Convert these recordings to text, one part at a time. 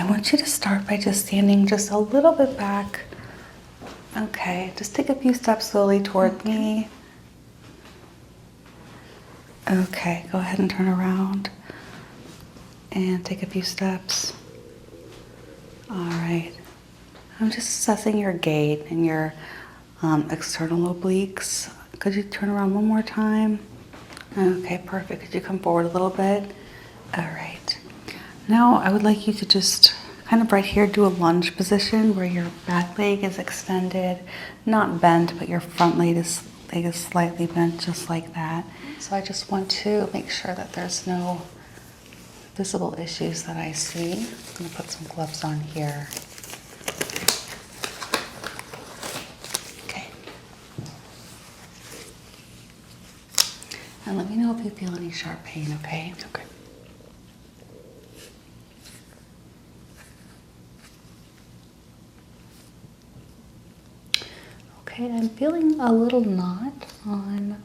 I want you to start by just standing just a little bit back. Okay, just take a few steps slowly toward me. Okay, go ahead and turn around and take a few steps. All right. I'm just assessing your gait and your external obliques. Could you turn around one more time? Okay, perfect. Could you come forward a little bit? All right. Now I would like you to just kind of right here do a lunge position where your back leg is extended, not bent, but your front leg is slightly bent, just like that. So I just want to make sure that there's no visible issues that I see. I'm going to put some gloves on here. Okay. And let me know if you feel any sharp pain, okay? Okay. Okay, I'm feeling a little knot on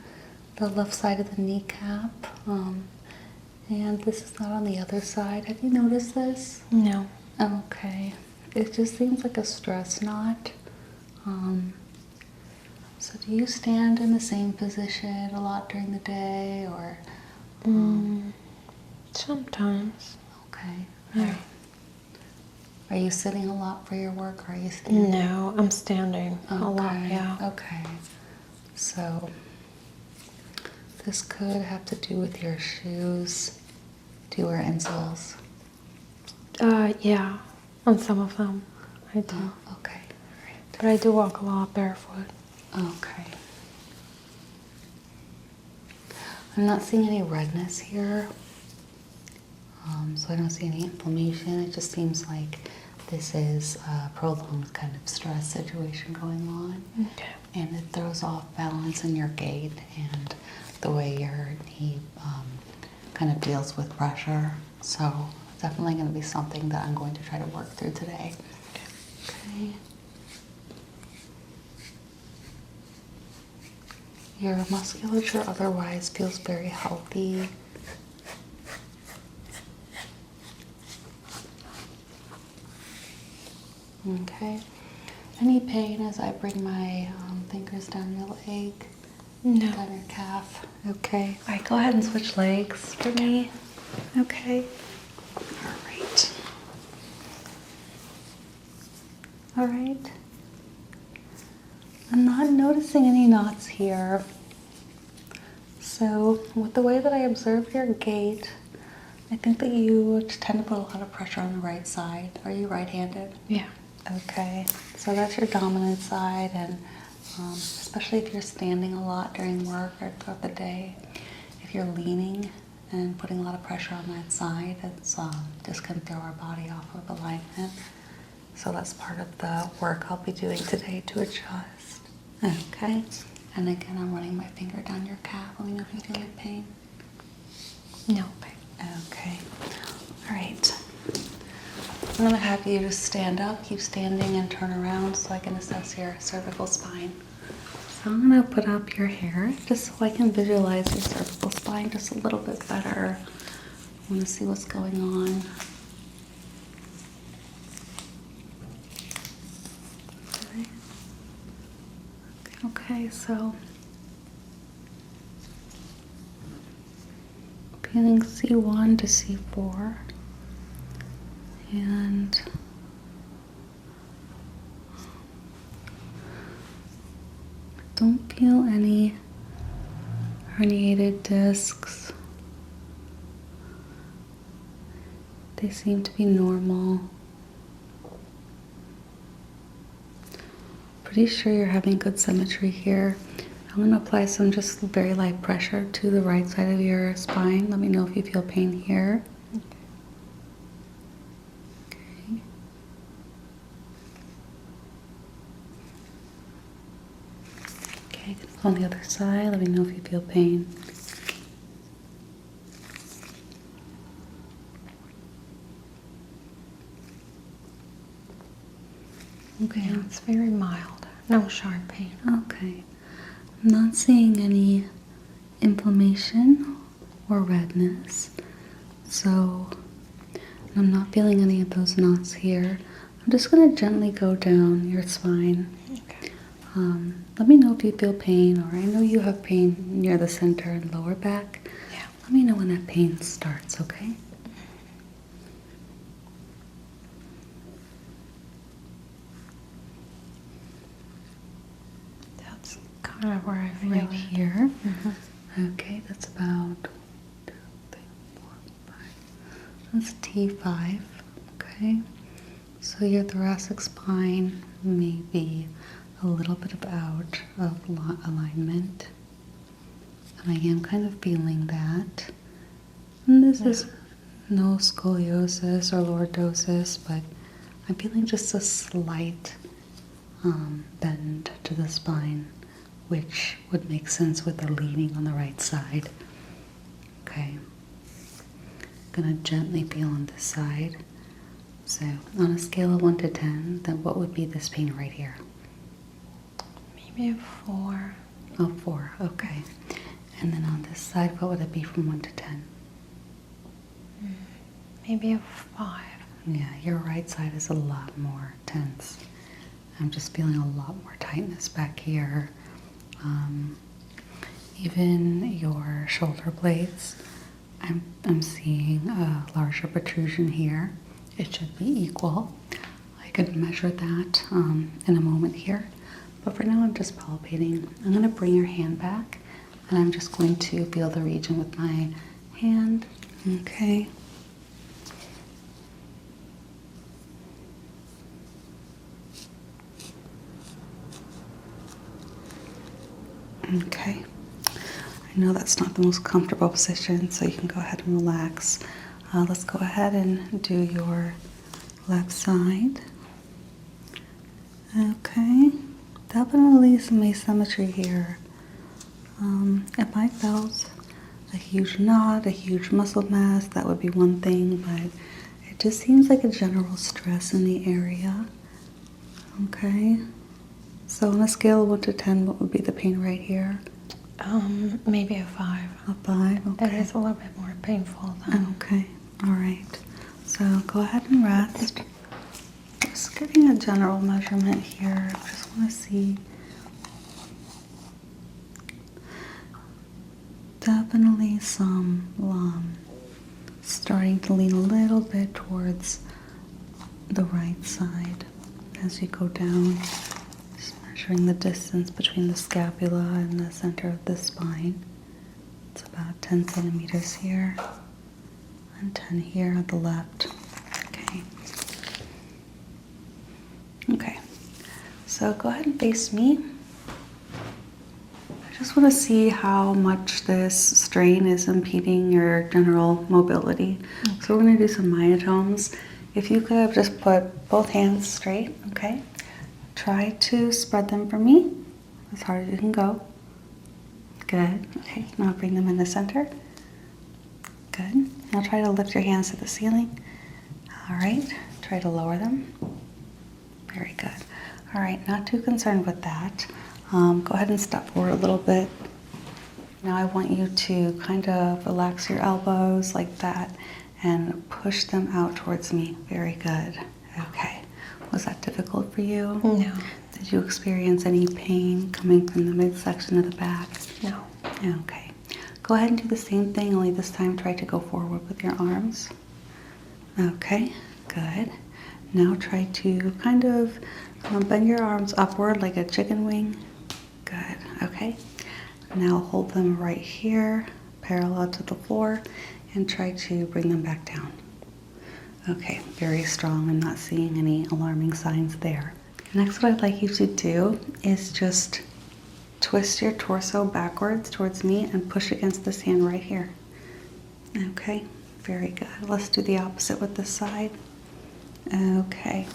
the left side of the kneecap, and this is not on the other side. Have you noticed this? No. Okay, it just seems like a stress knot. So do you stand in the same position a lot during the day, or? Sometimes. Okay. Yeah. Are you sitting a lot for your work, or are you standing? No, I'm standing a lot, yeah. Okay. So this could have to do with your shoes. Do you wear insoles? Yeah, on some of them I do. Oh, okay. All right. But I do walk a lot barefoot. Okay. I'm not seeing any redness here. So I don't see any inflammation. It just seems like this is a prolonged kind of stress situation going on. Okay. And it throws off balance in your gait and the way your knee kind of deals with pressure. So definitely going to be something that I'm going to try to work through today. Okay. Your musculature otherwise feels very healthy. Okay. Any pain as I bring my fingers down your leg? No. Down your calf? Okay. All right, go ahead and switch legs for me. Okay. All right. All right. I'm not noticing any knots here. So with the way that I observe your gait, I think that you tend to put a lot of pressure on the right side. Are you right-handed? Yeah. Okay, so that's your dominant side, and especially if you're standing a lot during work or throughout the day, if you're leaning and putting a lot of pressure on that side, it's just going to throw our body off of alignment. So that's part of the work I'll be doing today to adjust. Okay, and again, I'm running my finger down your calf. Let me know if you feel any pain. No pain. Okay, all right. I'm going to have you just stand up, keep standing, and turn around so I can assess your cervical spine. So I'm going to put up your hair just so I can visualize your cervical spine just a little bit better. I want to see what's going on. Okay, so feeling C1 to C4. And don't feel any herniated discs. They seem to be normal. Pretty sure you're having good symmetry here. I'm going to apply some just very light pressure to the right side of your spine. Let me know if you feel pain here. Okay, on the other side, let me know if you feel pain. Okay, It's very mild. No sharp pain. okay. I'm not seeing any inflammation or redness. So I'm not feeling any of those knots here. I'm just going to gently go down your spine. Okay. Let me know if you feel pain, or I know you have pain near the center and lower back. Yeah. Let me know when that pain starts, okay? That's kind of where I feel Right it. here. Mm-hmm. Okay, that's about 1, 2, 3, 4, 5. That's T5. Okay. So your thoracic spine may be a little bit out of alignment. And I am kind of feeling that. And this is no scoliosis or lordosis, but I'm feeling just a slight bend to the spine, which would make sense with the leaning on the right side. Okay. Gonna gently feel on this side. So on a scale of 1 to 10, then what would be this pain right here? Maybe a 4. Oh, 4, okay. And then on this side, what would it be from 1 to 10? Maybe a 5. Yeah, your right side is a lot more tense. I'm just feeling a lot more tightness back here. Even your shoulder blades, I'm seeing a larger protrusion here. It should be equal. I could measure that in a moment here. But for now, I'm just palpating. I'm going to bring your hand back, and I'm just going to feel the region with my hand. Okay. Okay. I know that's not the most comfortable position, so you can go ahead and relax. Let's go ahead and do your left side. Okay. Definitely some asymmetry here. If I felt a huge knot, a huge muscle mass, that would be one thing, but it just seems like a general stress in the area. Okay. So on a scale of 1 to 10, what would be the pain right here? Maybe a 5. A 5, okay. It is a little bit more painful than. Okay, all right. So go ahead and rest. Just getting a general measurement here. Just want to see. Definitely some starting to lean a little bit towards the right side as you go down. Just measuring the distance between the scapula and the center of the spine. It's about 10 centimeters here and 10 here at the left. Okay. Okay. So go ahead and face me. I just want to see how much this strain is impeding your general mobility. Okay. So we're going to do some myotomes. If you could just put both hands straight, okay? Try to spread them for me as hard as you can go. Good. Okay, now bring them in the center. Good. Now try to lift your hands to the ceiling. All right. Try to lower them. Very good. All right, not too concerned with that. Go ahead and step forward a little bit. Now I want you to kind of relax your elbows like that and push them out towards me. Very good. Okay. Was that difficult for you? No. Did you experience any pain coming from the midsection of the back? No. Okay. Go ahead and do the same thing, only this time try to go forward with your arms. Okay, good. Now try to kind of bend your arms upward like a chicken wing. Good, okay. Now hold them right here, parallel to the floor, and try to bring them back down. Okay, very strong. I'm not seeing any alarming signs there. Next, what I'd like you to do is just twist your torso backwards towards me and push against this hand right here. Okay, very good. Let's do the opposite with this side. Okay,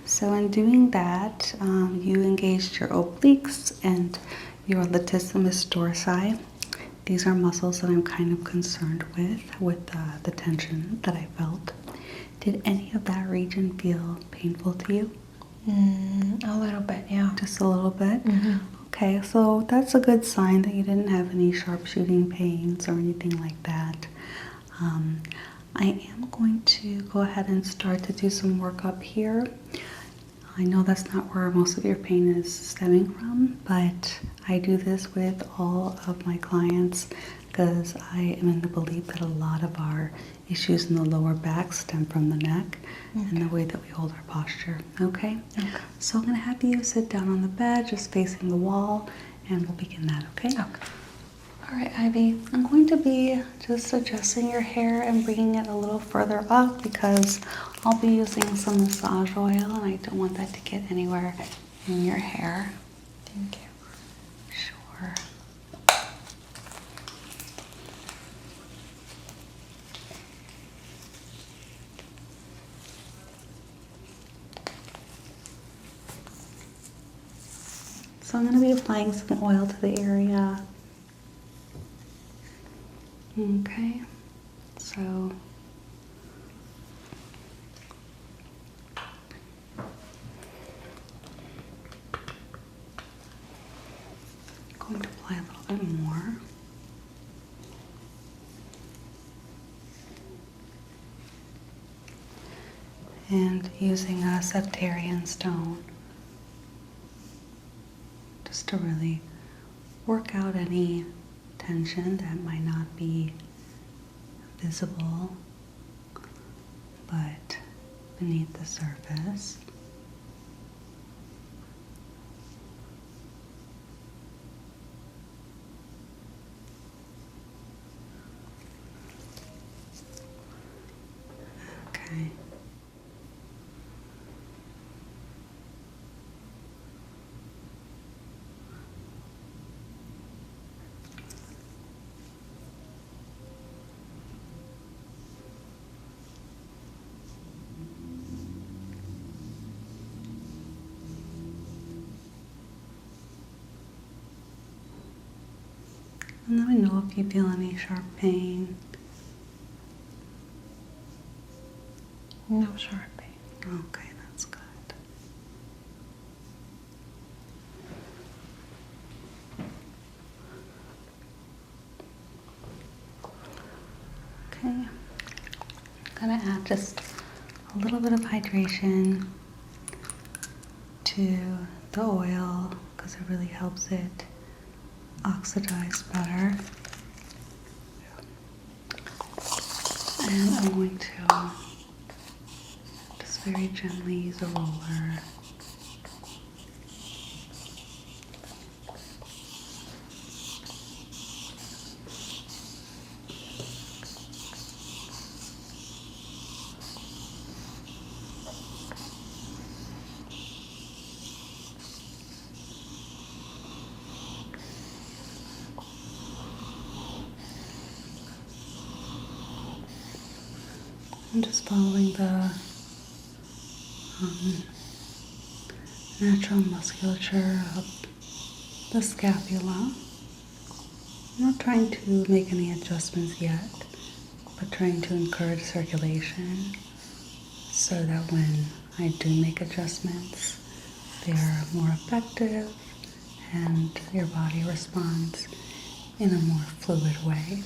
so in doing that, you engaged your obliques and your latissimus dorsi. These are muscles that I'm kind of concerned with the tension that I felt. Did any of that region feel painful to you? A little bit, yeah. Just a little bit? Mm-hmm. Okay, so that's a good sign that you didn't have any sharp shooting pains or anything like that. I am going to go ahead and start to do some work up here. I know that's not where most of your pain is stemming from, but I do this with all of my clients because I am in the belief that a lot of our issues in the lower back stem from the neck and the way that we hold our posture. Okay? So I'm going to have you sit down on the bed, just facing the wall, and we'll begin that, okay? Okay. All right, Ivy, I'm going to be just adjusting your hair and bringing it a little further up because I'll be using some massage oil and I don't want that to get anywhere in your hair. Thank you. Sure. So I'm going to be applying some oil to the area. Okay, so going to apply a little bit more. And using a septarian stone just to really work out any tension that might not be visible but beneath the surface. Okay. And let me know if you feel any sharp pain. No sharp pain. Okay, that's good. Okay, I'm gonna add just a little bit of hydration to the oil because it really helps it oxidize better. And I'm going to just very gently use a roller. I'm just following the natural musculature of the scapula. I'm not trying to make any adjustments yet, but trying to encourage circulation so that when I do make adjustments, they are more effective and your body responds in a more fluid way.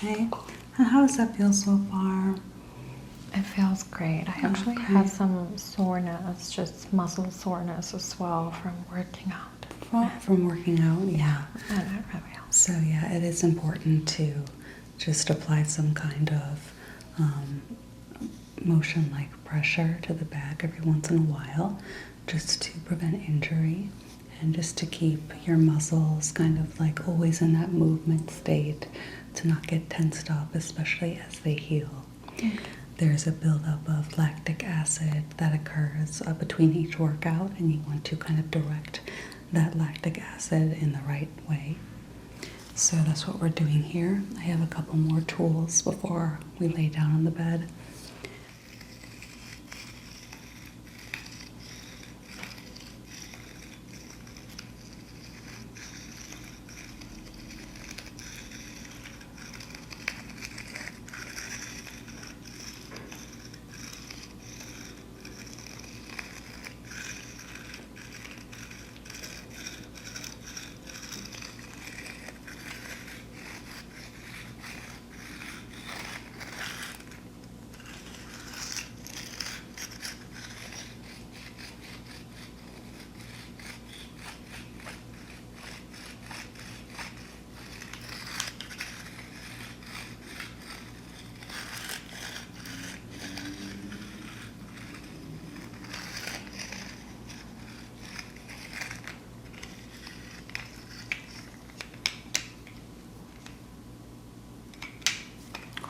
Okay. And how does that feel so far? It feels great. I actually Okay. had some soreness, just muscle soreness as well from working out. From working out, yeah. And it really helps. So yeah, it is important to just apply some kind of motion like pressure to the back every once in a while, just to prevent injury and just to keep your muscles kind of like always in that movement state to not get tensed up, especially as they heal. Okay. There's a buildup of lactic acid that occurs between each workout, and you want to kind of direct that lactic acid in the right way. So that's what we're doing here. I have a couple more tools before we lay down on the bed.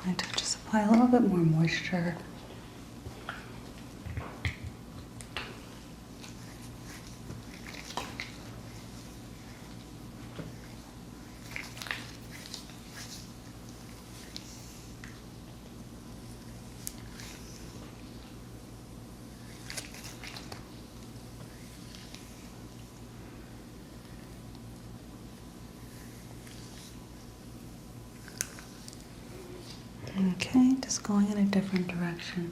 I'm going to just apply a little bit more moisture. Okay, just going in a different direction.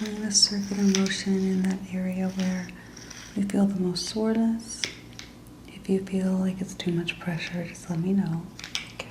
Going a circular motion in that area where you feel the most soreness. If you feel like it's too much pressure, just let me know. Okay.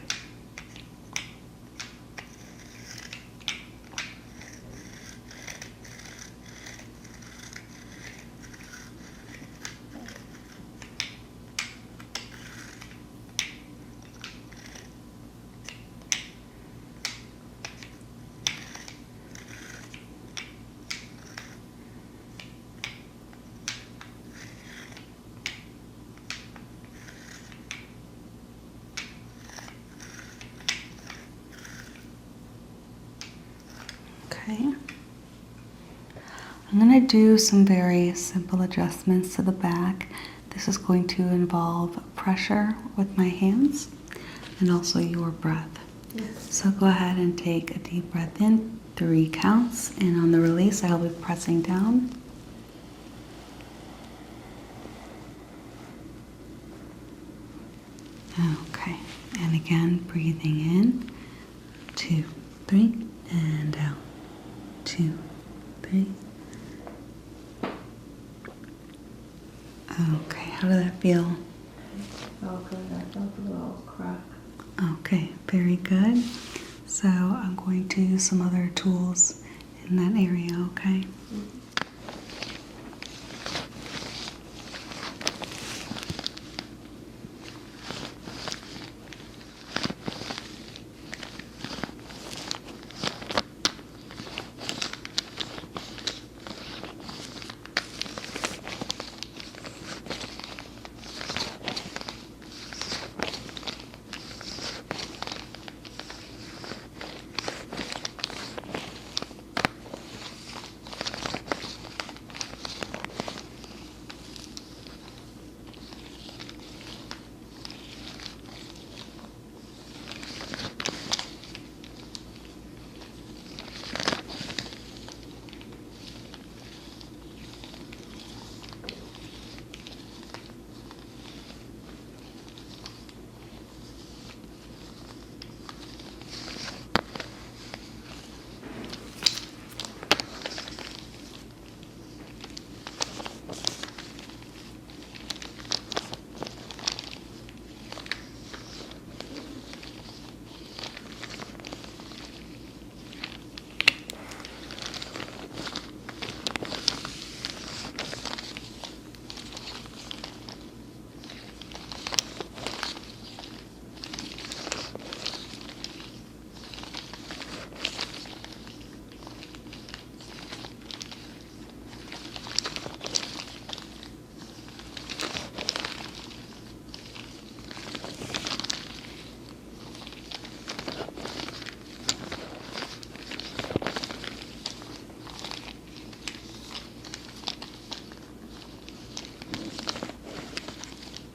Okay. I'm going to do some very simple adjustments to the back. This is going to involve pressure with my hands and also your breath. Yes. So go ahead and take a deep breath in, 3 counts, and on the release I'll be pressing down. Okay, and again breathing in, 2, 3, and down, 2, 3. Okay, how did that feel? Felt good. I felt a little crack. Okay, very good. So I'm going to use some other tools in that area, okay?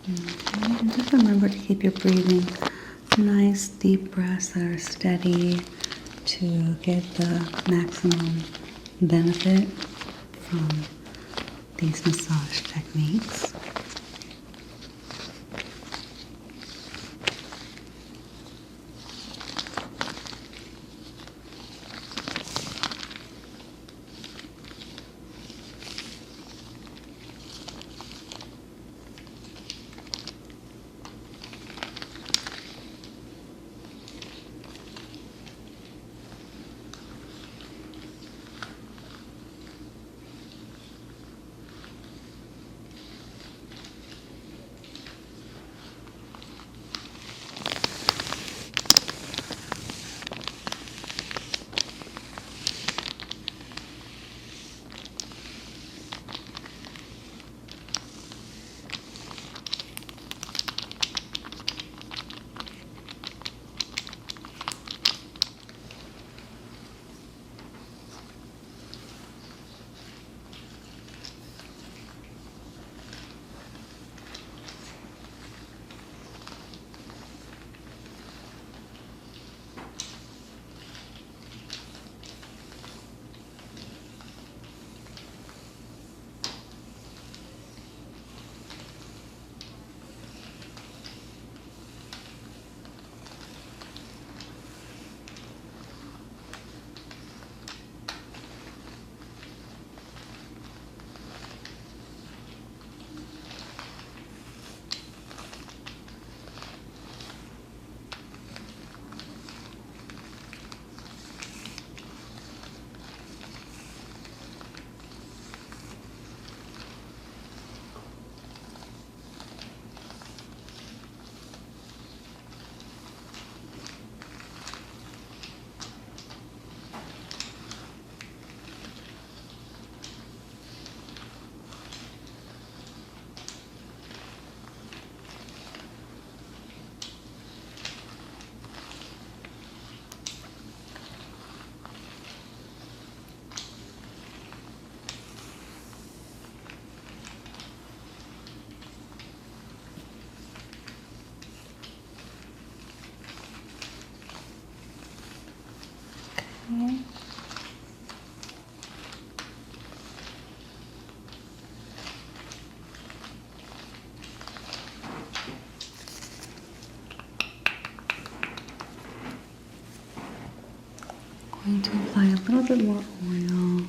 Okay, and just remember to keep your breathing nice, deep breaths that are steady to get the maximum benefit from these massage techniques. Okay. Going to apply a little bit more oil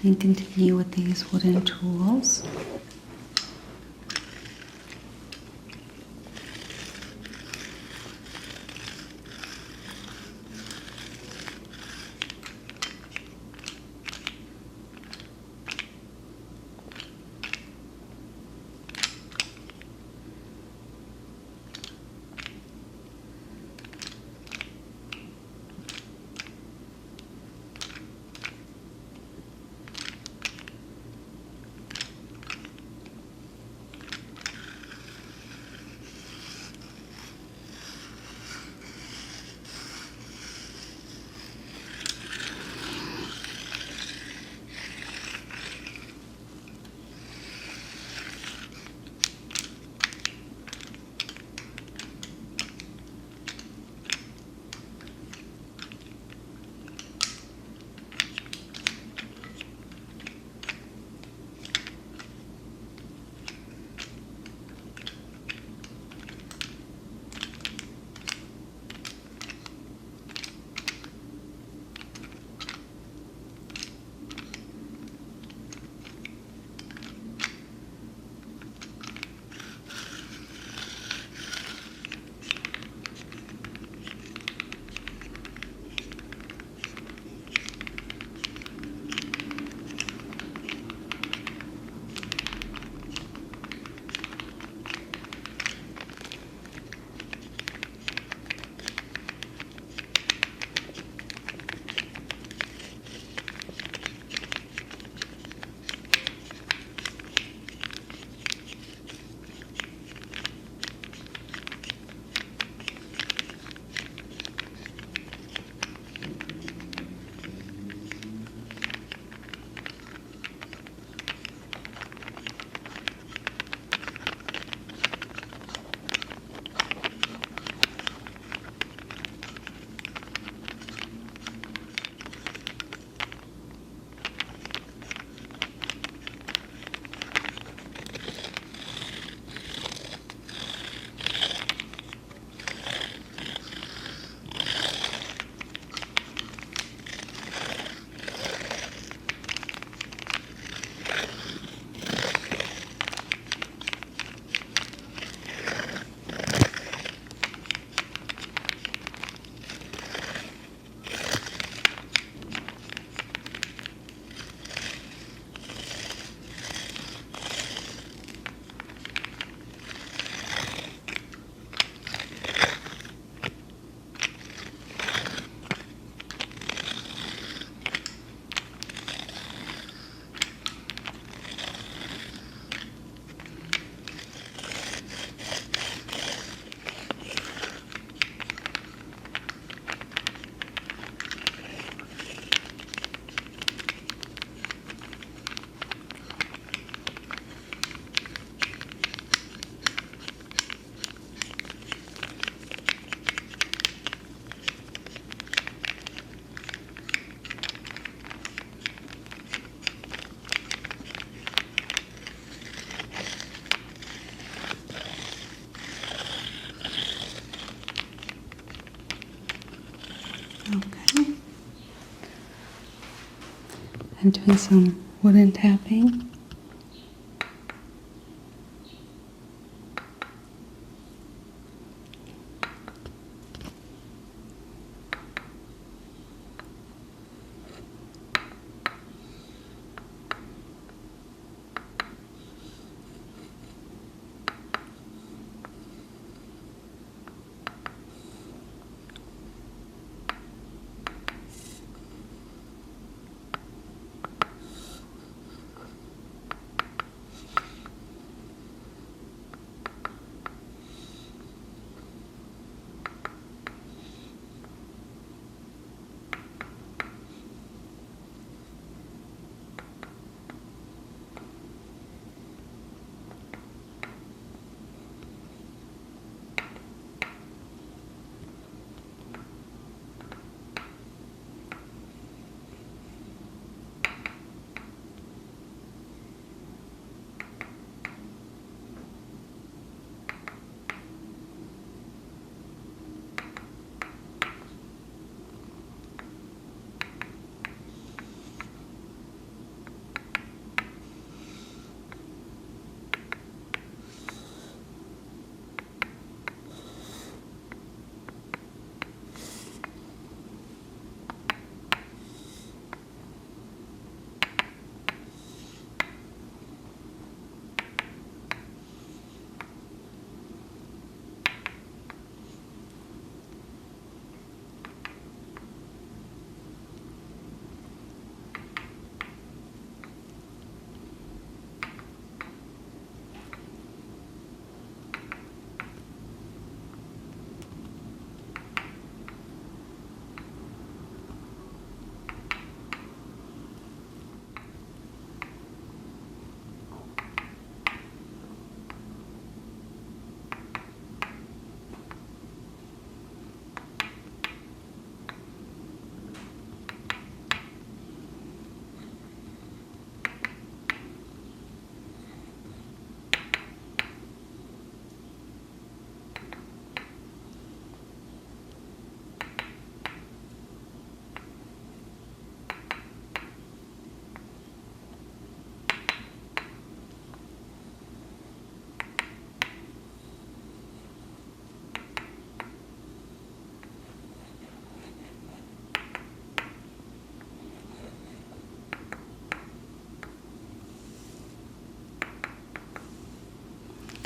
and continue with these wooden tools. I'm doing some wooden tapping.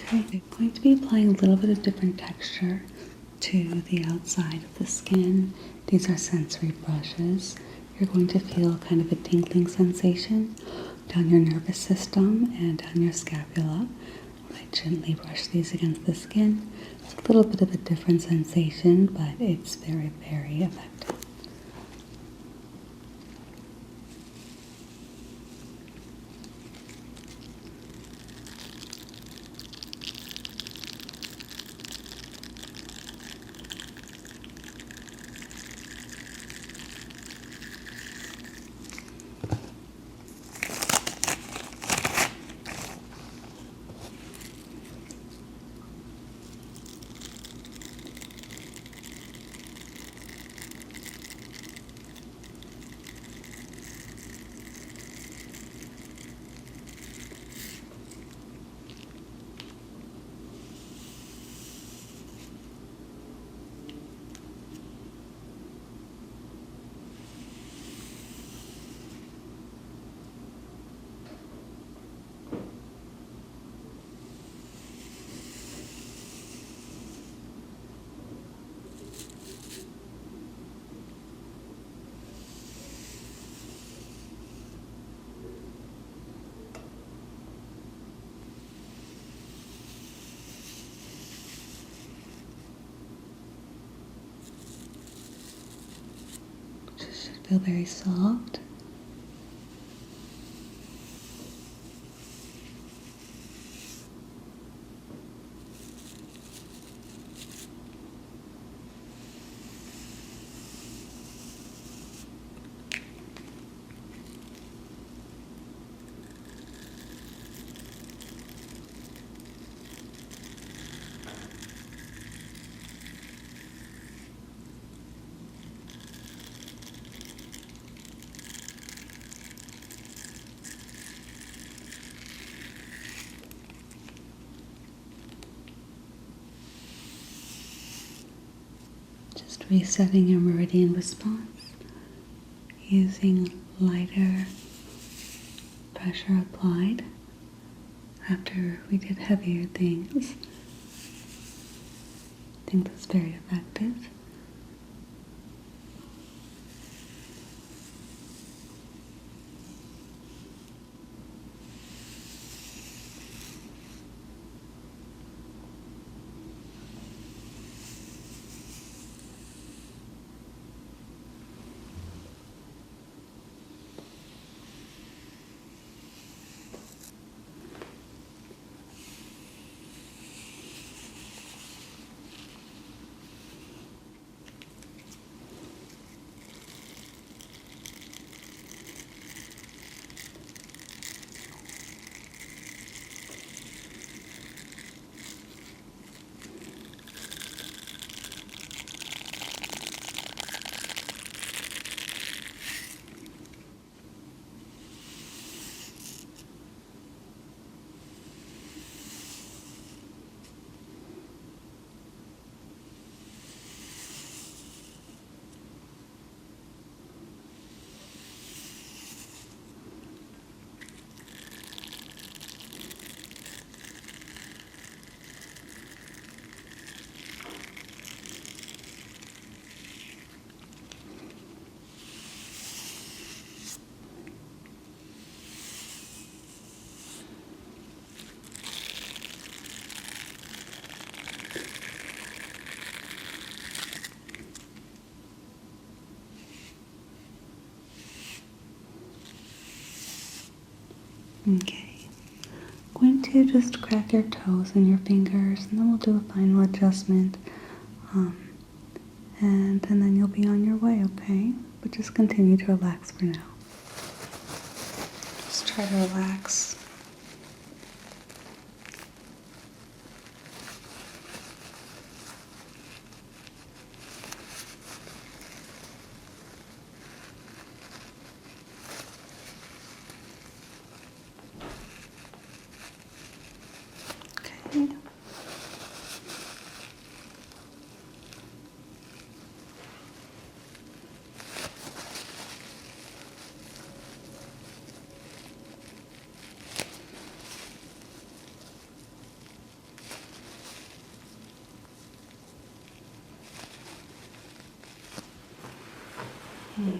Okay, I'm going to be applying a little bit of different texture to the outside of the skin. These are sensory brushes. You're going to feel kind of a tingling sensation down your nervous system and down your scapula. When I gently brush these against the skin, it's a little bit of a different sensation, but it's very, very effective. Just should feel very soft. resetting your meridian response using lighter pressure applied after we did heavier things. I think that's very effective. Okay, I'm going to just crack your toes and your fingers, and then we'll do a final adjustment, and then you'll be on your way, okay? But just continue to relax for now. Just try to relax.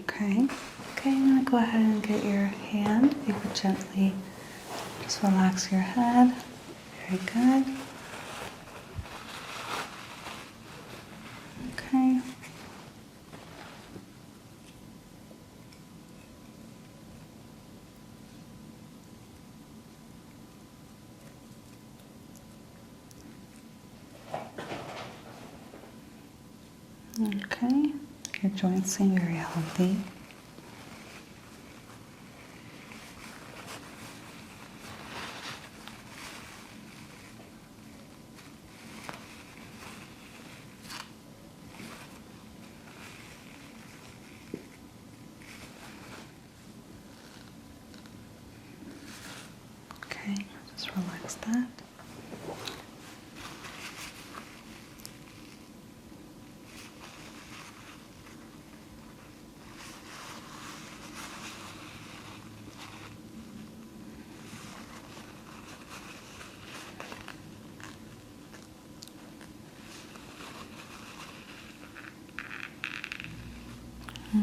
Okay. Okay, I'm going to go ahead and get your hand. If you could gently just relax your head. Very good. Okay. Okay. Your joints seem very healthy. Okay, just relax that.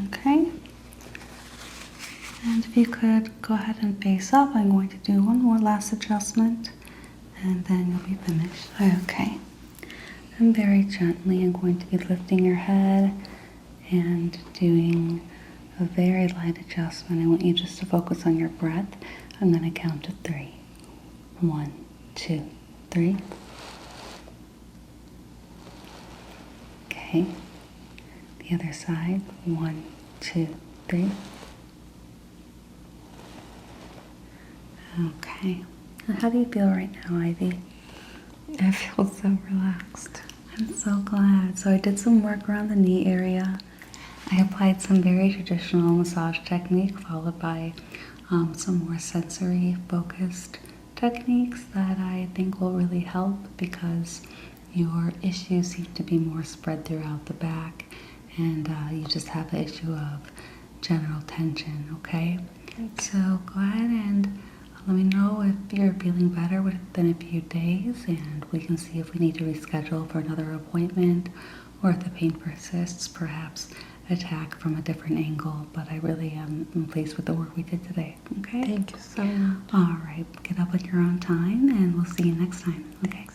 Okay, and if you could go ahead and face up, I'm going to do one more last adjustment and then you'll be finished. Okay, and very gently I'm going to be lifting your head and doing a very light adjustment. I want you just to focus on your breath. I'm going to count to 3. 1, 2, 3. Okay. The other side. 1, 2, 3. Okay. And how do you feel right now, Ivy? I feel so relaxed. I'm so glad. So I did some work around the knee area. I applied some very traditional massage technique followed by some more sensory focused techniques that I think will really help because your issues seem to be more spread throughout the back and you just have the issue of general tension, okay? So go ahead and let me know if you're feeling better within a few days, and we can see if we need to reschedule for another appointment, or if the pain persists, perhaps attack from a different angle. But I really am pleased with the work we did today, okay? Thank you so much. All right, get up at your own time, and we'll see you next time, okay?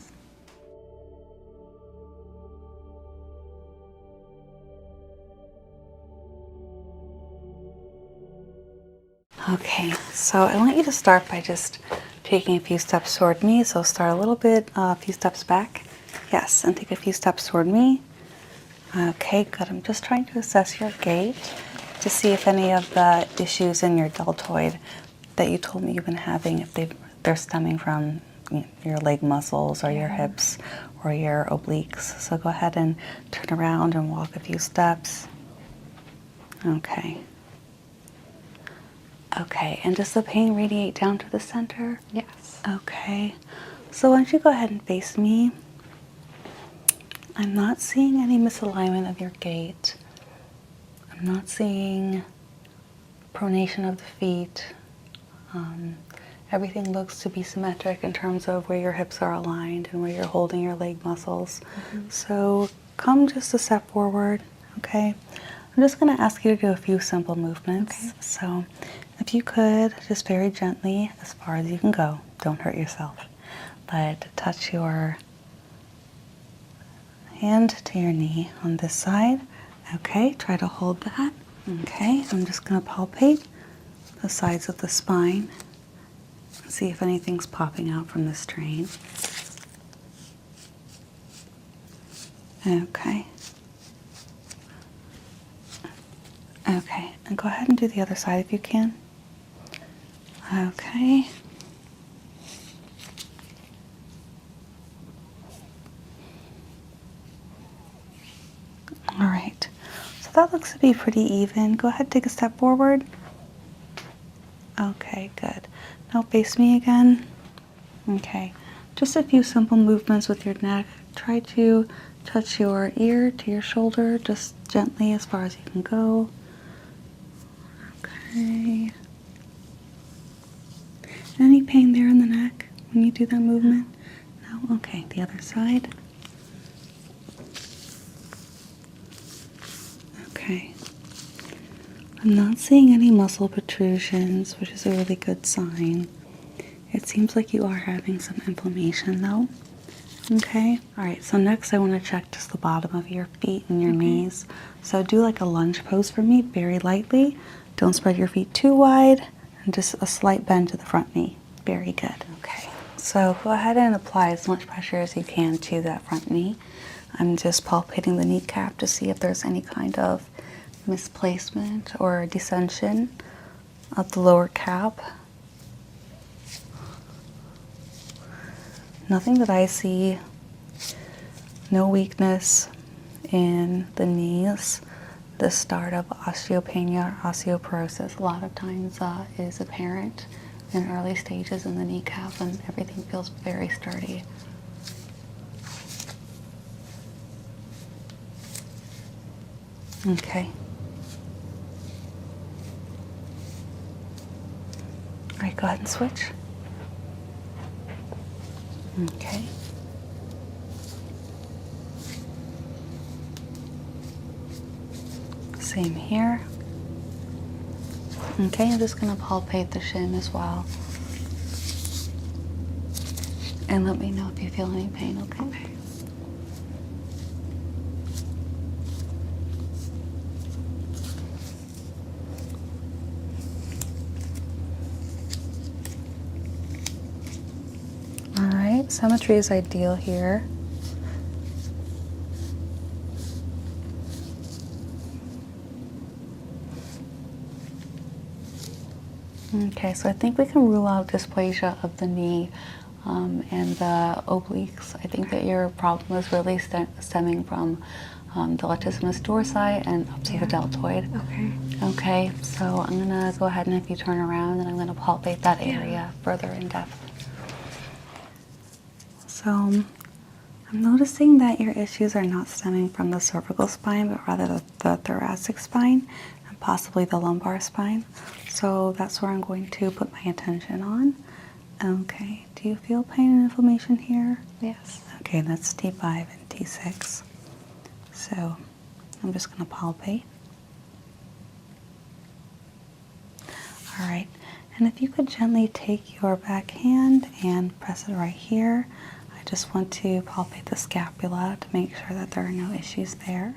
Okay, so I want you to start by just taking a few steps toward me. So start a little bit, a few steps back. Yes, and take a few steps toward me. Okay, good. I'm just trying to assess your gait to see if any of the issues in your deltoid that you told me you've been having, if they're stemming from your leg muscles or your hips or your obliques. So go ahead and turn around and walk a few steps. Okay. Okay, and does the pain radiate down to the center? Yes. Okay, so why don't you go ahead and face me. I'm not seeing any misalignment of your gait. I'm not seeing pronation of the feet. Everything looks to be symmetric in terms of where your hips are aligned and where you're holding your leg muscles. So come just a step forward, okay? I'm just going to ask you to do a few simple movements. So if you could, just very gently, as far as you can go, don't hurt yourself, but touch your hand to your knee on this side. Okay, try to hold that. Okay, I'm just going to palpate the sides of the spine and see if anything's popping out from the strain. Okay. Okay, and go ahead and do the other side if you can. Okay. All right, so that looks to be pretty even. Go ahead, take a step forward. Okay, good. Now face me again. Okay, just a few simple movements with your neck. Try to touch your ear to your shoulder, just gently as far as you can go. Okay. Any pain there in the neck when you do that movement? No? Okay, the other side. Okay. I'm not seeing any muscle protrusions, which is a really good sign. It seems like you are having some inflammation though. Okay. All right, so next I want to check just the bottom of your feet and your knees. So do like a lunge pose for me, very lightly. Don't spread your feet too wide, and just a slight bend to the front knee. Very good. Okay. So go ahead and apply as much pressure as you can to that front knee. I'm just palpating the kneecap to see if there's any kind of misplacement or descension of the lower calf. Nothing that I see. No weakness in the knees. The start of osteopenia or osteoporosis a lot of times is apparent in early stages in the kneecap, and everything feels very sturdy. Okay. All right, go ahead and switch. Okay. Same here. Okay, I'm just going to palpate the shin as well. And let me know if you feel any pain, okay? All right, symmetry is ideal here. Okay, so I think we can rule out dysplasia of the knee and the obliques. I think that your problem is really stemming from the latissimus dorsi and up to the deltoid. Okay. Okay, so I'm gonna go ahead and if you turn around, and I'm gonna palpate that area further in depth. So I'm noticing that your issues are not stemming from the cervical spine, but rather the thoracic spine and possibly the lumbar spine. So that's where I'm going to put my attention on. Okay, do you feel pain and inflammation here? Yes. Okay, that's T5 and T6. So I'm just going to palpate. All right, and if you could gently take your back hand and press it right here. I just want to palpate the scapula to make sure that there are no issues there.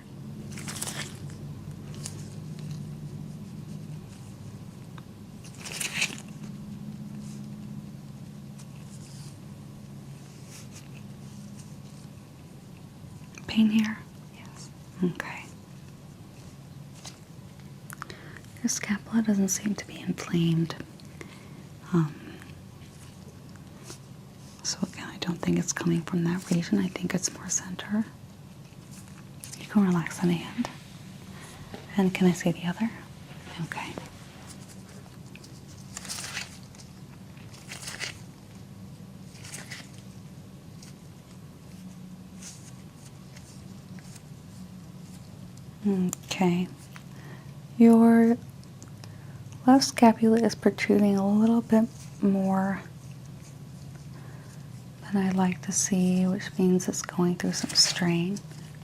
Pain here? Yes. Okay. Your scapula doesn't seem to be inflamed. So again, I don't think it's coming from that region. I think it's more center. You can relax on the hand. And can I see the other? Okay. Okay. Your left scapula is protruding a little bit more than I'd like to see, which means it's going through some strain.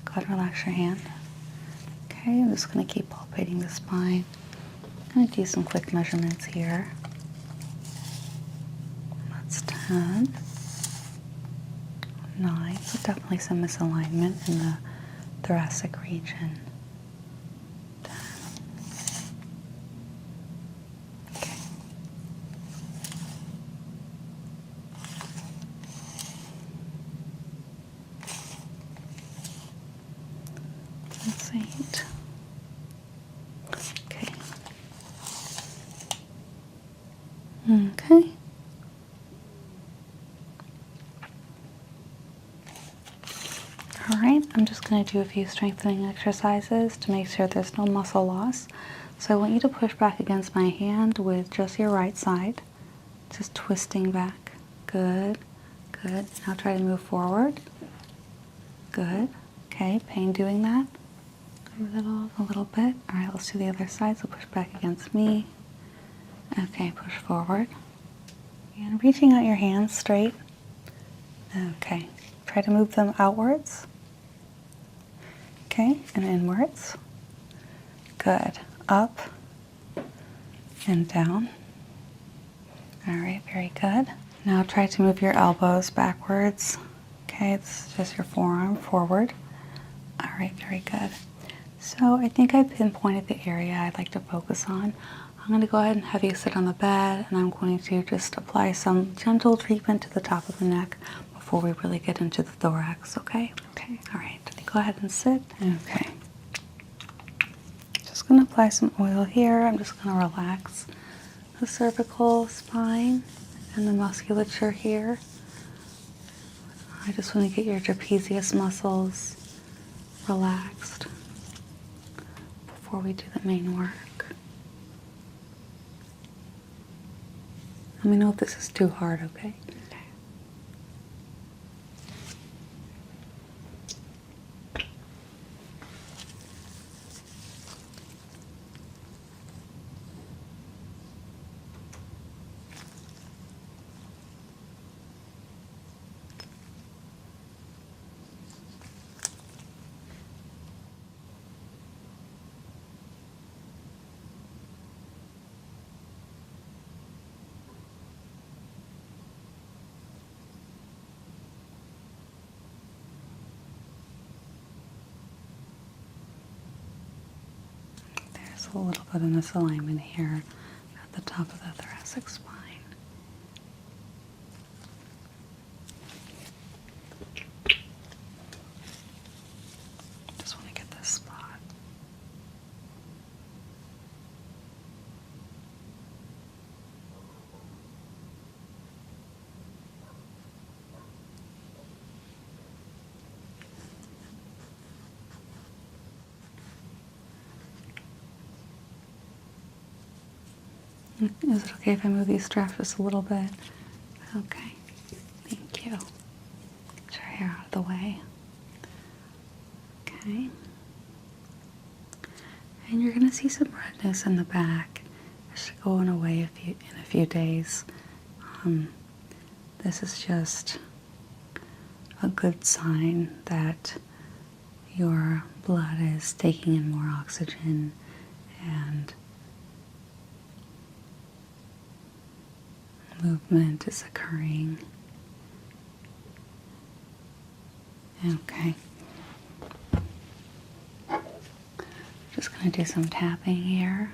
Go ahead and relax your hand. Okay, I'm just going to keep palpating the spine. I'm going to do some quick measurements here. That's 10, 9, so definitely some misalignment in the thoracic region. 10. Okay. That's 8. Okay. Okay. All right, I'm just going to do a few strengthening exercises to make sure there's no muscle loss. So I want you to push back against my hand with just your right side, just twisting back. Good, good. Now try to move forward. Good. Okay, pain doing that? A little bit. All right, let's do the other side. So push back against me. Okay, push forward. And reaching out your hands straight. Okay, try to move them outwards. Okay, and inwards. Good. Up and down. All right, very good. Now try to move your elbows backwards. Okay, this is just your forearm forward. All right, very good. So I think I've pinpointed the area I'd like to focus on. I'm going to go ahead and have you sit on the bed, and I'm going to just apply some gentle treatment to the top of the neck before we really get into the thorax, okay? Okay. All right, go ahead and sit. Okay. Just going to apply some oil here. I'm just going to relax the cervical spine and the musculature here. I just want to get your trapezius muscles relaxed before we do the main work. Let me know if this is too hard, okay? There's a little bit of misalignment here at the top of the thoracic spine. Just want to get this spot. Is it okay if I move these straps just a little bit? Okay, thank you. Try hair out of the way. Okay. And you're going to see some redness in the back. It should go away in a few days. This is just a good sign that your blood is taking in more oxygen and movement is occurring. Okay. Just going to do some tapping here.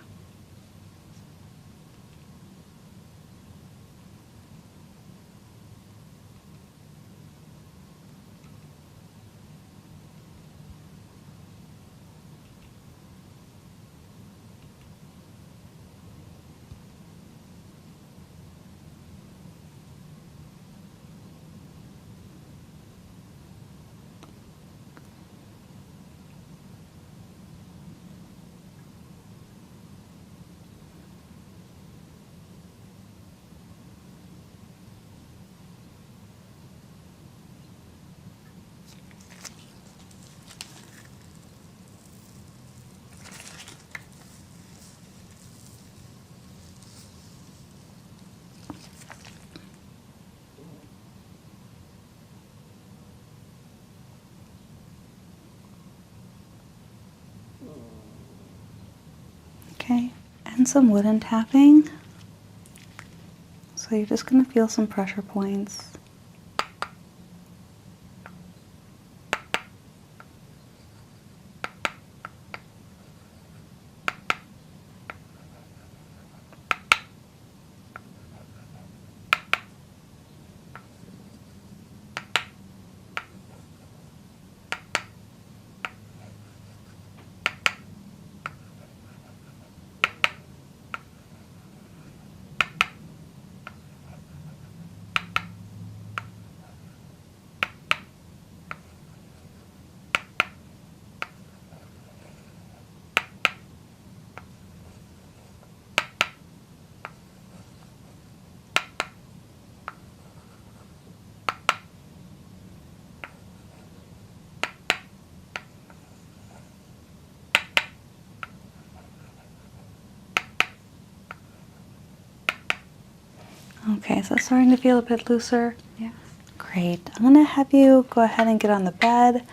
Okay, and some wooden tapping. So you're just going to feel some pressure points. Okay, so it's starting to feel a bit looser. Yeah. Great. I'm going to have you go ahead and get on the bed,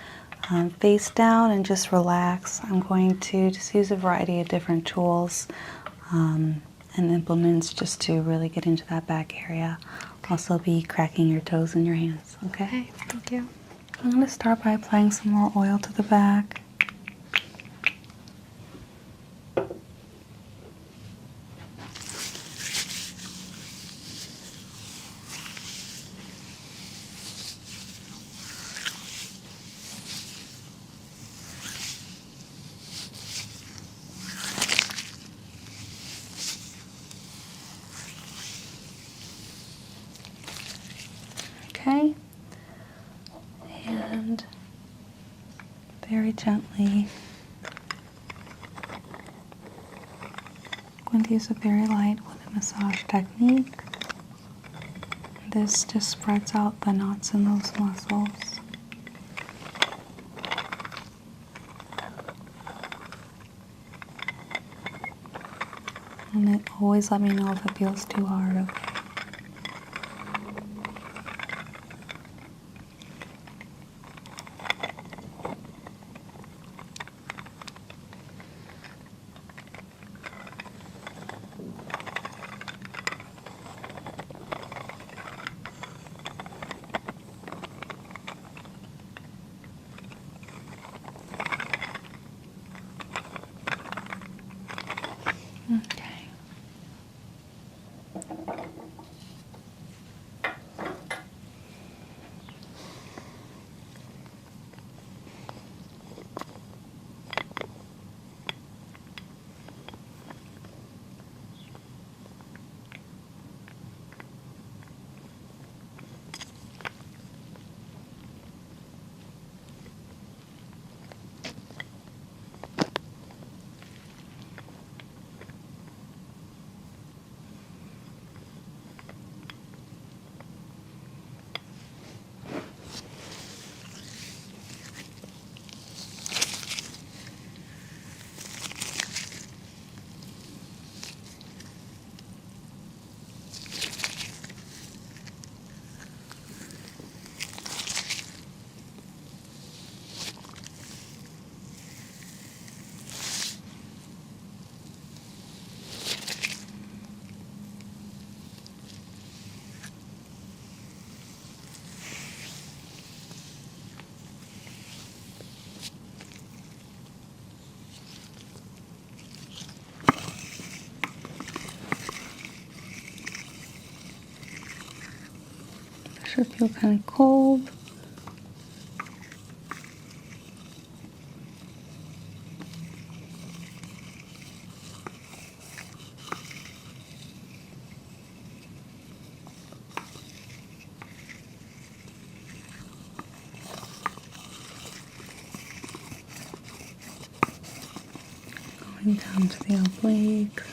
face down, and just relax. I'm going to just use a variety of different tools and implements just to really get into that back area. Also be cracking your toes in your hands, okay? Okay, thank you. I'm going to start by applying some more oil to the back. Okay, and very gently, I'm going to use a very light wooden massage technique. This just spreads out the knots in those muscles. And always let me know if it feels too hard, okay? Okay. should feel kind of cold. Going down to the obliques.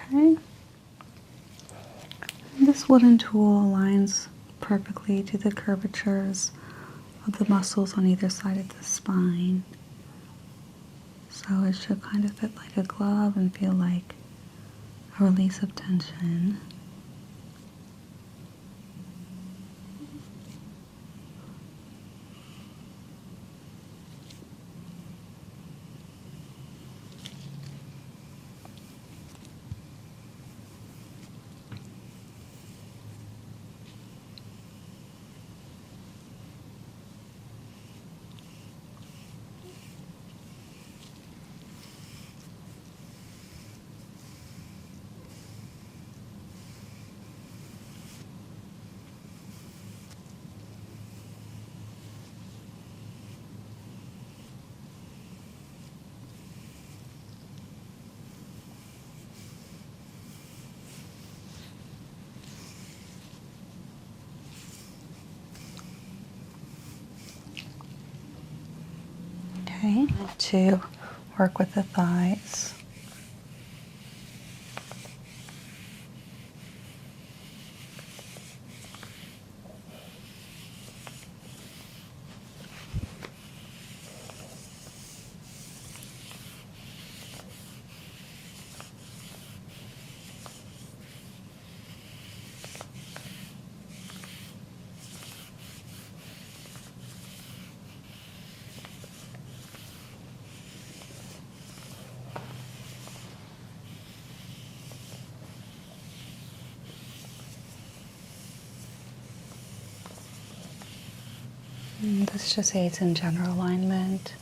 Okay. And this wooden tool aligns perfectly to the curvatures of the muscles on either side of the spine. So it should kind of fit like a glove and feel like a release of tension. Okay, to work with the thighs. And this just aids in general alignment.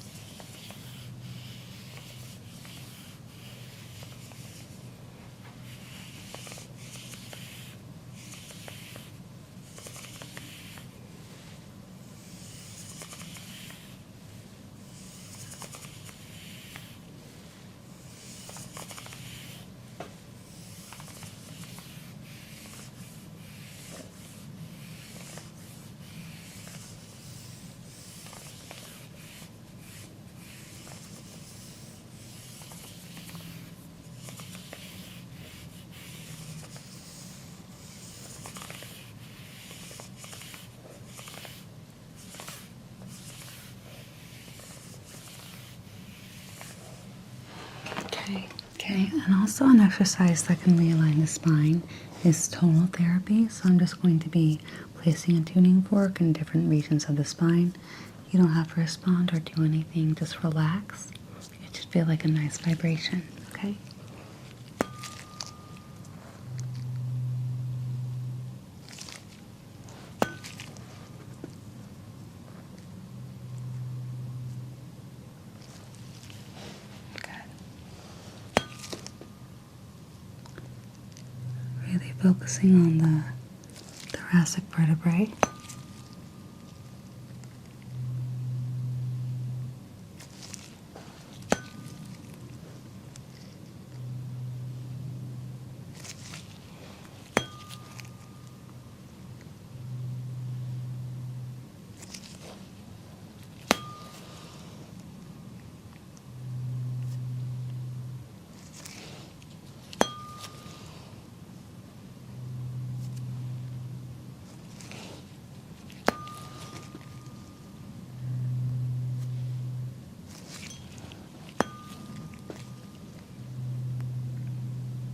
Okay, and also an exercise that can realign the spine is tonal therapy. So I'm just going to be placing a tuning fork in different regions of the spine. You don't have to respond or do anything, just relax. It should feel like a nice vibration, okay? Really focusing on the thoracic vertebrae.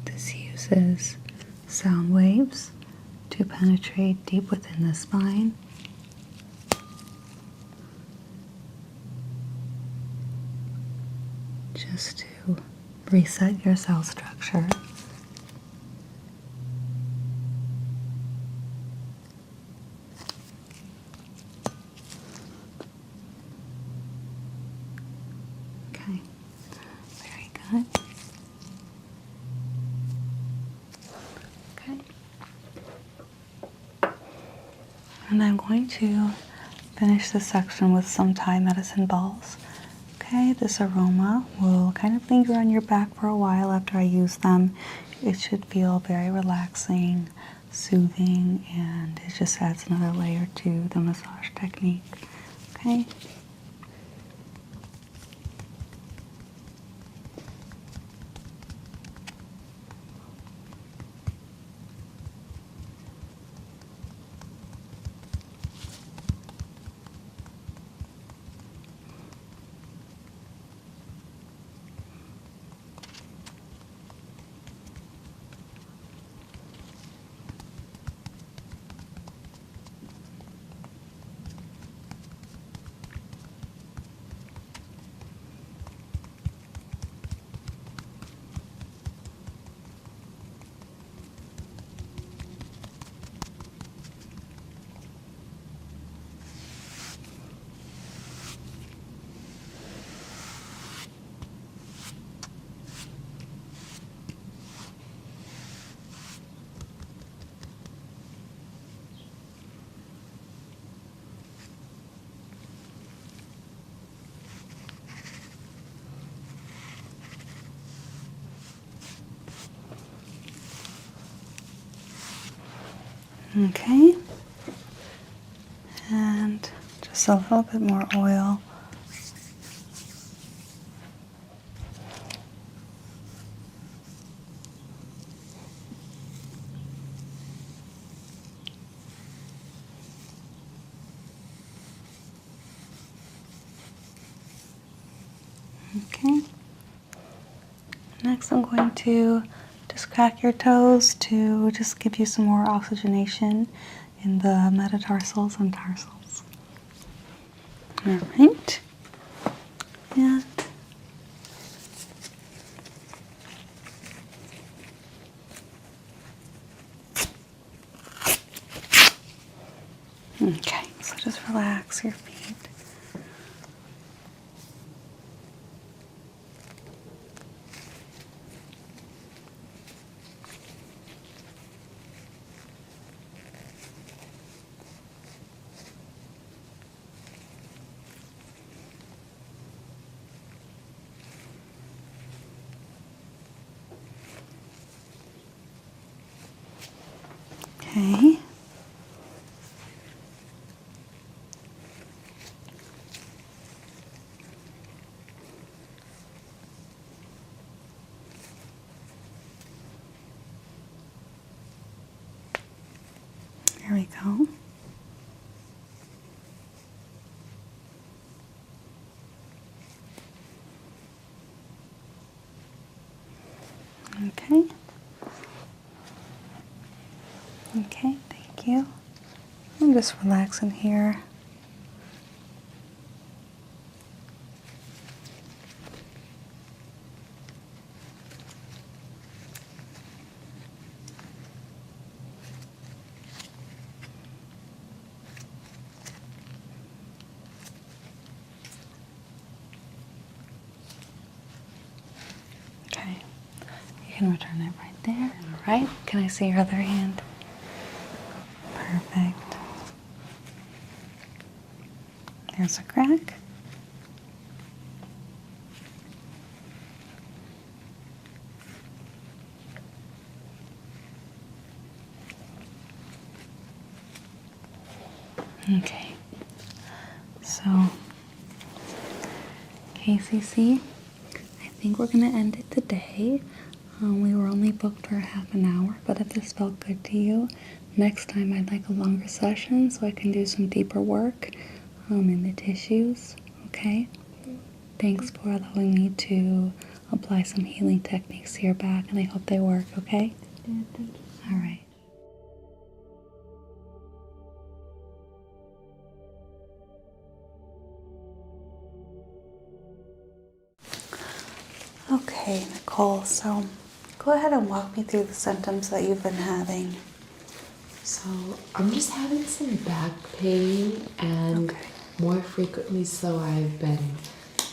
This uses sound waves to penetrate deep within the spine. Just to reset your cell structure. Okay, very good. Okay. And I'm going to finish this section with some Thai medicine balls. Okay, this aroma will kind of linger on your back for a while after I use them. It should feel very relaxing, soothing, and it just adds another layer to the massage technique. Okay. Okay, and just a little bit more oil. Okay, next I'm going to just crack your toes to just give you some more oxygenation in the metatarsals and tarsals. All right. And okay, so just relax your feet. Okay. There we go. Okay. Okay, thank you. I'm just relaxing here. Okay, you can return it right there. All right, can I see your other hand? Perfect. There's a crack. Okay, so KCC, I think we're going to end it today. We were only booked for half an hour, but if this felt good to you, next time I'd like a longer session so I can do some deeper work in the tissues, okay? Thanks for allowing me to apply some healing techniques to your back, and I hope they work, okay? Yeah, thank you. All right. Okay, Nicole, so go ahead and walk me through the symptoms that you've been having. So I'm just having some back pain, and more frequently so I've been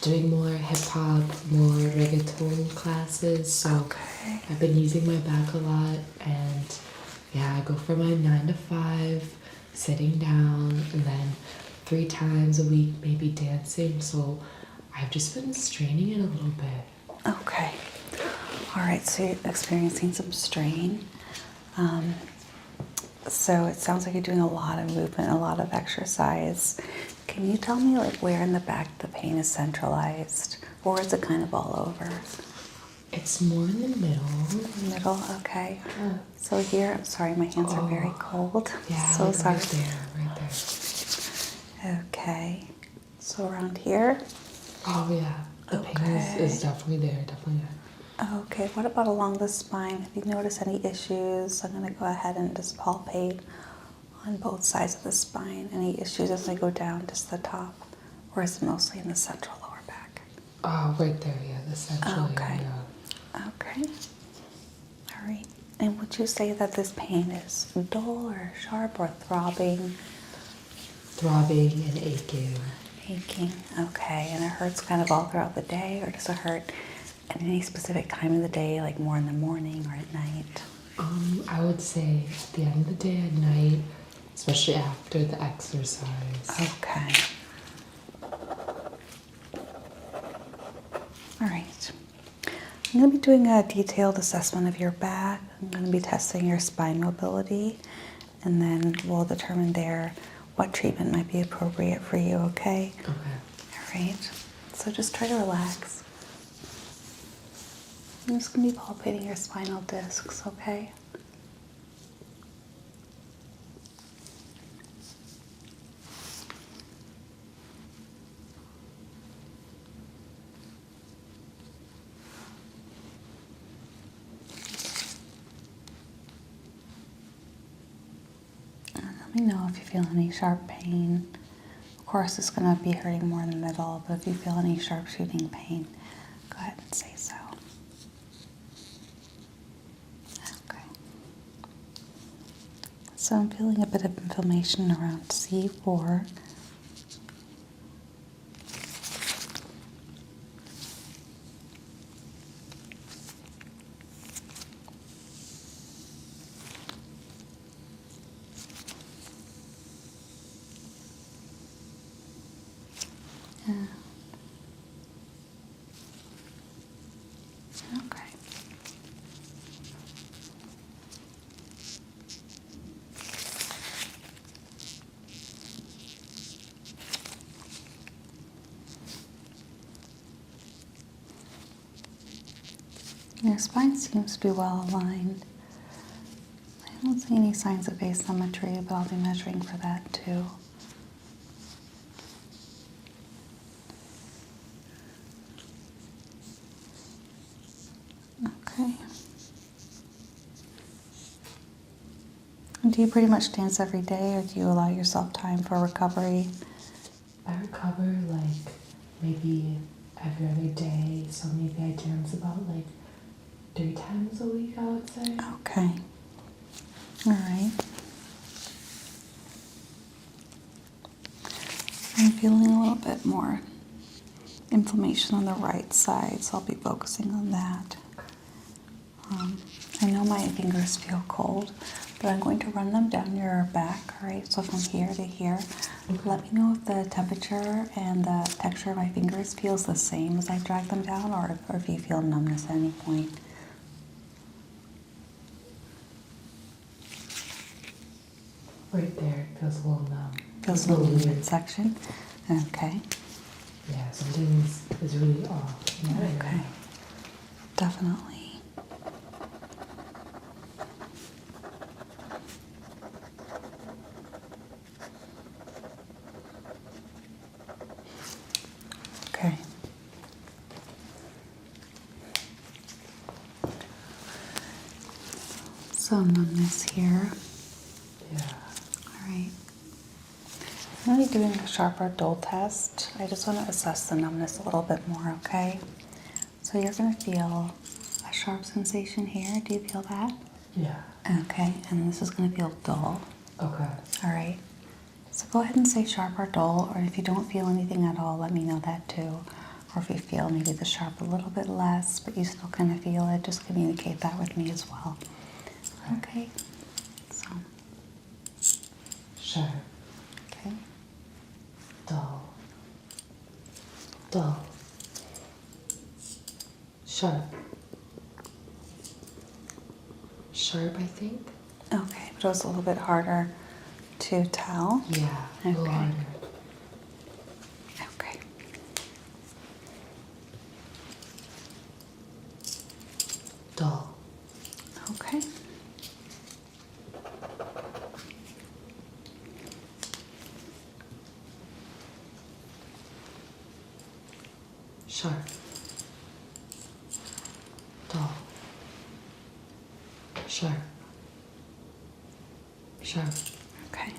doing more hip hop, more reggaeton classes. So I've been using my back a lot, and yeah, I go for my 9 to 5, sitting down, and then 3 times a week maybe dancing. So I've just been straining it a little bit. Okay. All right, so you're experiencing some strain. So it sounds like you're doing a lot of movement, a lot of exercise. Can you tell me like where in the back the pain is centralized, or is it kind of all over? It's more in the middle. Middle, okay. So here, I'm sorry, my hands are very cold. Yeah, So like sorry. right there. Okay. So around here? Oh yeah, the pain is definitely there, Okay, what about along the spine? Have you noticed any issues? I'm gonna go ahead and just palpate on both sides of the spine. Any issues as I go down just the top? Or is it mostly in the central lower back? Oh, right there, yeah, the central area. Okay. All right. And would you say that this pain is dull or sharp or throbbing? Throbbing and aching. Aching, okay. And it hurts kind of all throughout the day, or does it hurt at any specific time of the day, like more in the morning or at night? I would say at the end of the day, at night, especially after the exercise. Okay. All right. I'm going to be doing a detailed assessment of your back. I'm going to be testing your spine mobility, and then we'll determine there what treatment might be appropriate for you, okay? Okay. All right. So just try to relax. I'm just going to be palpating your spinal discs, okay? Let me know if you feel any sharp pain. Of course, it's going to be hurting more in the middle, but if you feel any sharp shooting pain, go ahead and say so. Okay. So I'm feeling a bit of inflammation around C4. Okay. Your spine seems to be well aligned. I don't see any signs of asymmetry, but I'll be measuring for that too. Okay. Do you pretty much dance every day, or do you allow yourself time for recovery? I recover like maybe every other day, so maybe I dance about like 3 times a week, I would say. Okay. All right. I'm feeling a little bit more inflammation on the right side, so I'll be focusing on that. I know my fingers feel cold, but I'm going to run them down your back, all right? So from here to here. Let me know if the temperature and the texture of my fingers feels the same as I drag them down, or if you feel numbness at any point. Right there, it feels a little numb. Feels a little in the midsection. Okay. Yeah, something is really off. Okay. Definitely. Okay. So numbness here. Yeah. All right. I'm going to be doing a sharper dull test. I just want to assess the numbness a little bit more, okay? So you're going to feel a sharp sensation here. Do you feel that? Yeah. Okay, and this is going to feel dull. Okay. All right. So go ahead and say sharp or dull, or if you don't feel anything at all, let me know that too. Or if you feel maybe the sharp a little bit less, but you still kind of feel it, just communicate that with me as well. Okay. So. Sharp. Okay. Dull. Dull. Sharp. Sharp, I think. Okay, but it was a little bit harder to tell. Yeah, a little Okay. harder. Okay. Dull. Okay. Sharp. Dull. Sharp. Sharp. Okay.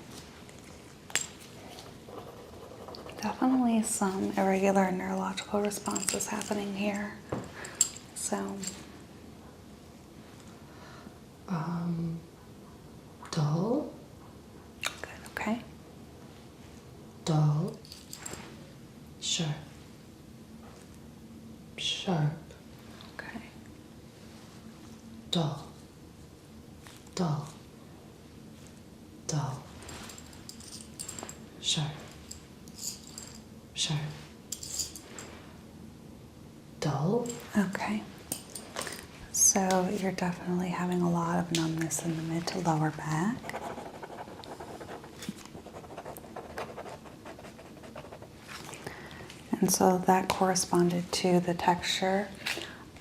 Definitely some irregular neurological responses happening here. So, Dull. good, okay? Dull. Sharp. Sharp. Okay. Dull. Dull. Dull. Sharp. Sharp. Dull. Okay. So you're definitely having a lot of numbness in the mid to lower back. And so that corresponded to the texture.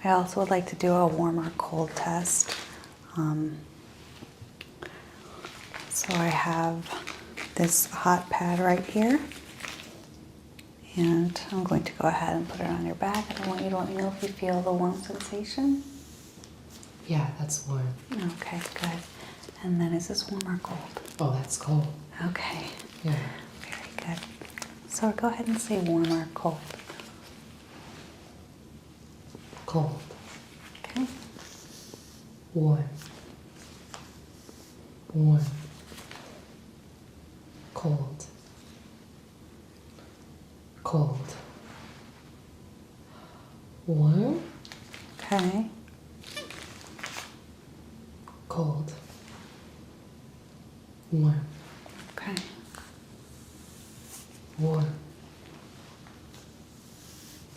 I also would like to do a warm or cold test. So I have this hot pad right here. And I'm going to go ahead and put it on your back. And I want you to let me know if you feel the warm sensation. Yeah, that's warm. Okay, good. And then is this warm or cold? Oh, that's cold. Okay, Yeah. very good. So go ahead and say warm or cold. Cold. Okay. Warm. Warm. Cold. Cold. Warm. Okay. Cold. Warm. Okay. Warm.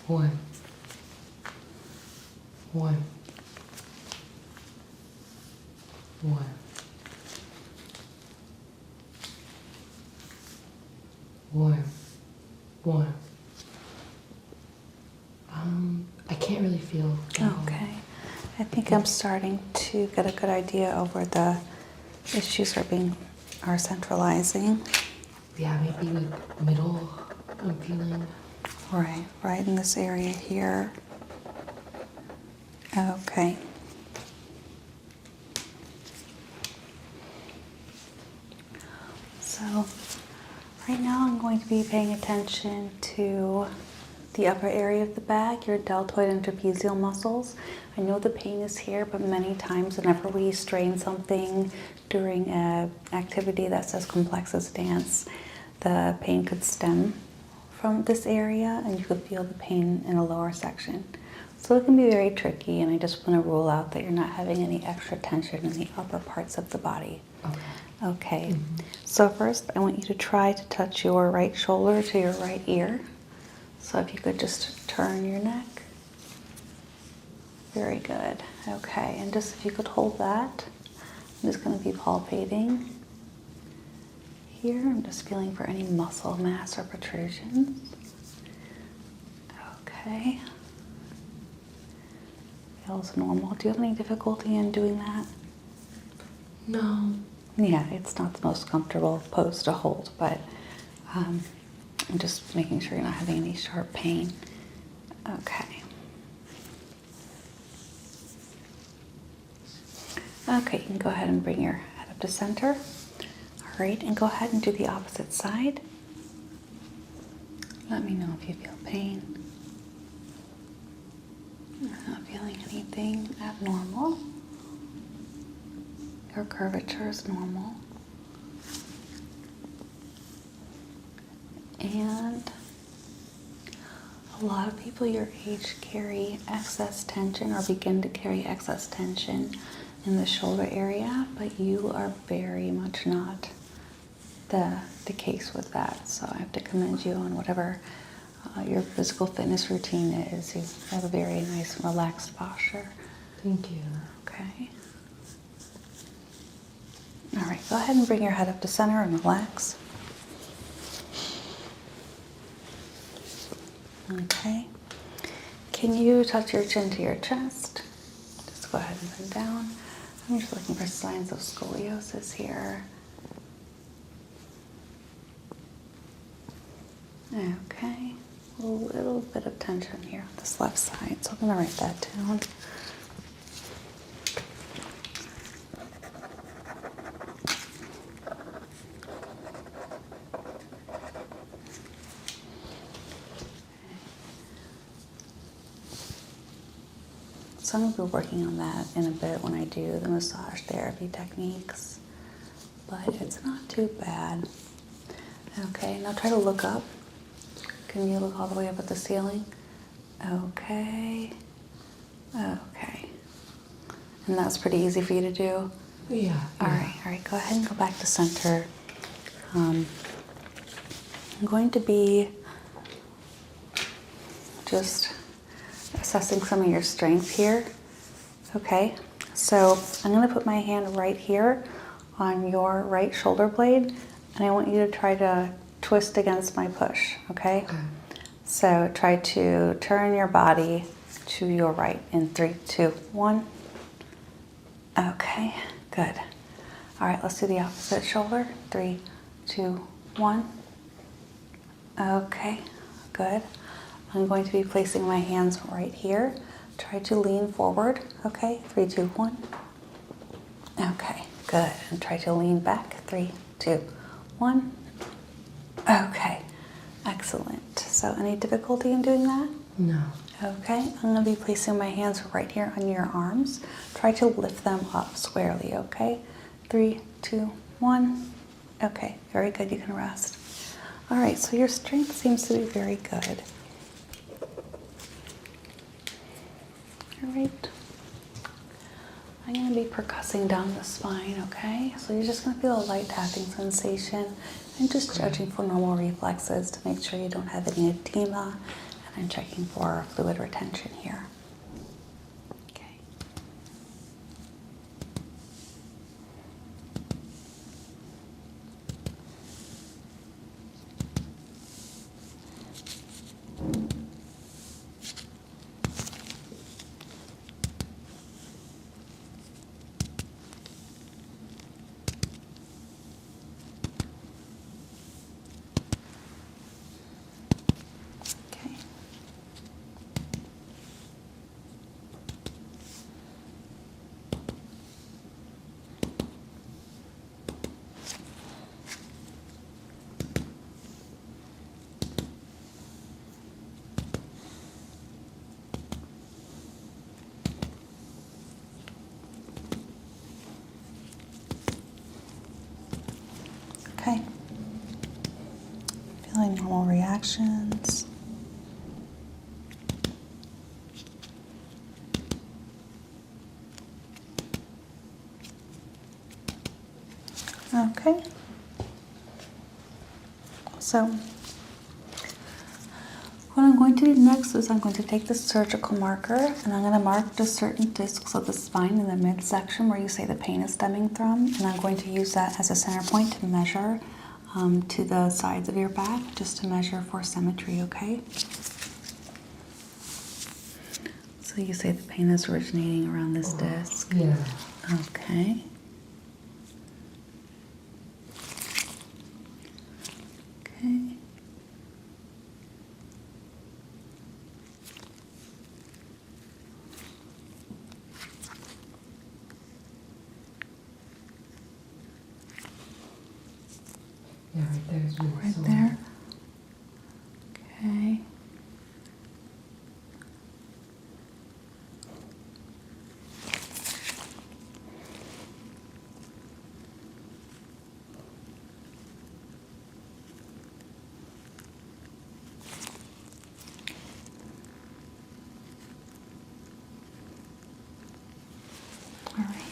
Warm. Warm. Warm. Warm. Warm. I can't really feel that warm. Okay. I think I'm starting to get a good idea of where the issues are centralizing. Yeah, maybe like middle, I'm feeling. Right in this area here. Okay. So right now I'm going to be paying attention to the upper area of the back, your deltoid and trapezial muscles. I know the pain is here, but many times whenever we strain something during an activity that says complexus dance, the pain could stem from this area and you could feel the pain in the lower section. So it can be very tricky, and I just want to rule out that you're not having any extra tension in the upper parts of the body. Okay. Okay, so first I want you to try to touch your right shoulder to your right ear. So if you could just turn your neck. Very good. Okay, and just if you could hold that, I'm just going to be palpating here. I'm just feeling for any muscle mass or protrusions. Okay. Feels normal. Do you have any difficulty in doing that? No. Yeah, it's not the most comfortable pose to hold, but I'm just making sure you're not having any sharp pain. Okay. Okay, you can go ahead and bring your head up to center. All right, and go ahead and do the opposite side. Let me know if you feel pain. I'm not feeling anything abnormal. Your curvature is normal. And a lot of people your age carry excess tension or begin to carry excess tension in the shoulder area, but you are very much not the case with that. So I have to commend you on whatever your physical fitness routine is. You have a very nice relaxed posture. Thank you. Okay. All right, go ahead and bring your head up to center and relax. Okay. Can you touch your chin to your chest? Just go ahead and bend down. I'm just looking for signs of scoliosis here. Okay. A little bit of tension here on this left side, so I'm going to write that down. So I'm going to be working on that in a bit when I do the massage therapy techniques, but it's not too bad. Okay, now try to look up. Can you look all the way up at the ceiling? Okay. Okay. And that's pretty easy for you to do? Yeah. All right, go ahead and go back to center. I'm going to be just assessing some of your strength here. Okay, so I'm going to put my hand right here on your right shoulder blade, and I want you to try to twist against my push, okay? So try to turn your body to your right in 3, 2, 1. Okay, good. All right, let's do the opposite shoulder. 3, 2, 1. Okay, good. I'm going to be placing my hands right here. Try to lean forward. Okay, 3, 2, 1. Okay, good. And try to lean back. 3, 2, 1. Okay, excellent. So any difficulty in doing that? No. Okay, I'm going to be placing my hands right here on your arms. Try to lift them up squarely, okay? 3, 2, 1. Okay, very good. You can rest. All right, so your strength seems to be very good. All right. I'm going to be percussing down the spine, okay? So you're just going to feel a light tapping sensation and just judging for normal reflexes to make sure you don't have any edema. And I'm checking for fluid retention here. Okay. Okay. Okay. Feeling normal reactions. Okay. So what I'm going to do next is I'm going to take the surgical marker and I'm going to mark the certain discs of the spine in the midsection where you say the pain is stemming from, and I'm going to use that as a center point to measure to the sides of your back, just to measure for symmetry, okay? So you say the pain is originating around this disc? Yeah. Okay. Okay. Yeah, right there's really Right sore. there. Okay. All right.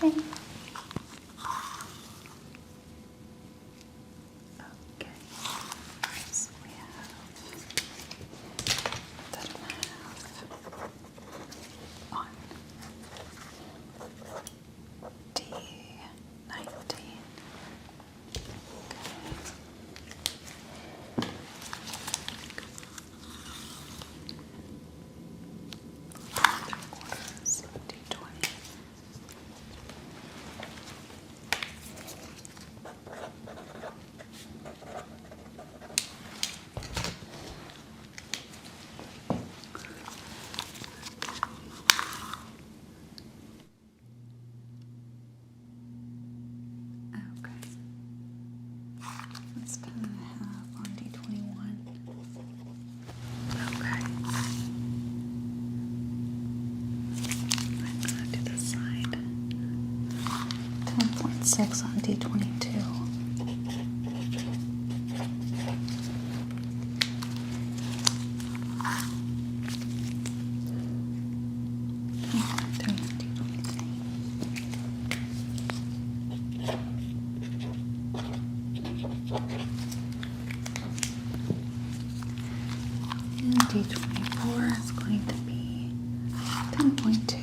Okay. Okay. So we have the math on D19. Quarters, D20. Okay. That's 10.5 on D21. Okay. I'm gonna do this side. 10.6 on D22. 10.3 on D23. And D24 is going to be 10.2.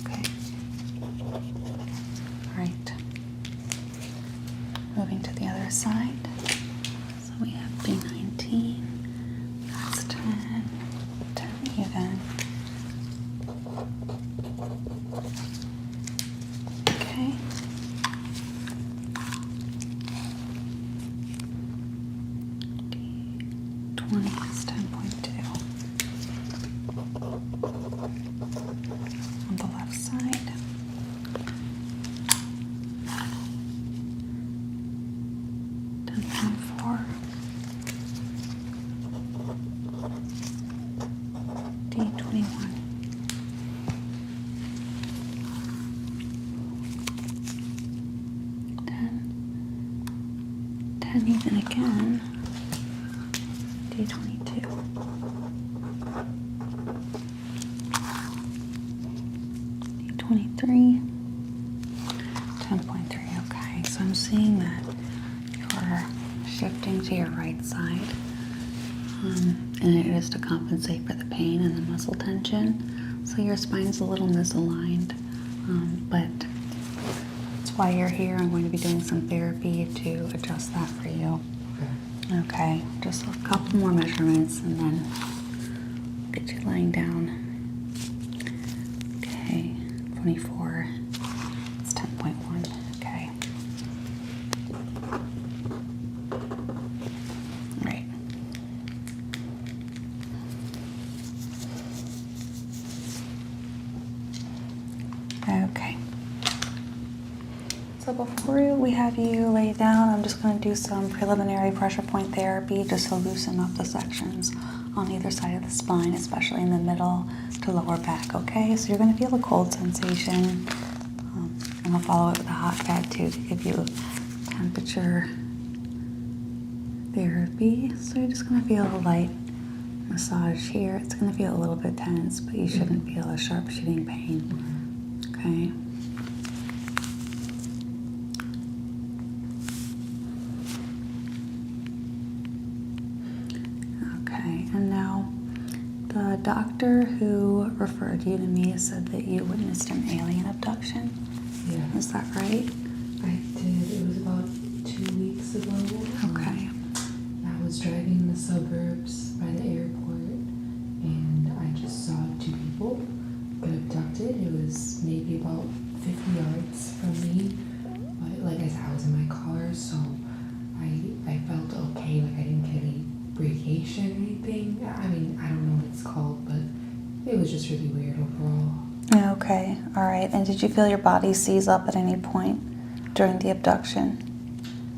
Okay. All right. Moving to the other side. So we have D19. That's 10. 10 even. Okay. D20 is 10.2. On the left side. D21. 10 even again. D22. D23. 10.3. Okay, so I'm seeing that you're shifting to your right side. And it is to compensate for the pain and the muscle tension. So your spine's a little misaligned, but that's why you're here. I'm going to be doing some therapy to adjust that for you. Okay, just a couple more measurements and then get you lying down. Okay, 24, it's 10.1, okay. Right. Okay. So before we have you lay down, I'm just going to do some preliminary pressure point therapy just to loosen up the sections on either side of the spine, especially in the middle to lower back, okay? So you're going to feel a cold sensation, and I'll follow it with a hot pad too to give you temperature therapy. So you're just going to feel a light massage here. It's going to feel a little bit tense, but you shouldn't feel a sharp shooting pain, okay? And now, the doctor who referred you to me said that you witnessed an alien abduction. Yeah. Is that right? I did. It was about 2 weeks ago. Okay. I was driving in the suburbs by the airport, and I just saw 2 people get abducted. It was maybe about 50 yards from me. But like I said, I was in my car, so I felt okay. Like I didn't get any I mean, I don't know what it's called, but it was just really weird overall. Okay, all right. And did you feel your body seize up at any point during the abduction?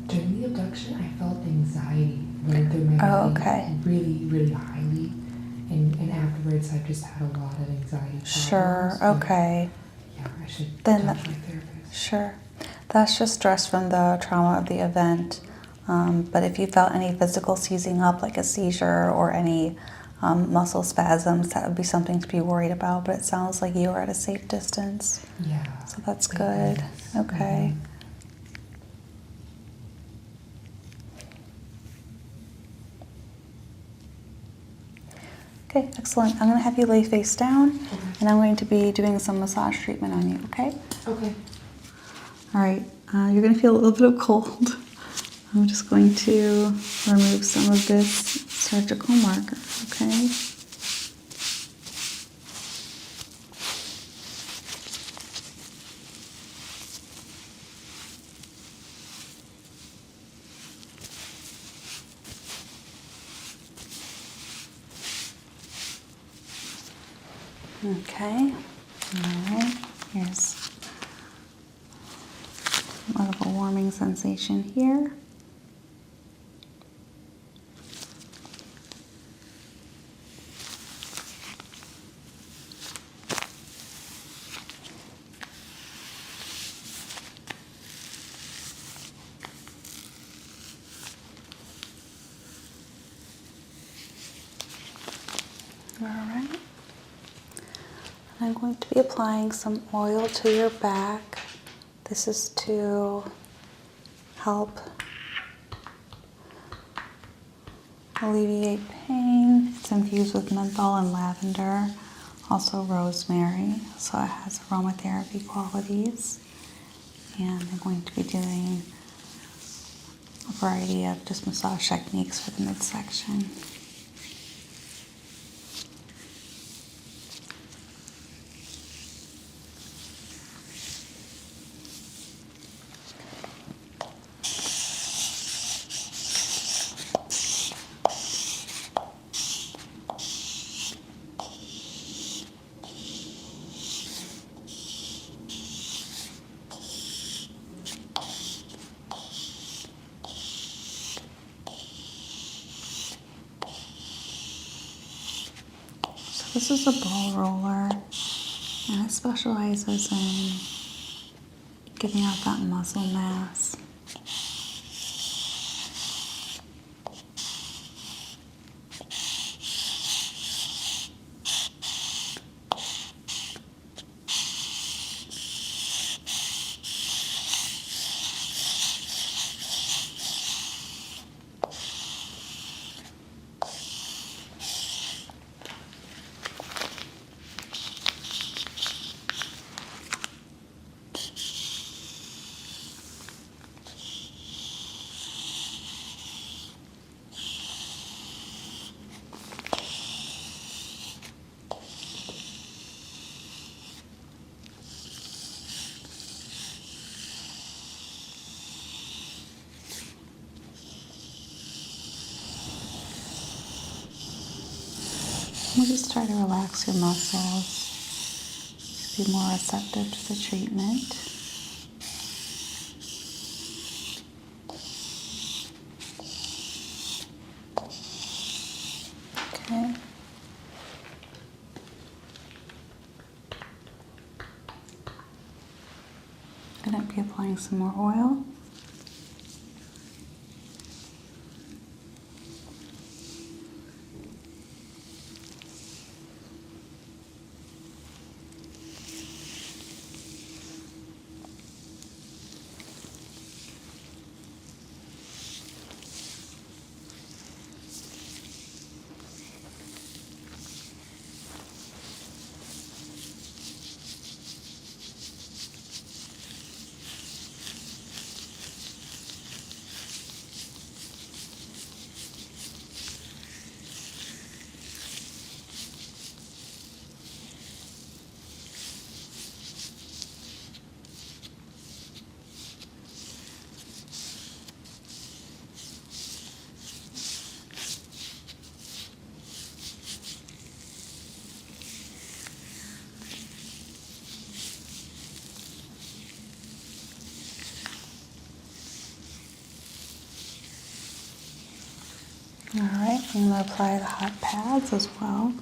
During the abduction, I felt anxiety running through my Oh, body okay. really, really highly. And afterwards, I've just had a lot of anxiety problems. Sure, but okay. Yeah, I should Then talk to my therapist. Sure. That's just stress from the trauma of the event. But if you felt any physical seizing up, like a seizure or any muscle spasms, that would be something to be worried about. But it sounds like you are at a safe distance. Yeah. So that's Thank good. goodness. Okay. Okay, excellent. I'm going to have you lay face down, and I'm going to be doing some massage treatment on you, okay? Okay. All right, you're going to feel a little bit of cold. I'm just going to remove some of this surgical marker, okay? Okay, all right, here's more of a warming sensation here. All right. I'm going to be applying some oil to your back. This is to help alleviate pain. It's infused with menthol and lavender, also rosemary, so it has aromatherapy qualities. And I'm going to be doing a variety of just massage techniques for the midsection. This is a ball roller, and it specializes in getting out that muscle mass. We'll just try to relax your muscles to be more receptive to the treatment. Okay. I'm going to be applying some more oil. All right, I'm going to apply the hot pads as well.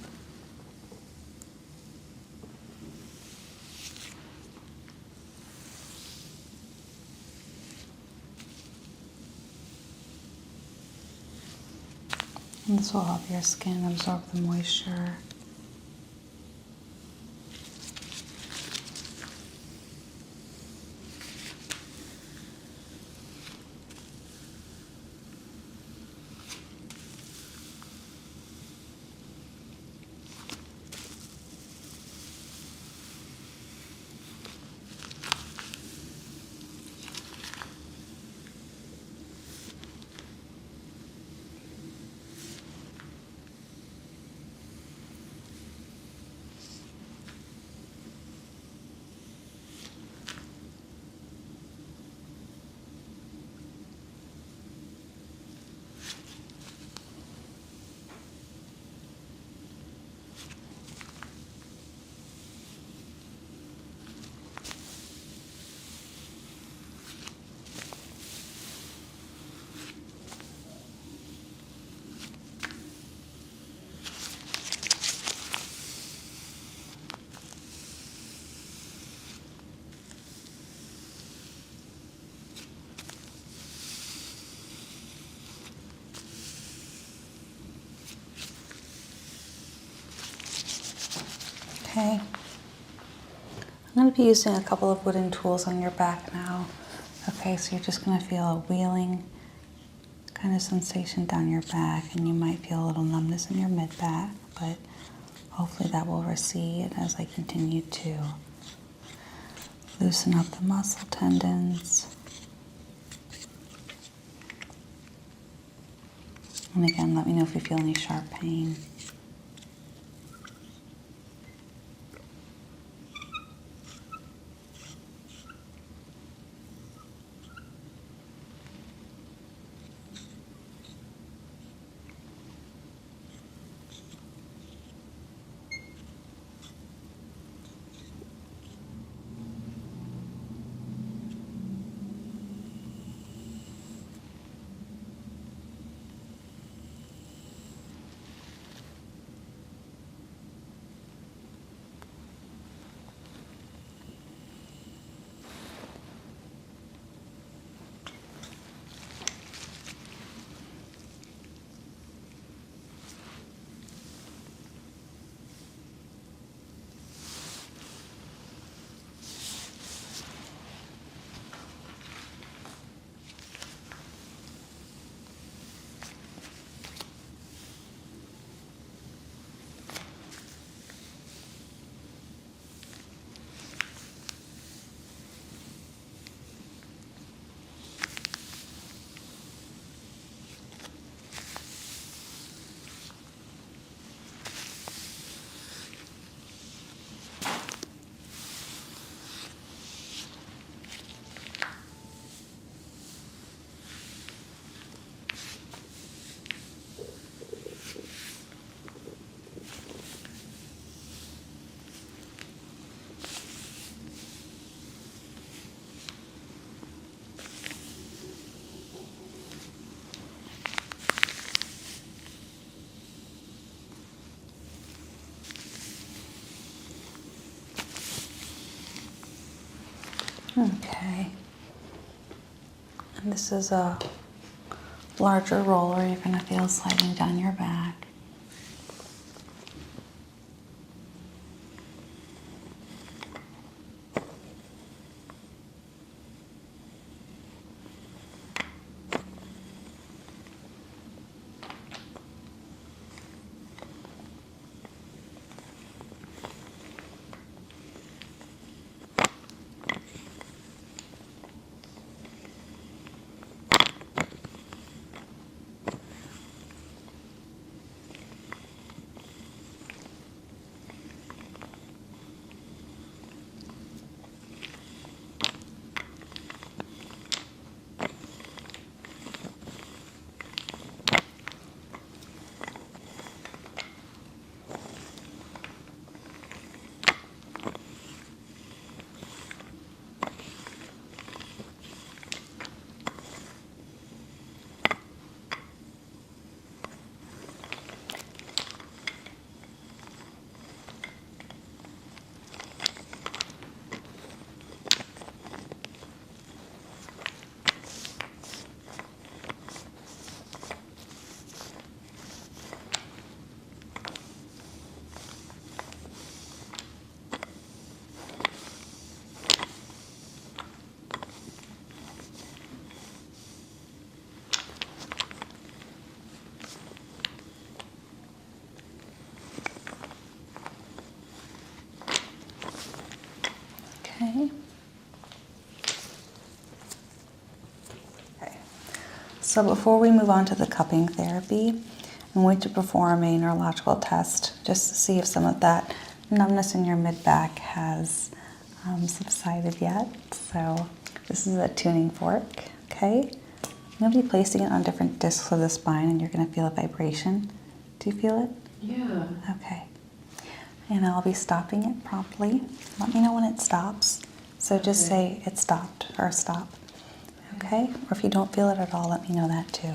And this will help your skin absorb the moisture. Okay. I'm going to be using a couple of wooden tools on your back now. Okay, so you're just going to feel a wheeling kind of sensation down your back, and you might feel a little numbness in your mid-back, but hopefully that will recede as I continue to loosen up the muscle tendons. And again, let me know if you feel any sharp pain. Okay. And this is a larger roller you're going to feel sliding down your back. So before we move on to the cupping therapy, I'm going to perform a neurological test just to see if some of that numbness in your mid-back has subsided yet. So this is a tuning fork, okay? I'm going to be placing it on different discs of the spine, and you're going to feel a vibration. Do you feel it? Yeah. Okay. And I'll be stopping it promptly. Let me know when it stops. So just say it stopped or stop. Okay? Or if you don't feel it at all, let me know that too.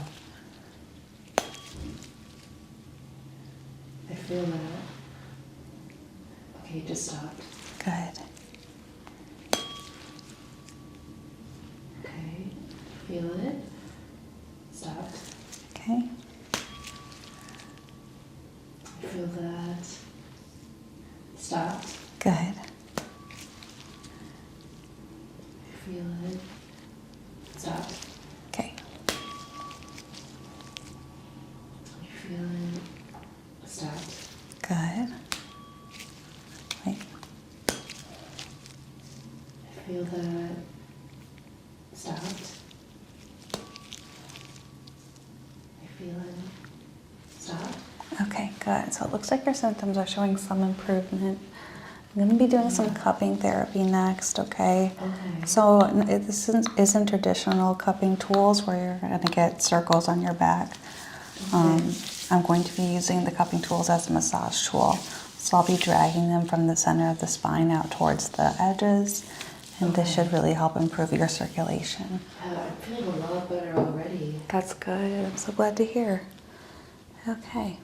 I feel that. Okay, it just stopped. Good. Okay, feel it. Stopped. Okay. I feel that. Stopped. Good. I feel it. Stopped. Okay. I feel it. Stopped. Good. Wait. I feel that. Stopped. I feel it. Stopped. Okay, good. So it looks like your symptoms are showing some improvement. I'm going to be doing some cupping therapy next, okay? Okay. So this isn't traditional cupping tools where you're going to get circles on your back. I'm going to be using the cupping tools as a massage tool. So I'll be dragging them from the center of the spine out towards the edges, and this should really help improve your circulation. I'm feeling a lot better already. That's good. I'm so glad to hear. Okay.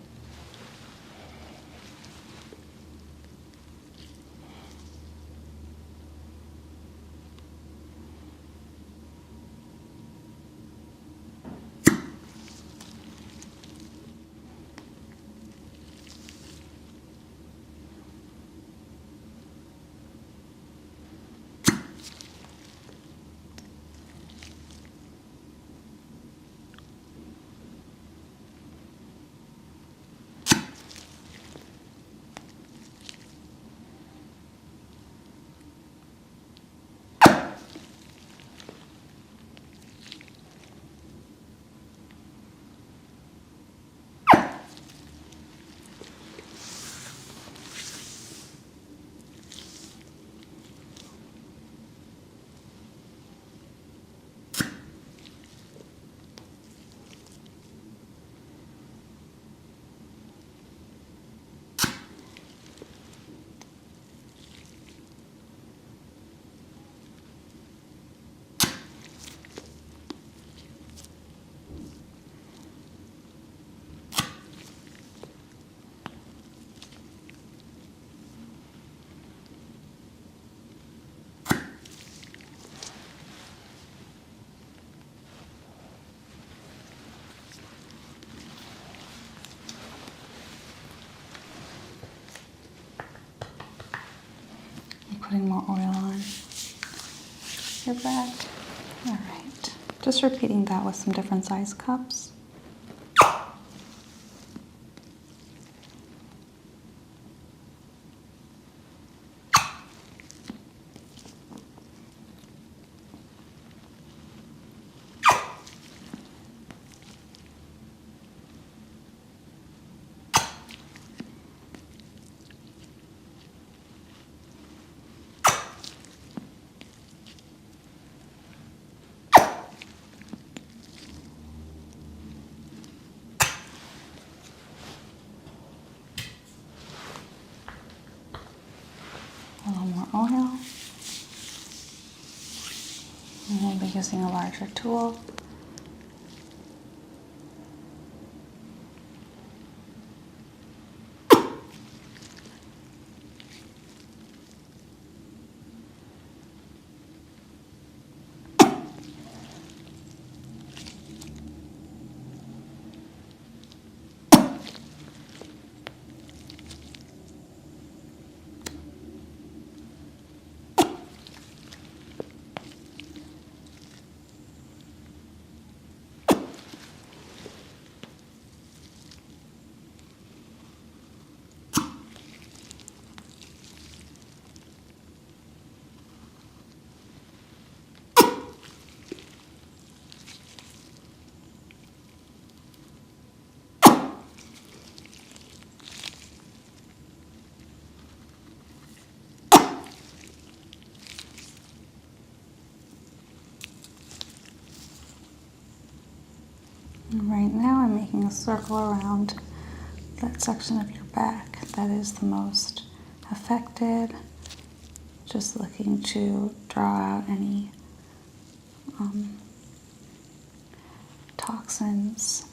Putting more oil on your back. All right. Just repeating that with some different size cups. A little more oil. And we'll be using a larger tool. Right now I'm making a circle around that section of your back that is the most affected. Just looking to draw out any toxins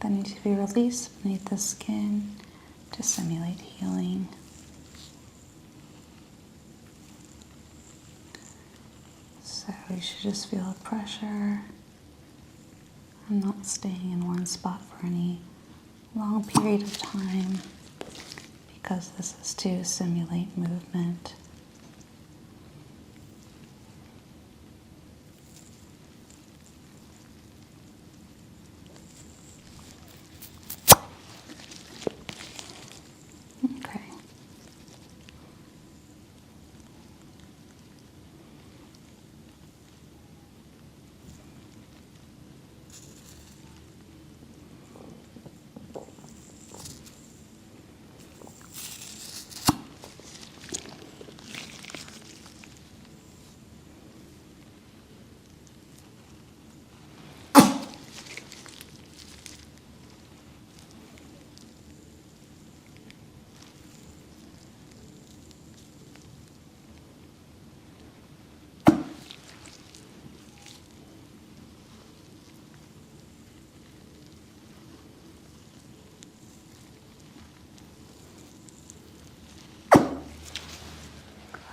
that need to be released beneath the skin to simulate healing. So you should just feel the pressure. I'm not staying in one spot for any long period of time because this is to simulate movement. Okay.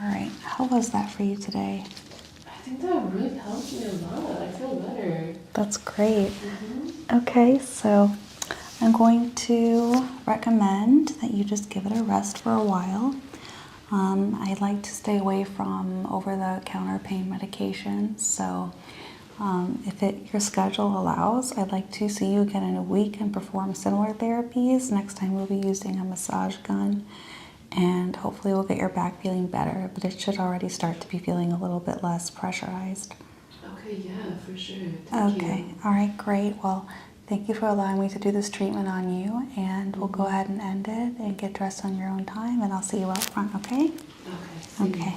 All right, how was that for you today? I think that really helped me a lot. I feel better. That's great. Okay, so I'm going to recommend that you just give it a rest for a while. I like to stay away from over-the-counter pain medications, so if your schedule allows, I'd like to see you again in a week and perform similar therapies. Next time we'll be using a massage gun, and hopefully we'll get your back feeling better, but it should already start to be feeling a little bit less pressurized. Okay, yeah, for sure. Thank you. All right, great. Well, thank you for allowing me to do this treatment on you, and we'll go ahead and end it and get dressed on your own time, and I'll see you out front, okay? Okay. Okay.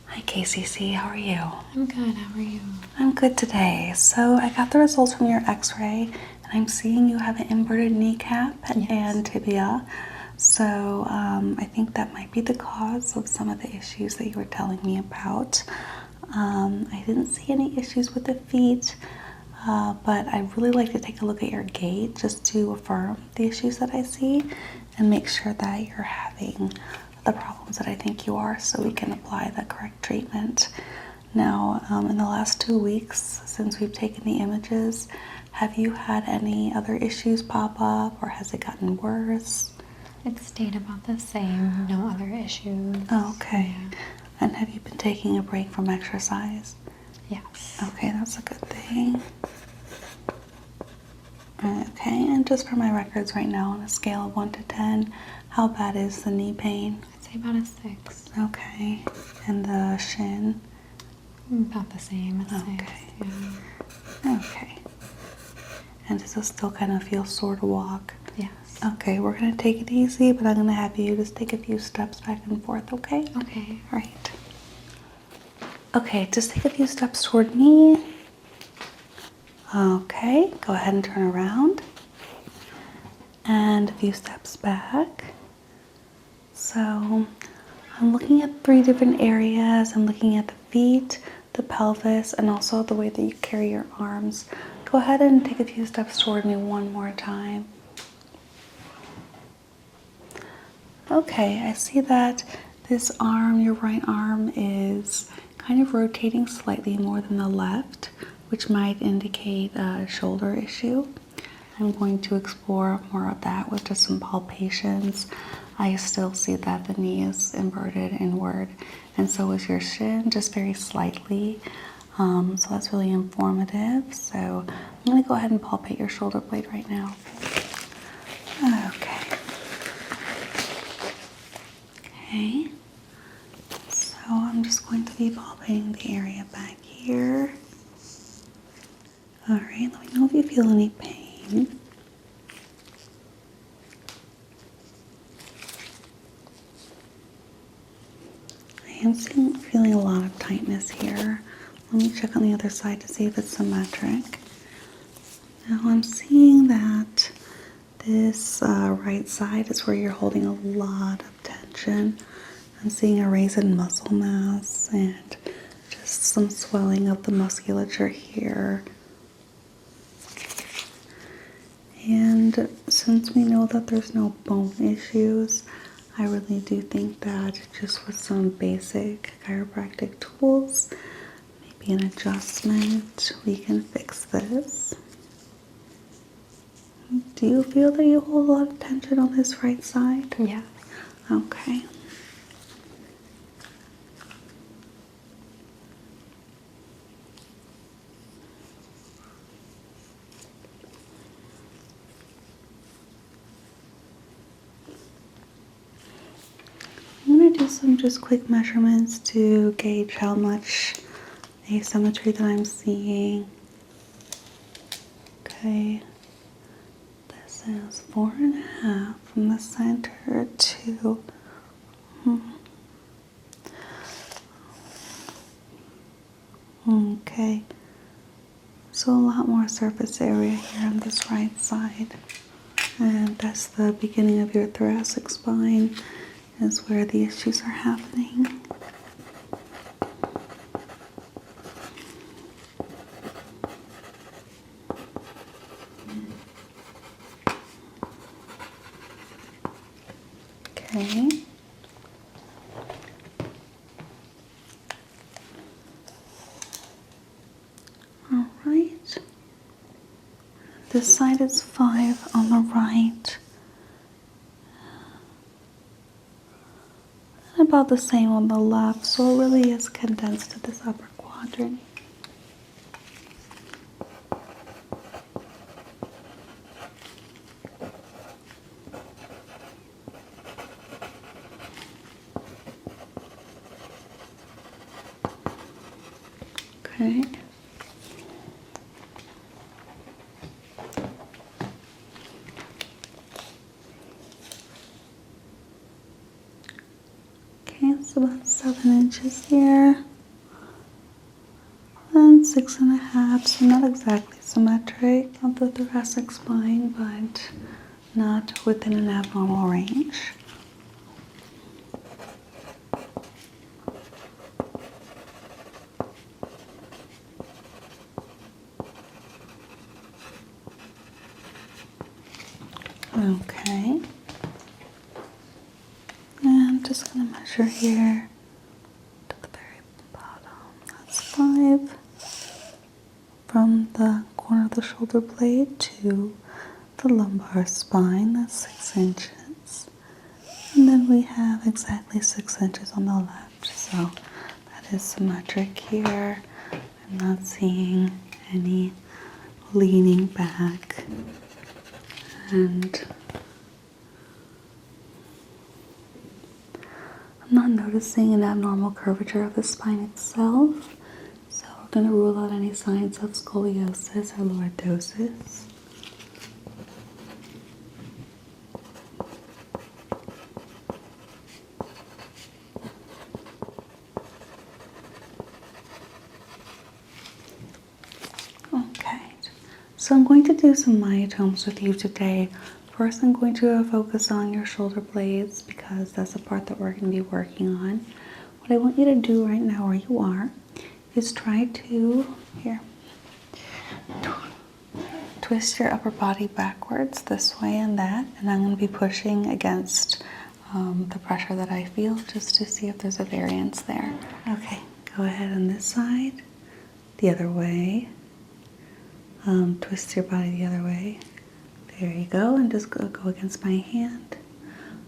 Hi, KCC. How are you? I'm good. How are you? I'm good today. So I got the results from your x-ray, and I'm seeing you have an inverted kneecap and tibia. So I think that might be the cause of some of the issues that you were telling me about. I didn't see any issues with the feet, but I'd really like to take a look at your gait just to affirm the issues that I see and make sure that you're having the problems that I think you are, so we can apply the correct treatment. Now, in the last 2 weeks since we've taken the images, have you had any other issues pop up, or has it gotten worse? It stayed about the same. No other issues. Oh, okay. Yeah. And have you been taking a break from exercise? Yes. Okay, that's a good thing. Okay, and just for my records right now, on a scale of 1 to 10, how bad is the knee pain? I'd say about a 6. Okay, and the shin? About the same. A 6. Okay. Yeah. Okay. And does it still kind of feel sore to walk? Yes. Okay, we're going to take it easy, but I'm going to have you just take a few steps back and forth, okay? Okay. All right. Okay, just take a few steps toward me. Okay, go ahead and turn around. And a few steps back. So I'm looking at 3 different areas. I'm looking at the feet, the pelvis, and also the way that you carry your arms. Go ahead and take a few steps toward me one more time. Okay, I see that this arm, your right arm, is kind of rotating slightly more than the left, which might indicate a shoulder issue. I'm going to explore more of that with just some palpations. I still see that the knee is inverted inward, and so is your shin, just very slightly. So that's really informative. So I'm going to go ahead and palpate your shoulder blade right now. Okay. Okay. So I'm just going to be palpating the area back here. All right, let me know if you feel any pain. Okay, I'm feeling a lot of tightness here. Let me check on the other side to see if it's symmetric. Now I'm seeing that this right side is where you're holding a lot of tension. I'm seeing a raise in muscle mass and just some swelling of the musculature here. And since we know that there's no bone issues, I really do think that just with some basic chiropractic tools, maybe an adjustment, we can fix this. Do you feel that you hold a lot of tension on this right side? Yes. Okay. I'm going to do some just quick measurements to gauge how much asymmetry that I'm seeing. Okay. This is 4.5 from the center to okay. So a lot more surface area here on this right side. And that's the beginning of your thoracic spine, is where the issues are happening. Okay. All right. This side is 5 on the right. And about the same on the left, so it really is condensed to this upper quadrant. Okay. Okay, it's about 7 inches here. And 6.5, so not exactly symmetric of the thoracic spine, but not within an abnormal range. Okay. And I'm just going to measure here to the very bottom. That's 5 from the corner of the shoulder blade to the lumbar spine. That's 6 inches. And then we have exactly 6 inches on the left. So that is symmetric here. I'm not seeing any leaning back. And I'm not noticing an abnormal curvature of the spine itself, so we're going to rule out any signs of scoliosis or lordosis. Okay, so I'm going to do some myotomes with you today. First, I'm going to focus on your shoulder blades because that's the part that we're going to be working on. What I want you to do right now where you are is try to, twist your upper body backwards this way and that, and I'm going to be pushing against the pressure that I feel just to see if there's a variance there. Okay, go ahead on this side, the other way. Twist your body the other way. There you go, and just go against my hand.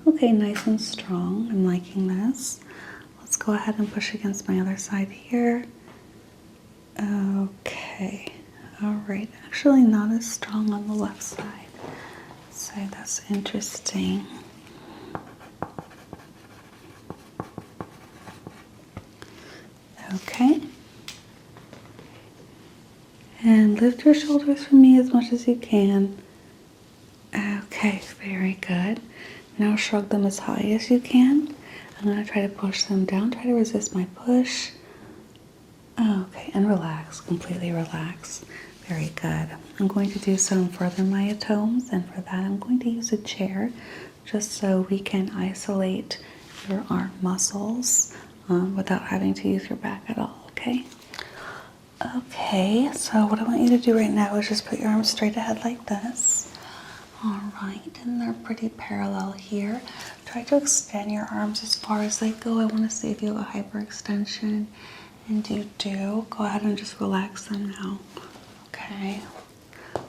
Okay, nice and strong. I'm liking this. Let's go ahead and push against my other side here. Okay, all right. Actually, not as strong on the left side. So that's interesting. Okay. And lift your shoulders for me as much as you can. Okay, very good. Now shrug them as high as you can. I'm going to try to push them down. Try to resist my push. Okay, and relax. Completely relax. Very good. I'm going to do some further myotomes, and for that I'm going to use a chair just so we can isolate your arm muscles without having to use your back at all, okay? Okay, so what I want you to do right now is just put your arms straight ahead like this. All right, and they're pretty parallel here. Try to extend your arms as far as they go. I want to see if you have a hyperextension, and you do. Go ahead and just relax them now. Okay,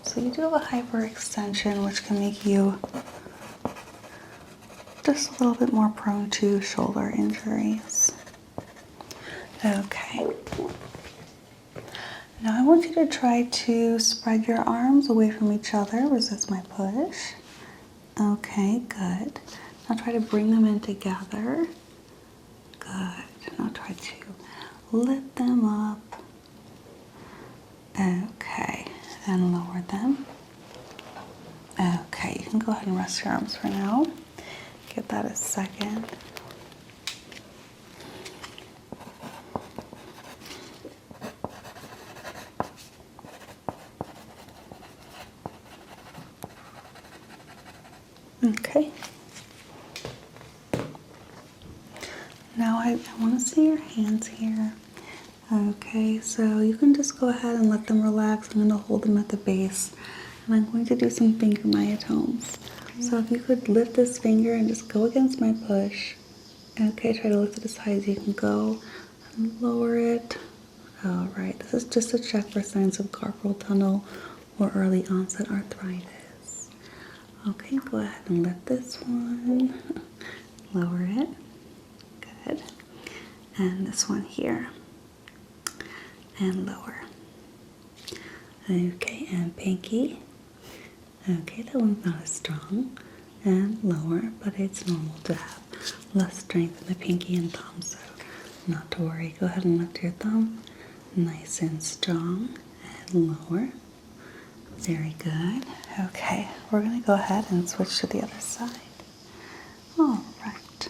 so you do have a hyperextension, which can make you just a little bit more prone to shoulder injuries. Okay. Now I want you to try to spread your arms away from each other. Resist my push. Okay, good. Now try to bring them in together. Good. Now try to lift them up. Okay, and lower them. Okay, you can go ahead and rest your arms for now. Give that a second. Okay. Now I want to see your hands here. Okay, so you can just go ahead and let them relax. I'm going to hold them at the base, and I'm going to do some finger myotomes. Okay. So if you could lift this finger and just go against my push. Okay, try to lift it as high as you can go and lower it. All right, this is just a check for signs of carpal tunnel or early onset arthritis. Okay, go ahead and lift this one. Lower it. Good. And this one here. And lower. Okay, and pinky. Okay, that one's not as strong. And lower, but it's normal to have less strength in the pinky and thumb, so not to worry. Go ahead and lift your thumb nice and strong and lower. Very good. Okay, we're going to go ahead and switch to the other side. All right.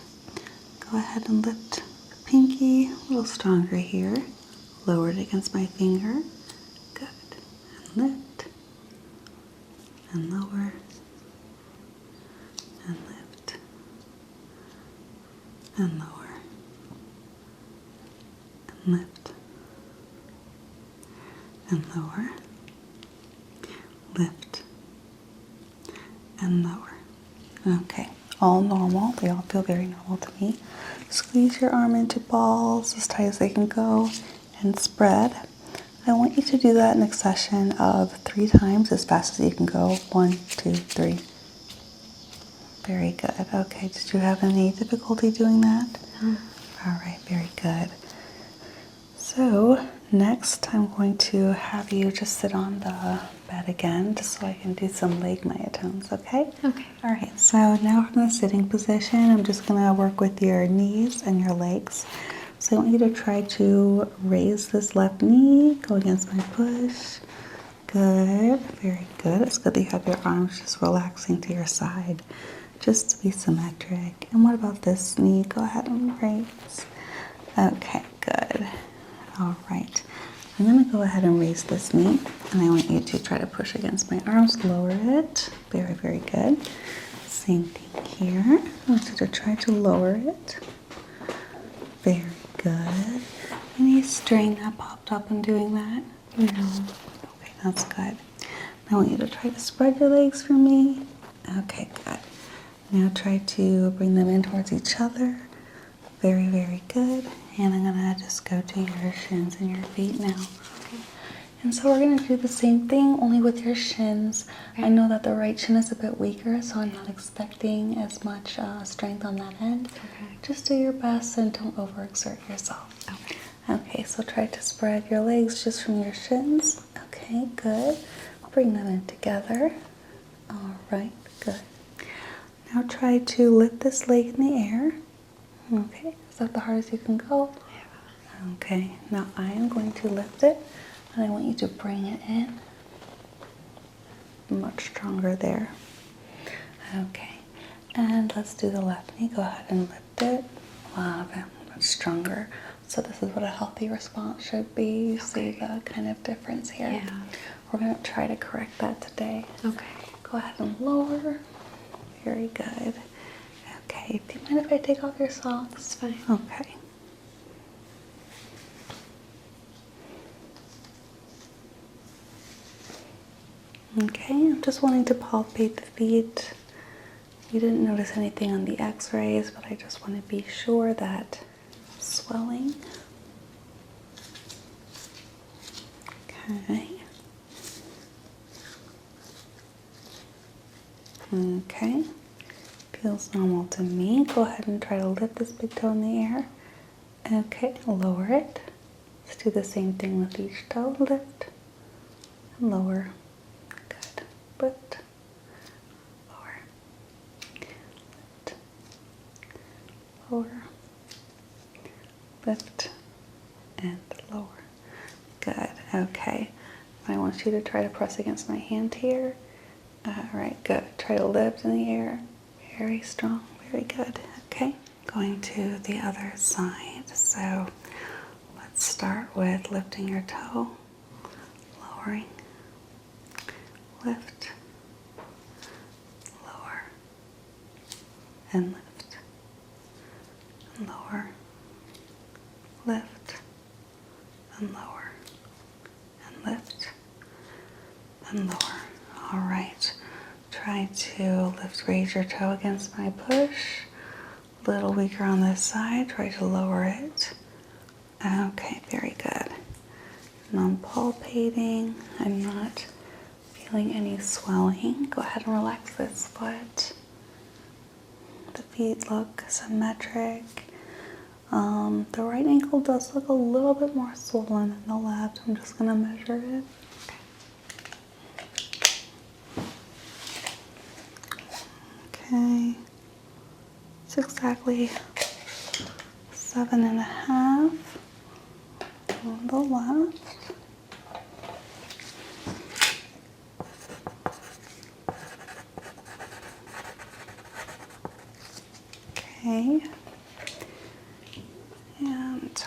Go ahead and lift the pinky a little stronger here. Lower it against my finger. Good. And lift. And lower. And lift. And lower. And lift. And lower. Lift. And lower. Okay. All normal. They all feel very normal to me. Squeeze your arm into balls as tight as they can go and spread. I want you to do that in a succession of 3 times as fast as you can go. 1, 2, 3. Very good. Okay, did you have any difficulty doing that? No. All right, very good. So next I'm going to have you just sit on the bed again just so I can do some leg myotones, okay? Okay. All right, so now we're in the sitting position. I'm just going to work with your knees and your legs. So I want you to try to raise this left knee, go against my push. Good, very good. It's good that you have your arms just relaxing to your side, just to be symmetric. And what about this knee? Go ahead and raise. Okay, good. All right. I'm going to go ahead and raise this knee, and I want you to try to push against my arms, lower it. Very, very good. Same thing here. I want you to try to lower it. Very good. Any strain that popped up in doing that? No. Okay, that's good. I want you to try to spread your legs for me. Okay, good. Now try to bring them in towards each other. Very, very good. And I'm going to just go to your shins and your feet now. Okay. And so we're going to do the same thing, only with your shins. Okay. I know that the right shin is a bit weaker, so I'm not expecting as much strength on that end. Okay. Just do your best and don't overexert yourself. Okay. Okay, so try to spread your legs just from your shins. Okay, good. Bring them in together. All right, good. Now try to lift this leg in the air. Okay, is that the hardest you can go? Yeah. Okay, now I am going to lift it, and I want you to bring it in. Much stronger there. Okay, and let's do the left knee. Go ahead and lift it. love and much stronger. So this is what a healthy response should be. You see the kind of difference here? Yeah. We're going to try to correct that today. Okay. Go ahead and lower. Very good. Okay, do you mind if I take off your socks? That's fine. Okay. Okay, I'm just wanting to palpate the feet. You didn't notice anything on the x-rays, but I just want to be sure that swelling. Okay. Okay. Feels normal to me. Go ahead and try to lift this big toe in the air. Okay, lower it. Let's do the same thing with each toe. Lift and lower. Good. Lift. Lower. Lift. Lower. Lift and lower. Good. Okay. I want you to try to press against my hand here. All right, good. Try to lift in the air. Very strong. Very good. Okay. Going to the other side. So let's start with lifting your toe, lowering, lift, lower, and lift, and lower, lift, and lower, and lift, and lower. All right. Try to raise your toe against my push. A little weaker on this side. Try to lower it. Okay, very good. And I'm palpating. I'm not feeling any swelling. Go ahead and relax this foot. The feet look symmetric. The right ankle does look a little bit more swollen than the left. I'm just going to measure it. Okay, it's exactly 7.5 on the left. Okay, and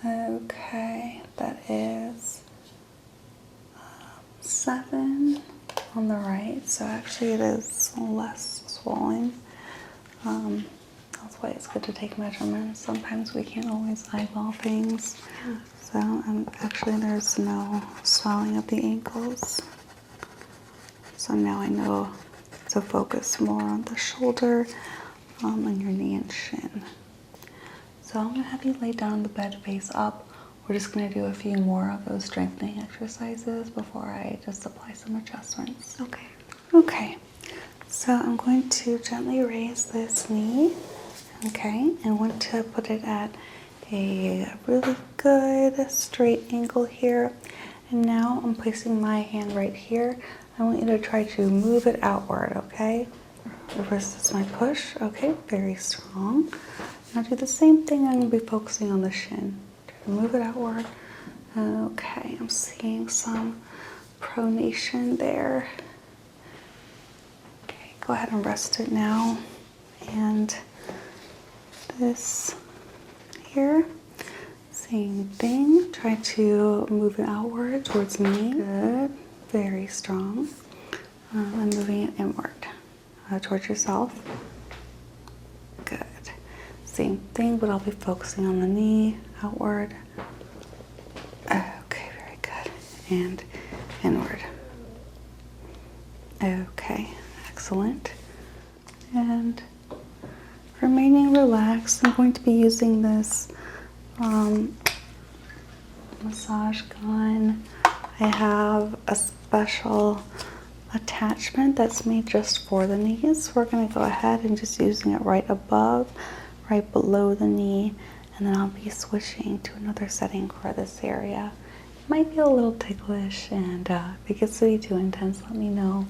okay, that is 7 on the right, so actually it is less swollen. That's why it's good to take measurements. Sometimes we can't always eyeball things. Yeah. So actually there's no swelling of the ankles. So now I know to focus more on the shoulder, and your knee and shin. So I'm going to have you lay down on the bed face up. We're just going to do a few more of those strengthening exercises before I just apply some adjustments. Okay. Okay, so I'm going to gently raise this knee, okay, and want to put it at a really good straight angle here. And now I'm placing my hand right here. I want you to try to move it outward, okay? Resist my push, okay, very strong. Now do the same thing. I'm going to be focusing on the shin. Try to move it outward. Okay, I'm seeing some pronation there. Okay, go ahead and rest it now. And this here, same thing. Try to move it outward towards me. Good, very strong. And moving it inward towards yourself. Good. Same thing, but I'll be focusing on the knee, outward. Okay, very good. And inward. Okay, excellent. And remaining relaxed, I'm going to be using this massage gun. I have a special attachment that's made just for the knees. We're going to go ahead and just using it right above, right below the knee, and then I'll be switching to another setting for this area. It might be a little ticklish, and if it gets to be too intense, let me know.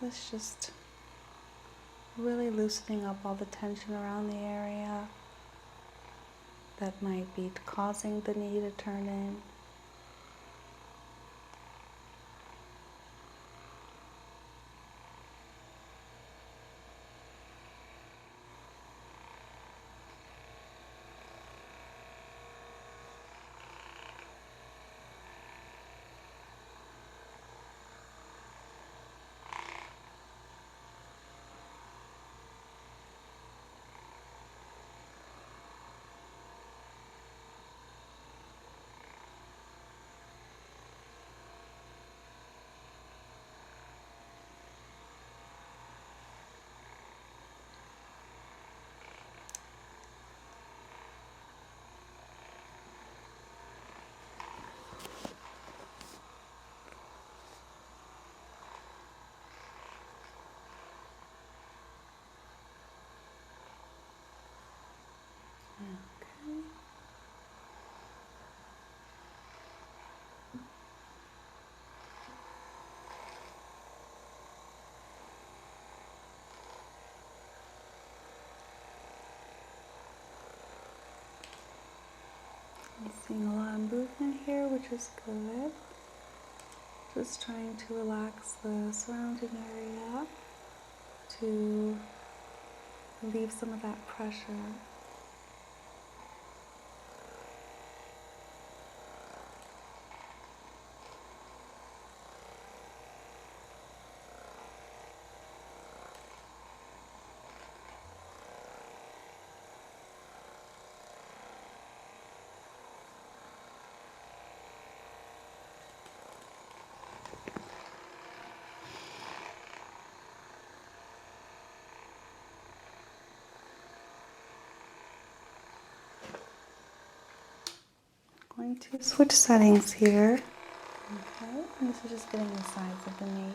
this just really loosening up all the tension around the area that might be causing the knee to turn in. Okay. I'm seeing a lot of movement here, which is good. Just trying to relax the surrounding area to relieve some of that pressure. Going to switch settings here. Okay, and this is just getting the sides of the knee.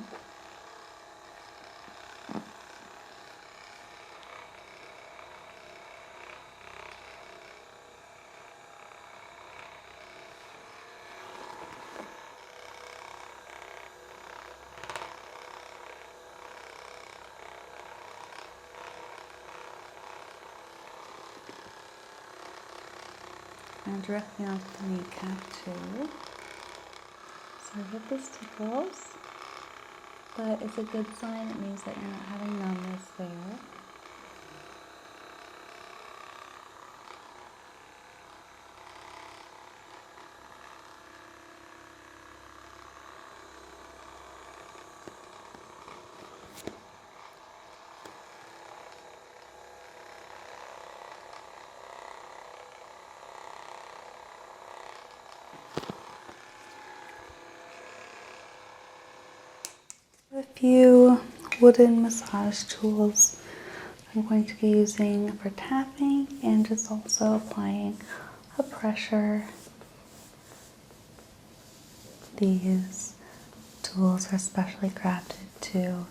And directly onto the kneecap too. So I get this tickles, but it's a good sign. It means that you're not having numbness there. A few wooden massage tools I'm going to be using for tapping and just also applying a pressure. These tools are specially crafted to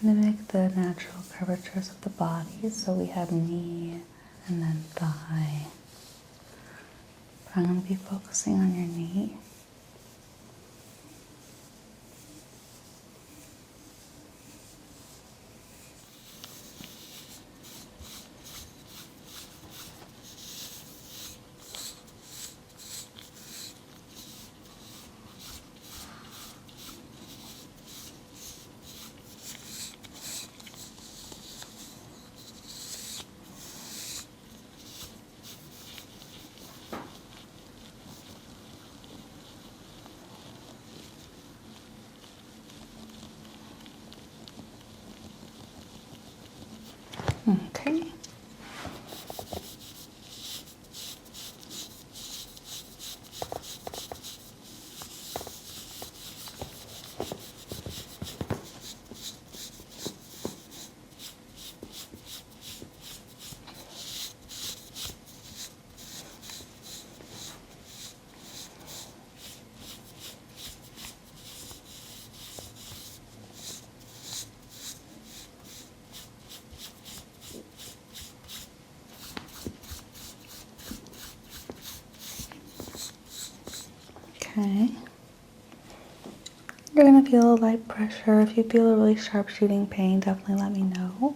mimic the natural curvatures of the body. So we have knee and then thigh. But I'm going to be focusing on your knee. Okay. Okay. You're going to feel a light pressure. If you feel a really sharp shooting pain, definitely let me know.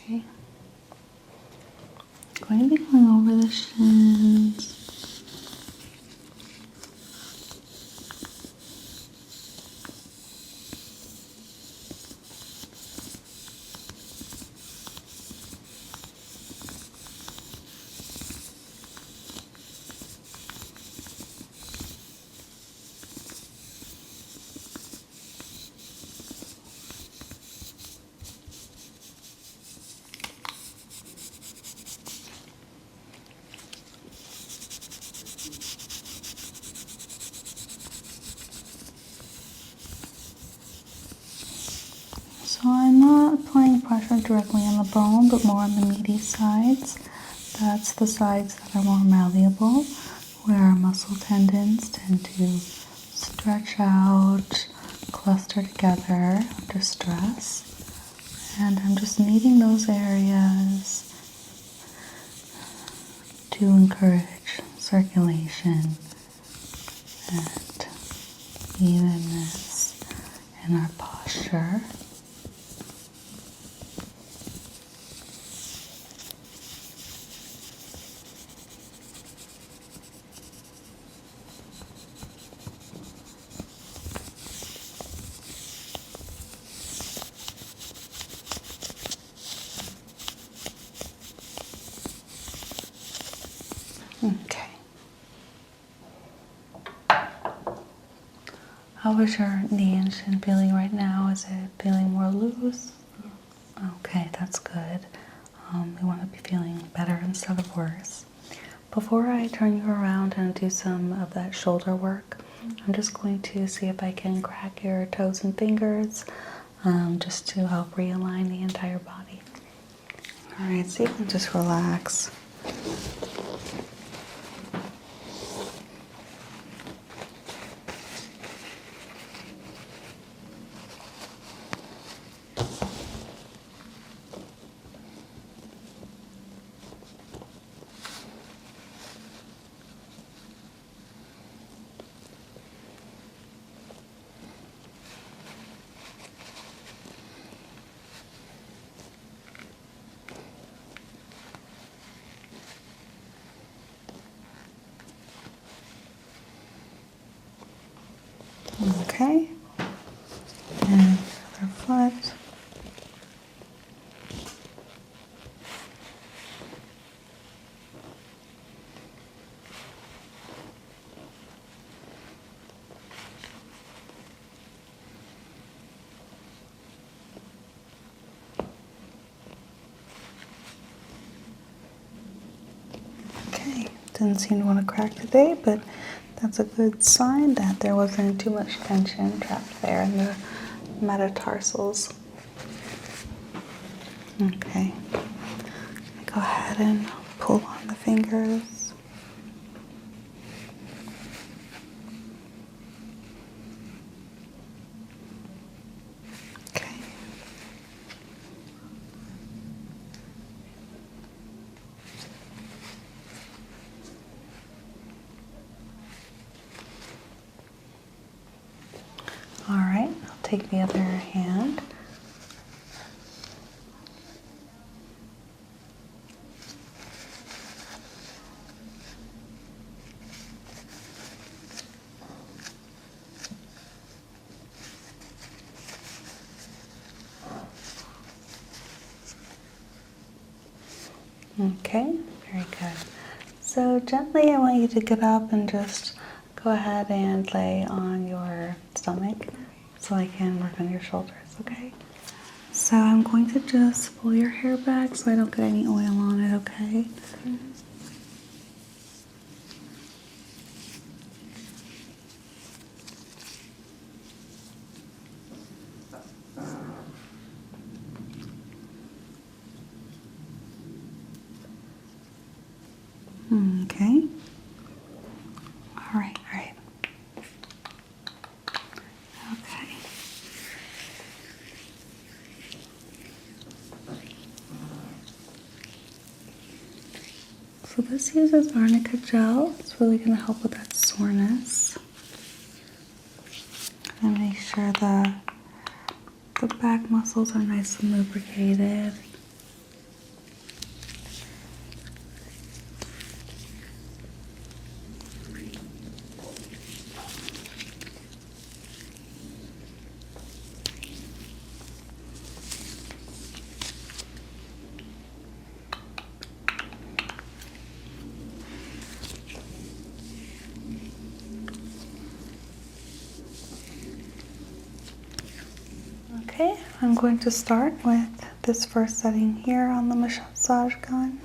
Okay. Going to be going over the shins. So I'm not applying pressure directly on the bone, but more on the meaty sides. That's the sides that are more malleable, where our muscle tendons tend to stretch out, cluster together under stress. And I'm just kneading those areas to encourage circulation and evenness in our posture. Okay. How is your knee and shin feeling right now? Is it feeling more loose? Okay, that's good. We want to be feeling better instead of worse. Before I turn you around and do some of that shoulder work, I'm just going to see if I can crack your toes and fingers, just to help realign the entire body. All right, so you can just relax. didn't seem to want to crack today, but that's a good sign that there wasn't too much tension trapped there in the metatarsals. Okay. Go ahead and pull on the fingers. Okay. All right, I'll take the other hand. Okay, very good. So gently, I want you to get up and just go ahead and lay on your stomach so I can work on your shoulders, okay? So I'm going to just pull your hair back so I don't get any oil on it, okay? Okay. All right, all right. Okay. So this uses arnica gel. It's really going to help with that soreness. And make sure the back muscles are nice and lubricated. Okay, I'm going to start with this first setting here on the massage gun.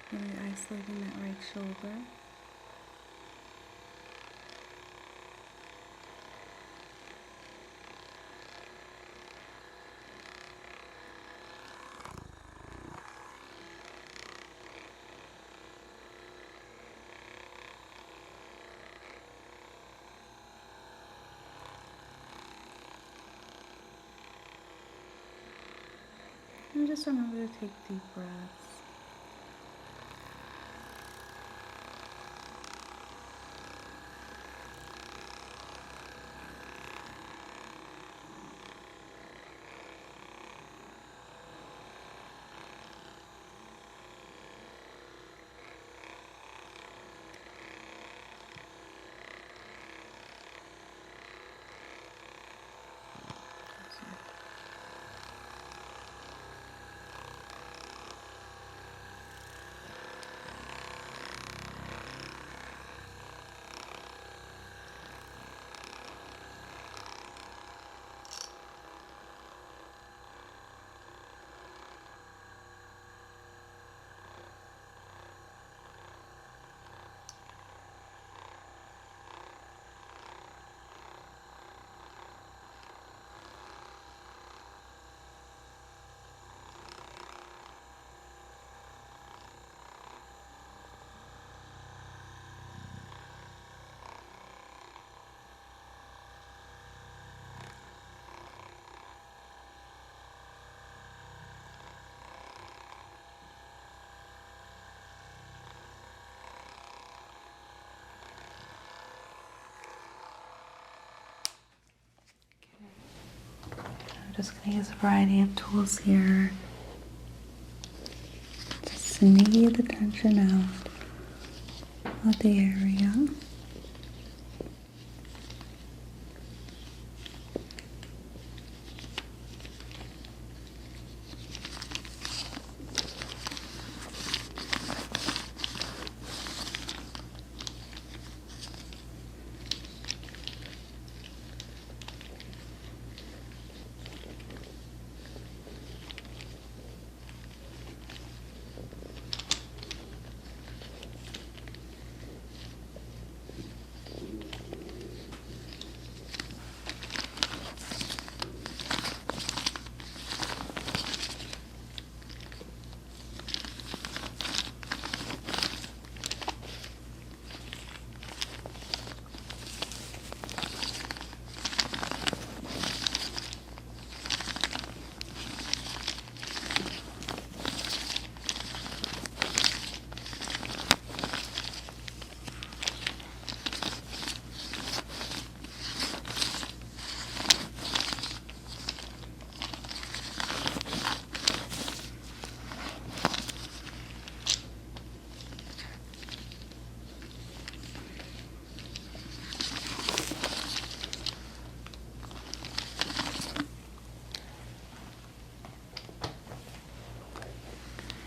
Really isolating that right shoulder. And just remember to take deep breaths. I'm just going to use a variety of tools here to smooth the tension out of the area.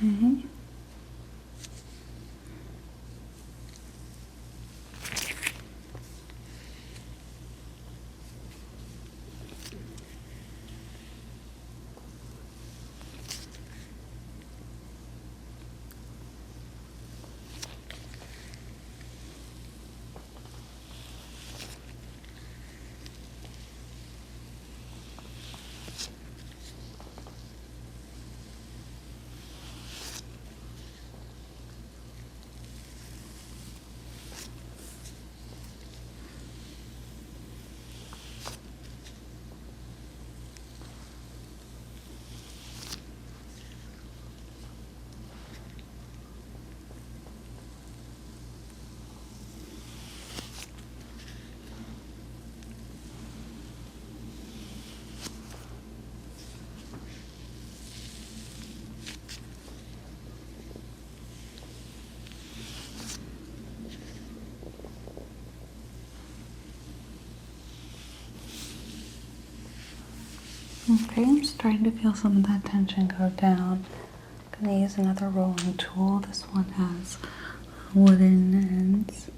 Okay. Okay, I'm starting to feel some of that tension go down. I'm gonna use another rolling tool. This one has wooden ends.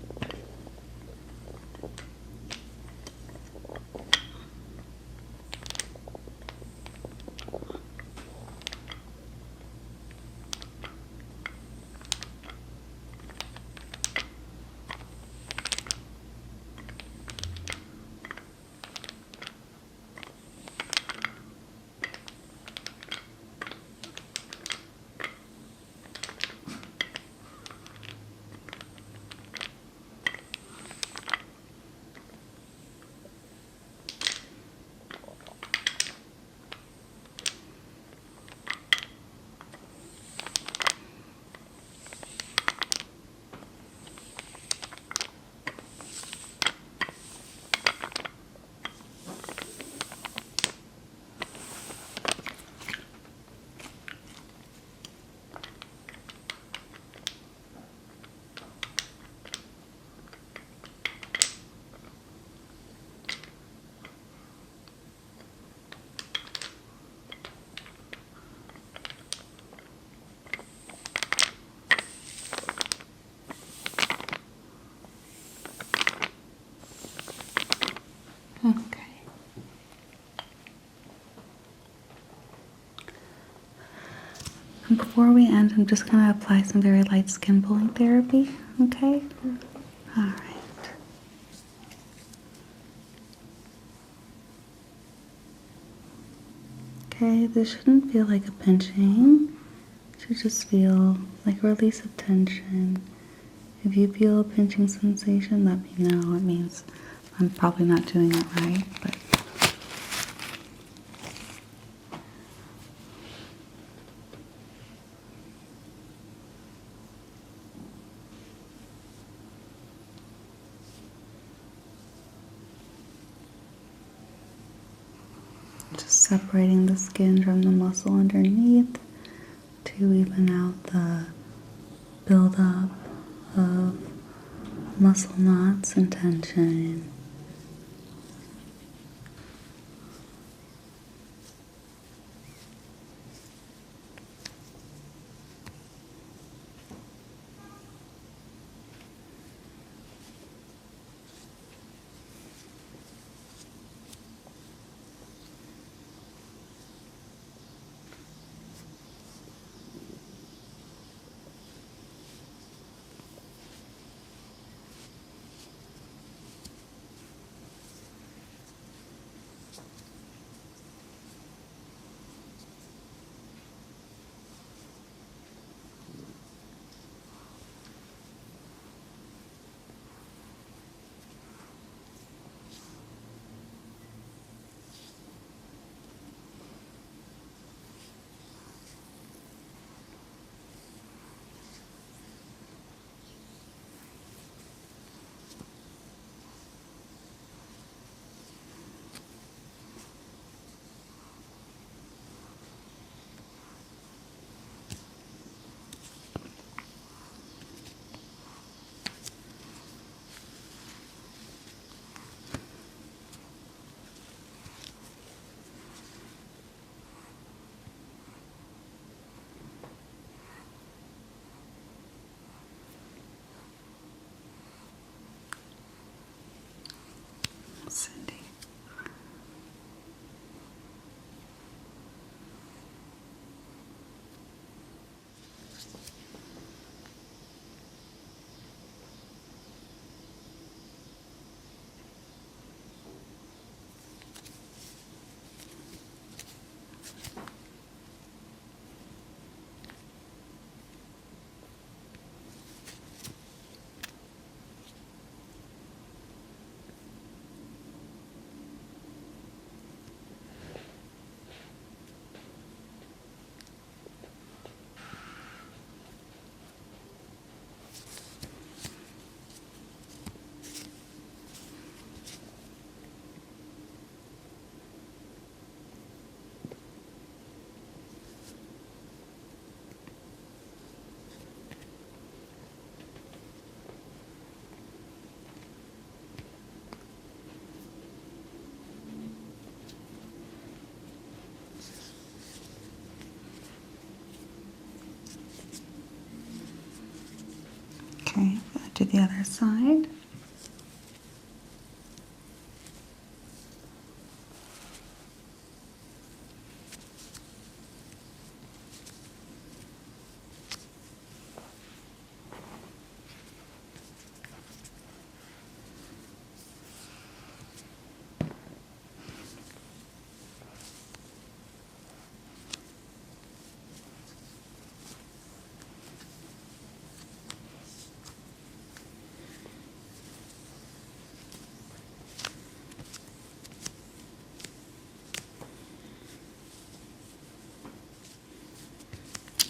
Okay. And before we end, I'm just going to apply some very light skin pulling therapy. Okay? All right. Okay, this shouldn't feel like a pinching. It should just feel like a release of tension. If you feel a pinching sensation, let me know. It means I'm probably not doing it right, but just separating the skin from the muscle underneath to even out the buildup of muscle knots and tension. do the other side.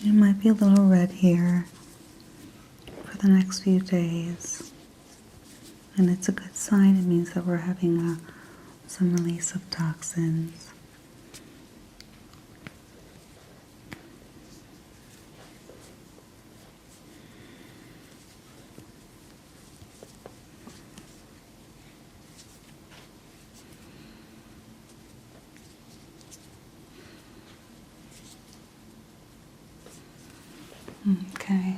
It might be a little red here for the next few days. And it's a good sign. It means that we're having some release of toxins. Okay.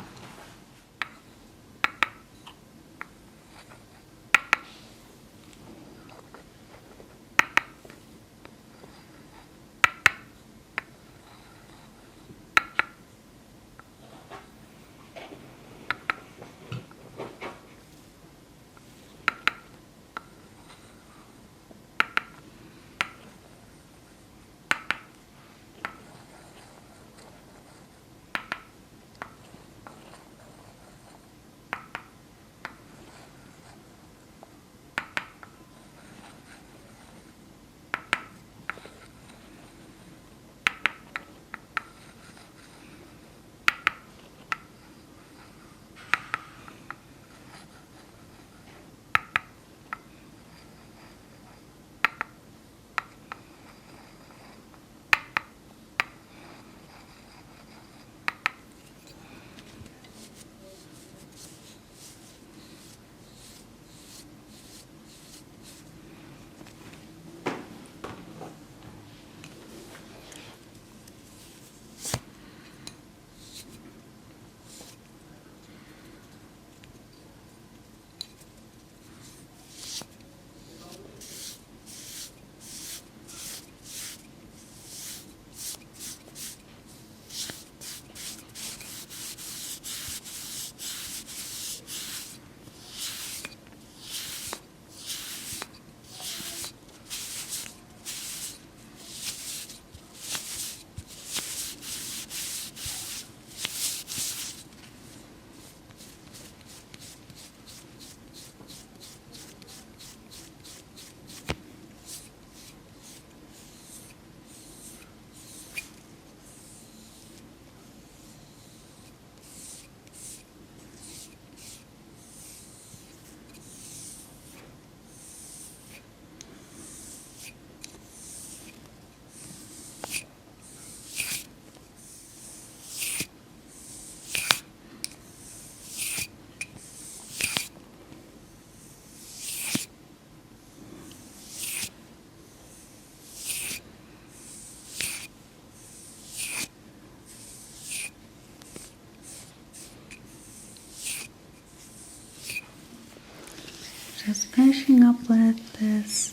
Just finishing up with this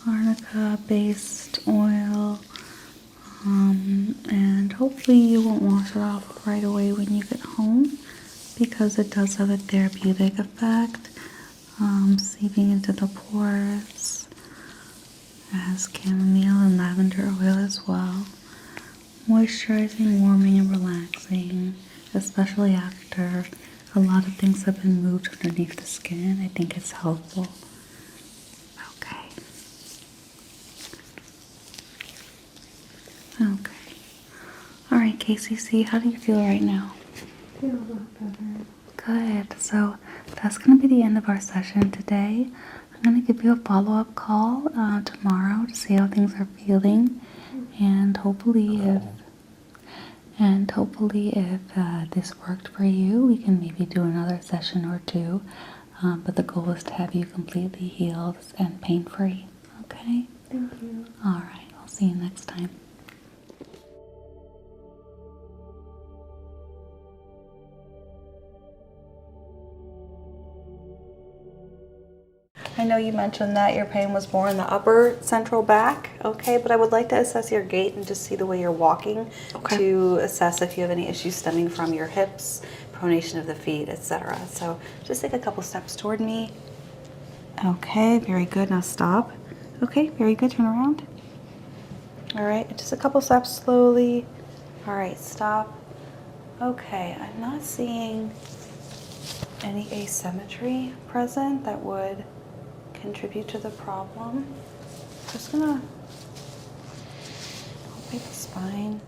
arnica-based oil, and hopefully you won't wash it off right away when you get home because it does have a therapeutic effect, seeping into the pores. It has chamomile and lavender oil as well. Moisturizing, warming, and relaxing, especially after a lot of things have been moved underneath the skin. I think it's helpful. Okay. Okay. All right, KCC, how do you feel right now? I feel a lot better. Good. So that's going to be the end of our session today. I'm going to give you a follow-up call tomorrow to see how things are feeling, and hopefully if this worked for you, we can maybe do another session or two. But the goal is to have you completely healed and pain-free. Okay? Thank you. All right. I'll see you next time. I know you mentioned that your pain was more in the upper central back, okay, but I would like to assess your gait and just see the way you're walking to assess if you have any issues stemming from your hips, pronation of the feet, etc. So just take a couple steps toward me. Okay, very good. Now stop. Okay, very good. Turn around. All right, just a couple steps slowly. All right, stop. Okay, I'm not seeing any asymmetry present that would contribute to the problem. Just gonna palpate the spine.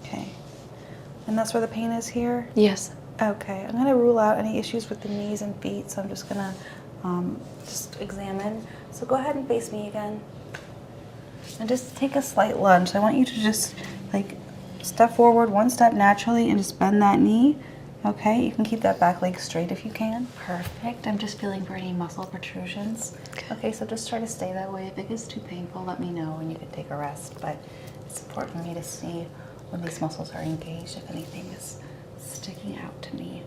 Okay, and that's where the pain is here? Yes. Okay, I'm gonna rule out any issues with the knees and feet, so I'm just gonna just examine. So go ahead and face me again. And just take a slight lunge. I want you to just like step forward one step naturally and just bend that knee. Okay, you can keep that back leg straight if you can. Perfect. I'm just feeling for any muscle protrusions. Okay, so just try to stay that way. If it gets too painful, let me know and you can take a rest. But it's important for me to see when these muscles are engaged, if anything is sticking out to me.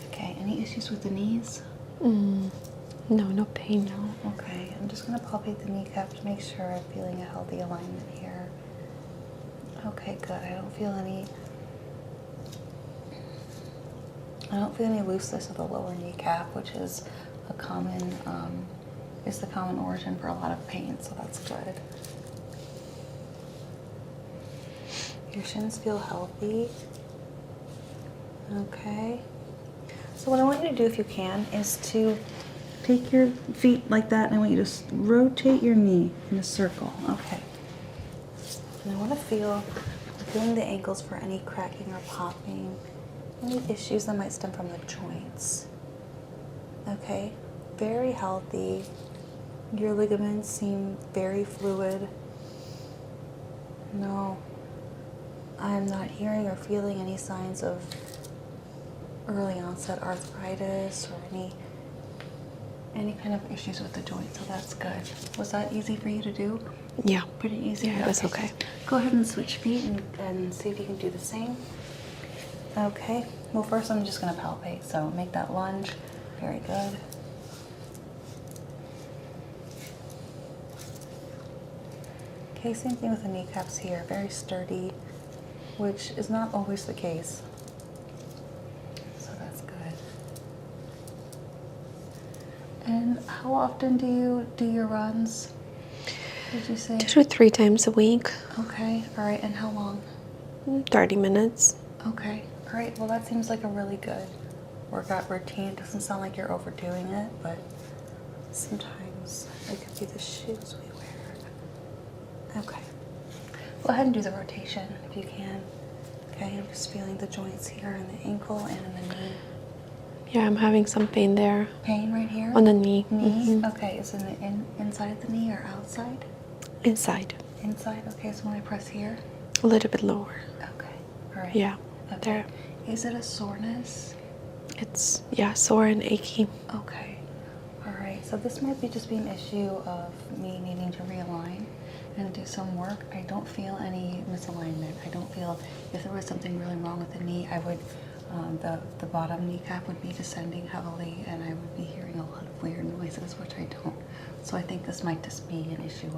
Okay, any issues with the knees? No, no pain. No? Okay, I'm just gonna palpate the kneecap to make sure I'm feeling a healthy alignment here. Okay, good. I don't feel any looseness of the lower kneecap, which is a common, the common origin for a lot of pain, so that's good. Your shins feel healthy. Okay. So what I want you to do, if you can, is to take your feet like that, and I want you to rotate your knee in a circle. Okay. And I want to feeling the ankles for any cracking or popping, any issues that might stem from the joints. Okay. Very healthy. Your ligaments seem very fluid. No, I'm not hearing or feeling any signs of early onset arthritis or any kind of issues with the joint, so that's good. Was that easy for you to do? Yeah. Pretty easy? Yeah, it was okay. Go ahead and switch feet and see if you can do the same. Okay. Well, first I'm just going to palpate, so make that lunge. Very good. Okay, same thing with the kneecaps here. Very sturdy, which is not always the case. So that's good. And how often do you do your runs? Did you say? 2 to 3 times a week. Okay, all right, and how long? 30 minutes. Okay, all right, well that seems like a really good workout routine. It doesn't sound like you're overdoing it, but sometimes it could be the shoes we wear. Okay, go ahead and do the rotation if you can. Okay, I'm just feeling the joints here in the ankle and in the knee. Yeah, I'm having some pain there. Pain right here? On the knee. Knee? Okay, is it inside the knee or outside? Inside. Inside, okay, so when I press here? A little bit lower. Okay, all right. Yeah, okay. there. Is it a soreness? It's, yeah, sore and achy. Okay, all right. So this might just be an issue of me needing to realign and do some work. I don't feel any misalignment. I don't feel, if there was something really wrong with the knee, I would, the bottom kneecap would be descending heavily and I would be hearing a lot of weird noises, which I don't. So I think this might just be an issue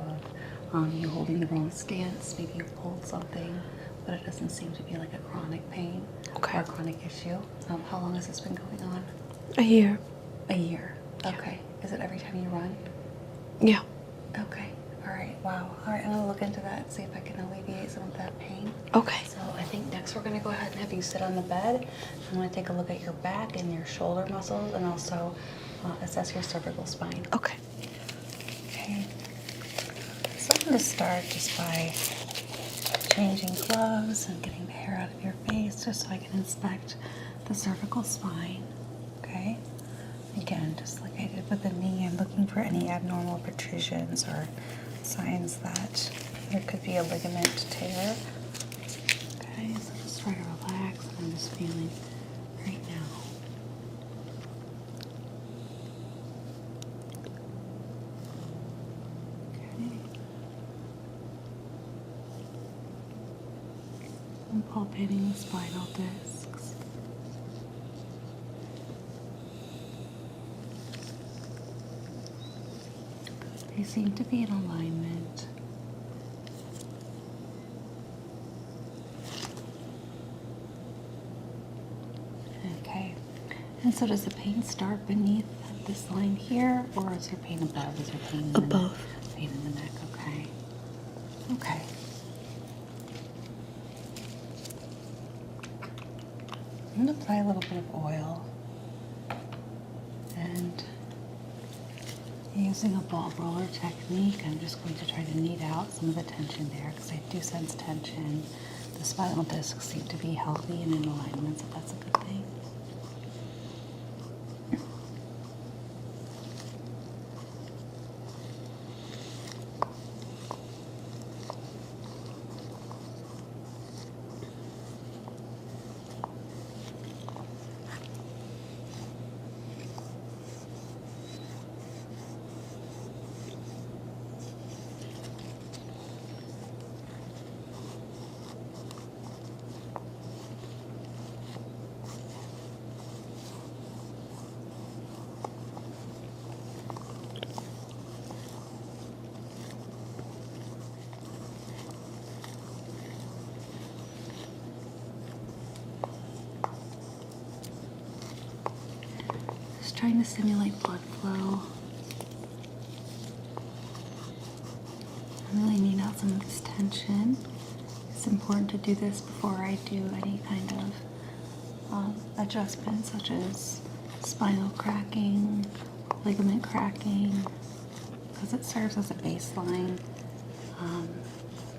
of you holding the wrong stance. Maybe you pulled something, but it doesn't seem to be like a chronic pain or a chronic issue. How long has this been going on? A year. A year. Yeah. Okay. Is it every time you run? Yeah. Okay. All right. Wow. All right. I'm going to look into that and see if I can alleviate some of that pain. Okay. So I think next we're going to go ahead and have you sit on the bed. I'm going to take a look at your back and your shoulder muscles and also assess your cervical spine. Okay. Okay. So I'm going to start just by changing gloves and getting the hair out of your face just so I can inspect the cervical spine. Okay. Again, just like I did with the knee, I'm looking for any abnormal protrusions or signs that there could be a ligament tear. Okay, so just try to relax, and I'm just feeling right now. Okay. I'm palpating the spinal discs. They seem to be in alignment. Okay. And so does the pain start beneath this line here, or is there pain above? Is there pain in the neck? Above. Pain in the neck, okay. Okay. I'm going to apply a little bit of oil. And using a ball roller technique, I'm just going to try to knead out some of the tension there because I do sense tension. The spinal discs seem to be healthy and in alignment, so that's a good thing. Just trying to stimulate blood flow. Really knead out some of this tension. It's important to do this before I do any kind of adjustment, such as spinal cracking, ligament cracking, because it serves as a baseline.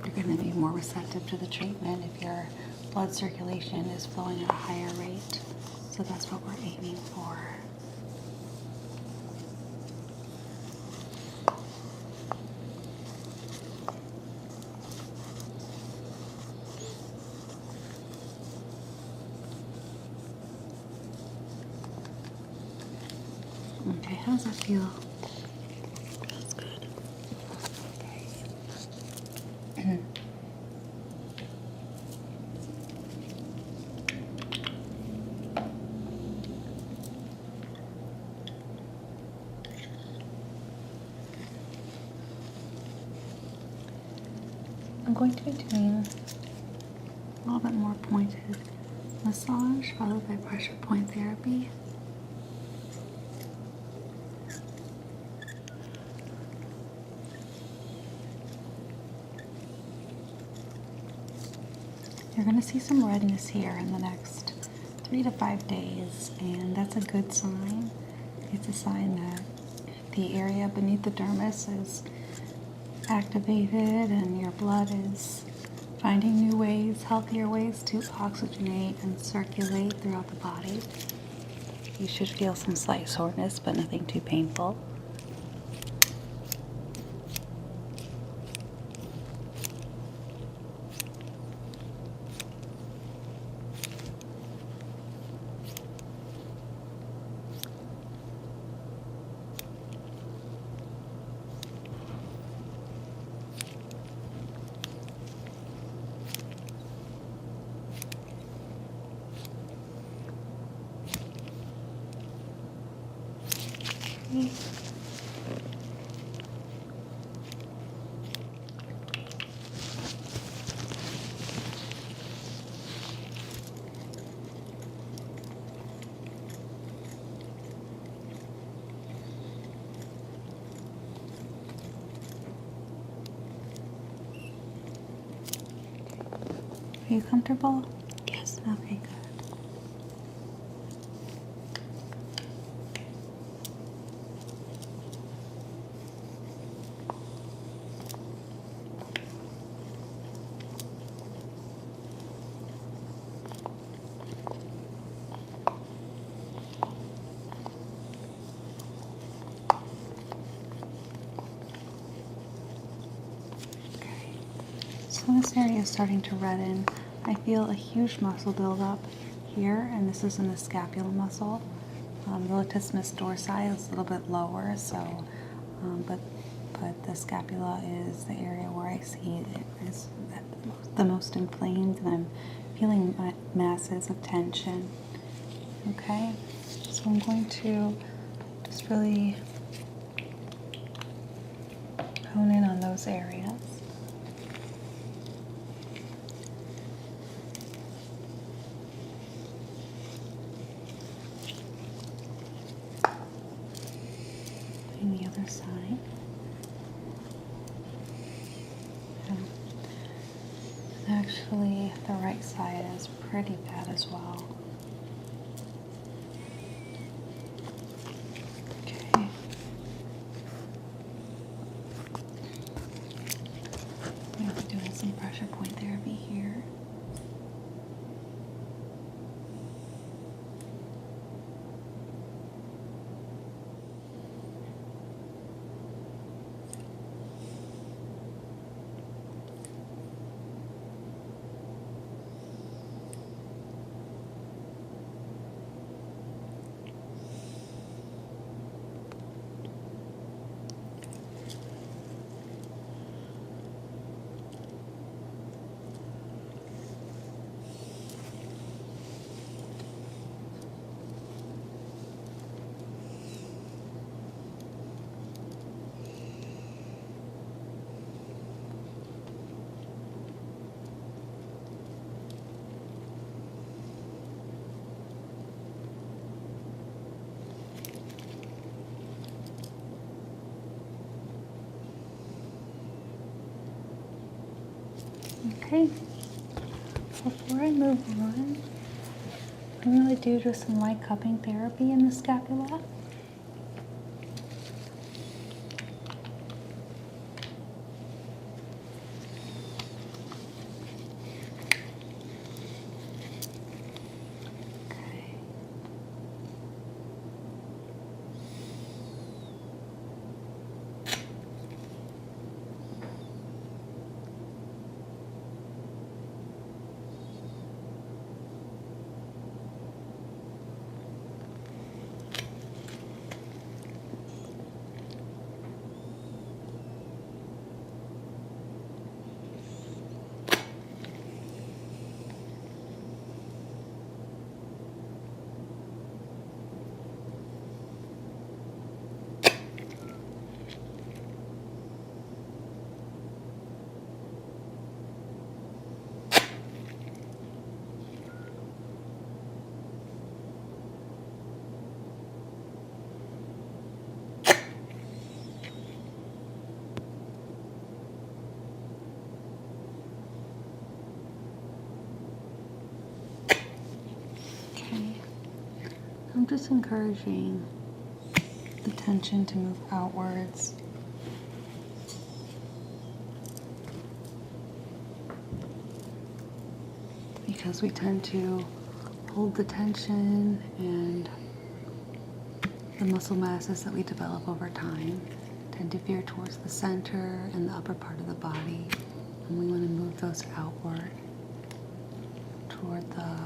You're going to be more receptive to the treatment if your blood circulation is flowing at a higher rate. So that's what we're aiming for. Okay, how does that feel? That's good. Okay. I'm going to be doing a little bit more pointed massage followed by pressure point therapy. You're going to see some redness here in the next 3 to 5 days, and that's a good sign. It's a sign that the area beneath the dermis is activated and your blood is finding new ways, healthier ways to oxygenate and circulate throughout the body. You should feel some slight soreness, but nothing too painful. Are you comfortable? Yes. Okay, good. So this area is starting to redden. I feel a huge muscle buildup here, and this is in the scapula muscle. The latissimus dorsi is a little bit lower, so but the scapula is the area where I see it is the most inflamed, and I'm feeling masses of tension. Okay, so I'm going to just really those areas. And the other side. Actually, the right side is pretty bad as well. Okay. I'm going to be doing some pressure point therapy here. Okay, before I move on, I'm going to do just some light cupping therapy in the scapula. Okay. Okay. I'm just encouraging the tension to move outwards. Because we tend to hold the tension and the muscle masses that we develop over time tend to veer towards the center and the upper part of the body. And we want to move those outward toward the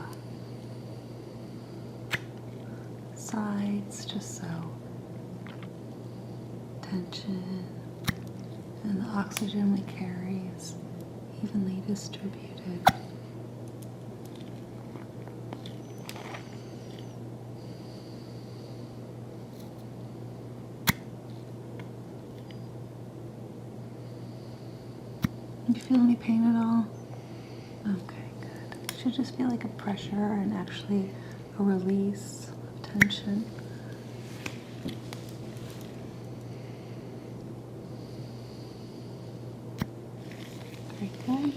sides, just so tension and the oxygen we carry is evenly distributed. You feel any pain at all? Okay, good. It should just feel like a pressure and actually a release of tension. Very good.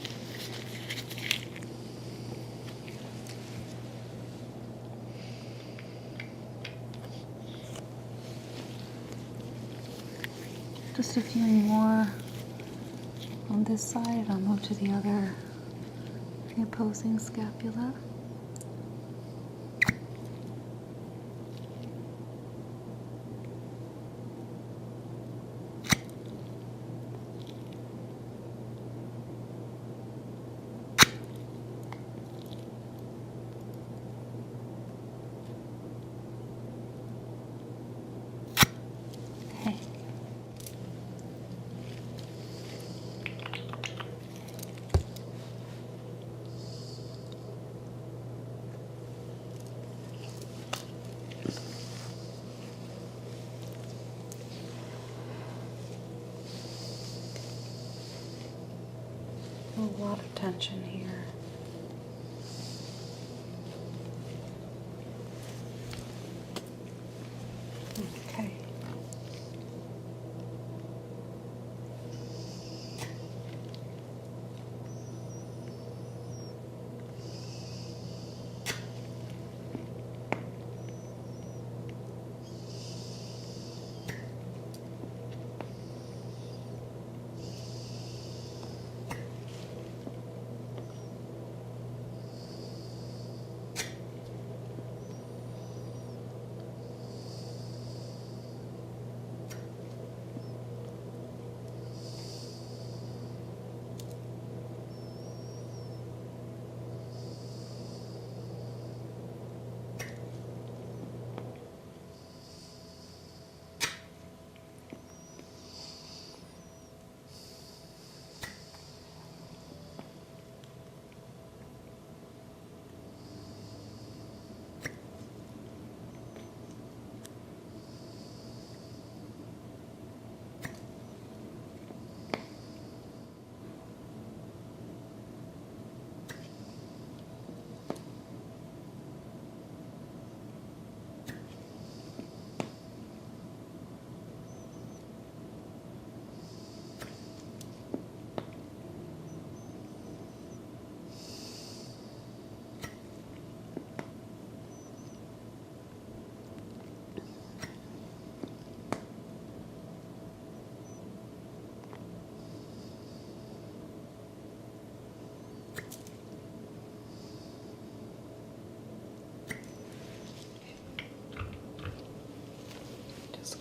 Just a few more on this side. I'll move to the other, the opposing scapula. Okay. A lot of tension here. Okay.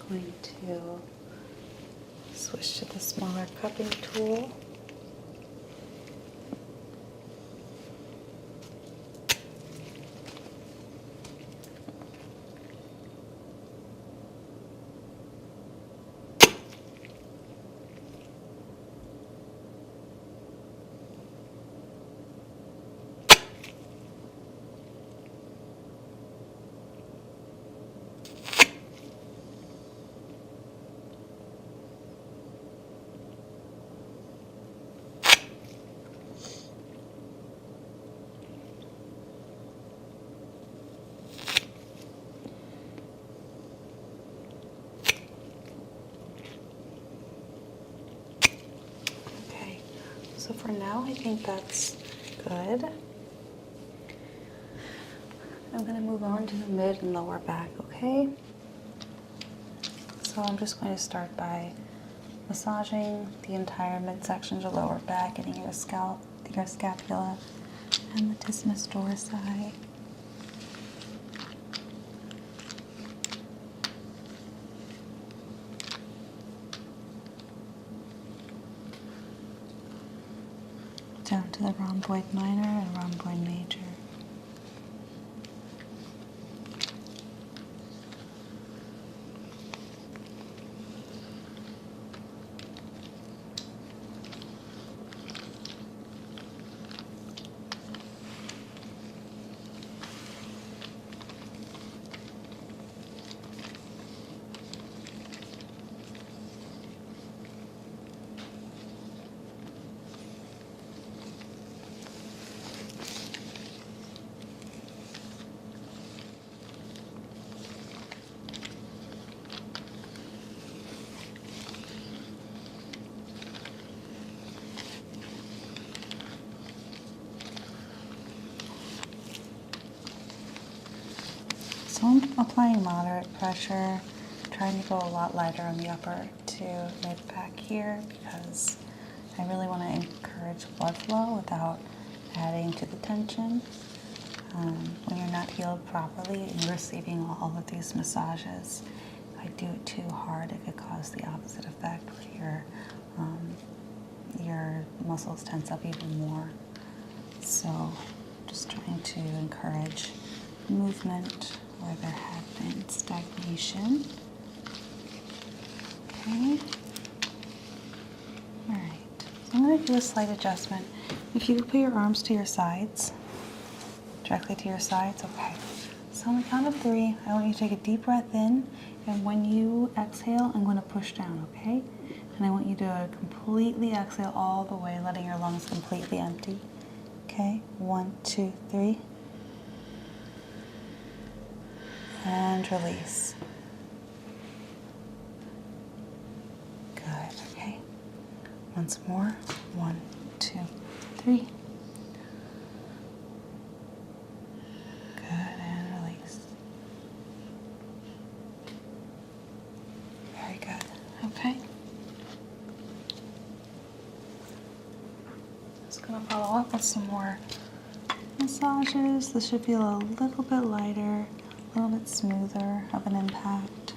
Going to switch to the smaller cupping tool. So for now, I think that's good. I'm going to move on to the mid and lower back, okay? So I'm just going to start by massaging the entire midsection of the lower back, getting your scalp, your scapula, and latissimus dorsi. Down to the rhomboid minor and rhomboid major. So I'm applying moderate pressure, trying to go a lot lighter on the upper to mid back here because I really want to encourage blood flow without adding to the tension. When you're not healed properly and you're receiving all of these massages, if I do it too hard, it could cause the opposite effect where your muscles tense up even more. So just trying to encourage movement where there had been stagnation. Okay. All right. So I'm going to do a slight adjustment. If you could put your arms to your sides, directly to your sides. Okay. So on the count of 3, I want you to take a deep breath in, and when you exhale, I'm going to push down. Okay. And I want you to completely exhale all the way, letting your lungs completely empty. Okay, 1, 2, 3. And release. Good, okay. Once more. 1, 2, 3. Good, and release. Very good. Okay. Just gonna follow up with some more massages. This should feel a little bit lighter, a little bit smoother of an impact.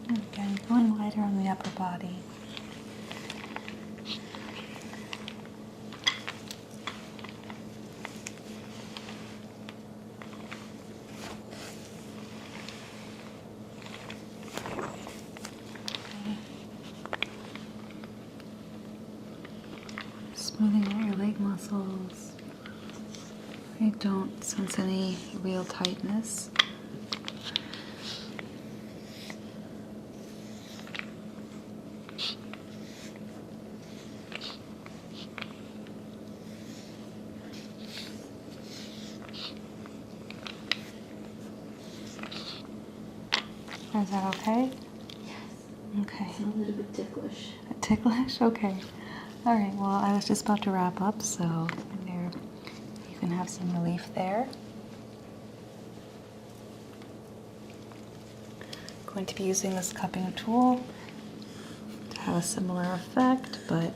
Again, going lighter on the upper body. Okay. Smoothing out your leg muscles. I don't sense any real tightness. Is that okay? Yes. Okay. It's a little bit ticklish. Ticklish? Okay. All right, well, I was just about to wrap up, so there, you can have some relief there. Going to be using this cupping tool to have a similar effect, but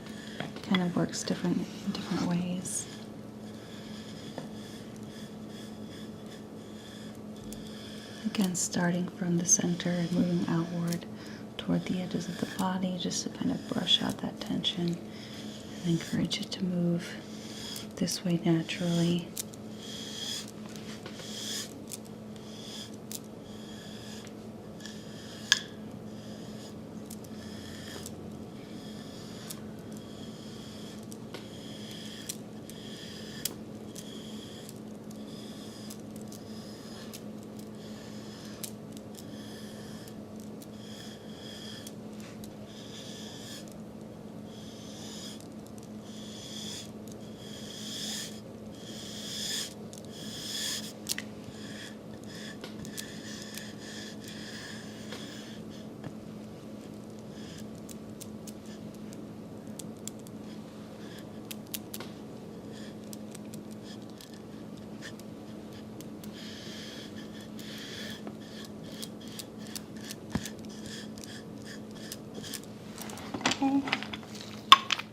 kind of works in different ways. Again, starting from the center and moving outward toward the edges of the body, just to kind of brush out that tension and encourage it to move this way naturally.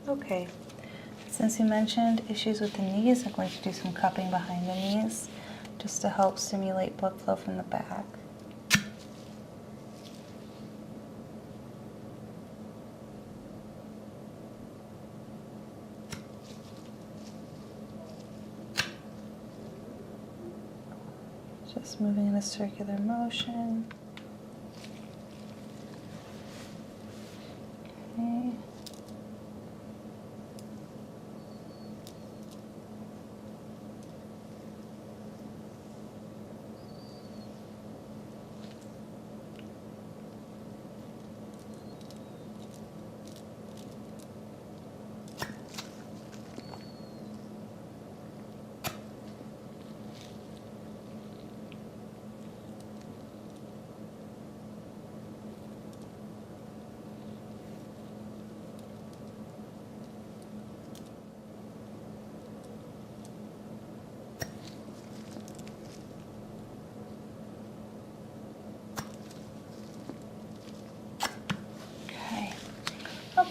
Okay, since you mentioned issues with the knees, I'm going to do some cupping behind the knees just to help stimulate blood flow from the back. Just moving in a circular motion. Okay.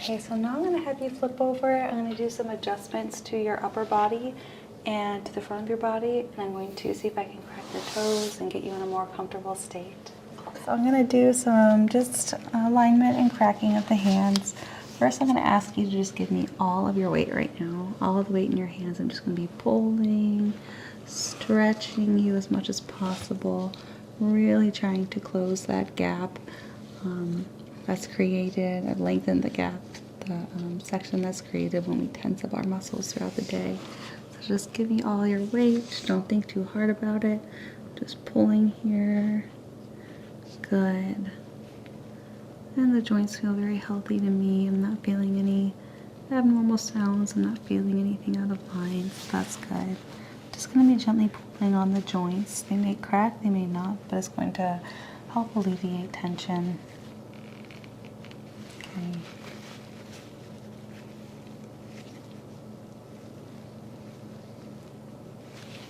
Okay, so now I'm going to have you flip over. I'm going to do some adjustments to your upper body and to the front of your body, and I'm going to see if I can crack your toes and get you in a more comfortable state. So I'm going to do some just alignment and cracking of the hands. First, I'm going to ask you to just give me all of your weight right now, all of the weight in your hands. I'm just going to be pulling, stretching you as much as possible, really trying to close that gap that's created, and lengthen the gap, the section that's created when we tense up our muscles throughout the day. So just give me all your weight. Don't think too hard about it. Just pulling here. Good. And the joints feel very healthy to me. I'm not feeling any abnormal sounds. I'm not feeling anything out of line. So that's good. Just going to be gently pulling on the joints. They may crack, they may not, but it's going to help alleviate tension. Okay.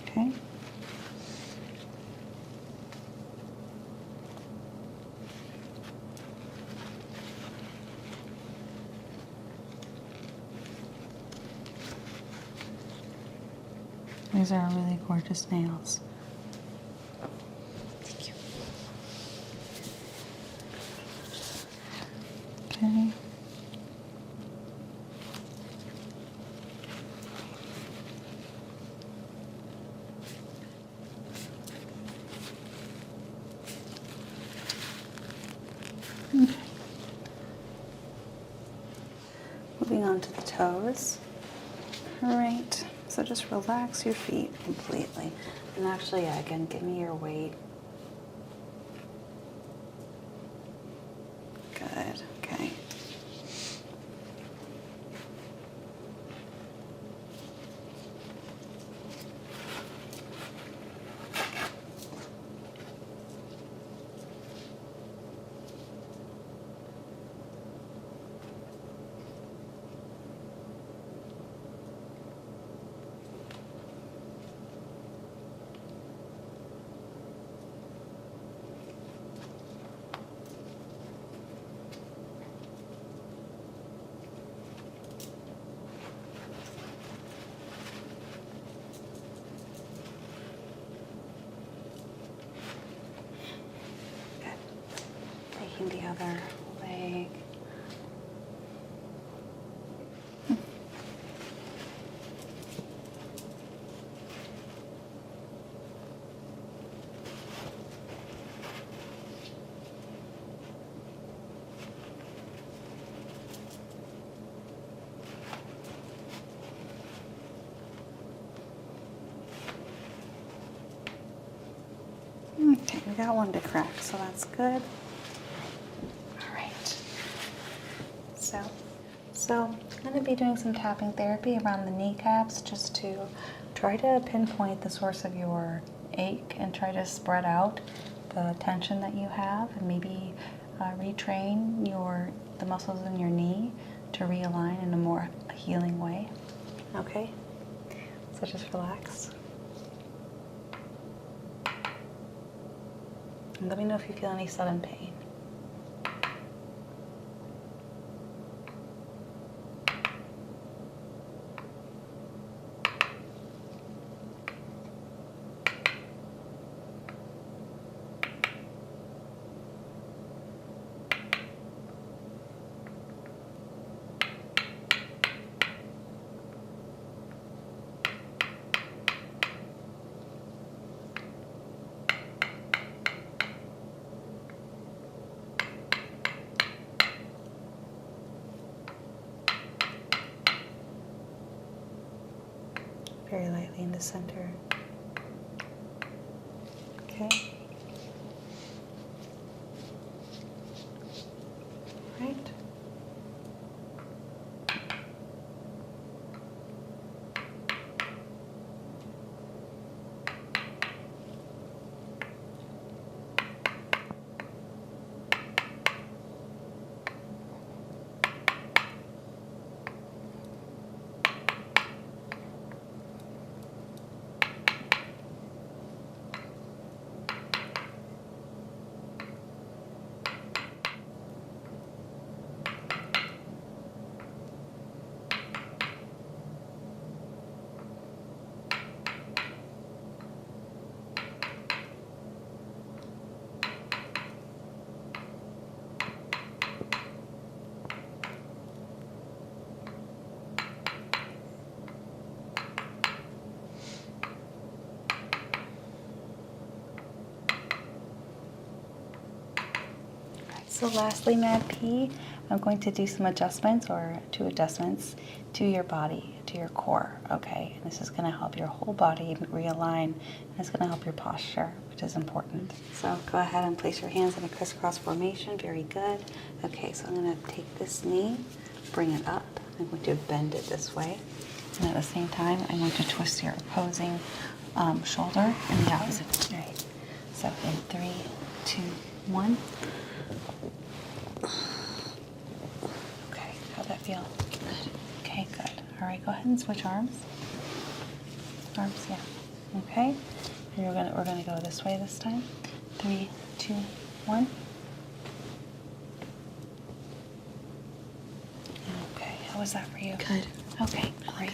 Okay. These are really gorgeous nails. Thank you. Okay. Okay. Moving on to the toes. All right. So just relax your feet completely. And actually, yeah, again, give me your weight. Good. Okay. Taking the other leg. Okay, we got one to crack, so that's good. All right. So I'm going to be doing some tapping therapy around the kneecaps just to try to pinpoint the source of your ache and try to spread out the tension that you have and maybe retrain the muscles in your knee to realign in a more healing way. Okay? So just relax. And let me know if you feel any sudden pain. Very lightly in the center. Okay. Right. So lastly, Mad P, I'm going to do some adjustments or 2 adjustments to your body, to your core, okay? And this is going to help your whole body realign, and it's going to help your posture, which is important. So go ahead and place your hands in a crisscross formation. Very good. Okay, so I'm going to take this knee, bring it up. I'm going to bend it this way. And at the same time, I'm going to twist your opposing shoulder in the opposite way. So in 3, 2, 1. Okay, how'd that feel? Good. Okay, good. All right, go ahead and switch arms. Arms, yeah. Okay. And we're gonna go this way this time. 3, 2, 1. Okay, how was that for you? Good. Okay, great.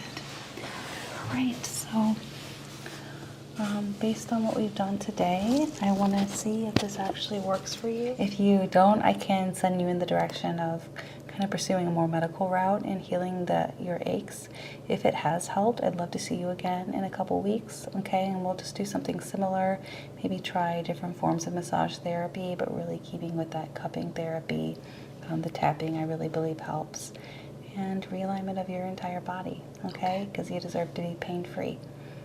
All right, so based on what we've done today, I want to see if this actually works for you. If you don't, I can send you in the direction of kind of pursuing a more medical route and healing your aches. If it has helped, I'd love to see you again in a couple weeks, okay? And we'll just do something similar, maybe try different forms of massage therapy, but really keeping with that cupping therapy. The tapping, I really believe, helps. And realignment of your entire body, okay? Because you deserve to be pain-free.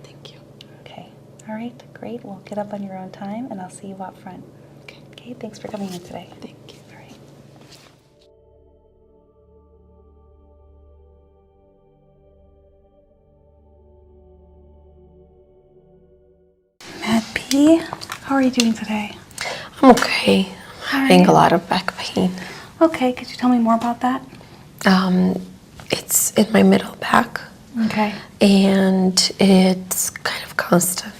Thank you. Okay. All right, great. Well, get up on your own time, and I'll see you out front. Okay. Okay, thanks for coming in today. Thank you. All right. Mad P, how are you doing today? I'm okay. I'm having a lot of back pain. Okay, could you tell me more about that? It's in my middle back. Okay. And it's kind of constant.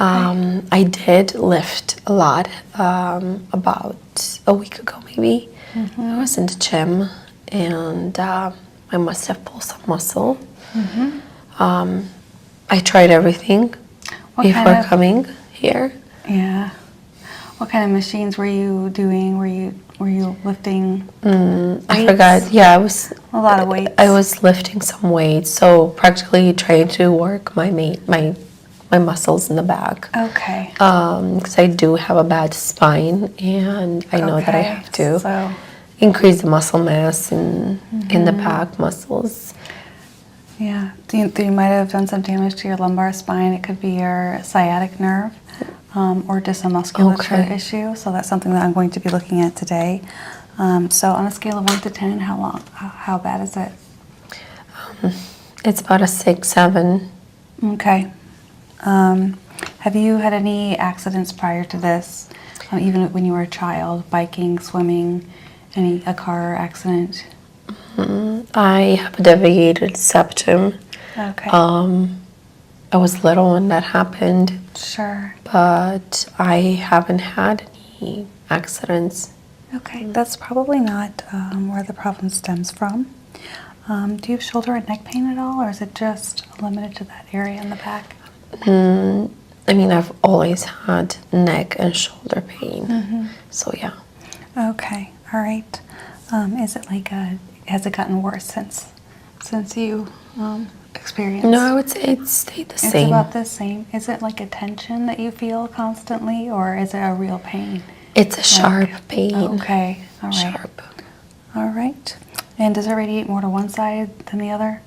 I did lift a lot about a week ago, maybe. I was in the gym, and I must have pulled some muscle. I tried everything before coming here. Yeah. What kind of machines were you doing? Were you lifting? I forgot. Yeah, I was a lot of weights. I was lifting some weights, so practically trying to work my muscles in the back. Okay. Because I do have a bad spine, and I know that I have to increase the muscle mass in the back muscles. Yeah. You might have done some damage to your lumbar spine. It could be your sciatic nerve. Or just a musculature issue. So that's something that I'm going to be looking at today. So on a scale of 1 to 10, how bad is it? It's about a 6, 7. Okay. Have you had any accidents prior to this? Even when you were a child, biking, swimming, a car accident? I have a deviated septum. Okay. I was little when that happened. Sure. But I haven't had any accidents. Okay, that's probably not where the problem stems from. Do you have shoulder and neck pain at all, or is it just limited to that area in the back? I mean, I've always had neck and shoulder pain. So yeah. Okay, all right. Is it has it gotten worse since you experienced? No, I would say it stayed the same. It's about the same. Is it like a tension that you feel constantly, or is it a real pain? It's a sharp pain. Okay, all right. Sharp. All right. And does it radiate more to one side than the other?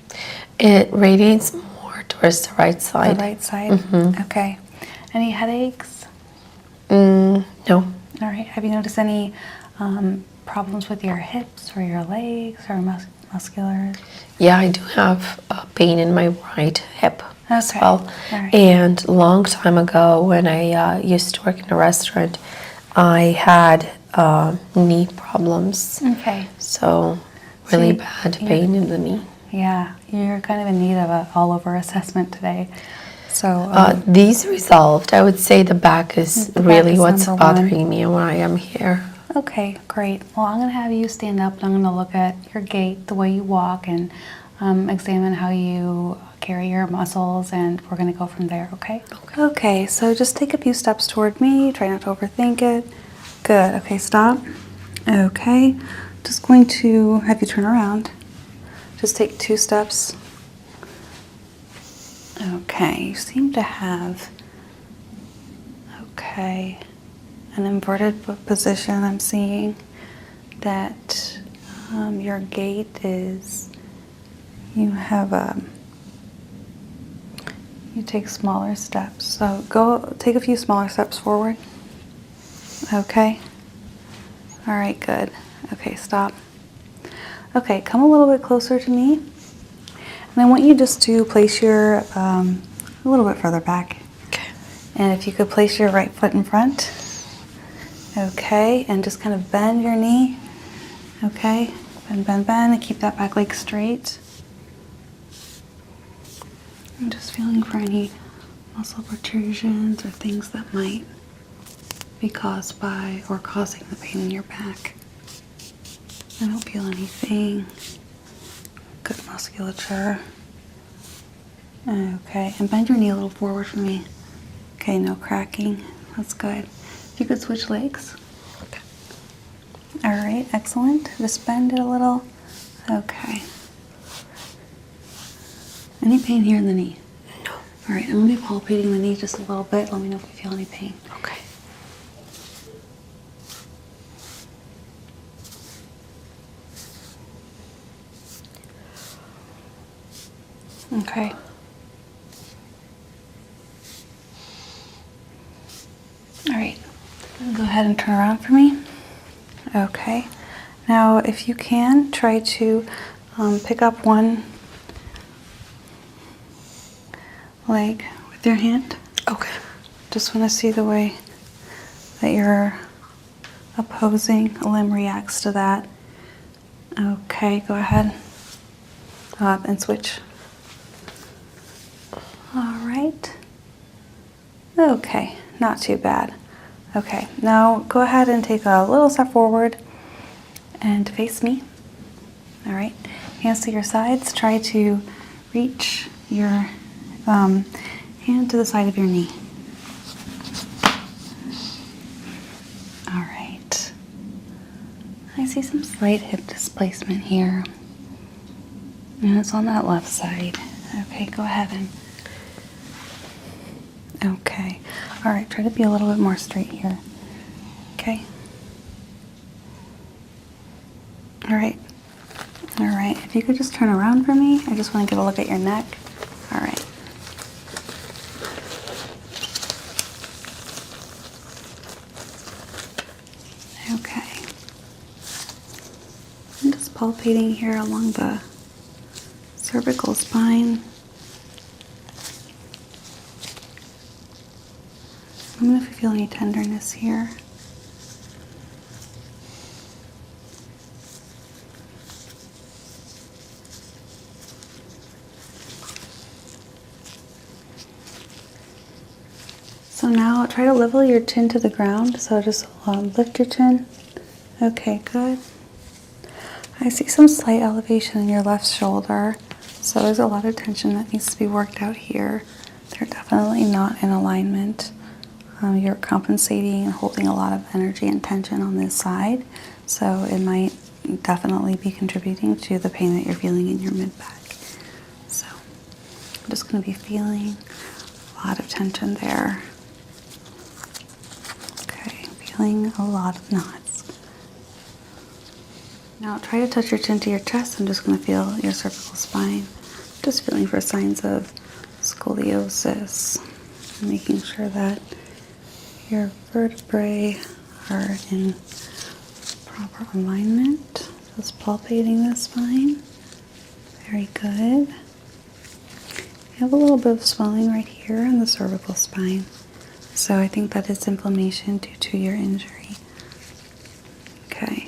It radiates more towards the right side. The right side? Okay. Any headaches? No. All right. Have you noticed any problems with your hips or your legs or muscular? Yeah, I do have pain in my right hip as well. Right. And a long time ago, when I used to work in a restaurant, I had knee problems. Okay. So really bad pain in the knee. Yeah, you're kind of in need of an all-over assessment today. So these resolved. I would say the back is really what's bothering me when I am here. Okay, great. Well, I'm going to have you stand up, and I'm going to look at your gait, the way you walk, and examine how you carry your muscles, and we're going to go from there, okay? Okay, so just take a few steps toward me. Try not to overthink it. Good. Okay, stop. Okay. Just going to have you turn around. Just take 2 steps. Okay, you seem to have, an inverted position I'm seeing. that your gait is, you take smaller steps. So go take a few smaller steps forward. Okay. All right, good. Okay, stop. Okay, come a little bit closer to me. And I want you just to place your, a little bit further back. Okay. And if you could place your right foot in front. Okay, and just kind of bend your knee. Okay, bend, bend, bend, and keep that back leg straight. I'm just feeling for any muscle protrusions or things that might be caused by or causing the pain in your back. I don't feel anything. Good musculature. Okay, and bend your knee a little forward for me. Okay, no cracking. That's good. If you could switch legs. Okay. All right, excellent. Just bend it a little. Okay. Any pain here in the knee? No. All right, I'm going to be palpating the knee just a little bit. Let me know if you feel any pain. Okay. Okay. All right, go ahead and turn around for me. Okay. Now, if you can, try to pick up one leg with your hand. Okay. Just want to see the way that your opposing limb reacts to that. Okay, go ahead and switch. All right. Okay, not too bad. Okay, now go ahead and take a little step forward and face me. All right, hands to your sides. Try to reach your hand to the side of your knee. All right. I see some slight hip displacement here. And it's on that left side. Okay, go ahead and... Okay. All right, try to be a little bit more straight here. Okay. All right. All right. If you could just turn around for me. I just want to get a look at your neck. All right. Okay. I'm just palpating here along the cervical spine. Let me know if you feel any tenderness here. So now try to level your chin to the ground. So just lift your chin. Okay, good. I see some slight elevation in your left shoulder. So there's a lot of tension that needs to be worked out here. They're definitely not in alignment. You're compensating and holding a lot of energy and tension on this side. So it might definitely be contributing to the pain that you're feeling in your mid-back. So I'm just going to be feeling a lot of tension there. Okay, feeling a lot of knots. Now try to touch your chin to your chest. I'm just going to feel your cervical spine. Just feeling for signs of scoliosis. Making sure that your vertebrae are in proper alignment. Just palpating the spine. Very good. You have a little bit of swelling right here in the cervical spine. So I think that is inflammation due to your injury. Okay.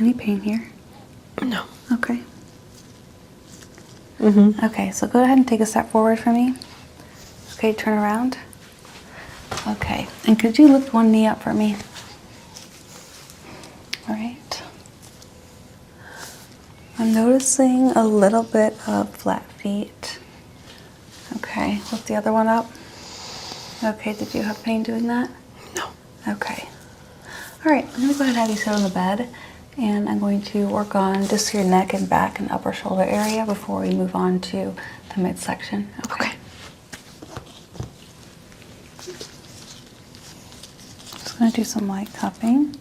Any pain here? No. Okay. Mm-hmm. Okay, so go ahead and take a step forward for me. Okay, turn around. Okay, and could you lift one knee up for me? All right. I'm noticing a little bit of flat feet. Okay, lift the other one up. Okay, did you have pain doing that? No. Okay. All right, I'm gonna go ahead and have you sit on the bed, and I'm going to work on just your neck and back and upper shoulder area before we move on to the midsection. Okay. Just gonna do some light cupping.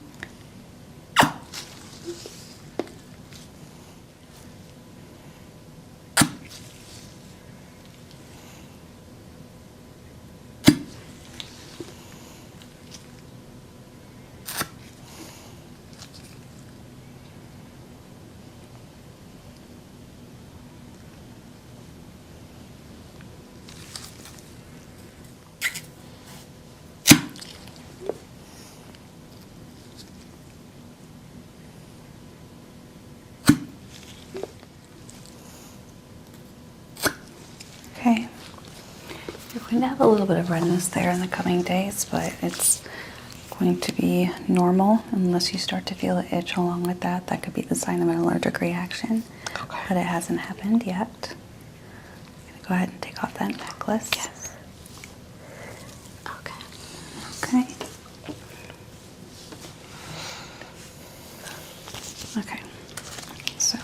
going to have a little bit of redness there in the coming days, but it's going to be normal unless you start to feel an itch along with that. That could be the sign of an allergic reaction, but it hasn't happened yet. I'm going to go ahead and take off that necklace. Yes. Okay. Okay. Okay. So.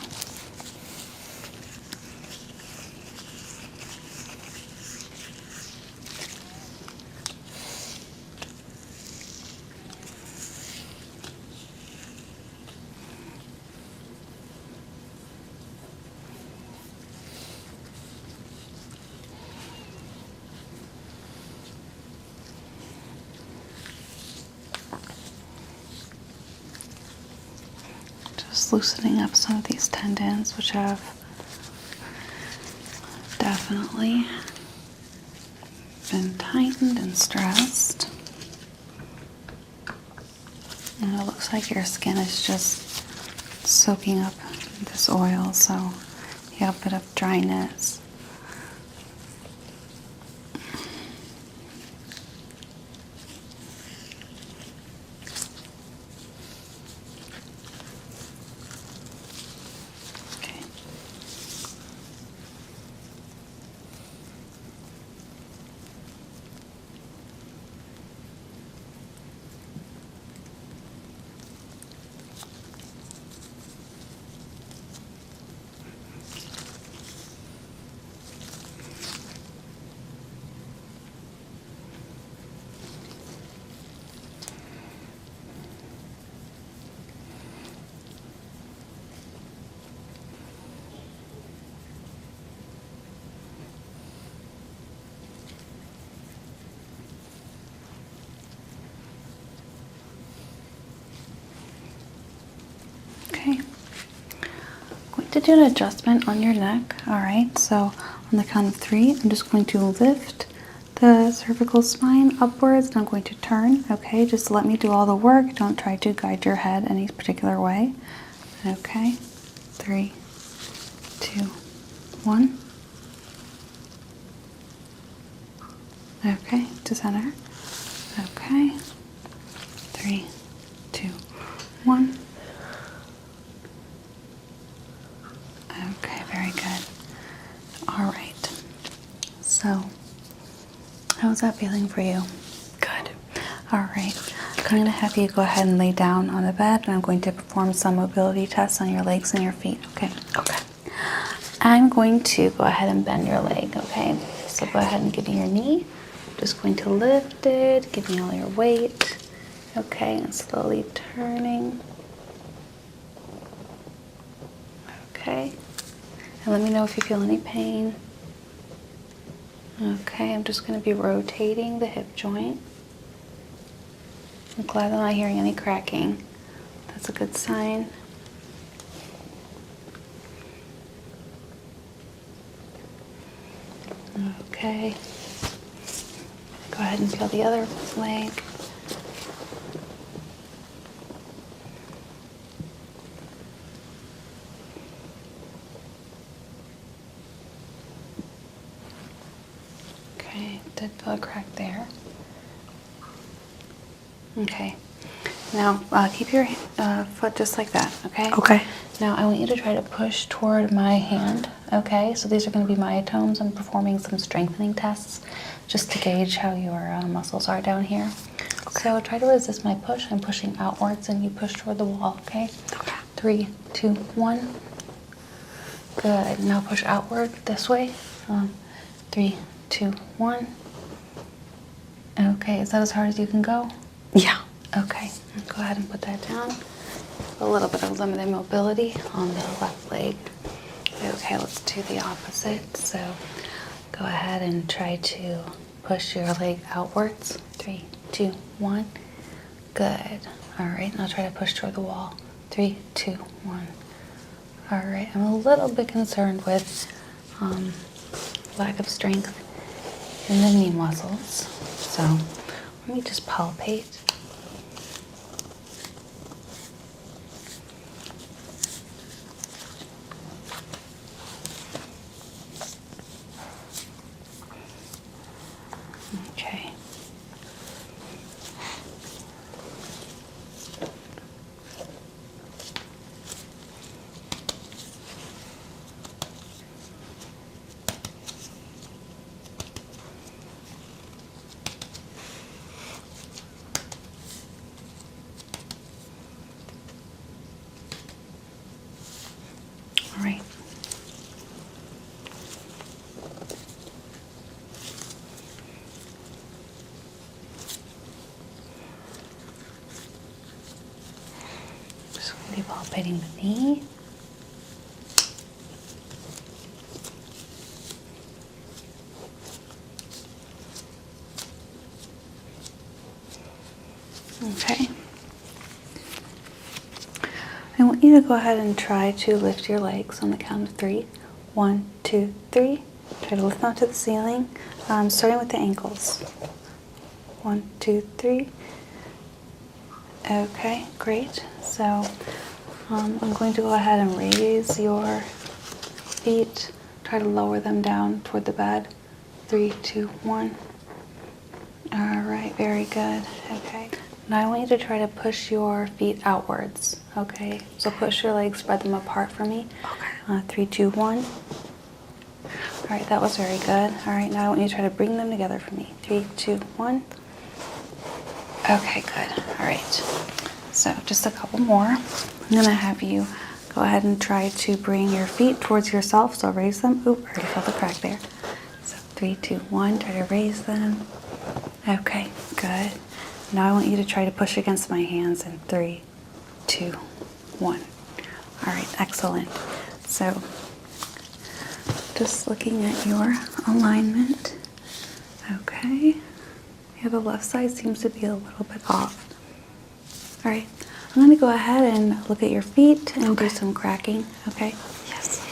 Just loosening up some of these tendons, which have definitely been tightened and stressed. And it looks like your skin is just soaking up this oil, so you have a bit of dryness. Okay. Okay, I'm going to do an adjustment on your neck. All right, so on the count of 3, I'm just going to lift the cervical spine upwards and I'm going to turn. Okay, just let me do all the work. Don't try to guide your head any particular way. Okay, 3, 2, 1. Okay, to center. Okay, 3, 2, 1. Okay, very good. All right. So, how's that feeling for you? Good. All right. I'm going to have you go ahead and lay down on the bed, and I'm going to perform some mobility tests on your legs and your feet, okay? Okay. I'm going to go ahead and bend your leg, okay? So go ahead and give me your knee. I'm just going to lift it, give me all your weight, okay? And slowly turning. Okay. And let me know if you feel any pain. Okay, I'm just going to be rotating the hip joint. I'm glad I'm not hearing any cracking. That's a good sign. Okay. Go ahead and feel the other leg. Okay, did feel a crack there. Okay. Now, keep your foot just like that, okay? Okay. Now, I want you to try to push toward my hand, okay? So these are going to be myotomes. I'm performing some strengthening tests just to gauge how your muscles are down here. Okay. So try to resist my push. I'm pushing outwards and you push toward the wall, okay? Okay. 3, 2, 1. Good. Now push outward this way. 3, 2, 1. Okay, is that as hard as you can go? Yeah. Okay, go ahead and put that down. A little bit of limited mobility on the left leg. Okay, let's do the opposite. So go ahead and try to push your leg outwards. 3, 2, 1. Good. All right, now try to push toward the wall. 3, 2, 1. All right, I'm a little bit concerned with lack of strength in the knee muscles. So let me just palpate. Maybe palpating the knee. Okay. I want you to go ahead and try to lift your legs on the count of 3. 1, 2, 3. Try to lift them to the ceiling, starting with the ankles. 1, 2, 3. Okay, great. So I'm going to go ahead and raise your feet. Try to lower them down toward the bed. 3, 2, 1. All right, very good. Okay. Now I want you to try to push your feet outwards. Okay. So push your legs, spread them apart for me. Okay. 3, 2, 1. All right, that was very good. All right, now I want you to try to bring them together for me. 3, 2, 1. Okay, good. All right. So just a couple more. I'm gonna have you go ahead and try to bring your feet towards yourself. So raise them. Oop, I already felt the crack there. So 3, 2, 1. Try to raise them. Okay, good. Now I want you to try to push against my hands in 3, 2, 1. All right, excellent. So just looking at your alignment. Okay. Yeah, the left side seems to be a little bit off. All right, I'm going to go ahead and look at your feet and do some cracking, okay? Yes.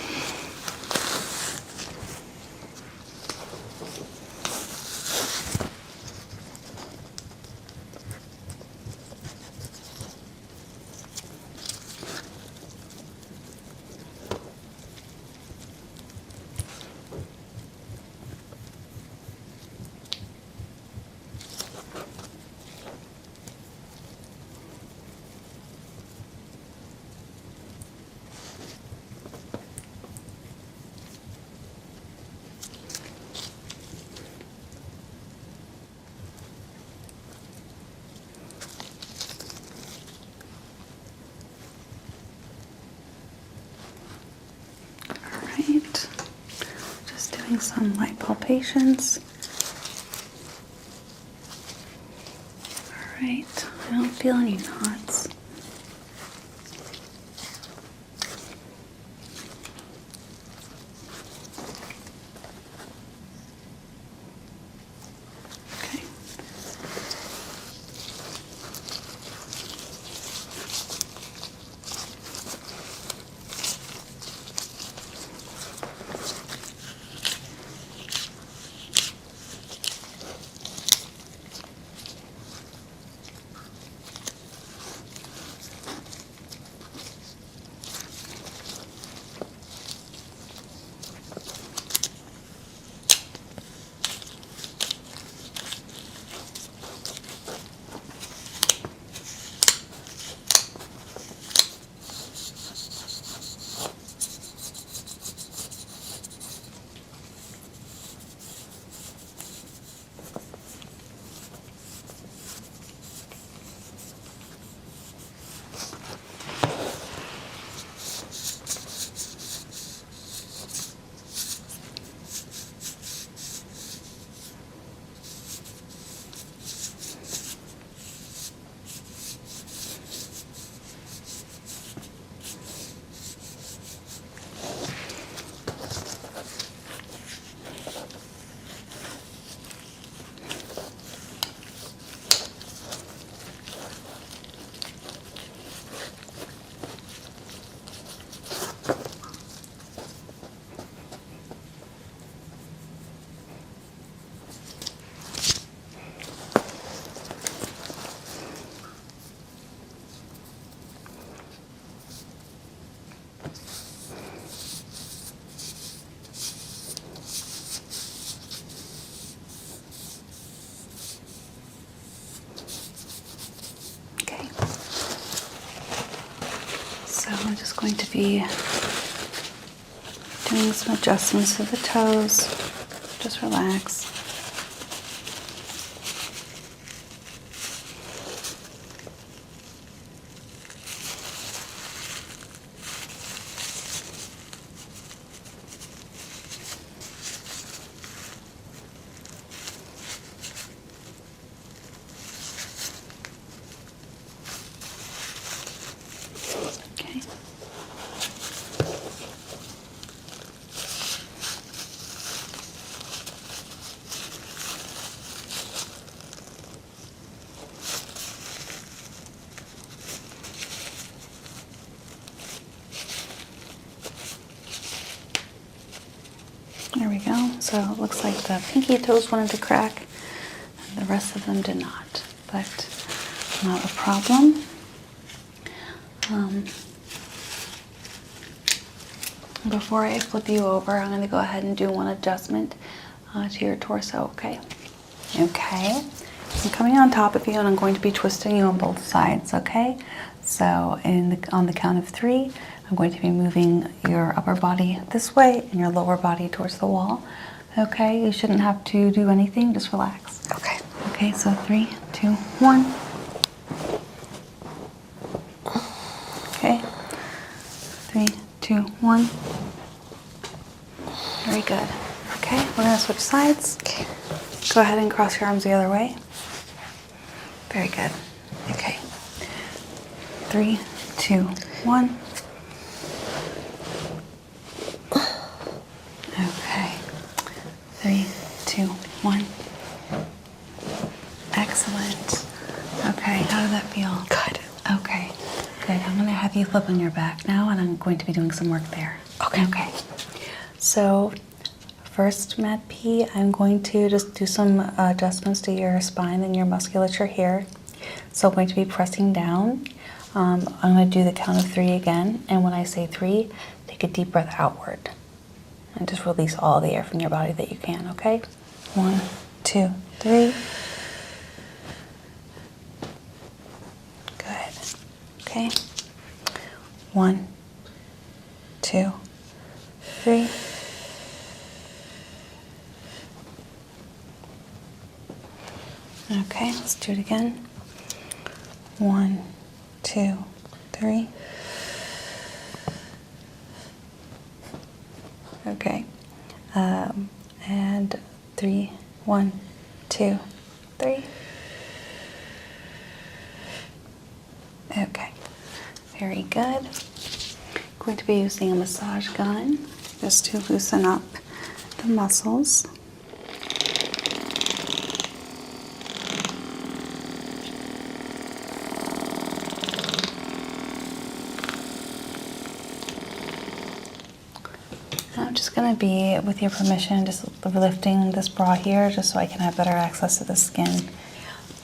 All right, just doing some light palpations. All right, I don't feel any knots. Okay. Okay. So I'm just going to be doing some adjustments to the toes. Just relax. So it looks like the pinky toes wanted to crack, and the rest of them did not, but not a problem. Before I flip you over, I'm going to go ahead and do one adjustment to your torso, okay? Okay. I'm coming on top of you and I'm going to be twisting you on both sides, okay? So on the count of 3, I'm going to be moving your upper body this way and your lower body towards the wall. Okay, you shouldn't have to do anything, just relax. Okay. Okay, so 3, 2, 1. Okay. 3, 2, 1. Very good. Okay, we're gonna switch sides. Okay. Go ahead and cross your arms the other way. Very good. Okay. 3, 2, 1. Okay. 3, 2, 1. Excellent. Okay, how did that feel? Good. Okay, good. I'm gonna have you flip on your back now, and I'm going to be doing some work there. Okay. Okay. So, first, Matt P, I'm going to just do some adjustments to your spine and your musculature here. So I'm going to be pressing down. I'm going to do the count of 3 again, and when I say 3, take a deep breath outward. And just release all the air from your body that you can, okay? 1, 2, 3. Good. Okay. 1, 2, 3. Okay, let's do it again. 1, 2, 3. Okay. And 3, 1, 2, 3. Okay. Very good. Going to be using a massage gun just to loosen up the muscles. I'm just going to be, with your permission, just lifting this bra here just so I can have better access to the skin.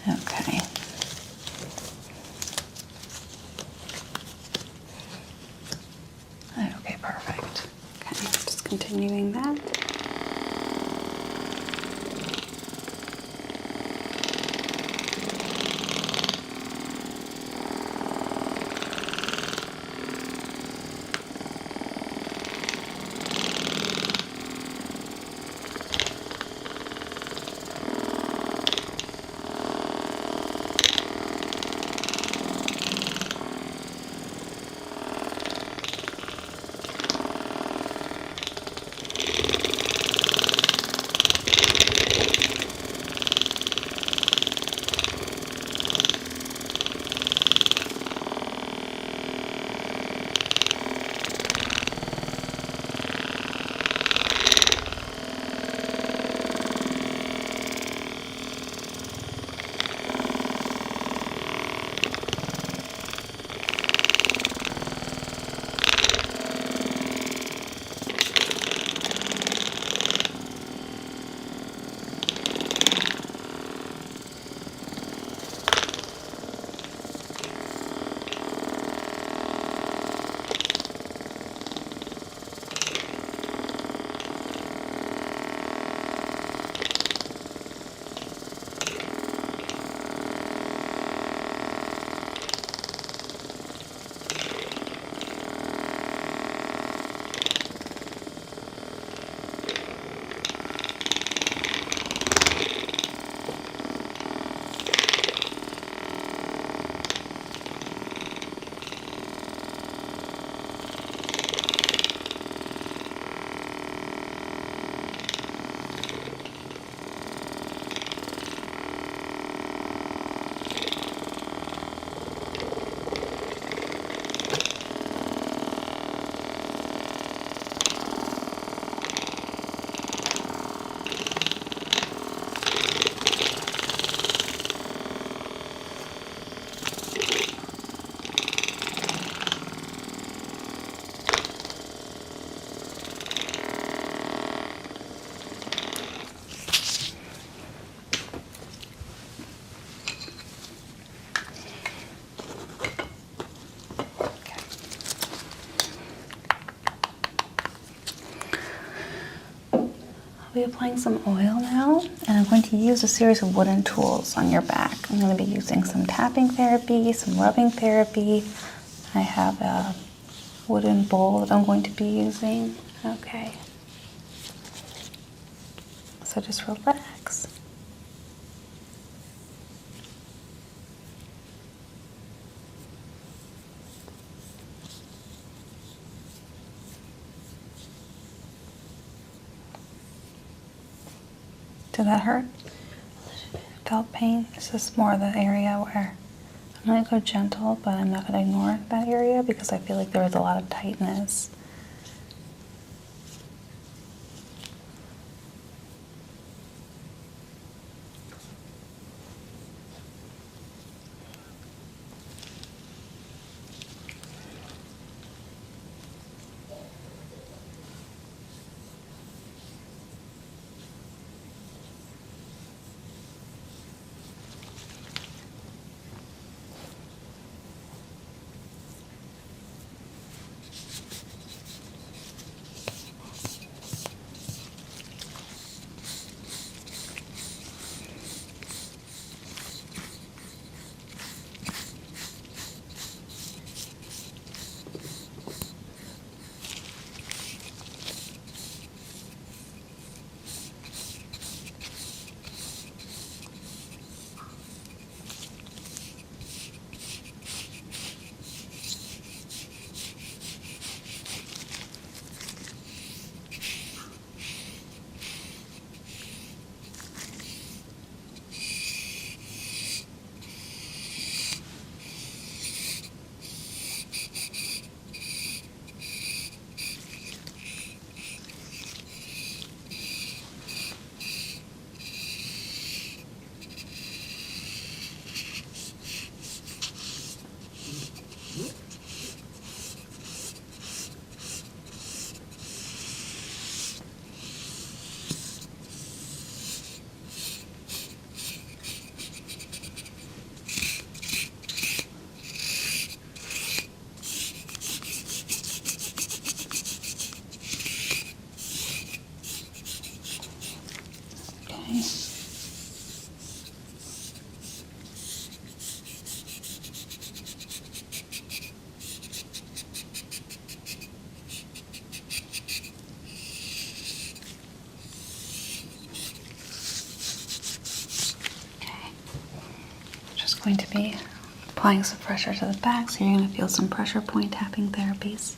Okay. Okay, perfect. Okay, just continuing that. I'll be applying some oil now, and I'm going to use a series of wooden tools on your back. I'm going to be using some tapping therapy, some rubbing therapy. I have a wooden bowl that I'm going to be using. Okay. So just relax. Did that hurt? Felt pain? This is more the area where I'm going to go gentle, but I'm not going to ignore that area because I feel like there was a lot of tightness. Going to be applying some pressure to the back, so you're going to feel some pressure point tapping therapies.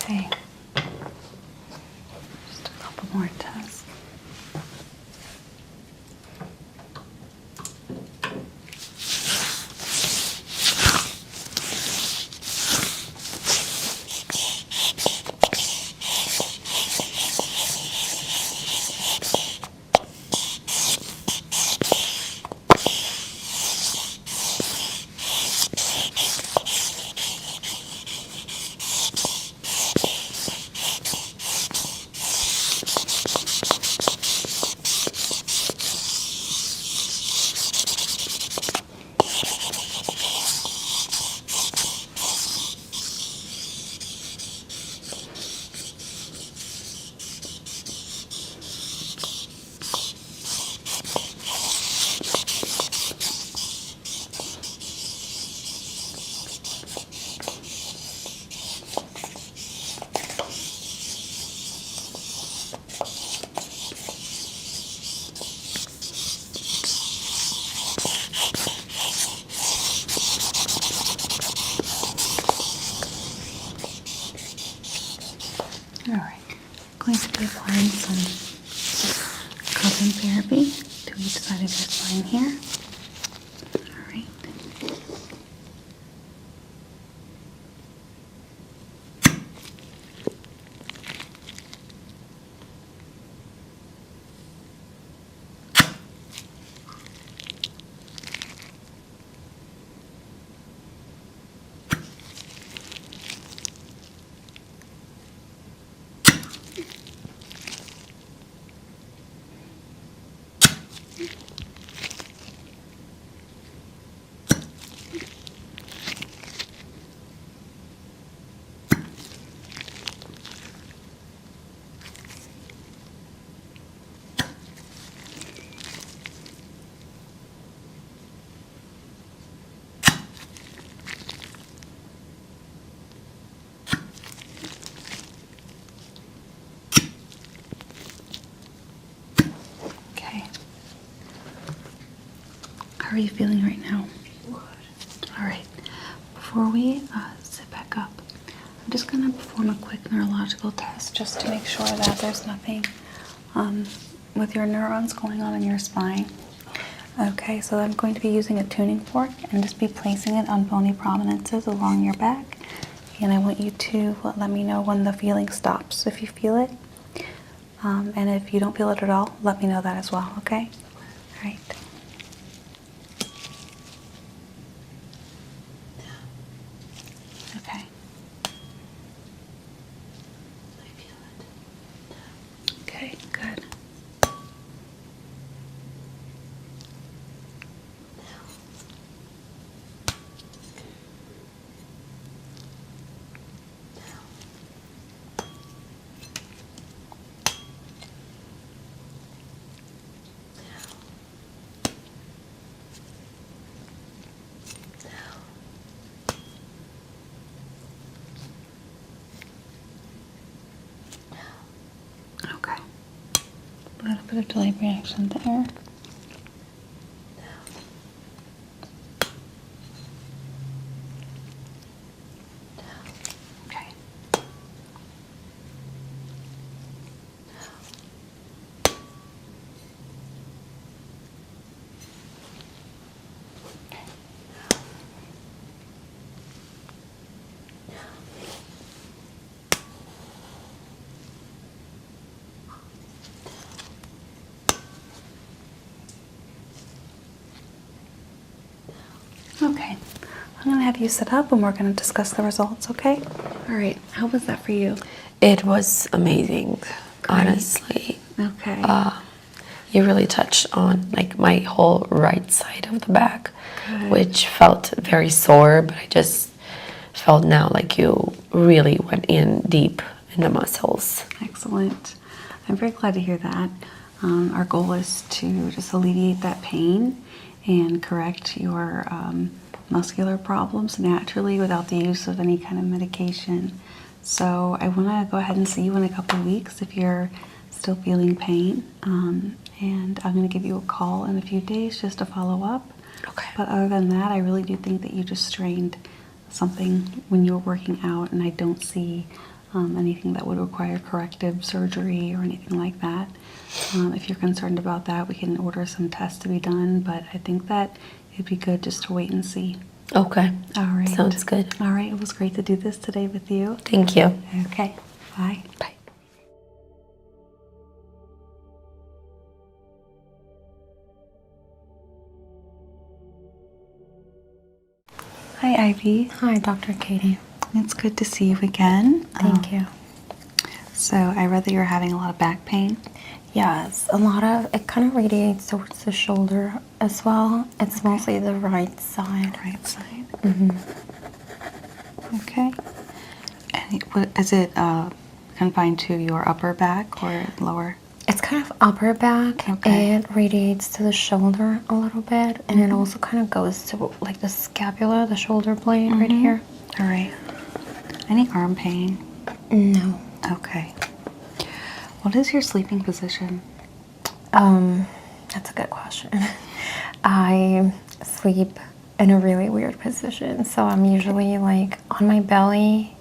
Okay. Just a couple more tests. All right, going to be applying some cotton therapy to each side of your spine here. All right. Okay. How are you feeling right now? Good. All right. Before we sit back up, I'm just going to perform a quick neurological test just to make sure that there's nothing with your neurons going on in your spine. Okay, so I'm going to be using a tuning fork and just be placing it on bony prominences along your back. And I want you to let me know when the feeling stops, if you feel it. And if you don't feel it at all, let me know that as well, okay? All right. Okay. I feel it. Okay, good. Okay. A little bit of delayed reaction there. Okay. Okay, I'm going to have you sit up and we're going to discuss the results, okay? All right, how was that for you? It was amazing, Great. honestly. Okay. You really touched on like my whole right side of the back, Good. which felt very sore, but I just felt now like you really went in deep in the muscles. Excellent. I'm very glad to hear that. Our goal is to just alleviate that pain and correct your muscular problems naturally without the use of any kind of medication. So I want to go ahead and see you in a couple of weeks if you're still feeling pain. And I'm going to give you a call in a few days just to follow up. Okay. But other than that, I really do think that you just strained something when you were working out, and I don't see anything that would require corrective surgery or anything like that. If you're concerned about that, we can order some tests to be done, but I think that it'd be good just to wait and see. Okay. All right. Sounds good. All right. It was great to do this today with you. Thank you. Okay. Bye. Bye. Hi, Ivy. Hi, Dr. Katie. It's good to see you again. Thank you. So I read that you're having a lot of back pain. Yes, it kind of radiates towards the shoulder as well. It's mostly the right side. Right side. Mm-hmm. Okay. And is it confined to your upper back or lower? It's kind of upper back. Okay. It radiates to the shoulder a little bit, and it also kind of goes to like the scapula, the shoulder blade right here. All right. Any arm pain? No. Okay. What is your sleeping position? That's a good question. I sleep in a really weird position, so I'm usually like on my belly.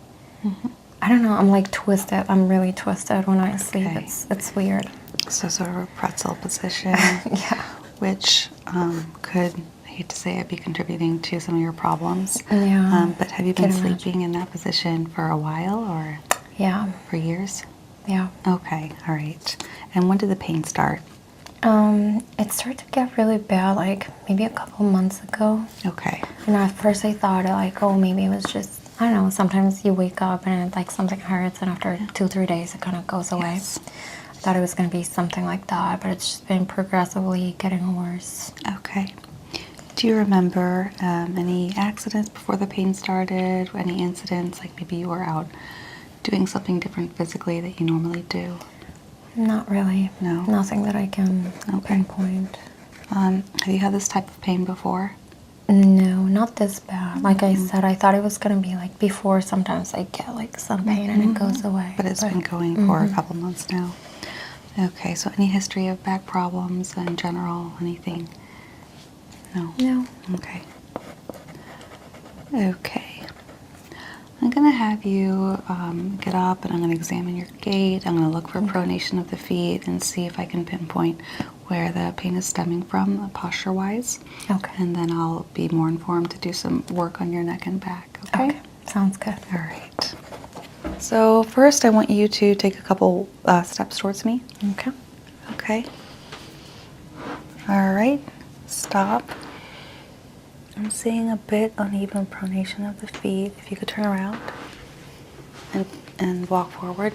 I don't know, I'm like twisted. I'm really twisted when I sleep. Okay. It's weird. So sort of a pretzel position. Yeah. Which could, I hate to say it, be contributing to some of your problems. Yeah. But have you been Can imagine. sleeping in that position for a while or Yeah. for years? Yeah. Okay, all right. And when did the pain start? It started to get really bad like maybe a couple months ago. Okay. And at first I thought like, oh, maybe it was just, I don't know, sometimes you wake up and like something hurts and after 2-3 days it kind of goes away. Yes. I thought it was going to be something like that, but it's just been progressively getting worse. Okay. Do you remember any accidents before the pain started? Any incidents, like maybe you were out doing something different physically that you normally do? Not really. No? Nothing that I can pinpoint. Have you had this type of pain before? No, not this bad. Like I said, I thought it was going to be like before. Sometimes I get like some pain and it goes away. But it's been going for a couple months now. Okay, so any history of back problems in general, anything? No? No. Okay. Okay. I'm going to have you get up and I'm going to examine your gait. I'm going to look for pronation of the feet and see if I can pinpoint where the pain is stemming from posture-wise. Okay. And then I'll be more informed to do some work on your neck and back. Okay? Okay. Sounds good. All right. So first I want you to take a couple steps towards me. Okay. Okay. All right. Stop. I'm seeing a bit uneven pronation of the feet. If you could turn around and walk forward.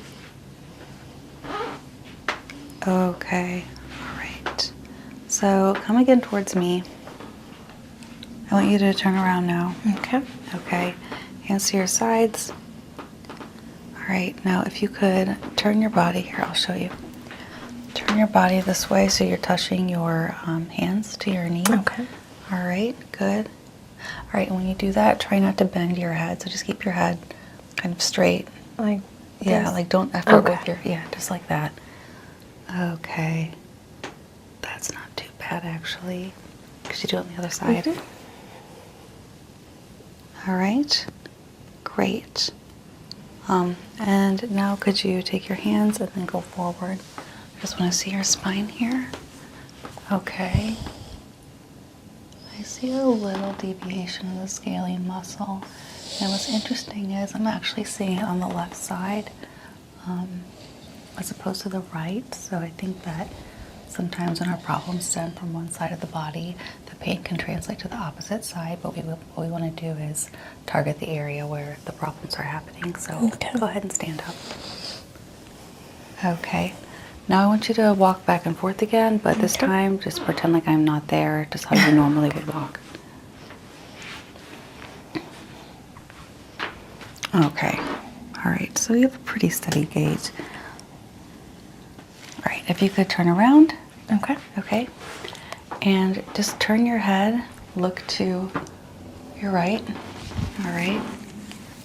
Okay. All right. So come again towards me. I want you to turn around now. Okay. Okay. Hands to your sides. All right. Now if you could turn your body here, I'll show you. Turn your body this way so you're touching your hands to your knee. Okay. All right, good. All right, and when you do that, try not to bend your head. So just keep your head kind of straight. Like Yeah, this? like don't effort Okay. with your, just like that. Okay. That's not too bad, actually. Could you do it on the other side? All right, great. And now could you take your hands and then go forward? I just want to see your spine here. Okay. I see a little deviation in the scalene muscle. And what's interesting is I'm actually seeing it on the left side as opposed to the right. So I think that sometimes when our problems stem from one side of the body, the pain can translate to the opposite side. But what we want to do is target the area where the problems are happening. So go ahead and stand up. Okay. Now I want you to walk back and forth again, but this time just pretend like I'm not there, just how you normally would walk. Okay. All right, so you have a pretty steady gait. All right, if you could turn around. Okay. Okay. And just turn your head, look to your right. All right.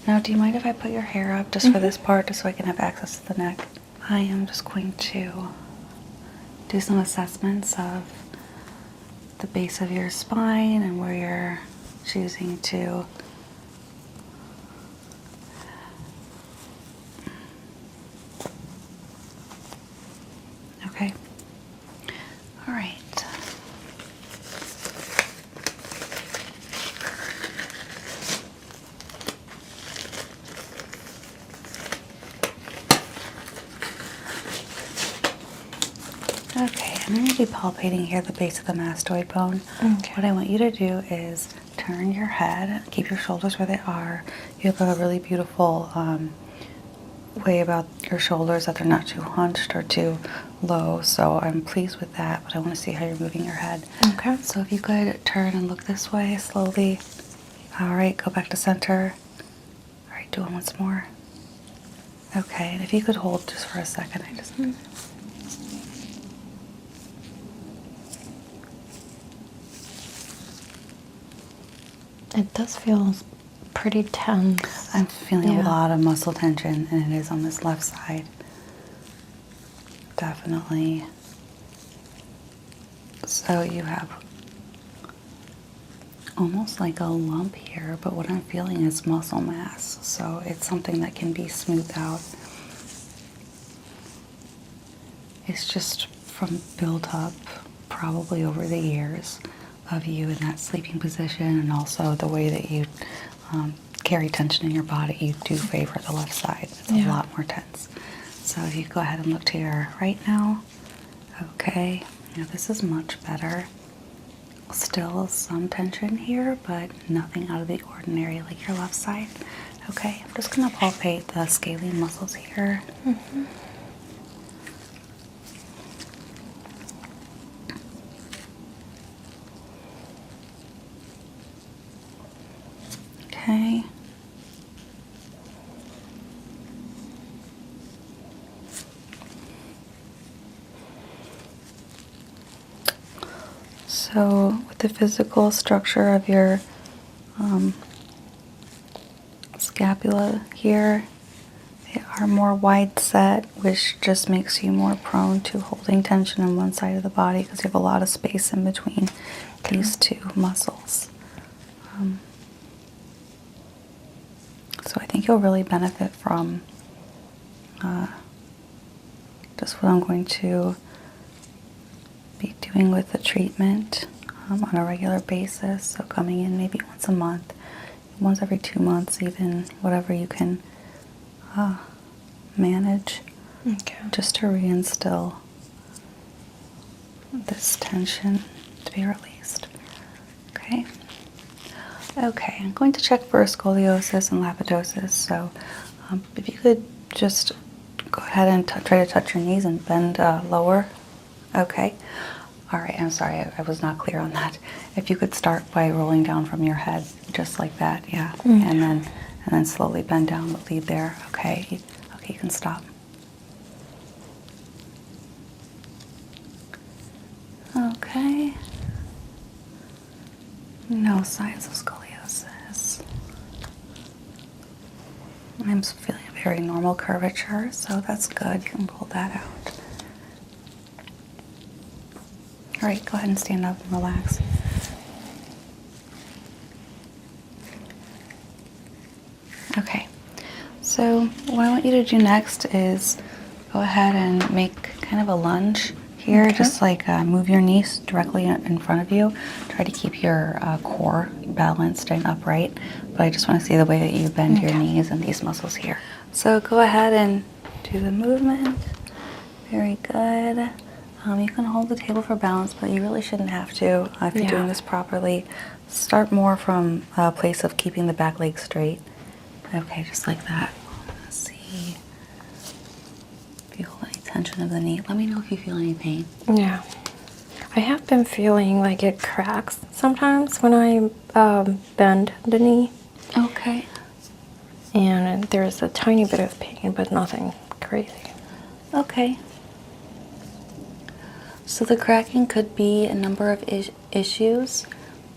Now, do you mind if I put your hair up just for this part, just so I can have access to the neck? I am just going to do some assessments of the base of your spine and where you're choosing to Okay. All right. Okay, I'm going to be palpating here the base of the mastoid bone. Okay. What I want you to do is turn your head, keep your shoulders where they are. You have a really beautiful way about your shoulders that they're not too hunched or too low, so I'm pleased with that, but I want to see how you're moving your head. Okay. So if you could turn and look this way slowly. All right, go back to center. All right, do it once more. Okay, and if you could hold just for a second, I just... It does feel pretty tense. I'm feeling a lot of muscle tension, and it is on this left side. Definitely. So you have almost like a lump here, but what I'm feeling is muscle mass. So it's something that can be smoothed out. It's just from built up probably over the years of you in that sleeping position, and also the way that you carry tension in your body. You do favor the left side. It's a lot more tense. So if you go ahead and look to your right now. Okay, now this is much better. Still some tension here, but nothing out of the ordinary like your left side. Okay, I'm just going to palpate the scalene muscles here. Mm-hmm. Okay. So with the physical structure of your scapula here, they are more wide set, which just makes you more prone to holding tension on one side of the body because you have a lot of space in between these two muscles. So I think you'll really benefit from just what I'm going to be doing with the treatment on a regular basis. So coming in maybe once a month, once every 2 months, even whatever you can manage, just to reinstill this tension to be released. Okay. Okay, I'm going to check for scoliosis and lapidosis. So if you could just go ahead and try to touch your knees and bend lower. Okay. All right, I'm sorry, I was not clear on that. If you could start by rolling down from your head, just like that, yeah. And then slowly bend down, but lead there. Okay, okay, you can stop. Okay. No signs of scoliosis. I'm feeling a very normal curvature, so that's good. You can pull that out. All right, go ahead and stand up and relax. Okay, so what I want you to do next is go ahead and make kind of a lunge here. Just like move your knees directly in front of you. Try to keep your core balanced and upright, but I just want to see the way that you bend your knees and these muscles here. So go ahead and do the movement. Very good. You can hold the table for balance, but you really shouldn't have to if you're doing this properly. Start more from a place of keeping the back leg straight. Okay, just like that. Let's see if you hold any tension of the knee. Let me know if you feel any pain. Yeah. I have been feeling like it cracks sometimes when I bend the knee. Okay. And there's a tiny bit of pain, but nothing crazy. Okay. So the cracking could be a number of issues,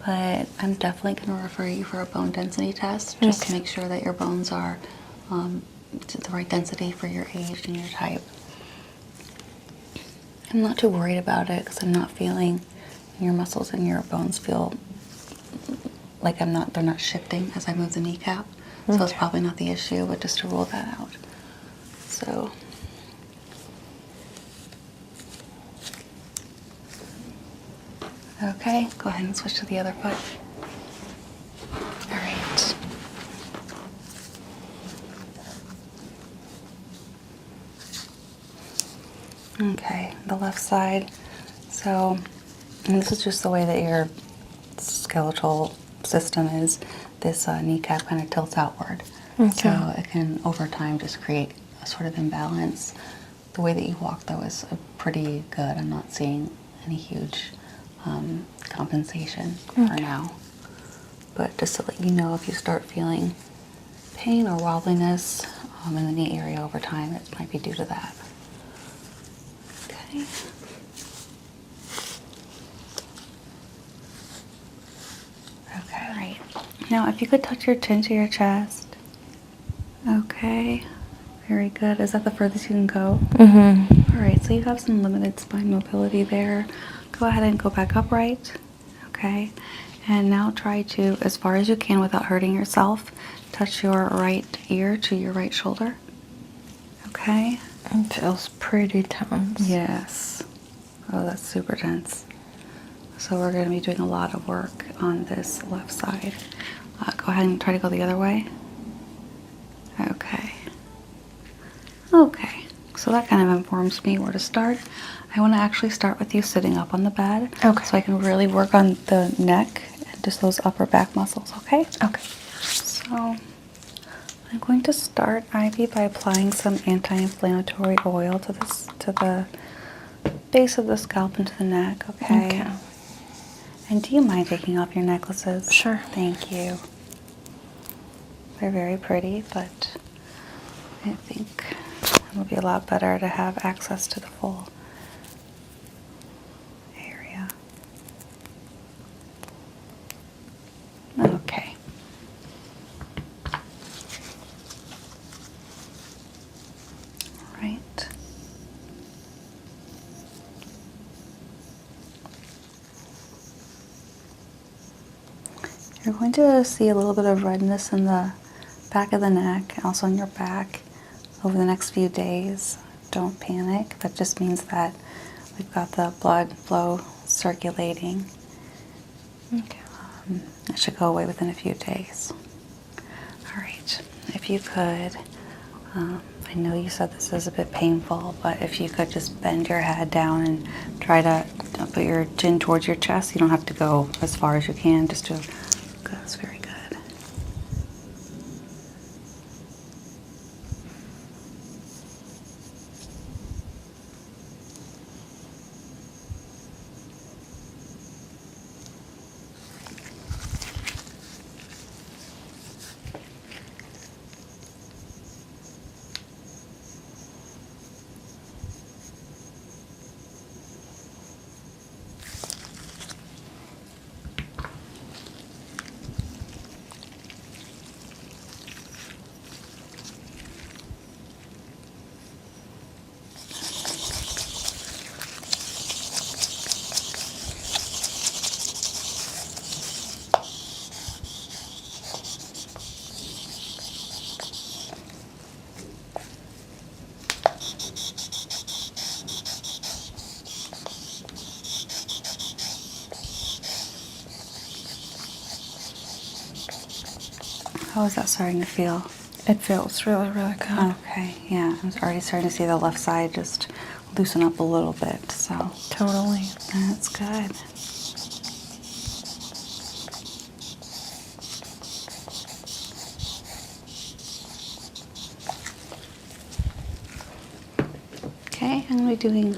but I'm definitely going to refer you for a bone density test just to make sure that your bones are to the right density for your age and your type. I'm not too worried about it because I'm not feeling your muscles and your bones feel like they're not shifting as I move the kneecap. So it's probably not the issue, but just to rule that out. So Okay, go ahead and switch to the other foot. All right. Okay, the left side. So, and this is just the way that your skeletal system is. This kneecap kind of tilts outward. Okay. So it can, over time, just create a sort of imbalance. The way that you walk, though, is pretty good. I'm not seeing any huge compensation for now. But just to let you know, if you start feeling pain or wobbliness in the knee area over time, it might be due to that. Okay. Okay. Right. Now, if you could touch your chin to your chest. Okay. Very good. Is that the furthest you can go? Mm-hmm. All right. So you have some limited spine mobility there. Go ahead and go back upright. Okay. And now try to, as far as you can without hurting yourself, touch your right ear to your right shoulder. Okay. It feels pretty tense. Yes. Oh, that's super tense. So we're going to be doing a lot of work on this left side. Go ahead and try to go the other way. Okay. Okay. So that kind of informs me where to start. I want to actually start with you sitting up on the bed. Okay. So I can really work on the neck and just those upper back muscles, okay? Okay. So I'm going to start, Ivy, by applying some anti-inflammatory oil to the base of the scalp and to the neck, okay? Okay. And do you mind taking off your necklaces? Sure. Thank you. They're very pretty, but I think it would be a lot better to have access to the full area. Okay. All right. You're going to see a little bit of redness in the back of the neck, also on your back over the next few days. Don't panic. That just means that we've got the blood flow circulating. Okay. It should go away within a few days. All right. If you could, I know you said this is a bit painful, but if you could just bend your head down and try to put your chin towards your chest. You don't have to go as far as you can, just to, that's very good. How is that starting to feel? It feels really, really good. Okay, yeah, I'm already starting to see the left side just loosen up a little bit, so Totally. that's good. Okay, I'm going to be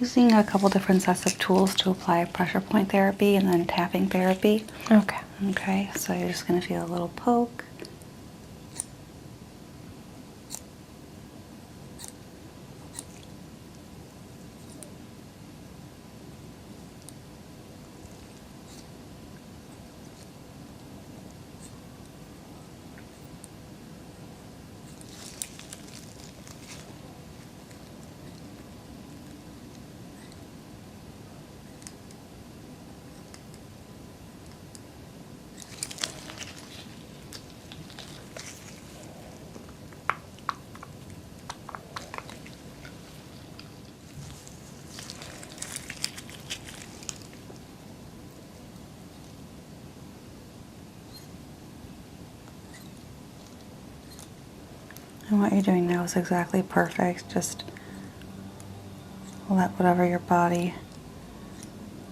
using a couple different sets of tools to apply pressure point therapy and then tapping therapy. Okay. Okay, so you're just going to feel a little poke. And what you're doing now is exactly perfect. Just let whatever your body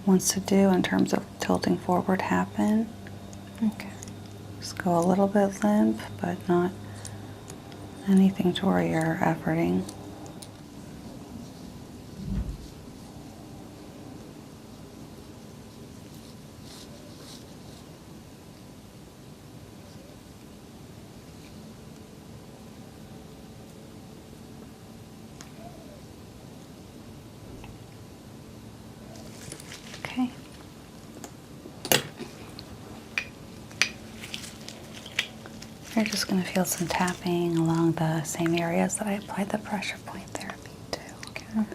wants to do in terms of tilting forward happen. Okay. Just go a little bit limp, but not anything to where you're efforting. Okay. You're just going to feel some tapping along the same areas that I applied the pressure point therapy to. Okay.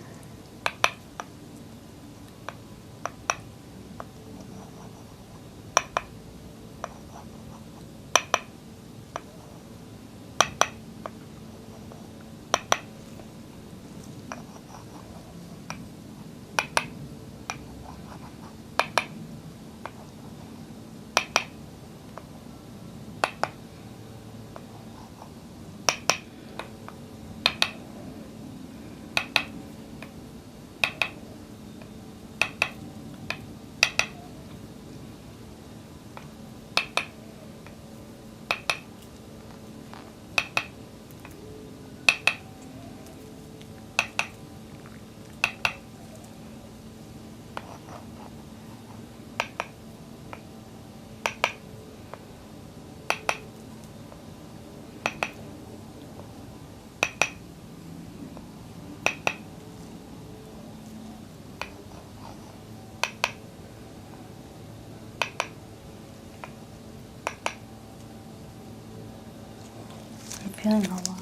I'm feeling a lot.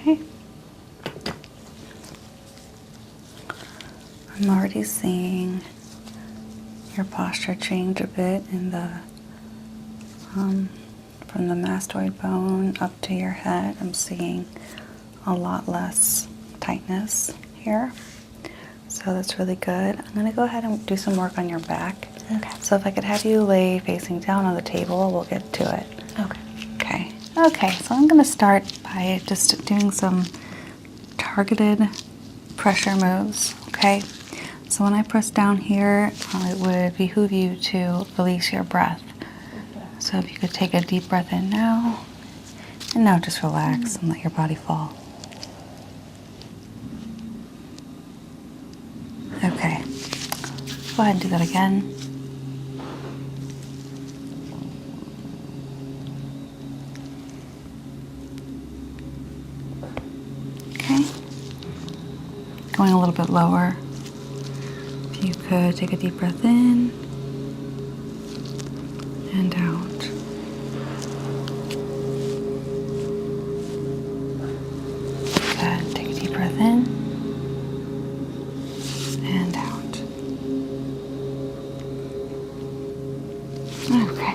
Okay. I'm already seeing your posture change a bit in the from the mastoid bone up to your head. I'm seeing a lot less tightness here. So that's really good. I'm going to go ahead and do some work on your back. Okay. So if I could have you lay facing down on the table, we'll get to it. Okay. Okay. Okay, so I'm going to start by just doing some targeted pressure moves, okay? So when I press down here, it would behoove you to release your breath. So if you could take a deep breath in now, and now just relax and let your body fall. Okay, go ahead and do that again. Okay, going a little bit lower. If you could take a deep breath in and out. Good, take a deep breath in and out. Okay.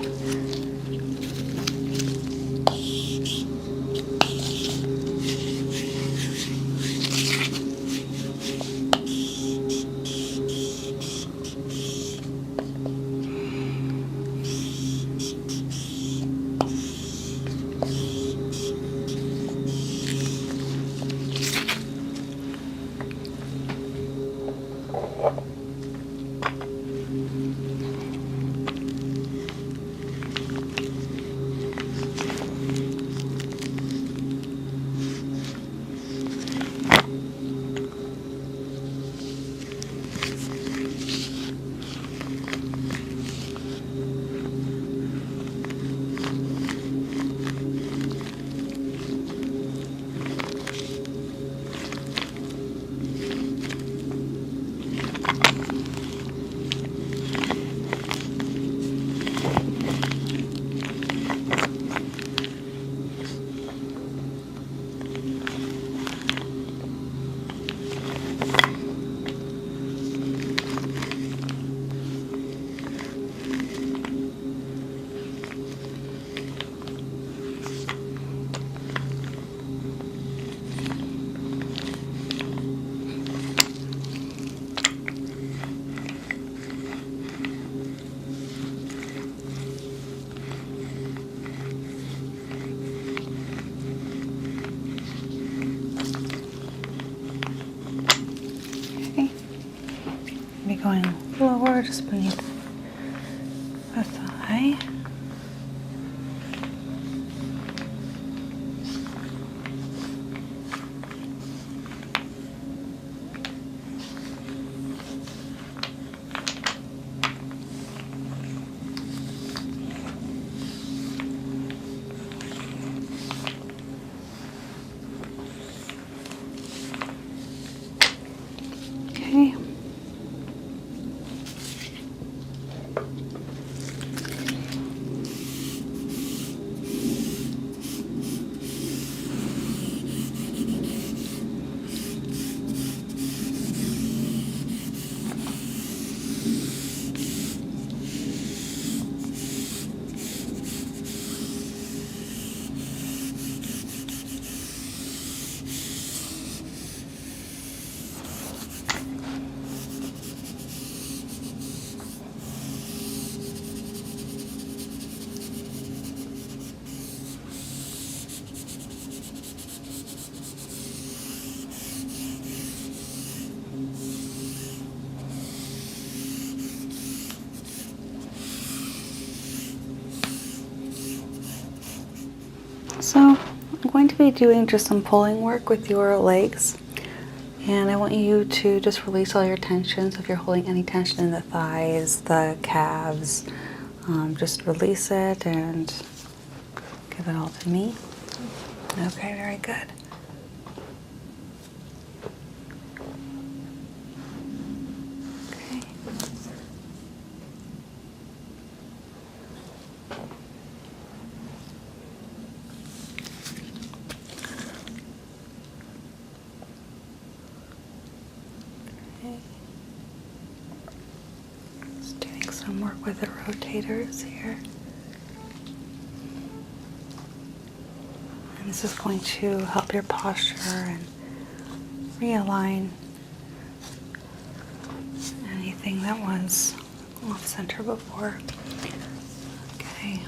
just beneath the thigh. Okay. So I'm going to be doing just some pulling work with your legs, and I want you to just release all your tension. So if you're holding any tension in the thighs, the calves, just release it and give it all to me. Okay, very good. Okay. Just doing some work with the rotators here. And this is going to help your posture and realign anything that was off center before. Okay.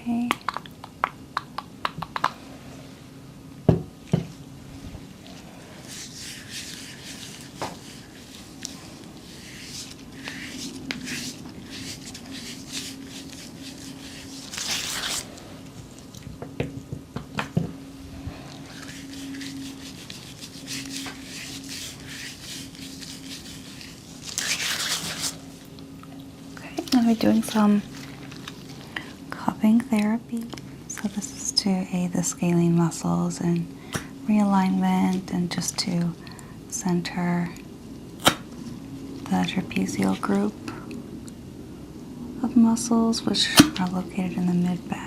Okay. I'm going to be doing some cupping therapy. So this is to aid the scalene muscles and realignment, and just to center the trapezial group of muscles, which are located in the mid-back.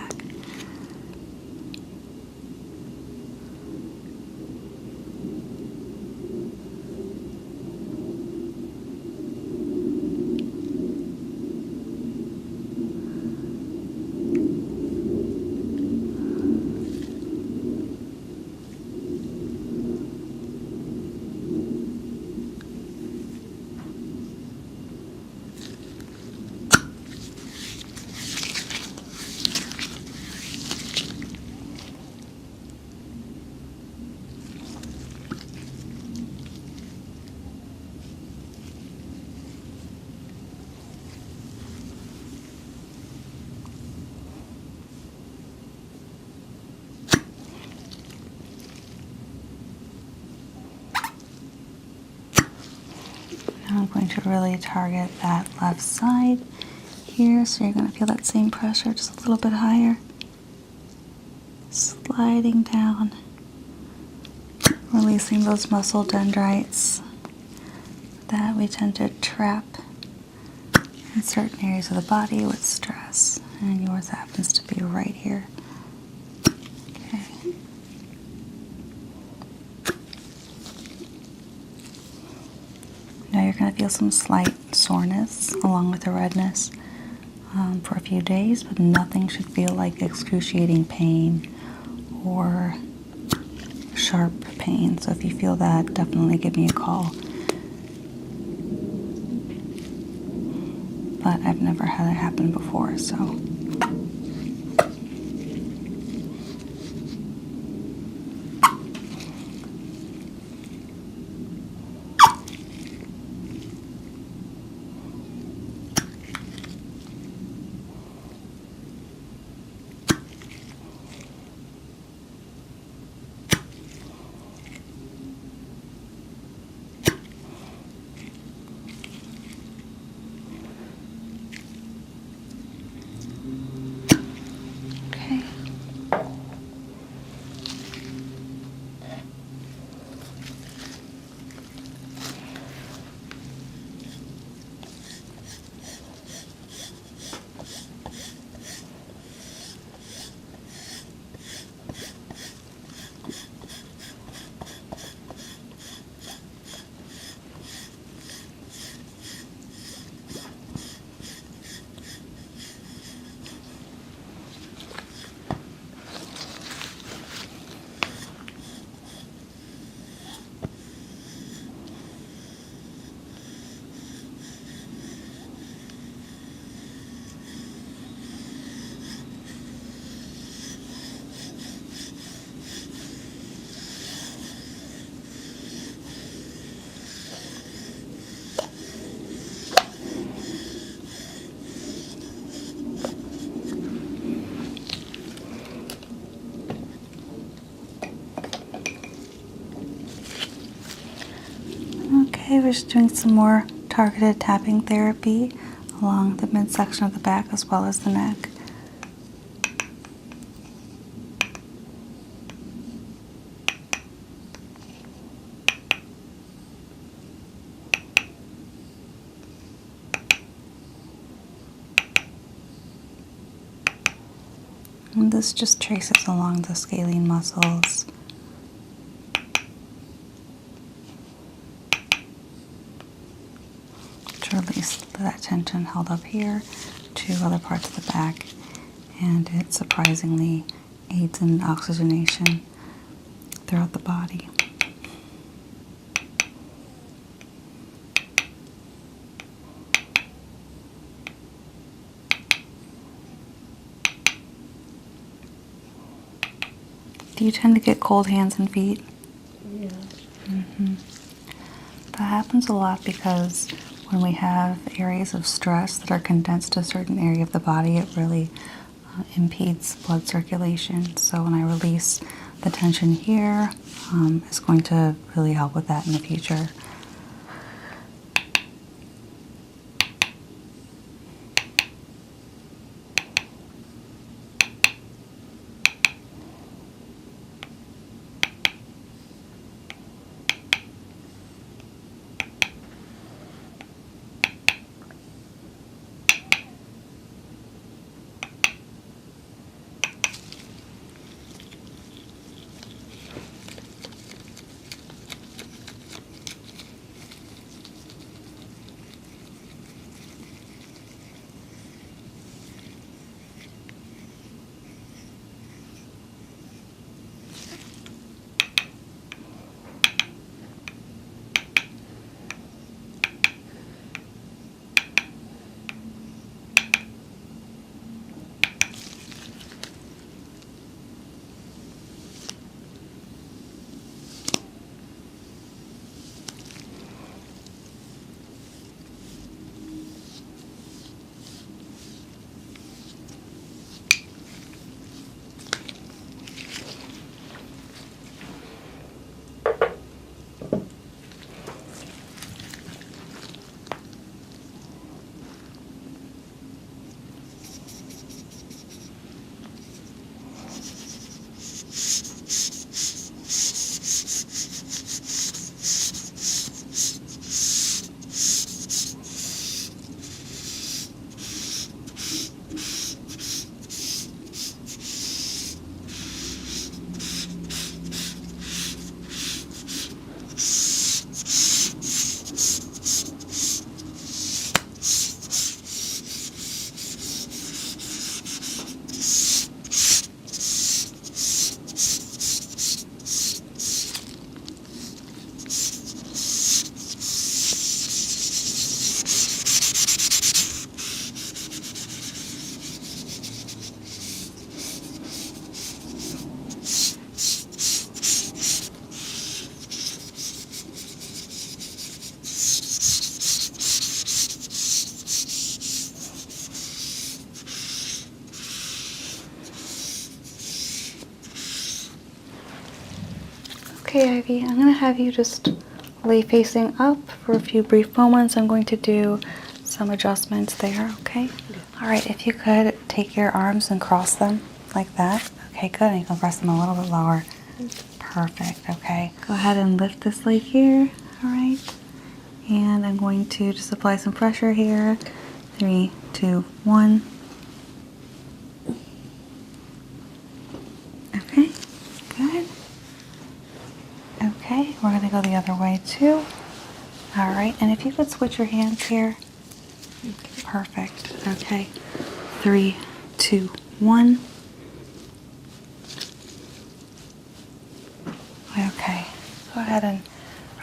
Now I'm going to really target that left side here, so you're going to feel that same pressure, just a little bit higher. Sliding down, releasing those muscle dendrites that we tend to trap in certain areas of the body with stress, and yours happens to be right here. Okay. Now you're going to feel some slight soreness along with the redness for a few days, but nothing should feel like excruciating pain or sharp pain. So if you feel that, definitely give me a call. But I've never had it happen before, so. Okay. Okay, we're just doing some more targeted tapping therapy along the midsection of the back as well as the neck. And this just traces along the scalene muscles. To release that tension held up here to other parts of the back, and it surprisingly aids in oxygenation throughout the body. Do you tend to get cold hands and feet? Yeah. That happens a lot because when we have areas of stress that are condensed to a certain area of the body, it really impedes blood circulation. So when I release the tension here, it's going to really help with that in the future. Okay, Ivy, I'm going to have you just lay facing up for a few brief moments. I'm going to do some adjustments there, okay? All right, if you could take your arms and cross them like that. Okay, good. And you can press them a little bit lower. Perfect, okay. Go ahead and lift this leg here, all right? And I'm going to just apply some pressure here. 3, 2, 1. Okay, good. Okay, we're gonna go the other way too. All right, and if you could switch your hands here. Perfect, okay. 3, 2, 1. Okay, go ahead and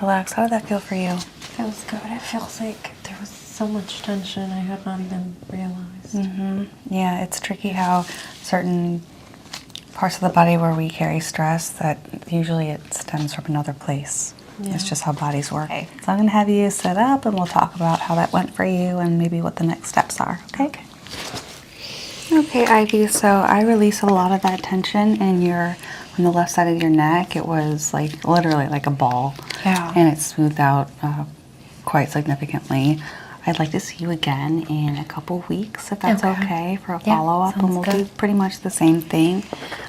relax. How did that feel for you? Feels good. It feels like there was so much tension I had not even realized. Yeah, it's tricky how certain parts of the body where we carry stress, that usually it stems from another place. Yeah. It's just how bodies work. Okay. So I'm going to have you sit up and we'll talk about how that went for you and maybe what the next steps are, okay? Okay, Ivy, so I released a lot of that tension on the left side of your neck. It was like literally like a ball. Yeah. And it smoothed out quite significantly. I'd like to see you again in a couple weeks, if that's okay, for a follow-up, and we'll do pretty much the same thing.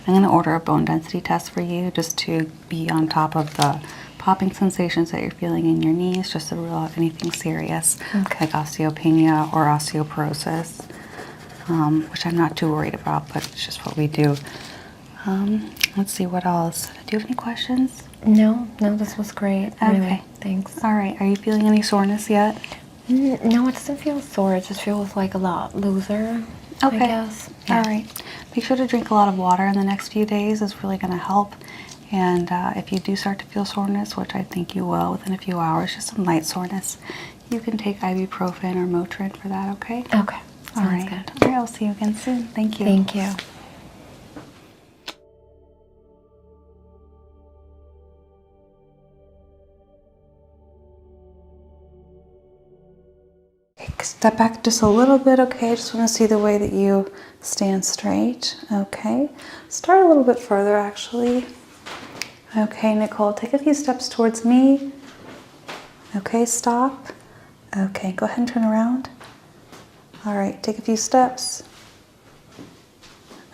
I'm going to order a bone density test for you just to be on top of the popping sensations that you're feeling in your knees, just to rule out anything serious like osteopenia or osteoporosis, which I'm not too worried about, but it's just what we do. Let's see, what else? Do you have any questions? No, this was great. Okay. Really, thanks. All right, are you feeling any soreness yet? No, it doesn't feel sore. It just feels like a lot looser, Okay. I guess. Yeah. All right. Make sure to drink a lot of water in the next few days. It's really going to help. And if you do start to feel soreness, which I think you will within a few hours, just some light soreness, you can take ibuprofen or Motrin for that, okay? Okay. All Sounds right. good. All right, I'll see you again soon. Thank you. Thank you. Step back just a little bit, okay? Just want to see the way that you stand straight, okay? Start a little bit further, actually. Okay, Nicole, take a few steps towards me. Okay, stop. Okay, go ahead and turn around. All right, take a few steps.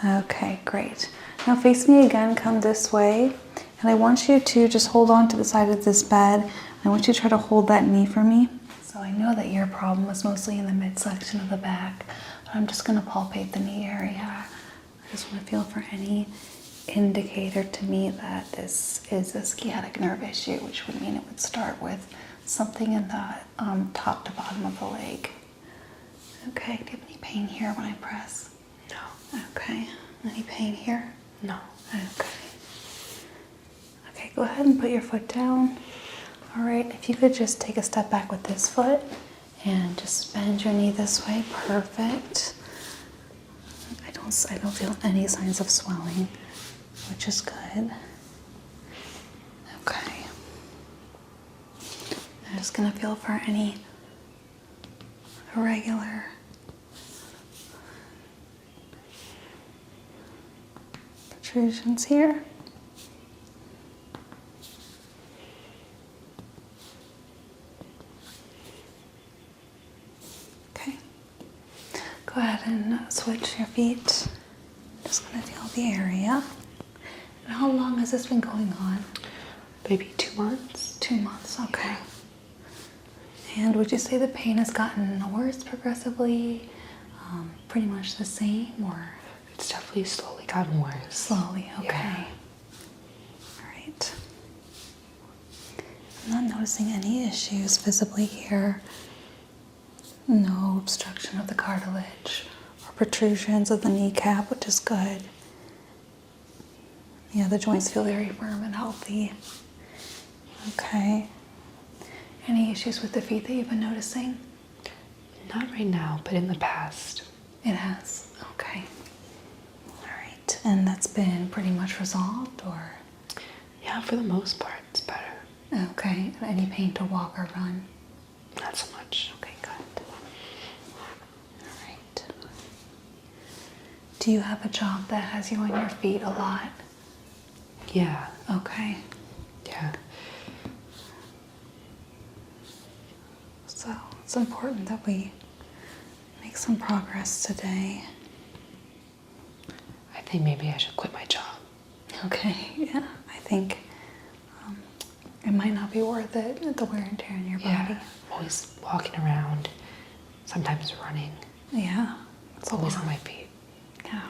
Okay, great. Now face me again, come this way. And I want you to just hold on to the side of this bed. I want you to try to hold that knee for me. So I know that your problem was mostly in the midsection of the back, but I'm just gonna palpate the knee area. I just wanna feel for any indicator to me that this is a sciatic nerve issue, which would mean it would start with something in the top to bottom of the leg. Okay, do you have any pain here when I press? No. Okay, any pain here? No. Okay. Okay, go ahead and put your foot down. All right, if you could just take a step back with this foot and just bend your knee this way. Perfect. I don't feel any signs of swelling, which is good. Okay. I'm just gonna feel for any irregular protrusions here. Okay. Go ahead and switch your feet. Just gonna feel the area. And how long has this been going on? Maybe 2 months. 2 months, okay. And would you say the pain has gotten worse progressively? Pretty much the same, or? It's definitely slowly gotten worse. Slowly, okay. Yeah. All right. I'm not noticing any issues visibly here. No obstruction of the cartilage or protrusions of the kneecap, which is good. Yeah, the joints feel very firm and healthy. Okay. Any issues with the feet that you've been noticing? Not right now, but in the past. It has. Okay. All right. And that's been pretty much resolved, or? Yeah, for the most part, it's better. Okay. Any pain to walk or run? Not so much. Okay, good. All right. Do you have a job that has you on your feet a lot? Yeah. Okay. Yeah. it's important that we make some progress today. I think maybe I should quit my job. Okay, yeah, I think it might not be worth it, the wear and tear in your body. Always walking around, sometimes running, Yeah, it's a always lot. on my feet. Yeah.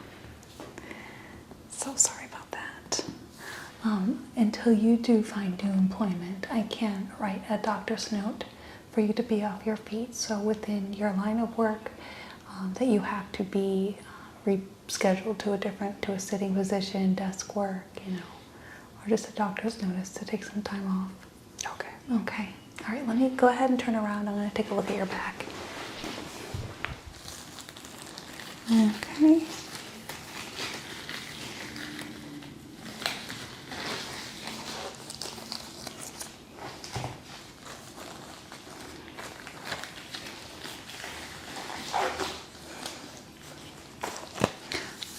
So sorry about that. Until you do find new employment, I can write a doctor's note for you to be off your feet. So within your line of work, that you have to be rescheduled to a sitting position, desk work, or just a doctor's notice to take some time off. Okay. Okay. All right, let me go ahead and turn around. I'm going to take a look at your back. Okay.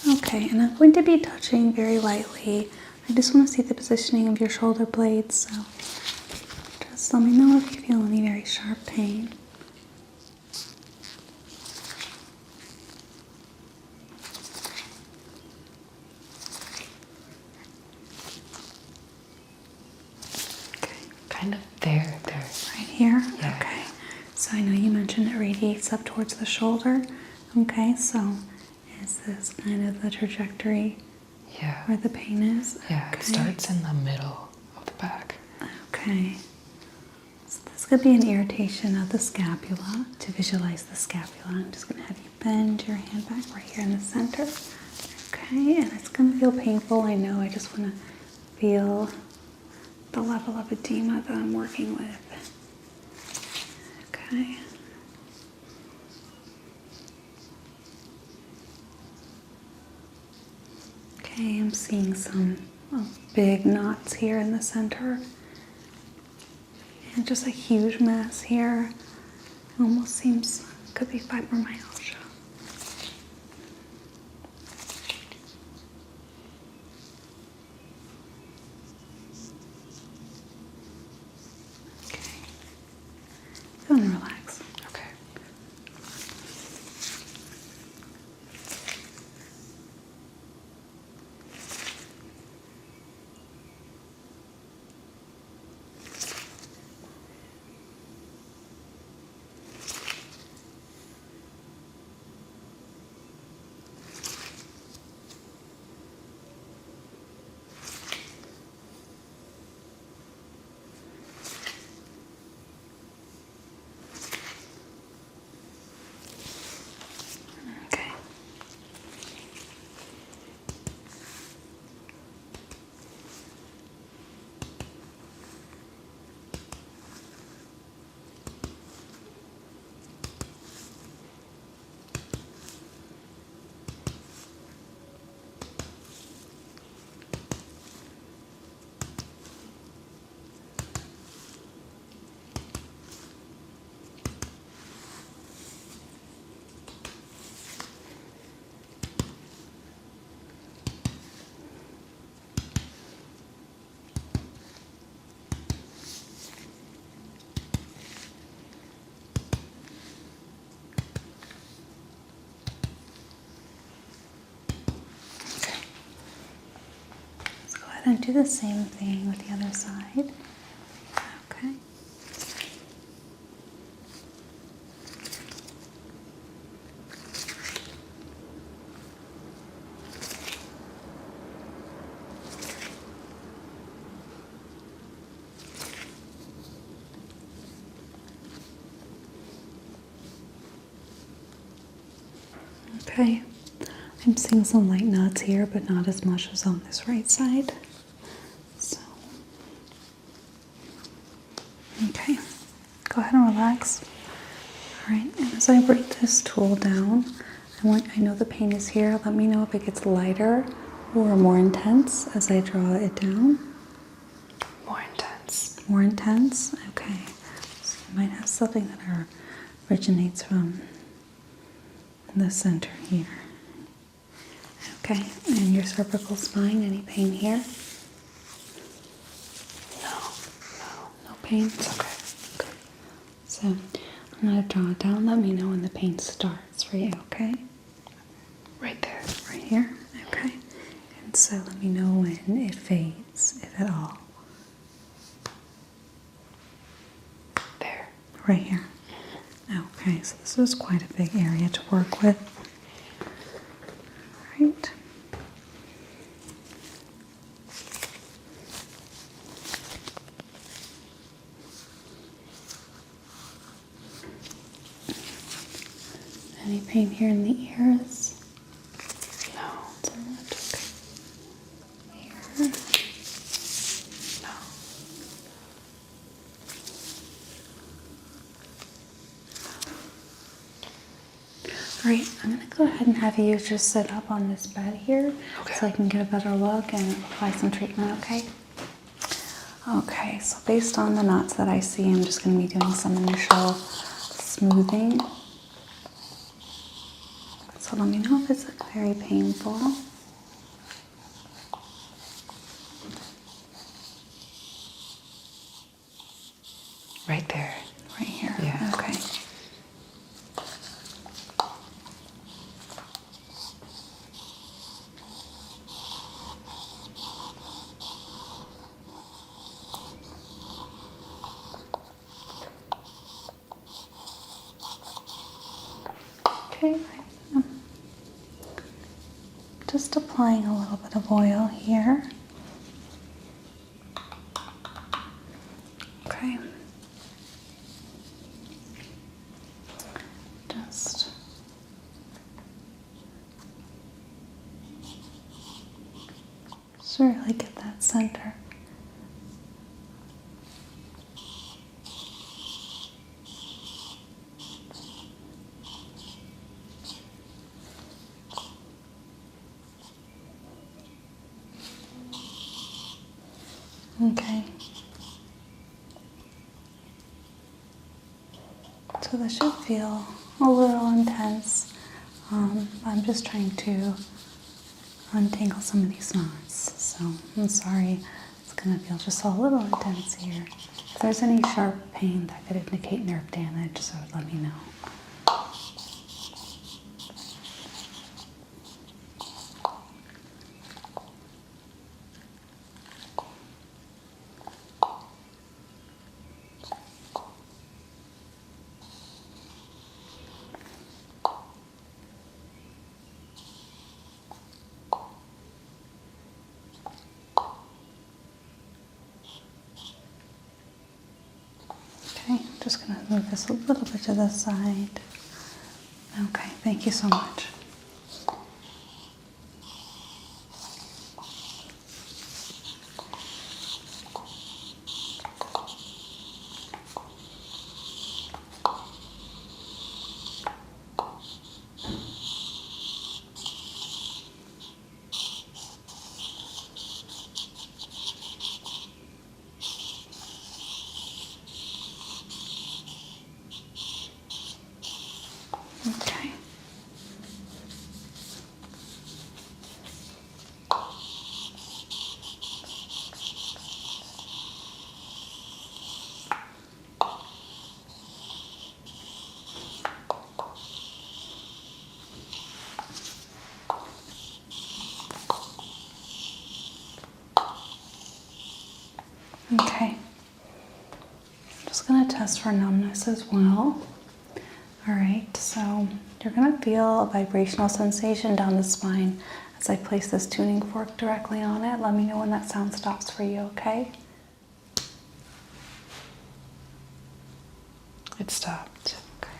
Okay, and I'm going to be touching very lightly. I just want to see the positioning of your shoulder blades, so just let me know if you feel any very sharp pain. Okay. Kind of there. Right here? Yeah. Okay. So I know you mentioned it radiates up towards the shoulder. Okay, so is this kind of the trajectory Yeah. where the pain is? Yeah, Okay. it starts in the middle of the back. Okay. So this could be an irritation of the scapula. To visualize the scapula, I'm just going to have you bend your hand back right here in the center. Okay, and it's going to feel painful, I know. I just want to feel the level of edema that I'm working with. Okay. Okay, I'm seeing some big knots here in the center. And just a huge mass here. Almost seems, could be fibromyalgia. Okay. Go and relax. Okay. Okay. Let's go ahead and do the same thing with the other side. Okay. Okay, I'm seeing some light knots here, but not as much as on this right side. So, okay, go ahead and relax. All right, and as I bring this tool down, I know the pain is here. Let me know if it gets lighter or more intense as I draw it down. More intense. More intense? Okay. So you might have something that originates from the center here. Okay, and your cervical spine, any pain here? No. No pain? It's okay. So I'm going to draw it down. Let me know when the pain starts for you, okay? Right there. Right here? Okay. And so let me know when it fades, if at all. There. Right here. Okay, so this is quite a big area to work with. All right. Any pain here in the ears? No. It's not okay. Here. No. All right, I'm gonna go ahead and have you just sit up on this bed here Okay. so I can get a better look and apply some treatment, okay? Okay, so based on the knots that I see, I'm just gonna be doing some initial smoothing. So let me know if it's very painful. Right there. Right here. Yeah. Okay. Okay. Just applying a little bit of oil here. Okay. Just really get that center. Okay. So this should feel a little intense. I'm just trying to untangle some of these knots. So I'm sorry, it's gonna feel just a little intense here. If there's any sharp pain that could indicate nerve damage, so let me know. Okay, I'm just going to move this a little bit to the side. Okay, thank you so much. Okay. Okay. I'm just going to test for numbness as well. All right, so you're going to feel a vibrational sensation down the spine as I place this tuning fork directly on it. Let me know when that sound stops for you, okay? It stopped. Okay.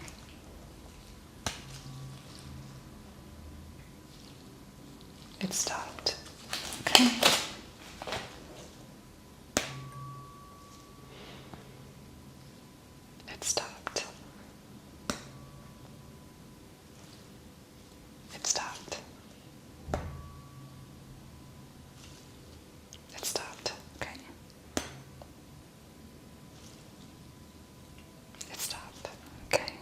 It stopped. Okay. It stopped. It stopped. It stopped. Okay. It stopped. Okay.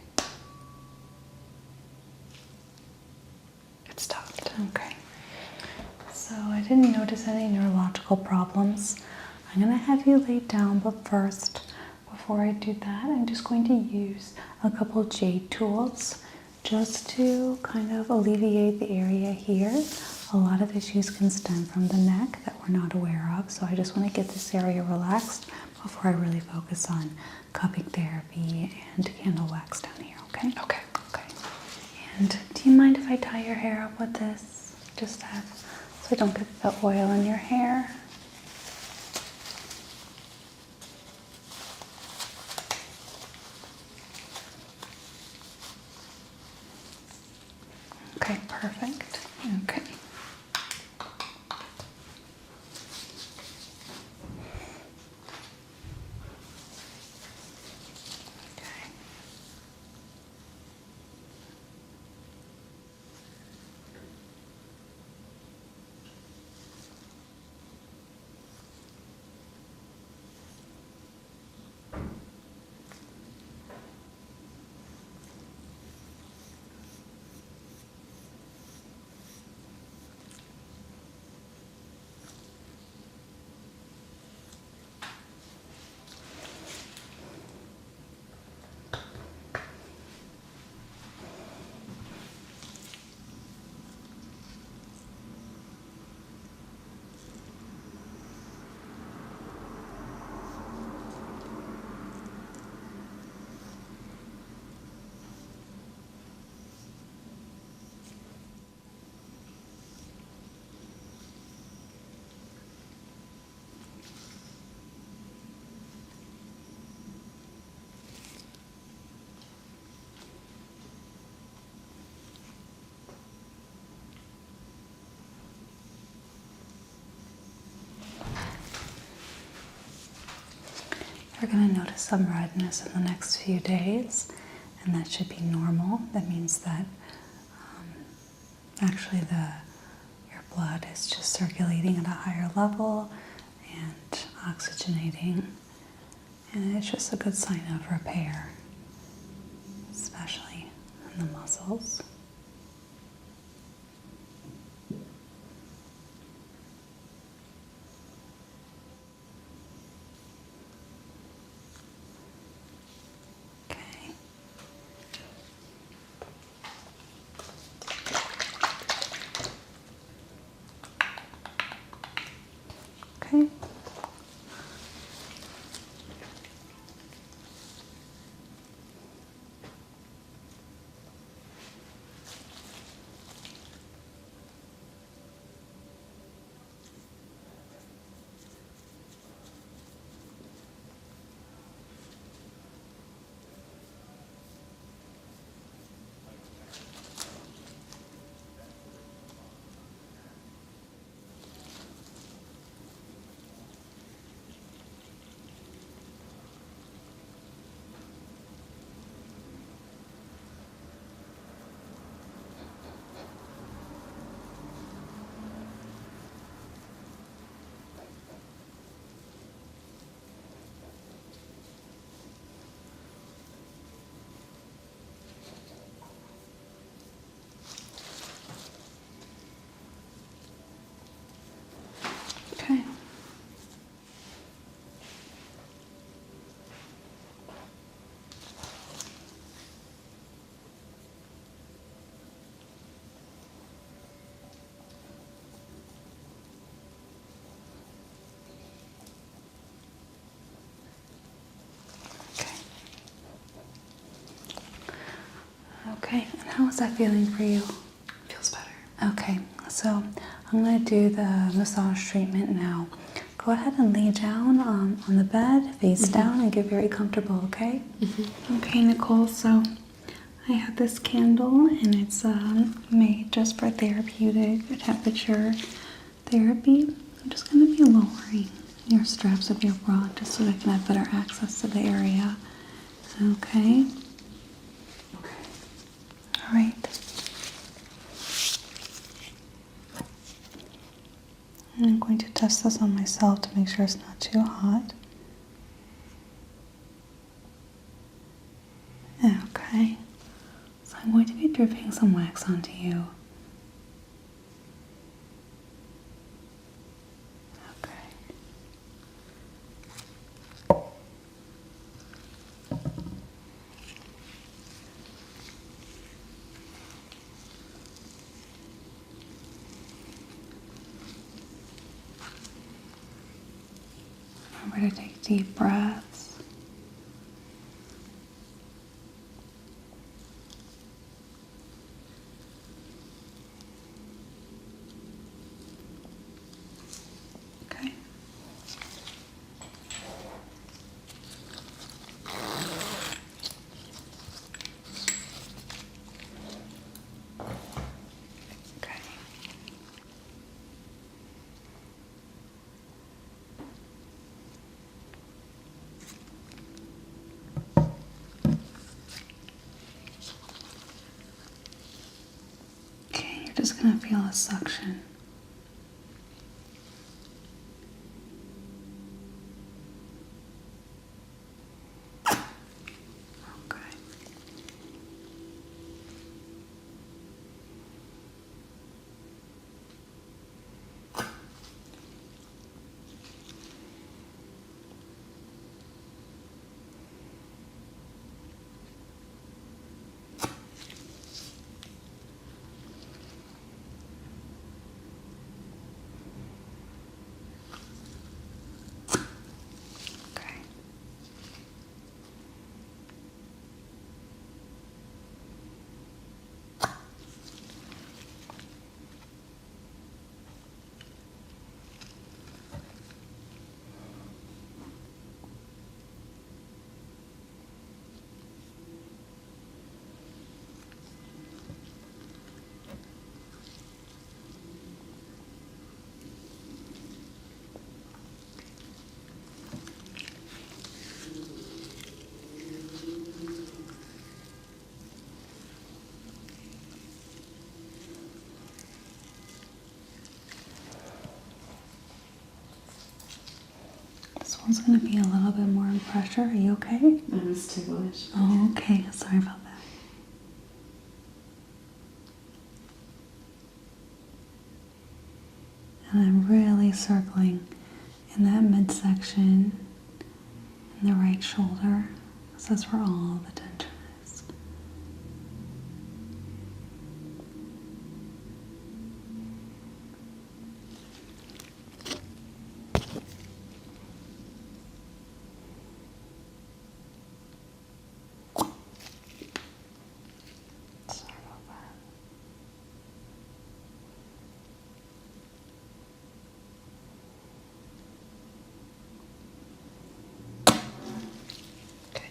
It stopped. Okay. So I didn't notice any neurological problems. I'm going to have you lay down, but first, before before I do that, I'm just going to use a couple jade tools just to kind of alleviate the area here. A lot of issues can stem from the neck that we're not aware of, so I just want to get this area relaxed before I really focus on cupping therapy and candle wax down here, okay? Okay. Okay. And do you mind if I tie your hair up with this? Just that, so I don't get the oil in your hair. Okay, perfect. Okay. You're going to notice some redness in the next few days, and that should be normal. That means that actually your blood is just circulating at a higher level and oxygenating, and it's just a good sign of repair, especially in the muscles. Okay. Okay. Okay, and how is that feeling for you? Feels better. Okay, so I'm going to do the massage treatment now. Go ahead and lay down on the bed, face down, and get very comfortable, okay? Okay, Nicole, so I have this candle, and it's made just for therapeutic temperature therapy. I'm just going to be lowering your straps of your bra just so I can have better access to the area. Okay? All right. And I'm going to test this on myself to make sure it's not too hot. Okay. So I'm going to be dripping some wax onto you. Okay. Remember to take deep breaths. Okay. Okay. Okay, you're just going to feel a suction. Okay. Okay. This one's going to be a little bit more in pressure. Are you okay? It's too much. Oh, okay. Sorry about that. And I'm really circling in that midsection, in the right shoulder. So that's where all the tension is. Sorry about that. Okay.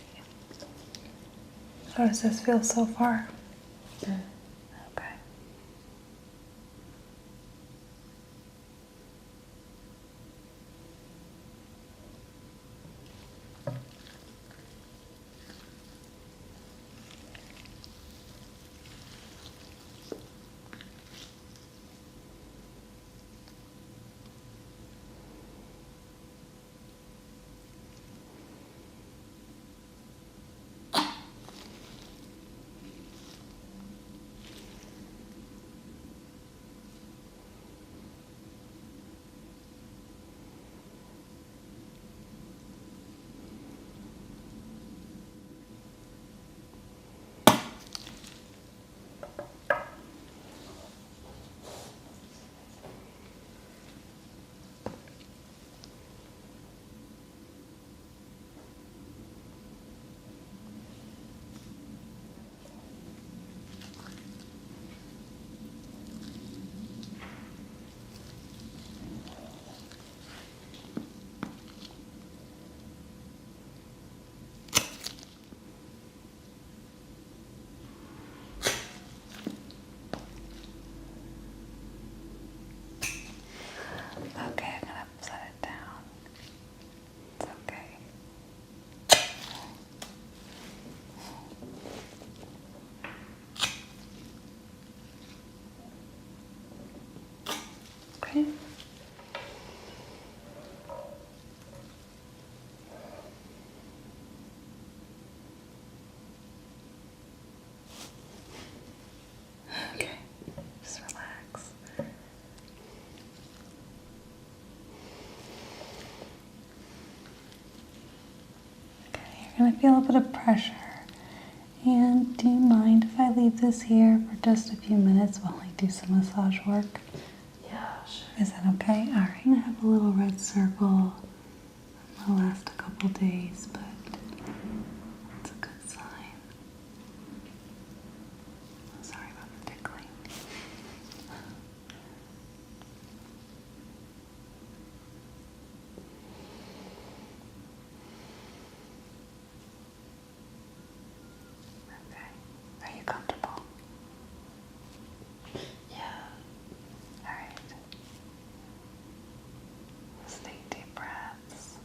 How does this feel so far? Good. Okay. Okay, I'm gonna set it down. It's okay. Okay. Okay, just relax. Okay, you're going to feel a bit of pressure. And do you mind if I leave this here for just a few minutes while I do some massage work? Yeah, sure. Is that okay? All right, I'm going to have a little red circle on It'll last a couple days, but it's a good sign. Sorry about the tickling. Okay. Are you comfortable? Yeah. All right. Let's take deep breaths.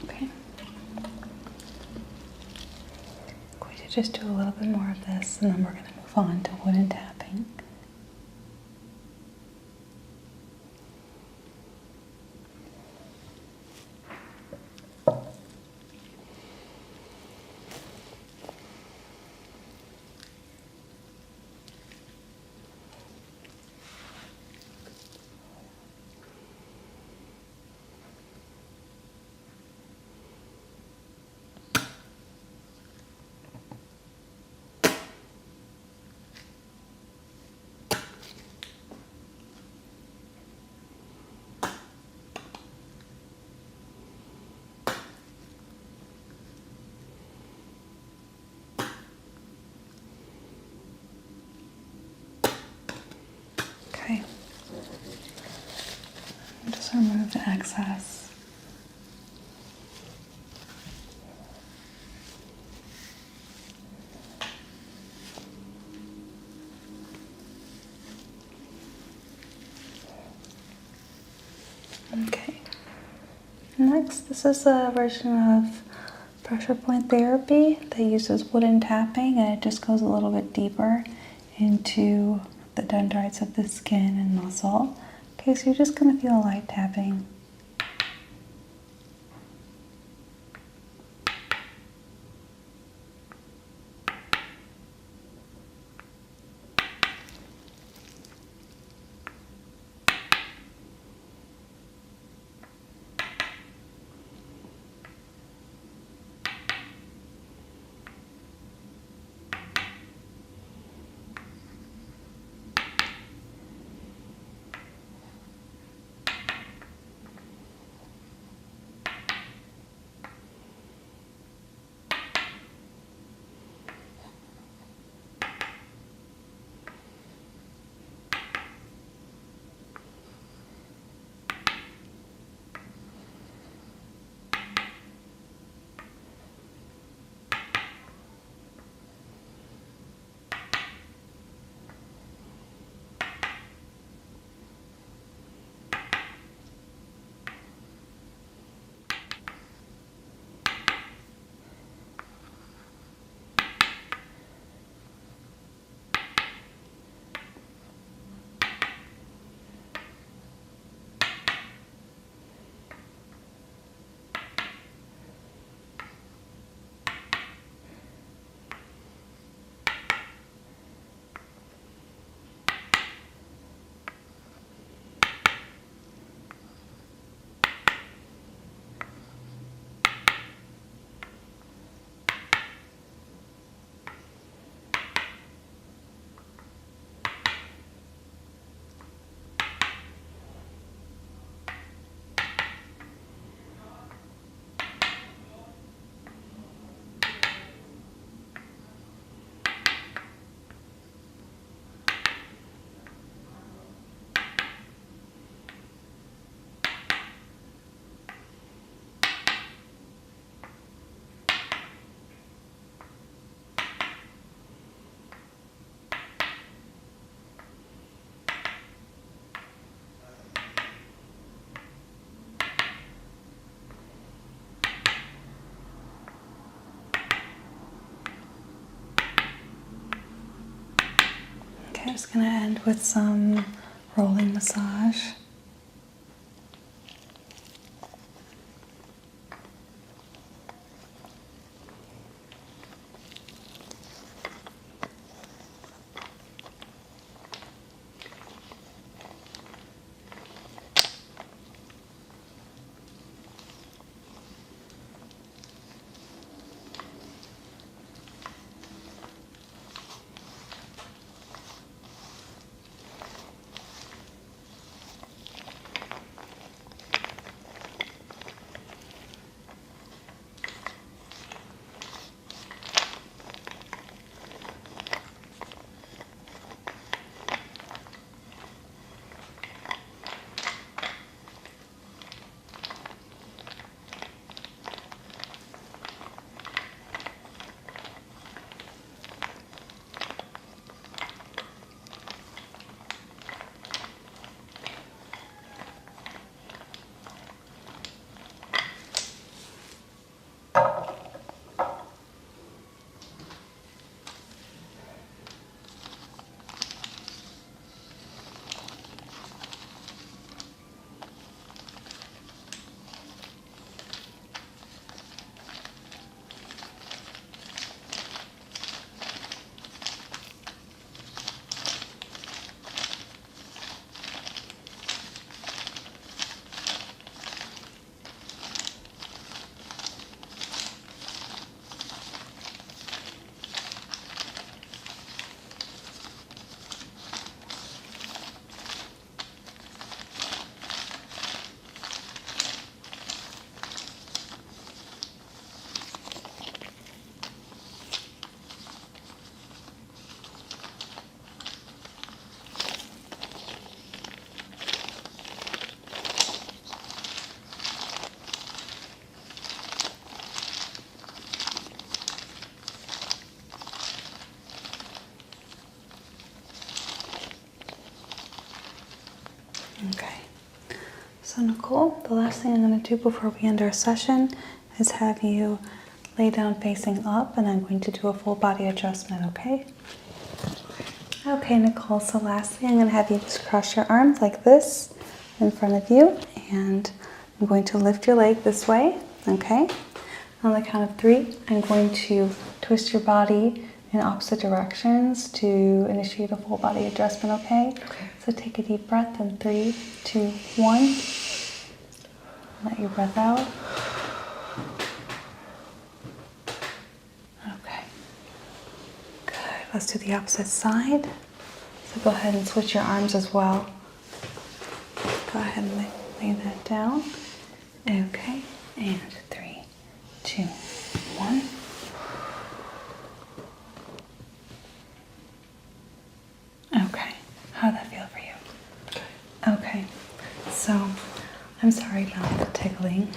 Okay. Going to just do a little bit more of this, and then we're going to move on to wooden tapping. Okay. Just remove the excess. Okay. Next, this is a version of pressure point therapy that uses wooden tapping, and it just goes a little bit deeper into the dendrites of the skin and muscle. Okay, so you're just going to feel a light tapping. Okay, I'm just going to end with some rolling massage. Okay. So Nicole, the last thing I'm going to do before we end our session is have you lay down facing up, and I'm going to do a full body adjustment, okay? Okay, Nicole, so lastly, I'm going to have you just cross your arms like this in front of you, and I'm going to lift your leg this way, okay? On the count of 3, I'm going to twist your body in opposite directions to initiate a full body adjustment, okay? Okay. So take a deep breath in 3, 2, 1. Let your breath out. Okay. Good. Let's do the opposite side. So go ahead and switch your arms as well. Go ahead and lay that down. Okay. And 3, 2, 1. Okay. How'd that feel for you? Okay. So, I'm sorry about the tickling.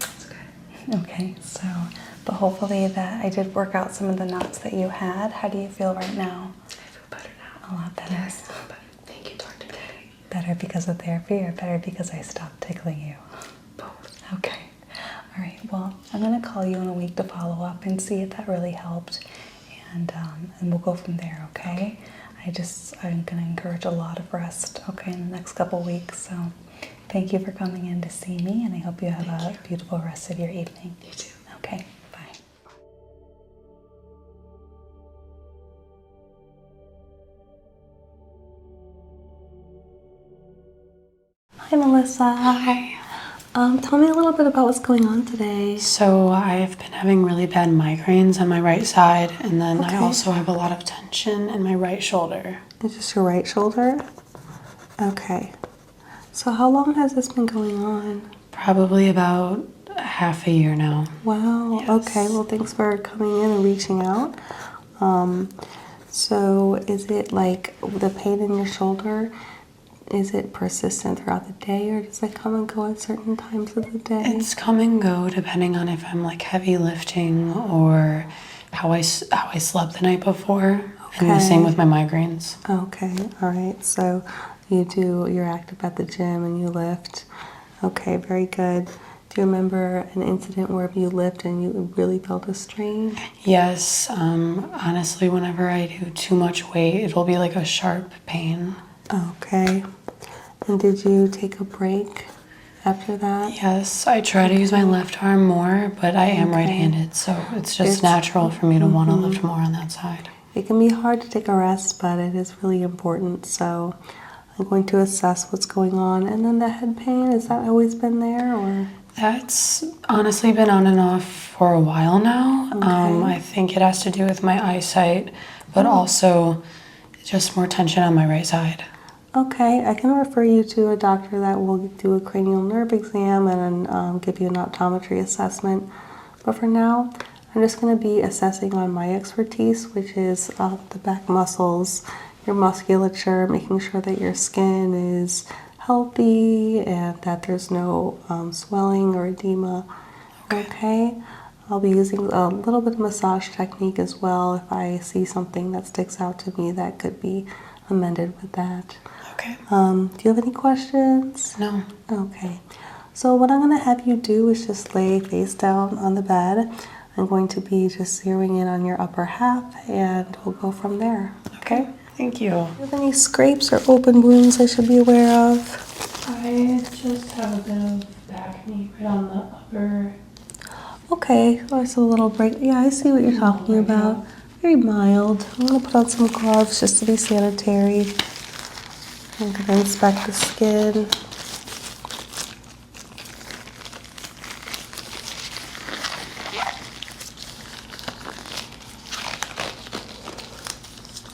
It's okay. Okay, so, but hopefully that I did work out some of the knots that you had. How do you feel right now? I feel better now. A lot better. Yes, a lot better. Thank you, Dr. Day. Better because of therapy or better because I stopped tickling you? Both. Okay. All right, well, I'm going to call you in a week to follow up and see if that really helped. And we'll go from there, okay? I'm going to encourage a lot of rest, okay, in the next couple weeks. So thank you for coming in to see me, and I hope you have a beautiful rest of your evening. You too. Okay, bye. Hi, Melissa. Hi. Tell me a little bit about what's going on today. So I've been having really bad migraines on my right side, and then Okay. I also have a lot of tension in my right shoulder. It's just your right shoulder? Okay. So how long has this been going on? Probably about half a year now. Wow. Yes. Okay. Well, thanks for coming in and reaching out. So is it like the pain in your shoulder? Is it persistent throughout the day, or does it come and go at certain times of the day? It's come and go depending on if I'm like heavy lifting or how I slept the night before. And the same with my migraines. Okay. All right. So you're active at the gym and you lift. Okay. Very good. Do you remember an incident where you lift and you really felt a strain? Yes. Honestly, whenever I do too much weight, it'll be like a sharp pain. Okay. And did you take a break after that? Yes, I try to use my left arm more, but I am Okay. right-handed, so it's just It's- natural for me to want to lift more on that side. It can be hard to take a rest, but it is really important. So I'm going to assess what's going on. And then the head pain, has that always been there, or? That's honestly been on and off for a while now. Okay. I think it has to do with my eyesight, but also just more tension on my right side. Okay, I can refer you to a doctor that will do a cranial nerve exam and give you an optometry assessment. But for now, I'm just going to be assessing on my expertise, which is the back muscles, your musculature, making sure that your skin is healthy and that there's no swelling or edema. Okay. I'll be using a little bit of massage technique as well if I see something that sticks out to me that could be amended with that. Okay. Do you have any questions? No. Okay. So what I'm going to have you do is just lay face down on the bed. I'm going to be just zeroing in on your upper half and we'll go from there. Okay? Thank you. Do you have any scrapes or open wounds I should be aware of? I just have a bit of back knee right on the upper. Okay, there's a little break. Yeah, I see what you're talking about. Very mild. I'm going to put on some gloves just to be sanitary. I'm going to inspect the skin.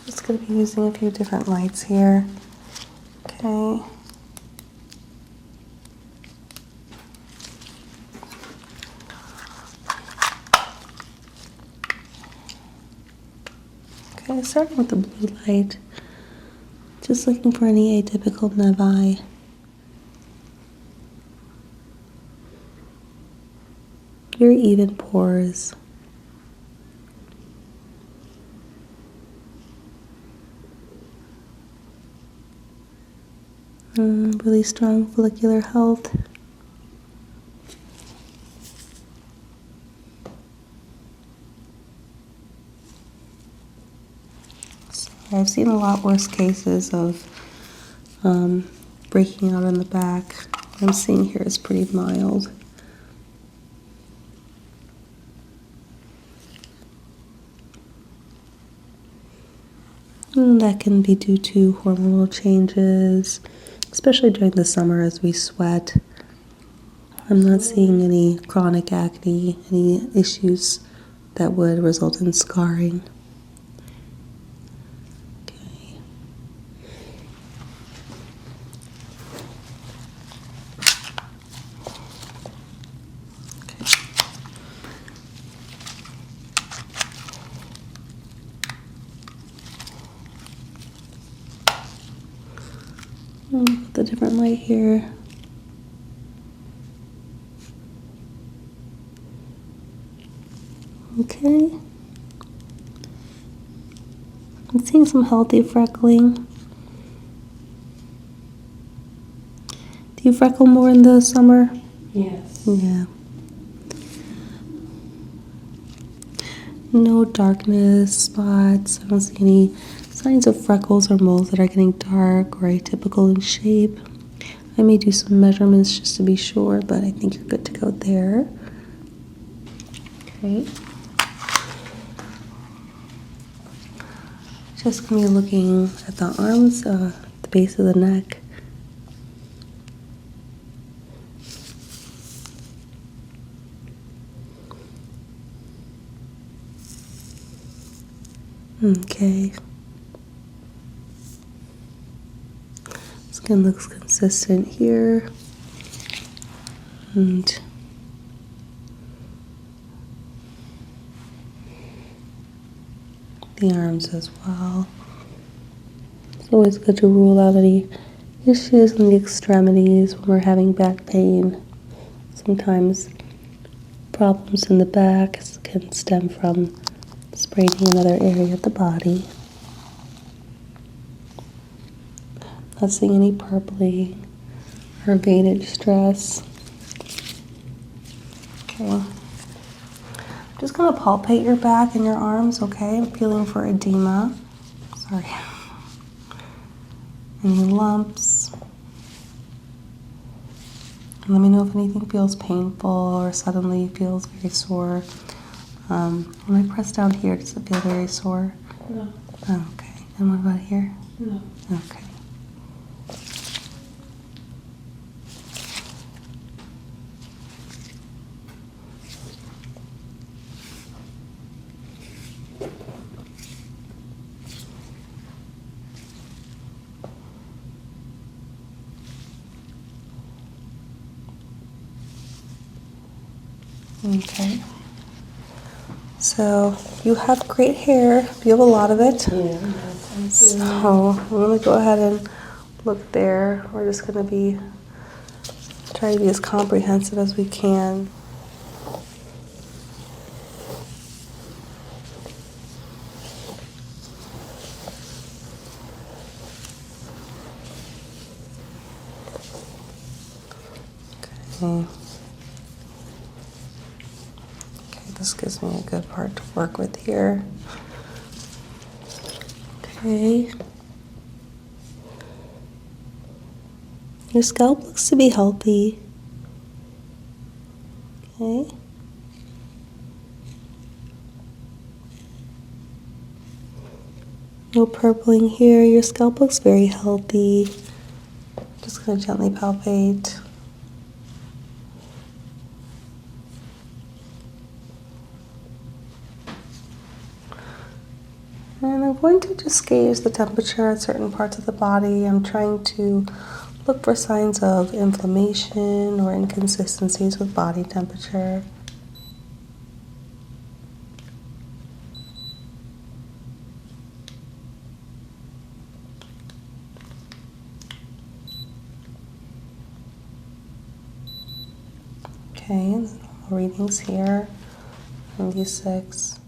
Just going to be using a few different lights here. Okay. Okay, starting with the blue light. Just looking for any atypical nevi. Very even pores. Really strong follicular health. I've seen a lot worse cases of breaking out in the back. What I'm seeing here is pretty mild. And that can be due to hormonal changes, especially during the summer as we sweat. I'm not seeing any chronic acne, any issues that would result in scarring. Okay. Put the different light here. Okay. I'm seeing some healthy freckling. Do you freckle more in the summer? Yes. Yeah. No darkness, spots. I don't see any signs of freckles or moles that are getting dark or atypical in shape. I may do some measurements just to be sure, but I think you're good to go there. Okay. Just gonna be looking at the arms, the base of the neck. Okay. Skin looks consistent here. And the arms as well. It's always good to rule out any issues in the extremities when we're having back pain. Sometimes problems in the back can stem from spraining another area of the body. Not seeing any purpling or veinage stress. Okay. I'm just going to palpate your back and your arms, okay? I'm feeling for edema. Sorry. Any lumps. And let me know if anything feels painful or suddenly feels very sore. When I press down here, does it feel very sore? No. Oh, okay. And what about here? No. Okay. Okay. So you have great hair. You have a lot of it. Yeah. So I'm going to go ahead and look there. We're just going to try to be as comprehensive as we can. Okay. This gives me a good part to work with here. Okay. Your scalp looks to be healthy. Okay. No purpling here. Your scalp looks very healthy. Just going to gently palpate. And I'm going to just gauge the temperature at certain parts of the body. I'm trying to look for signs of inflammation or inconsistencies with body temperature. Okay, and the normal readings here, 96.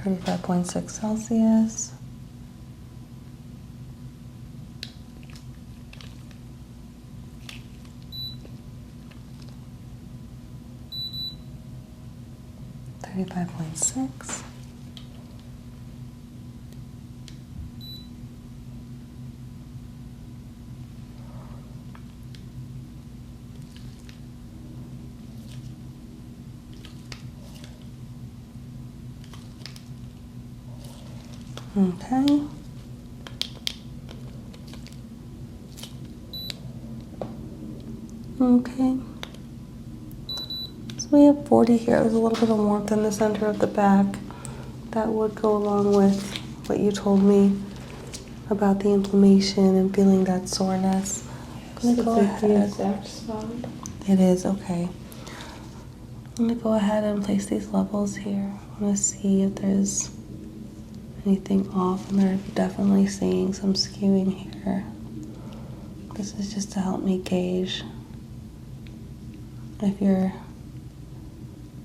35.6 Celsius. .6. Okay. Okay. So we have 40 here. There's a little bit of warmth in the center of the back. That would go along with what you told me about the inflammation and feeling that soreness. I'm gonna go ahead. The exact spot. It is, okay. I'm going to go ahead and place these levels here. I want to see if there's anything off, and I'm definitely seeing some skewing here. This is just to help me gauge if your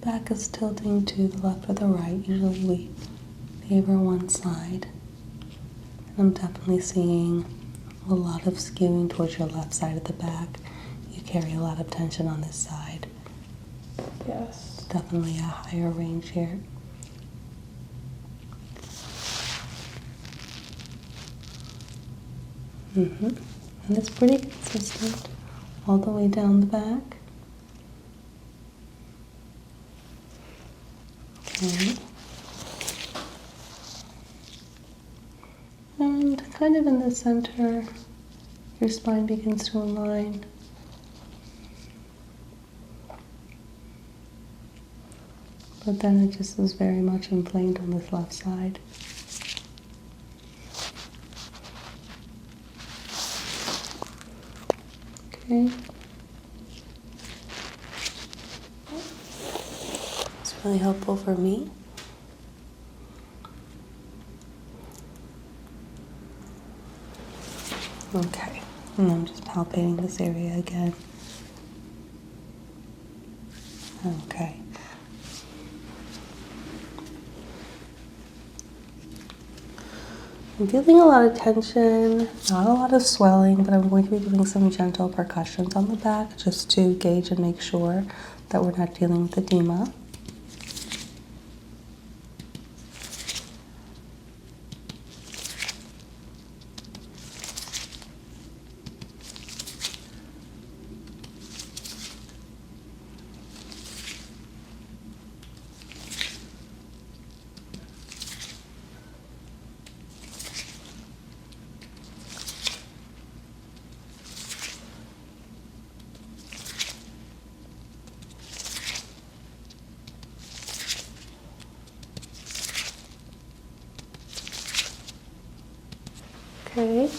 back is tilting to the left or the right. Usually we favor one side. And I'm definitely seeing a lot of skewing towards your left side of the back. You carry a lot of tension on this side. Yes. Definitely a higher range here. And it's pretty consistent all the way down the back. Okay. And kind of in the center, your spine begins to align. But then it just is very much inflamed on this left side. Okay. It's really helpful for me. Okay, and I'm just palpating this area again. Okay. I'm feeling a lot of tension, not a lot of swelling, but I'm going to be doing some gentle percussions on the back just to gauge and make sure that we're not dealing with edema. Okay.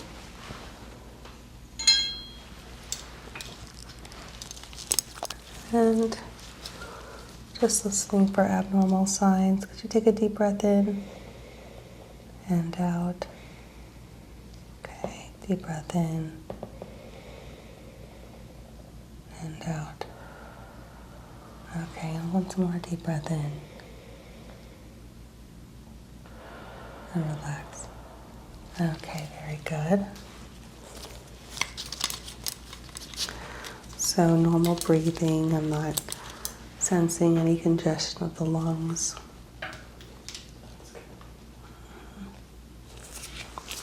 And just listening for abnormal signs. Could you take a deep breath in and out? Okay, deep breath in and out. Okay, and once more deep breath in and relax. Okay, very good. So normal breathing, I'm not sensing any congestion of the lungs.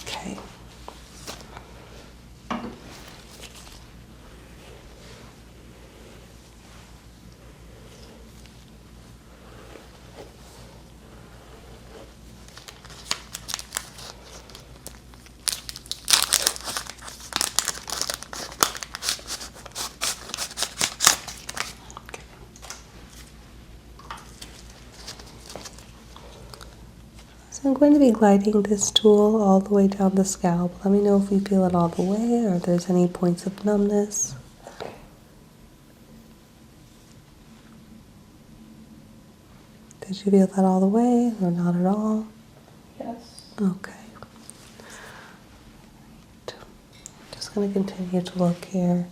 Okay. So I'm going to be gliding this tool all the way down the scalp. Let me know if you feel it all the way or if there's any points of numbness. Did you feel that all the way or not at all? Yes. Okay. Just going to continue to look here.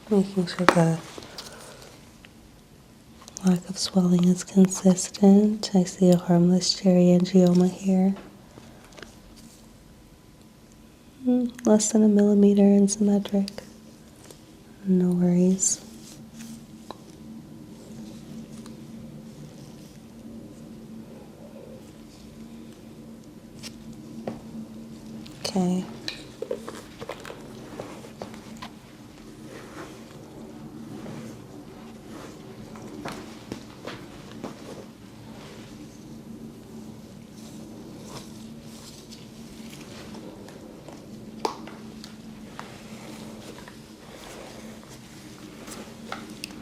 Making sure the lack of swelling is consistent. I see a harmless cherry angioma here. Less than 1 millimeter and symmetric. No worries. Okay.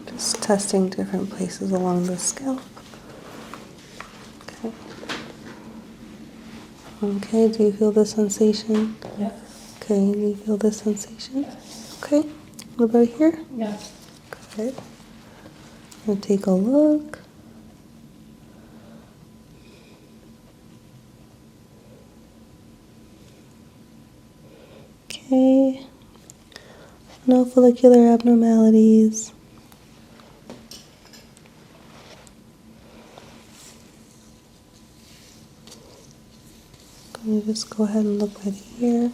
Just testing different places along the scalp. Okay. Okay, do you feel the sensation? Yes. Okay, do you feel the sensation? Yes. Okay. What about here? Yes. Good. Now take a look. Okay. No follicular abnormalities. Let me just go ahead and look right here.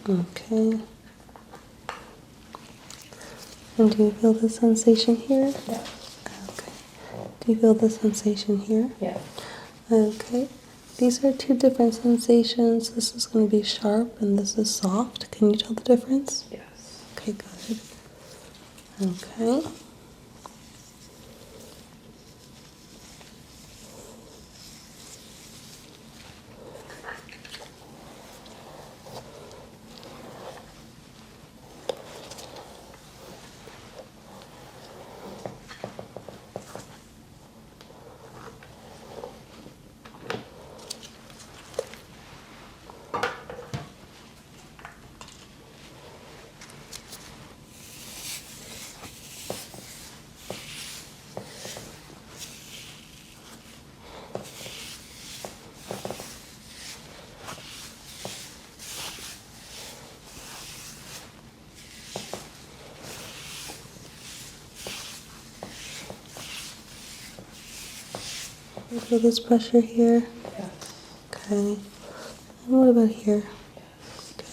Okay. And do you feel the sensation here? Yes. Okay. Do you feel the sensation here? Yes. Okay. These are two different sensations. This is going to be sharp and this is soft. Can you tell the difference? Yes. Okay, good. Okay. You feel this pressure here? Yes. Okay. And what about here? Okay.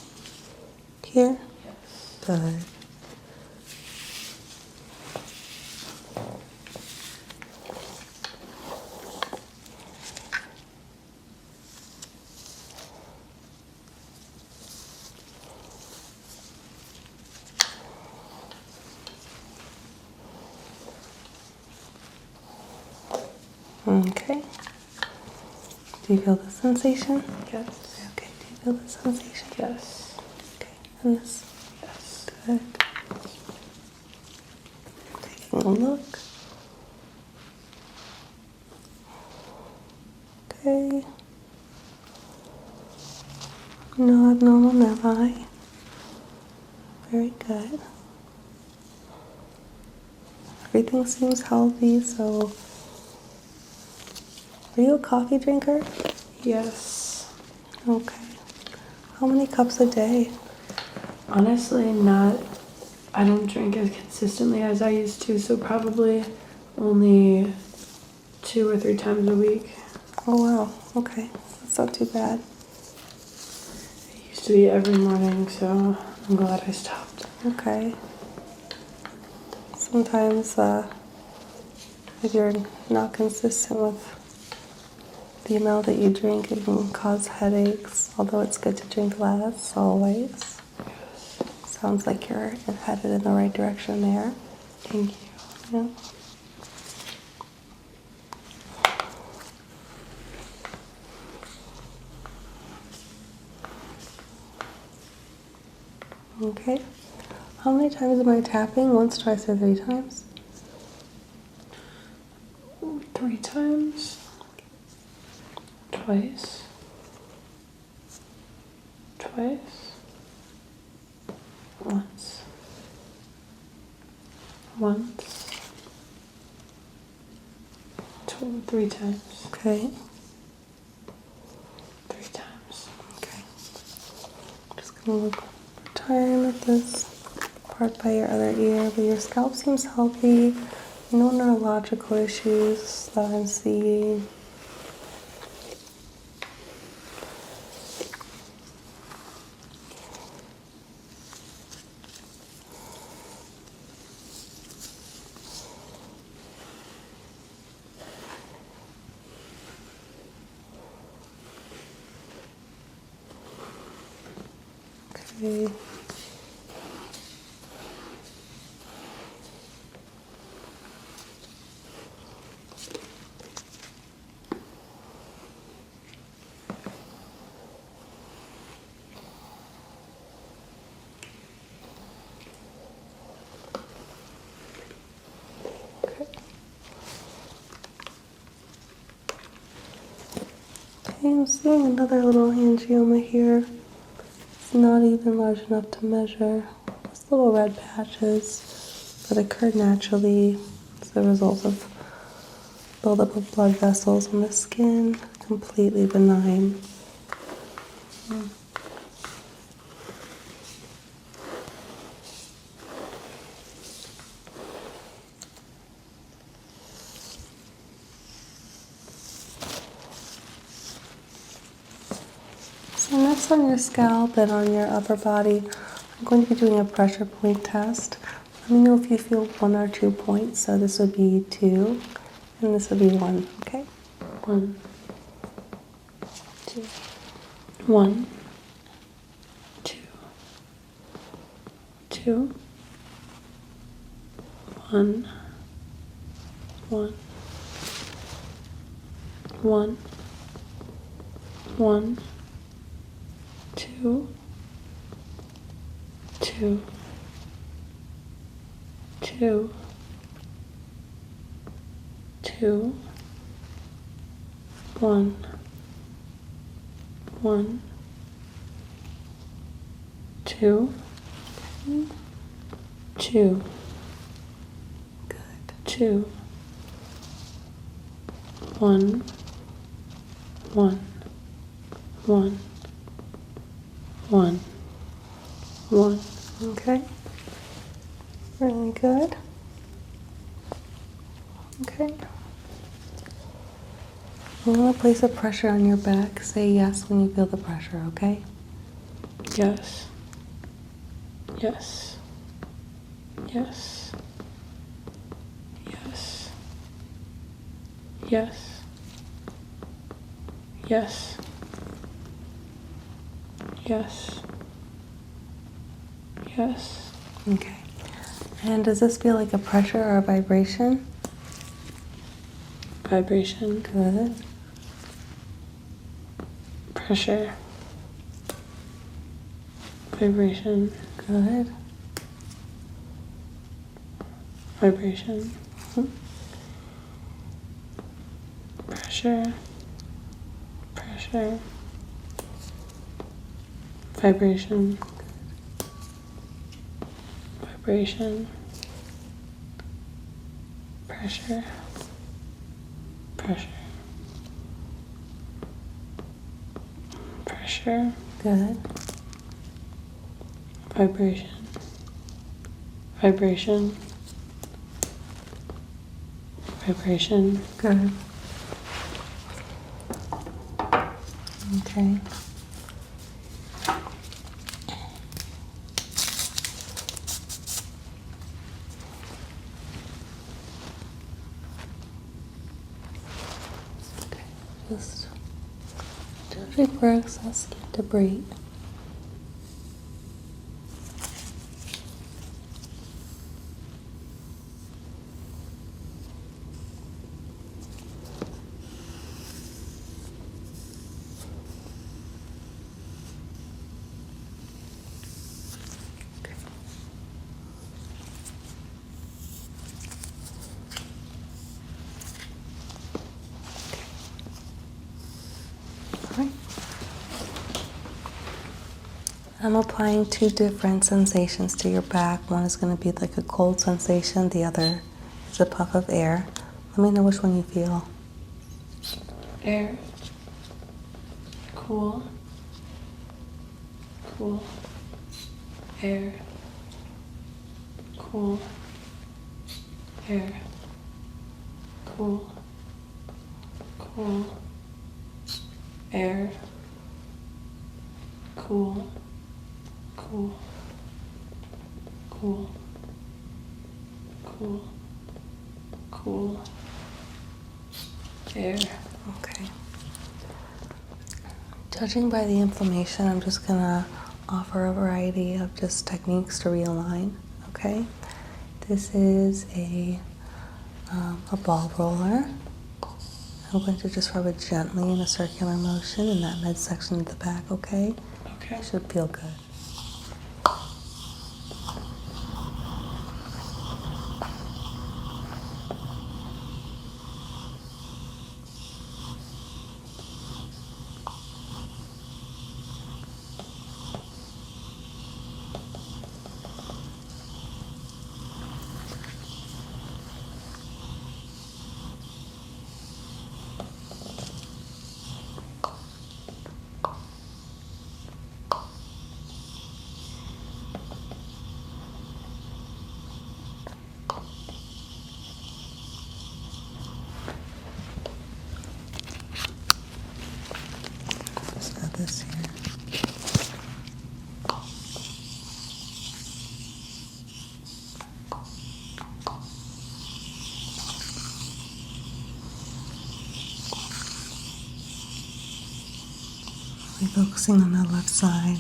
Here? Yes. Good. Okay. Do you feel the sensation? Yes. Okay. Do you feel the sensation? Yes. Okay. And this? Yes. Good. Taking a look. Okay. No abnormal nevi. Very good. Everything seems healthy, so are you a coffee drinker? Yes. Okay. How many cups a day? Honestly, not. I don't drink as consistently as I used to, so probably only 2 or 3 times a week. Oh wow. Okay. That's not too bad. It used to be every morning, so I'm glad I stopped. Okay. Sometimes if you're not consistent with the amount that you drink, it can cause headaches, although it's good to drink less always. Sounds like you're headed in the right direction there. Thank you. Yeah. Okay. How many times am I tapping? Once, twice, or 3 times? 3 times. Twice. Twice. Once. Once. 3 times. Okay. 3 times. Okay. Just gonna look over time at this part by your other ear, but your scalp seems healthy. No neurological issues that I'm seeing. Okay. Okay, I'm seeing another little angioma here. It's not even large enough to measure. Those little red patches that occur naturally as a result of buildup of blood vessels on the skin. Completely benign. So next on your scalp and on your upper body, I'm going to be doing a pressure point test. Let me know if you feel 1 or 2 points. So this would be 2, and this would be 1, okay? 1, 2. 1, 2. 2. 1. 1. 1. 1. 2. 2. 2. 2. 1. 1. 2. 2. Good. 2. 1. 1. 1. 1. 1. Okay. Really good. Okay. place a pressure on your back. Say yes when you feel the pressure, okay? Yes. Yes. Yes. Yes. Yes. Yes. Yes. Yes. Okay. And does this feel like a pressure or a vibration? Vibration. Good. Pressure. Vibration. Good. Vibration. Pressure. Pressure. Vibration. Vibration. Pressure. Pressure. Pressure. Good. Vibration. Vibration. Vibration. Good. Okay. Okay. Just do a few breaths. Let's get to breathe. Alright. I'm applying two different sensations to your back. One is going to be like a cold sensation, the other is a puff of air. Let me know which one you feel. Air. Cool. Cool. Air. Cool. Air. Cool. Cool. Air. Cool. Cool. Cool. Cool. Cool. Air. Okay. Judging by the inflammation, I'm just going to offer a variety of just techniques to realign, okay? This is a ball roller. I'm going to just rub it gently in a circular motion in that midsection of the back, okay? Okay. It should feel good. Just got this here. We're focusing on the left side.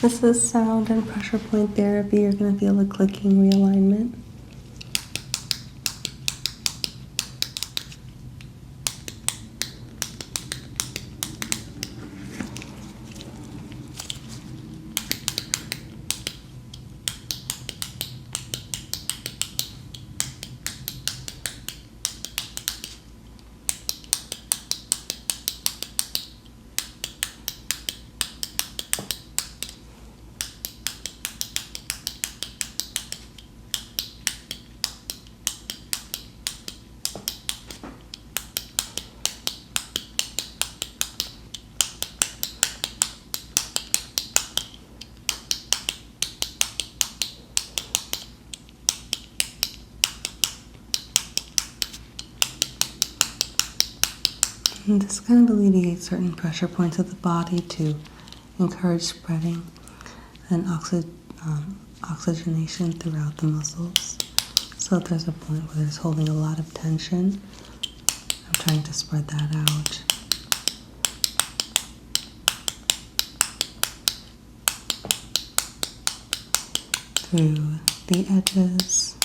This is sound and pressure point therapy. You're going to feel a clicking realignment. And this kind of alleviates certain pressure points of the body to encourage spreading and oxygenation throughout the muscles. So if there's a point where there's holding a lot of tension, I'm trying to spread that out. Through the edges.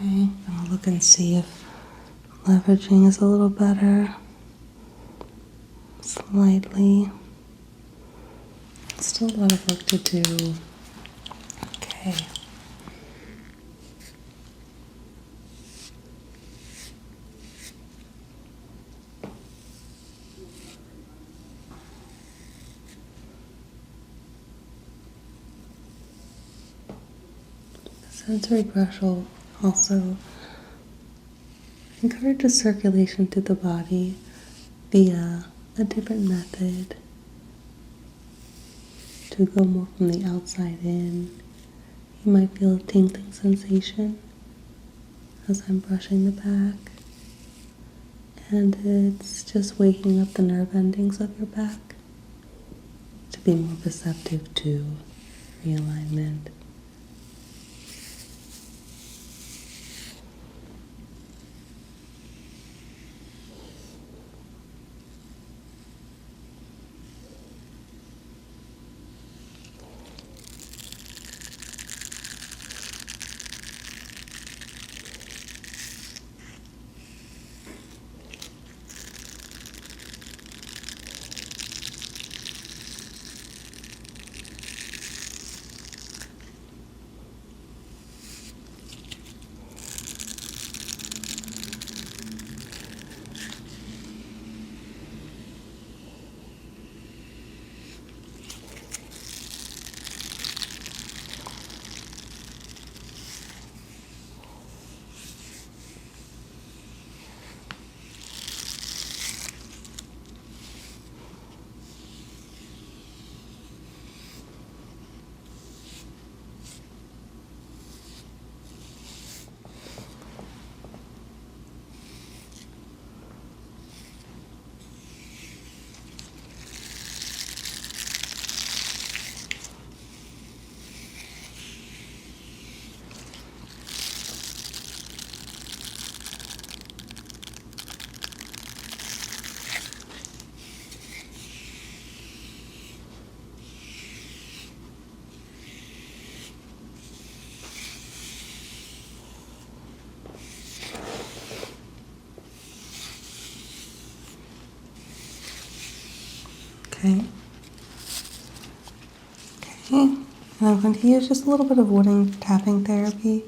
Okay, I'll look and see if leveraging is a little better. Slightly. Still a lot of work to do. Okay. Sensory brush will also encourage a circulation through the body via a different method to go more from the outside in. You might feel a tingling sensation as I'm brushing the back, and it's just waking up the nerve endings of your back to be more receptive to realignment. Okay. Okay. And I'm going to use just a little bit of wooden tapping therapy.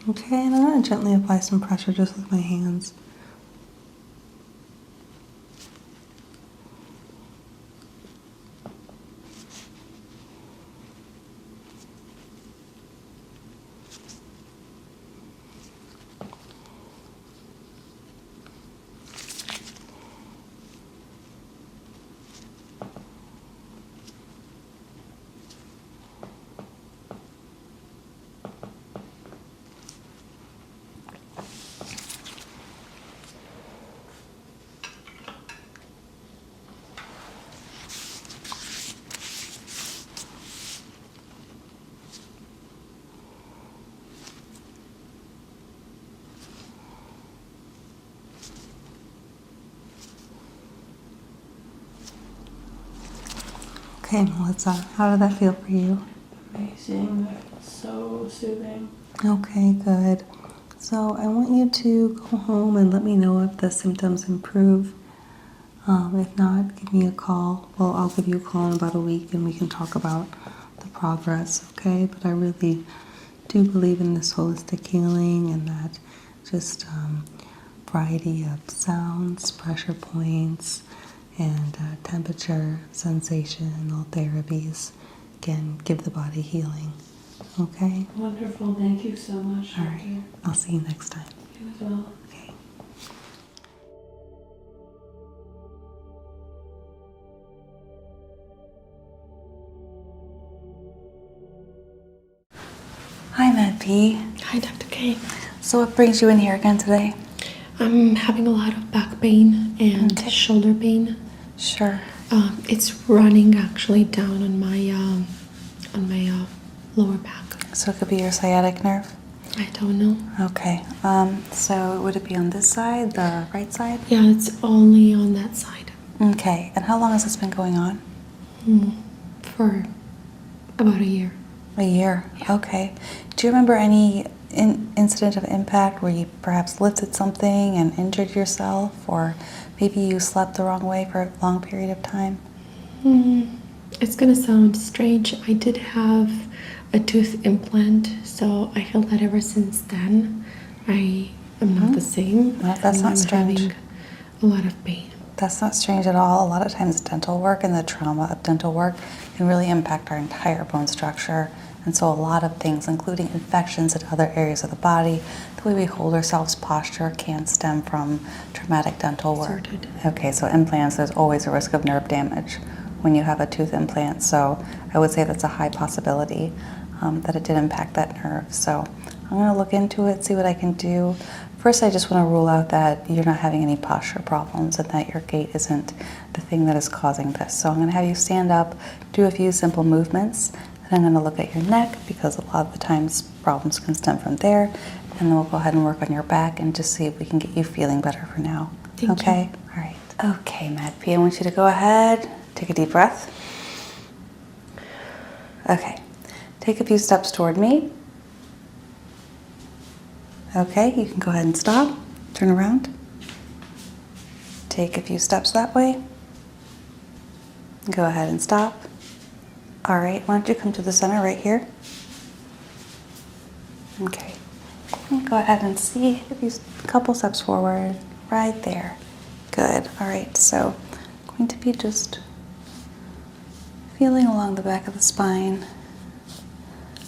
Okay, and I'm going to gently apply some pressure just with my hands. Okay, Melissa, how did that feel for you? Amazing. So soothing. Okay, good. So I want you to go home and let me know if the symptoms improve. If not, give me a call. Well, I'll give you a call in about a week and we can talk about the progress, okay? But I really do believe in this holistic healing and that just variety of sounds, pressure points, and temperature, sensational therapies can give the body healing. Okay? Wonderful. Thank you so much. All right. I'll see you next time. You as well. Okay. Hi, Med P. Hi, Dr. K. So what brings you in here again today? I'm having a lot of back pain and Okay. shoulder pain. Sure. It's running actually down on my lower back. So it could be your sciatic nerve? I don't know. Okay. So would it be on this side, the right side? Yeah, it's only on that side. Okay. And how long has this been going on? For about a year. A year. Okay. Do you remember any incident of impact where you perhaps lifted something and injured yourself, or maybe you slept the wrong way for a long period of time? It's gonna sound strange. I did have a tooth implant, so I feel that ever since then I am not the same. No, that's not I'm strange. having a lot of pain. That's not strange at all. A lot of times dental work and the trauma of dental work can really impact our entire bone structure. And so a lot of things, including infections in other areas of the body, the way we hold ourselves, posture, can stem from traumatic dental work. Sorted. Okay, so implants, there's always a risk of nerve damage when you have a tooth implant. So I would say that's a high possibility that it did impact that nerve. So I'm going to look into it, see what I can do. First, I just want to rule out that you're not having any posture problems and that your gait isn't the thing that is causing this. So I'm going to have you stand up, do a few simple movements, and I'm going to look at your neck because a lot of the times problems can stem from there. And then we'll go ahead and work on your back and just see if we can get you feeling better for now. Thank you. Okay? All right. Okay, Matt P, I want you to go ahead, take a deep breath. Okay. Take a few steps toward me. Okay, you can go ahead and stop. Turn around. Take a few steps that way. Go ahead and stop. All right, why don't you come to the center right here? Okay. Go ahead and see a couple steps forward. Right there. Good. All right, so I'm going to be just feeling along the back of the spine.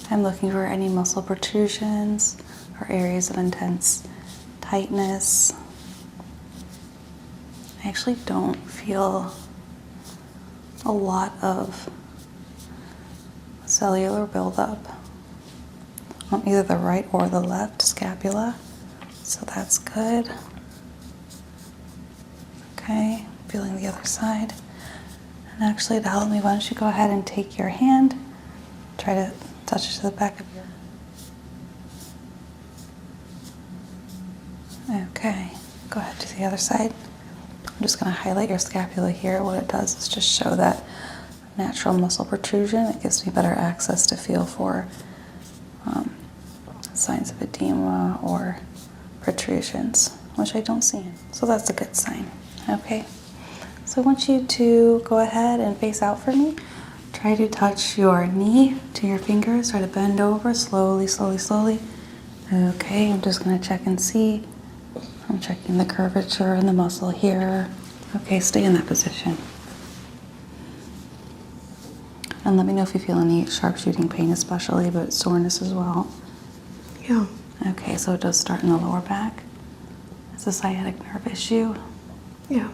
I'm looking for any muscle protrusions or areas of intense tightness. I actually don't feel a lot of cellular buildup on either the right or the left scapula, so that's good. Okay, feeling the other side. And actually, to help me, why don't you go ahead and take your hand, try to touch it to the back of your... Okay, go ahead to the other side. I'm just going to highlight your scapula here. What it does is just show that natural muscle protrusion. It gives me better access to feel for signs of edema or protrusions, which I don't see. So that's a good sign. Okay, so I want you to go ahead and face out for me. Try to touch your knee to your fingers. Try to bend over slowly, slowly, slowly. Okay, I'm just going to check and see. I'm checking the curvature in the muscle here. Okay, stay in that position. And let me know if you feel any sharp shooting pain especially, but soreness as well. Yeah. Okay, so it does start in the lower back. It's a sciatic nerve issue. Yeah.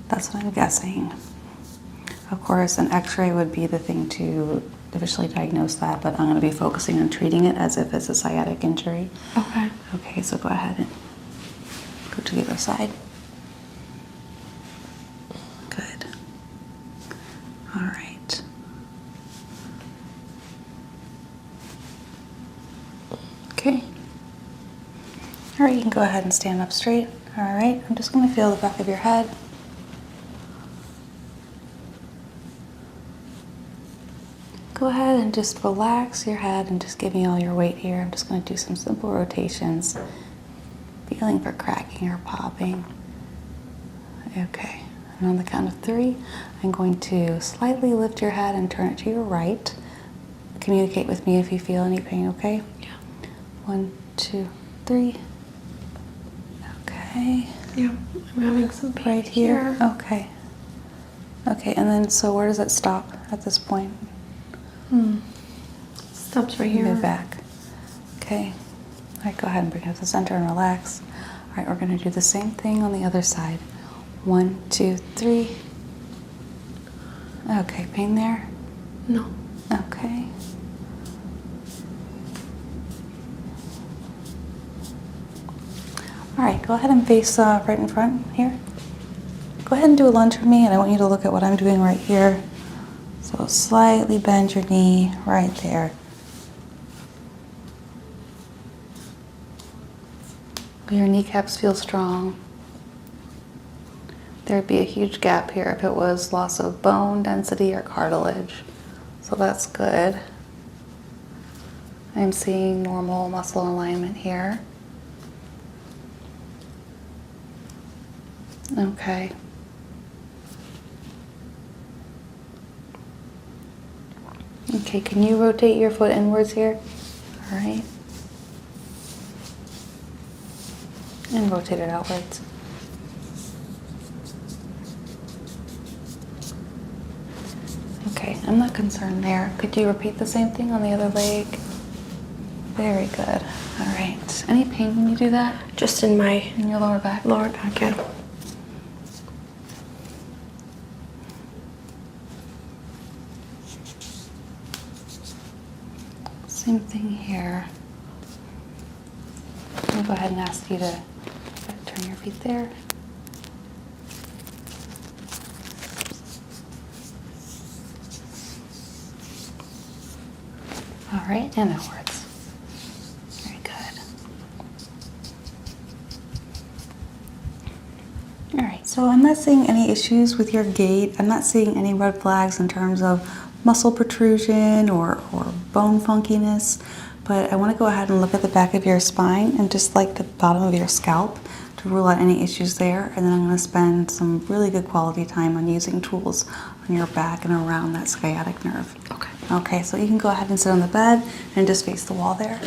That's what I'm guessing. Of course, an x-ray would be the thing to officially diagnose that, but I'm going to be focusing on treating it as if it's a sciatic injury. Okay. Okay, so go ahead and go to the other side. Good. All right. Okay. All right, you can go ahead and stand up straight. All right, I'm just going to feel the back of your head. Go ahead and just relax your head and just give me all your weight here. I'm just going to do some simple rotations, feeling for cracking or popping. Okay, and on the count of 3, I'm going to slightly lift your head and turn it to your right. Communicate with me if you feel any pain, okay? Yeah. 1, 2, 3. Okay. Yeah. I'm having some pain Right here? Okay. Okay, and then so where does it stop at this point? Stops right here. Move back. Okay. All right, go ahead and bring it to the center and relax. All right, we're going to do the same thing on the other side. 1, 2, 3. Okay, pain there? No. Okay. All right, go ahead and face right in front here. Go ahead and do a lunge for me, and I want you to look at what I'm doing right here. So slightly bend your knee right there. Your kneecaps feel strong. There'd be a huge gap here if it was loss of bone density or cartilage. So that's good. I'm seeing normal muscle alignment here. Okay. Okay, can you rotate your foot inwards here? All right. And rotate it outwards. Okay, I'm not concerned there. Could you repeat the same thing on the other leg? Very good. All right. Any pain when you do that? Just in my In your lower back? lower back, yeah. Same thing here. I'll go ahead and ask you to turn your feet there. All right, and outwards. Very good. All right, so I'm not seeing any issues with your gait. I'm not seeing any red flags in terms of muscle protrusion or bone funkiness, but I want to go ahead and look at the back of your spine and just like the bottom of your scalp to rule out any issues there, and then I'm going to spend some really good quality time on using tools on your back and around that sciatic nerve. Okay. Okay, so you can go ahead and sit on the bed and just face the wall there.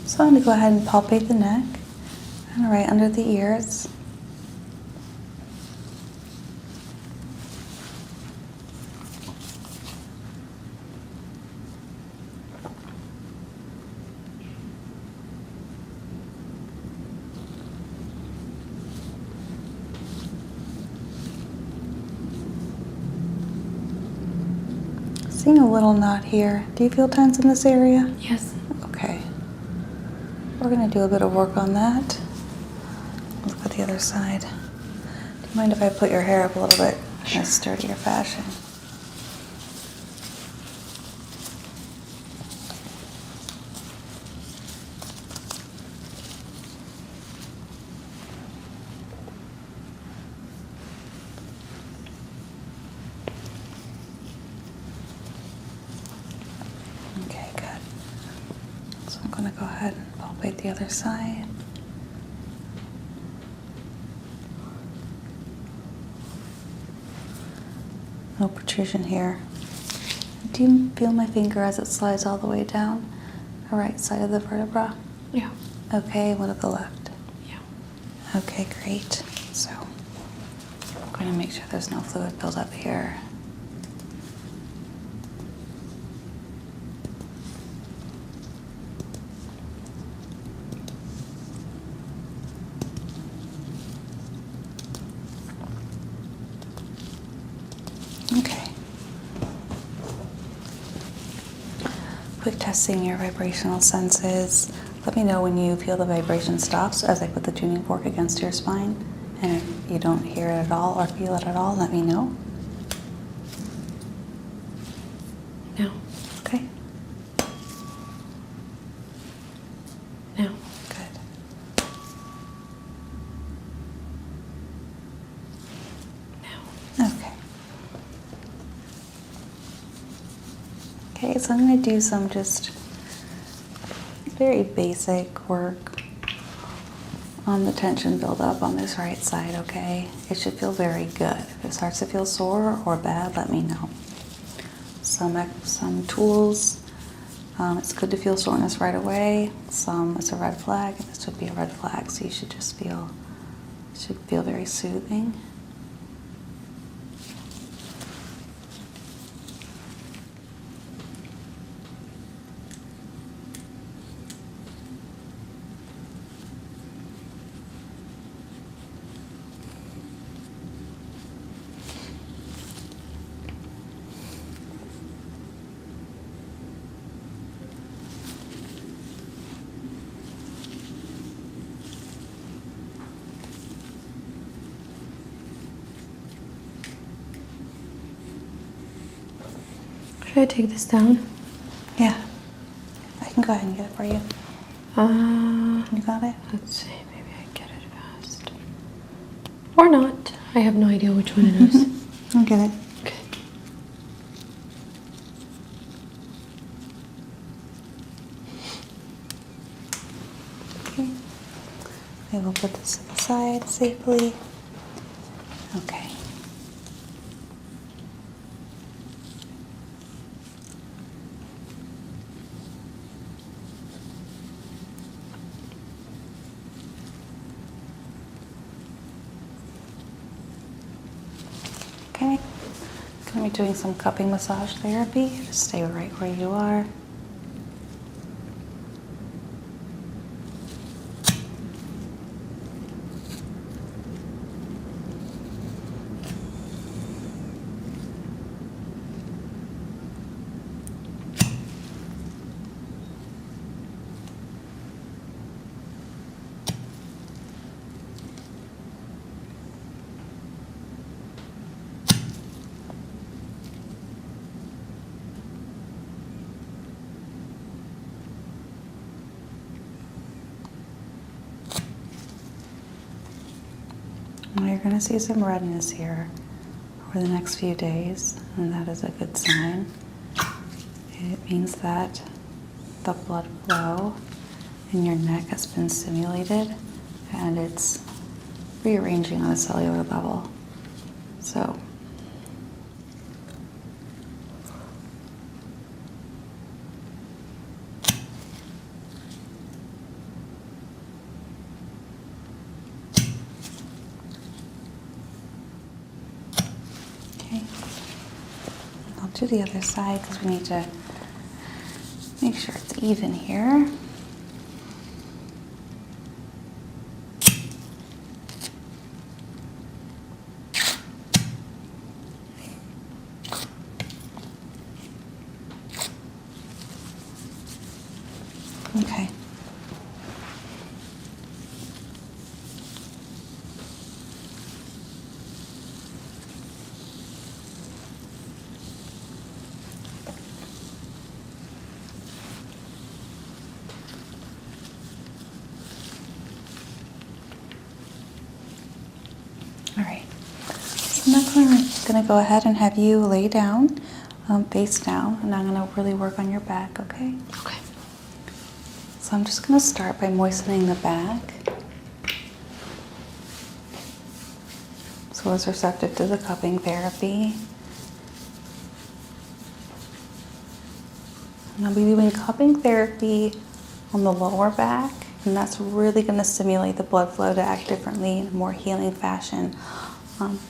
So I'm going to go ahead and palpate the neck and right under the ears. Seeing a little knot here. Do you feel tense in this area? Yes. Okay. We're going to do a bit of work on that. Let's look at the other side. Do you mind if I put your hair up a little bit in a sturdier fashion? Okay, good. So I'm going to go ahead and palpate the other side. No protrusion here. Do you feel my finger as it slides all the way down the right side of the vertebra? Yeah. Okay, what of the left? Yeah. Okay, great. So I'm going to make sure there's no fluid buildup here. Okay. Quick testing your vibrational senses. Let me know when you feel the vibration stops as I put the tuning fork against your spine. And if you don't hear it at all or feel it at all, let me know. No. Okay, No. good. Okay. Okay, so I'm going to do some just very basic work on the tension buildup on this right side, okay? It should feel very good. If it starts to feel sore or bad, let me know. Some tools, it's good to feel soreness right away. Some, it's a red flag, and this would be a red flag, so you should just feel, it should feel very soothing. Should I take this down? Yeah, I can go ahead and get it for you. You got it? Let's see. Maybe I get it fast. Or not. I have no idea which one it is. I'll get it. Okay. Okay. I will put this to the side safely. Okay. Okay. Going to be doing some cupping massage therapy. Just stay right where you are. Now you're going to see some redness here over the next few days, and that is a good sign. It means that the blood flow in your neck has been stimulated and it's rearranging on a cellular level. So, okay. I'll do the other side because we need to make sure it's even here. Okay. All right. So next I'm going to go ahead and have you lay down, face down, and I'm going to really work on your back, okay? Okay. So I'm just going to start by moistening the back. So it's receptive to the cupping therapy. And I'll be doing cupping therapy on the lower back, and that's really going to stimulate the blood flow to act differently in a more healing fashion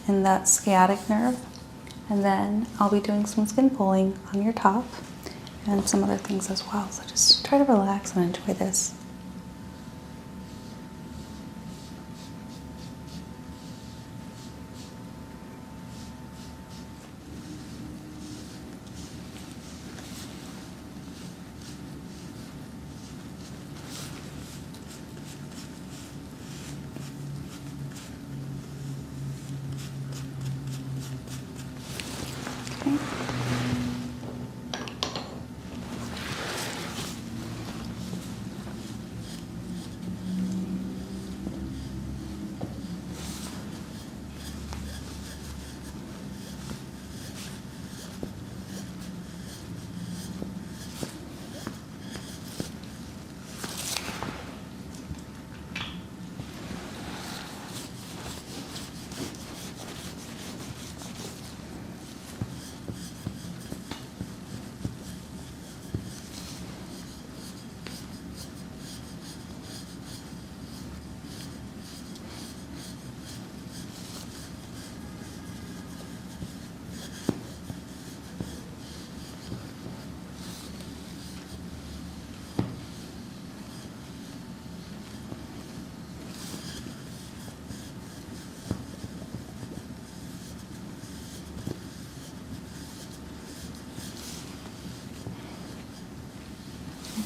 in that sciatic nerve. And then I'll be doing some skin pulling on your top and some other things as well. So just try to relax and enjoy this. Okay.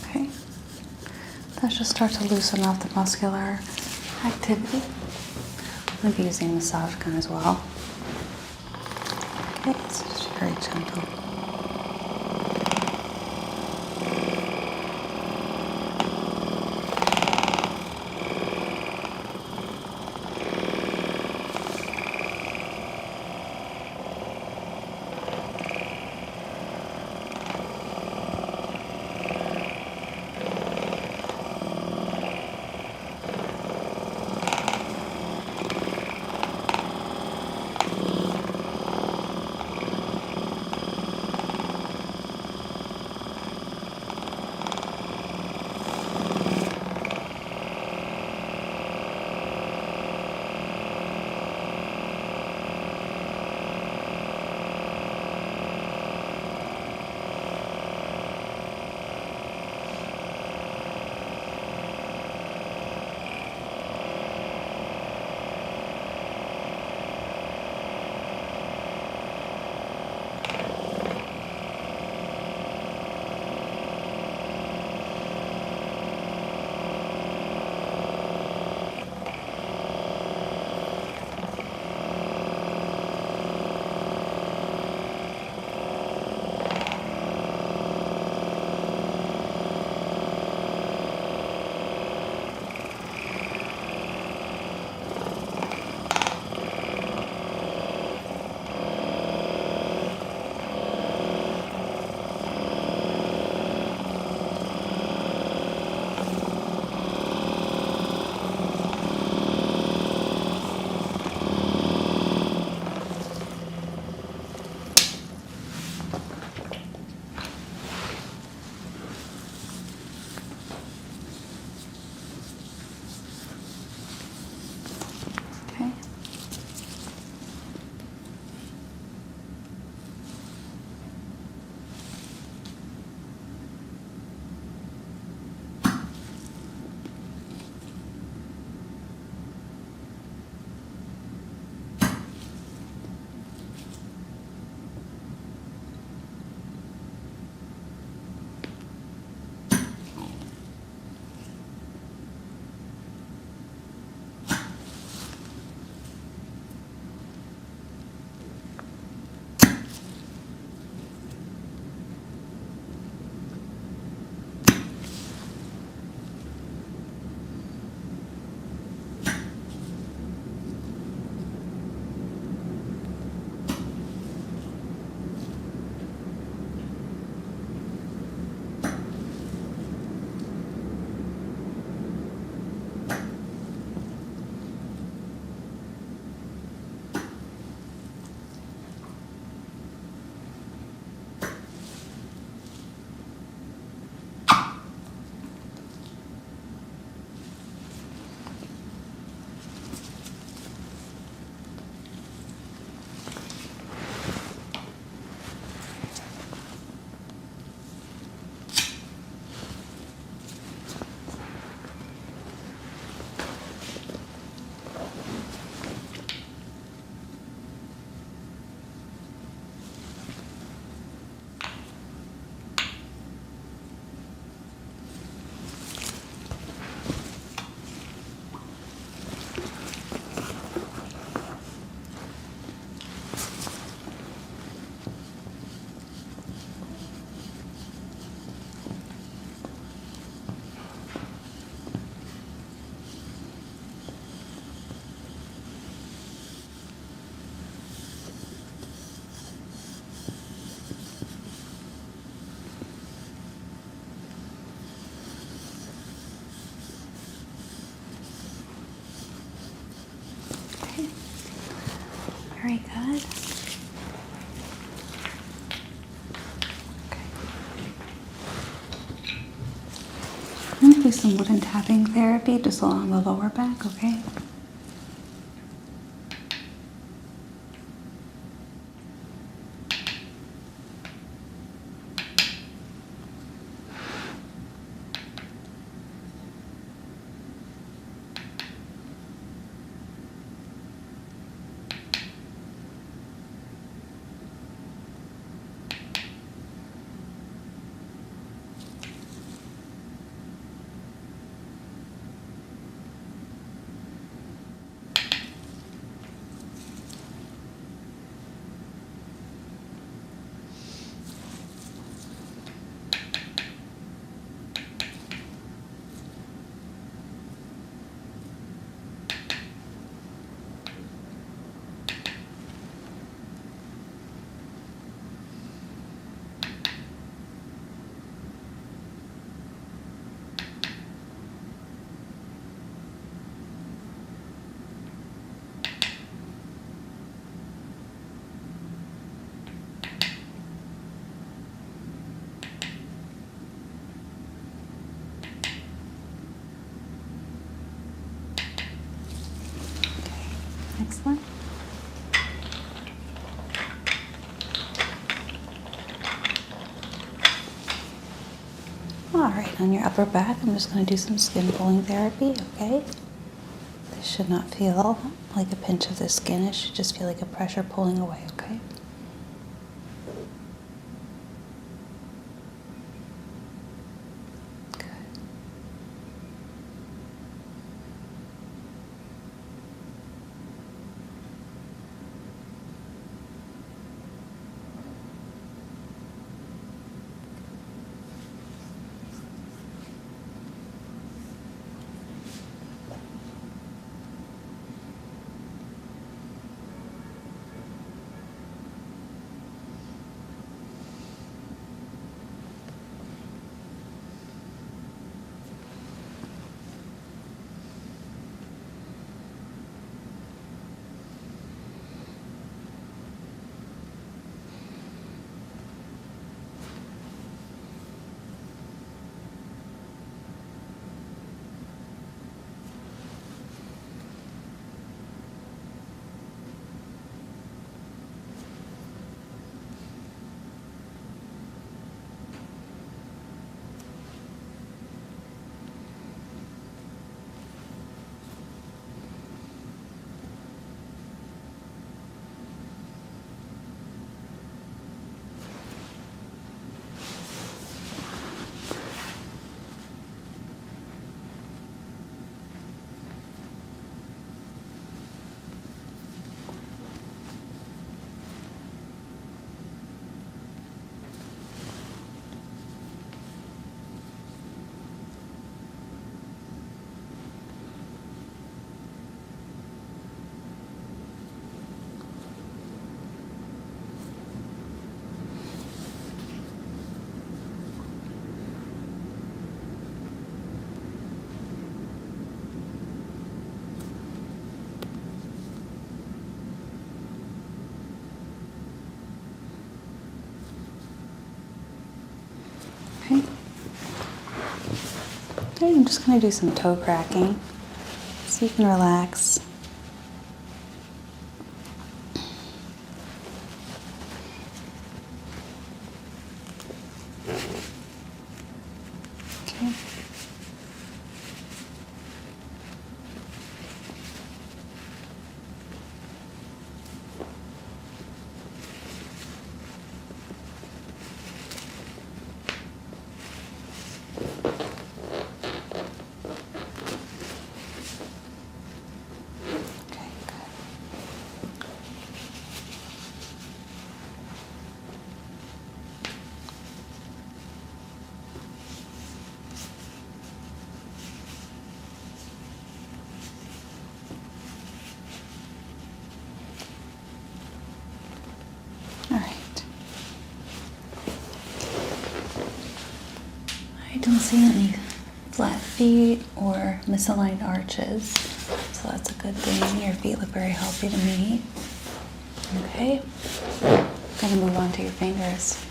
Okay. Let's just start to loosen up the muscular activity. I'm going to be using the massage gun as well. Okay, it's just very gentle. Very good. Okay. I'm going to do some wooden tapping therapy just along the lower back, okay? Excellent. All right, on your upper back, I'm just going to do some skin pulling therapy, okay? This should not feel like a pinch of the skin. It should just feel like a pressure pulling away, okay? Good. Okay. Okay, I'm just going to do some toe cracking so you can relax. Okay. Okay, good. All right. I don't see any flat feet or misaligned arches, so that's a good thing. Your feet look very healthy to me. Okay. I'm gonna move on to your fingers.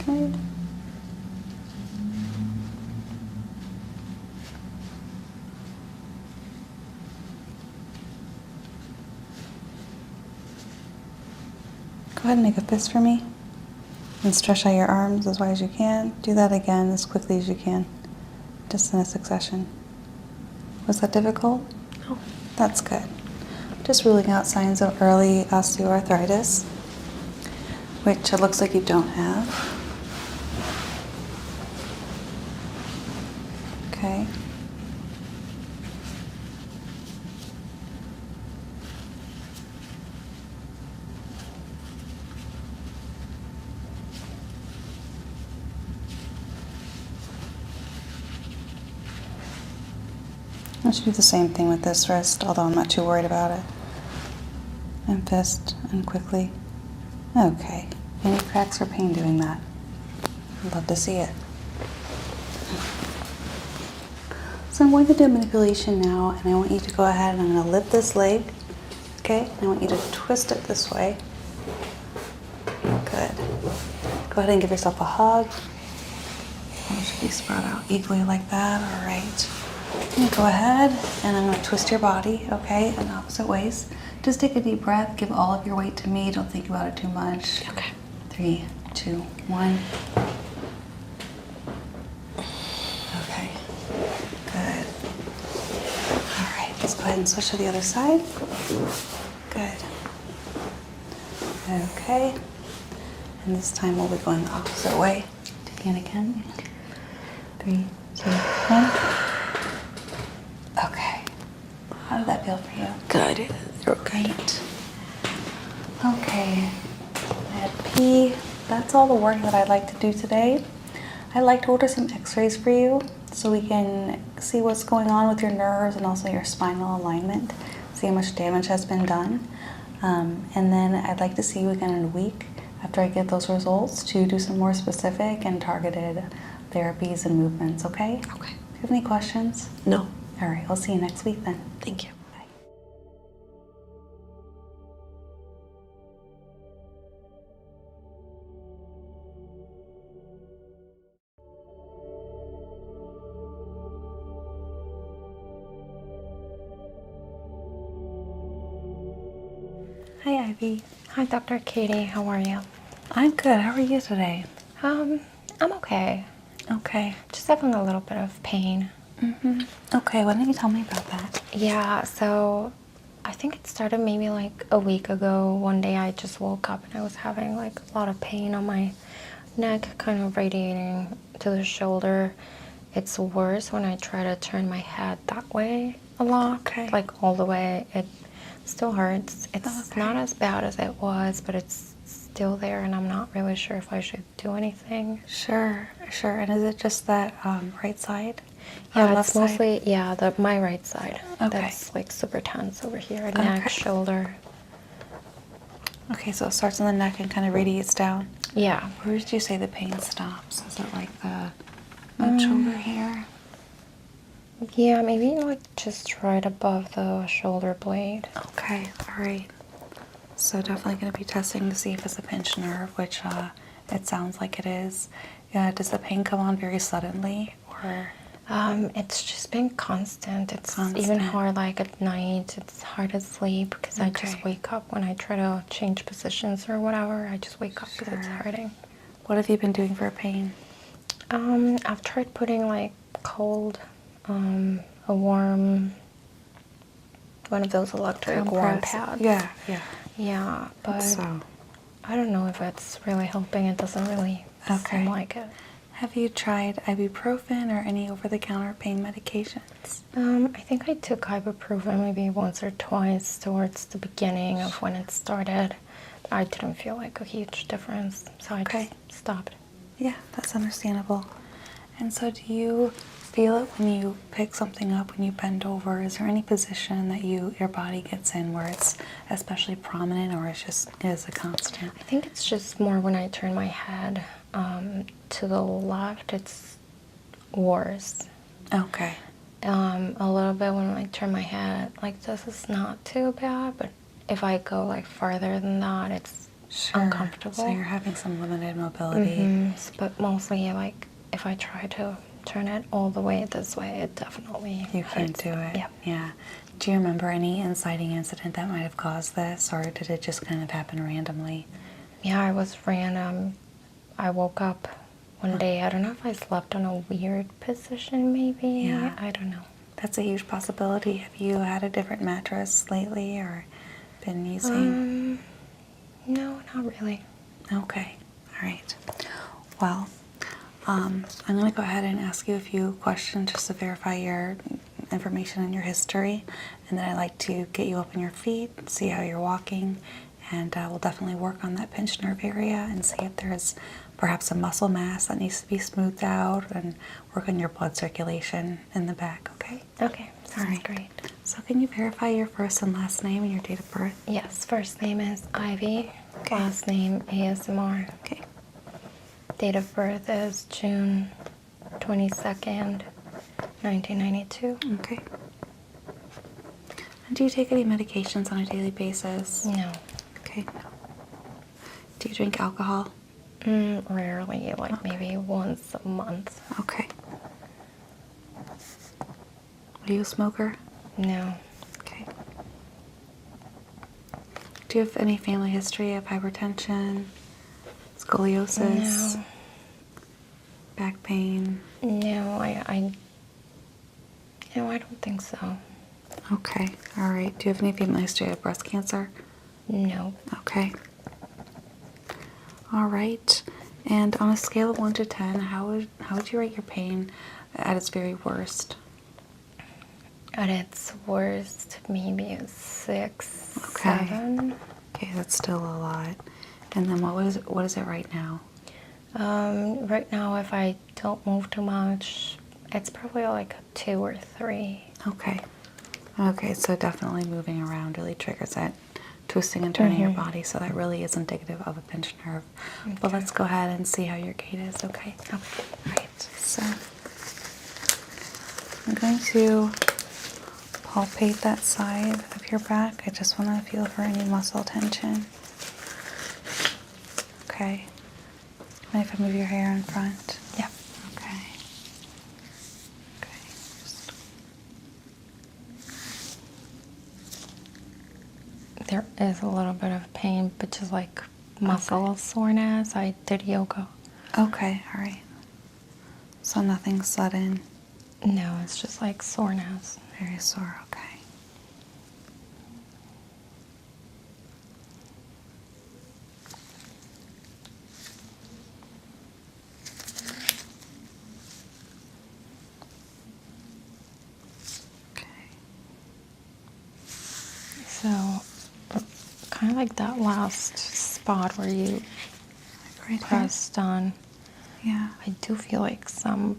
Good. Go ahead and make a fist for me and stretch out your arms as wide as you can. Do that again as quickly as you can, just in a succession. Was that difficult? No. That's good. Just ruling out signs of early osteoarthritis, which it looks like you don't have. Okay. I should do the same thing with this wrist, although I'm not too worried about it. And fist, and quickly. Okay. Any cracks or pain doing that? I'd love to see it. So I'm going to do a manipulation now, and I want you to go ahead and I'm going to lift this leg, okay? And I want you to twist it this way. Good. Go ahead and give yourself a hug. It should be spread out equally like that. All right. And go ahead, and I'm going to twist your body, okay, in opposite ways. Just take a deep breath. Give all of your weight to me. Don't think about it too much. Okay. 3, 2, 1. Okay. Good. All right. Let's go ahead and switch to the other side. Good. Okay. And this time we'll be going the opposite way. Taking it again. 3, 2, 1. Okay. How did that feel for you? Good. Great. Okay. At P, that's all the work that I'd like to do today. I'd like to order some x-rays for you so we can see what's going on with your nerves and also your spinal alignment, see how much damage has been done. And then I'd like to see you again in a week after I get those results to do some more specific and targeted therapies and movements, okay? Okay. Do you have any questions? No. All right, I'll see you next week then. Thank you. Bye. Hi, Ivy. Hi, Dr. Katie. How are you? I'm good. How are you today? I'm okay. Okay. Just having a little bit of pain. Okay, why don't you tell me about that? Yeah, so I think it started maybe like a week ago. One day I just woke up and I was having like a lot of pain on my neck, kind of radiating to the shoulder. It's worse when I try to turn my head that way a lot, Okay. like all the way. It still hurts. It's Okay. not as bad as it was, but it's still there, and I'm not really sure if I should do anything. Sure. And is it just that right side? Or Yeah, left it's side? mostly, my right side. Okay. That's like super tense over here, Okay. neck, shoulder. Okay, so it starts in the neck and kind of radiates down. Yeah. Where did you say the pain stops? Is it like the mid shoulder here? Yeah, maybe like just right above the shoulder blade. Okay, all right. So definitely going to be testing to see if it's a pinched nerve, which it sounds like it is. Does the pain come on very suddenly, or? It's just been constant. It's even Constant. hard like at night. It's hard to sleep because I just Okay. wake up when I try to change positions or whatever. I just wake up because it's Sure. hurting. What have you been doing for pain? I've tried putting like cold, a warm, one of those electric warm Compress. pads. Yeah. Yeah, but So, I don't know if it's really helping. It doesn't really Okay. seem like it. have you tried ibuprofen or any over-the-counter pain medications? I think I took ibuprofen maybe once or twice towards the beginning of when it started. I didn't feel like a huge difference, so I Okay. just stopped. Yeah, that's understandable. And so do you feel it when you pick something up, when you bend over? Is there any position that your body gets in where it's especially prominent, or it's just is a constant? I think it's just more when I turn my head to the left, it's worse. Okay. A little bit when I turn my head like this is not too bad, but if I go like farther than that, it's uncomfortable. So you're having some limited mobility. But mostly, like if I try to turn it all the way this way, it definitely You can't hurts. do it. Yeah. Yeah. Do you remember any inciting incident that might have caused this, or did it just kind of happen randomly? Yeah, it was random. I woke up one day. I don't know if I slept in a weird position, maybe. Yeah. I don't know. That's a huge possibility. Have you had a different mattress lately, or been using? No, not really. Okay. All right. Well, I'm going to go ahead and ask you a few questions just to verify your information and your history, and then I'd like to get you up on your feet, see how you're walking, and we'll definitely work on that pinched nerve area and see if there's perhaps a muscle mass that needs to be smoothed out, and work on your blood circulation in the back, okay? Okay, sounds All right. great. So can you verify your first and last name and your date of birth? Yes, first name is Ivy. Last name ASMR. Okay. Date of birth is June 22nd, 1992. Okay. And do you take any medications on a daily basis? No. Okay. Do you drink alcohol? Rarely, like maybe once a month. Okay. Are you a smoker? No. Okay. Do you have any family history of hypertension, scoliosis, No. back pain? No, I don't think so. Okay. All right. Do you have any family history of breast cancer? No. Okay. All right. And on a scale of 1 to 10, how would you rate your pain at its very worst? At its worst, maybe a 6, Okay. 7. Okay, that's still a lot. And then what is it right now? Right now, if I don't move too much, it's probably like a 2 or 3. Okay. Okay, so definitely moving around really triggers that twisting and turning your body, so that really is indicative of a pinched nerve. But let's go ahead and see how your gait is, okay? Okay. All right, so I'm going to palpate that side of your back. I just want to feel for any muscle tension. Okay. Mind if I move your hair in front? Yeah. Okay. Okay. Just There is a little bit of pain, but just like muscle soreness. I did yoga. Okay, all right. So nothing sudden, No, it's just like soreness. very sore, okay. Okay. So, kind of like that last spot where you Like right here? pressed on, Yeah. I do feel like some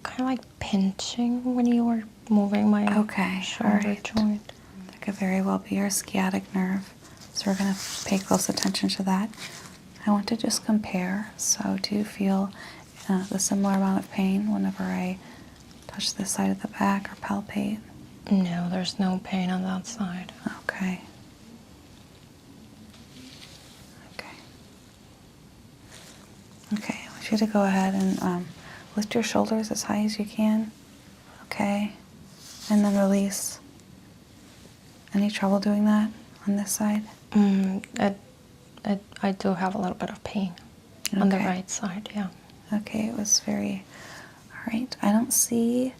kind of like pinching when you were moving my Okay, shoulder alright. joint. That could very well be your sciatic nerve. So we're going to pay close attention to that. I want to just compare. So do you feel the similar amount of pain whenever I touch this side of the back or palpate? No, there's no pain on that side. Okay. Okay. Okay, I want you to go ahead and lift your shoulders as high as you can. Okay. And then release. Any trouble doing that on this side? I do have a little bit of pain on the Okay. right side, yeah. Okay, it was very... All right, I don't see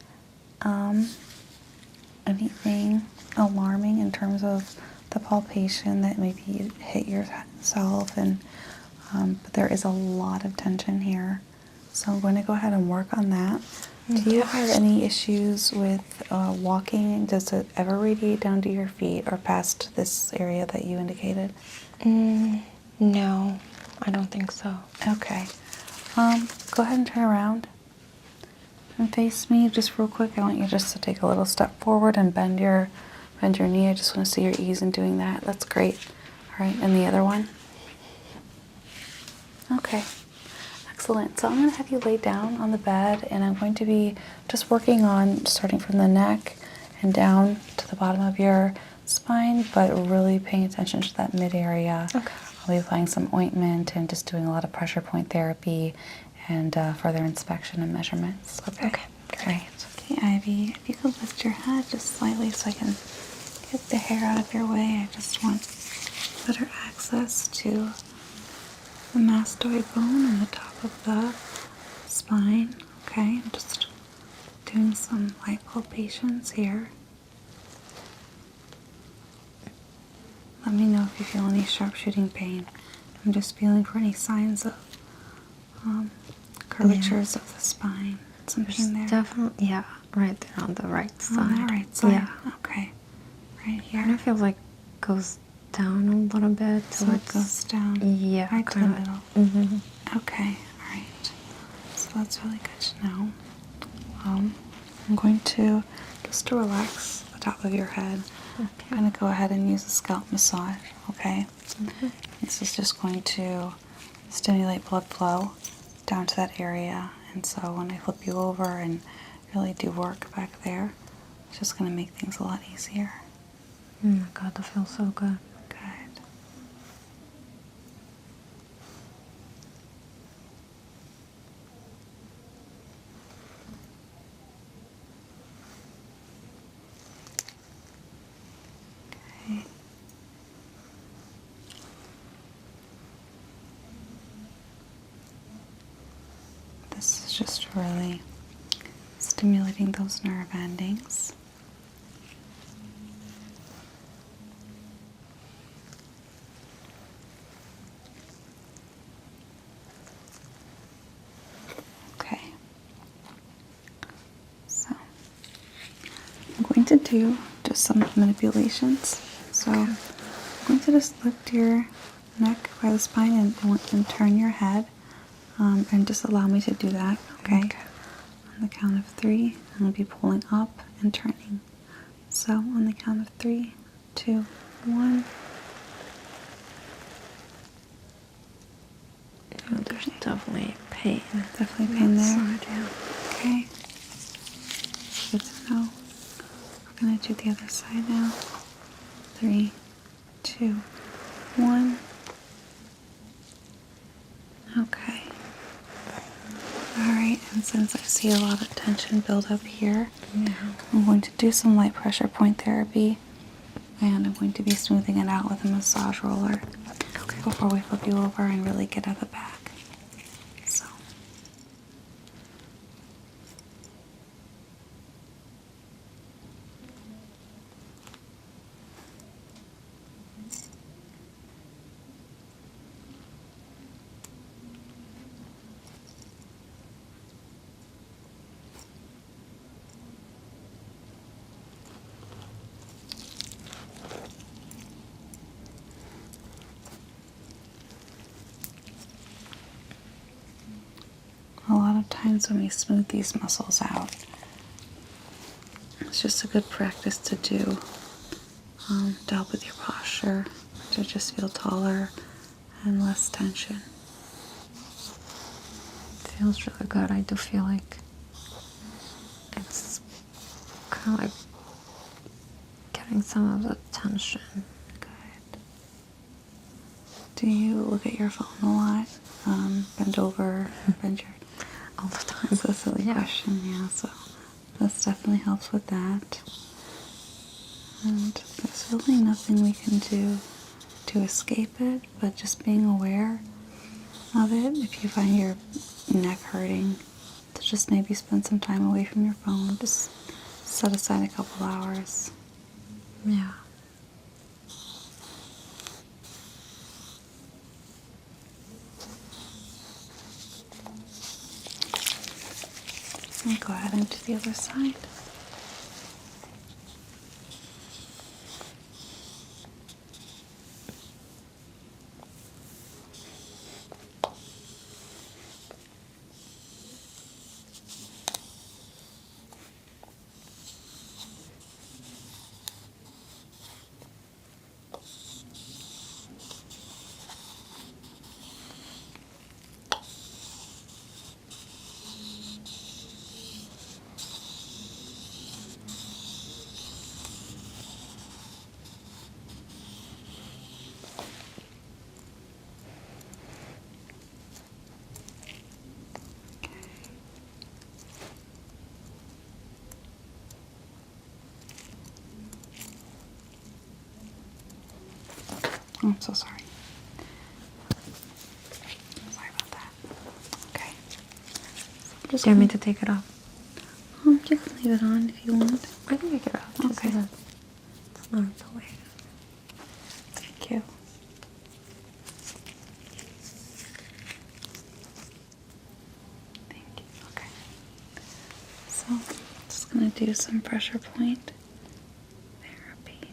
anything alarming in terms of the palpation that maybe you hit yourself, and but there is a lot of tension here. So I'm going to go ahead and work on that. Do you have any issues with walking? Does it ever radiate down to your feet or past this area that you indicated? No, I don't think so. Okay. Go ahead and turn around. and face me just real quick. I want you just to take a little step forward and bend your knee. I just want to see your ease in doing that. That's great. All right, and the other one. Okay, excellent. So I'm going to have you lay down on the bed, and I'm going to be just working on starting from the neck and down to the bottom of your spine, but really paying attention to that mid area. Okay. I'll be applying some ointment and just doing a lot of pressure point therapy and further inspection and measurements. Okay. Okay, Great. Okay, Ivy, if you could lift your head just slightly so I can get the hair out of your way. I just want better access to the mastoid bone on the top of the spine. Okay, I'm just doing some light palpations here. Let me know if you feel any sharp-shooting pain. I'm just feeling for any signs of curvatures of the spine. Some pain there. Definitely, yeah, right there on the right side. On the right side. Yeah. Okay. Right here. Kind of feels like goes down a little bit. So it goes down. Yeah. Right to the middle. Mm-hmm. Okay. All right. So that's really good to know. I'm going to just to relax the top of your head. Okay. I'm going to go ahead and use a scalp massage. Okay. This is just going to stimulate blood flow down to that area, and so when I flip you over and really do work back there, it's just going to make things a lot easier. Oh my god, that feels so good. Good. Okay. This is just really stimulating those nerve endings. Okay. So I'm going to do just some manipulations. So I'm going to just lift your neck by the spine and turn your head. And just allow me to do that, okay? On the count of 3, I'll be pulling up and turning. So on the count of 3, 2, 1. Oh, there's definitely pain. Definitely pain there. Side, yeah. Okay. Good to know. We're gonna do the other side now. 3, 2, 1. Okay. Alright, and since I see a lot of tension build up here, I'm going to do some light pressure point therapy, and I'm going to be smoothing it out with a massage roller before we flip you over and really get at the back. So. A lot of times when we smooth these muscles out, it's just a good practice to do to help with your posture, to just feel taller and less tension. Feels really good. I do feel like it's kind of like getting some of the tension. Good. Do you look at your phone a lot? Bend over, bend your... All the time. That's a silly Yeah. question, yeah, so this definitely helps with that. And there's really nothing we can do to escape it, but just being aware of it. If you find your neck hurting, to just maybe spend some time away from your phone. Just set aside a couple hours. Yeah. And go ahead and do the other side. I'm so sorry. Sorry about that. Okay. Do you want me to take it off? You can leave it on if you want. I can take it off. Just Okay. so that it's not in the way. Thank you. Thank you. Okay. So, just gonna do some pressure point therapy.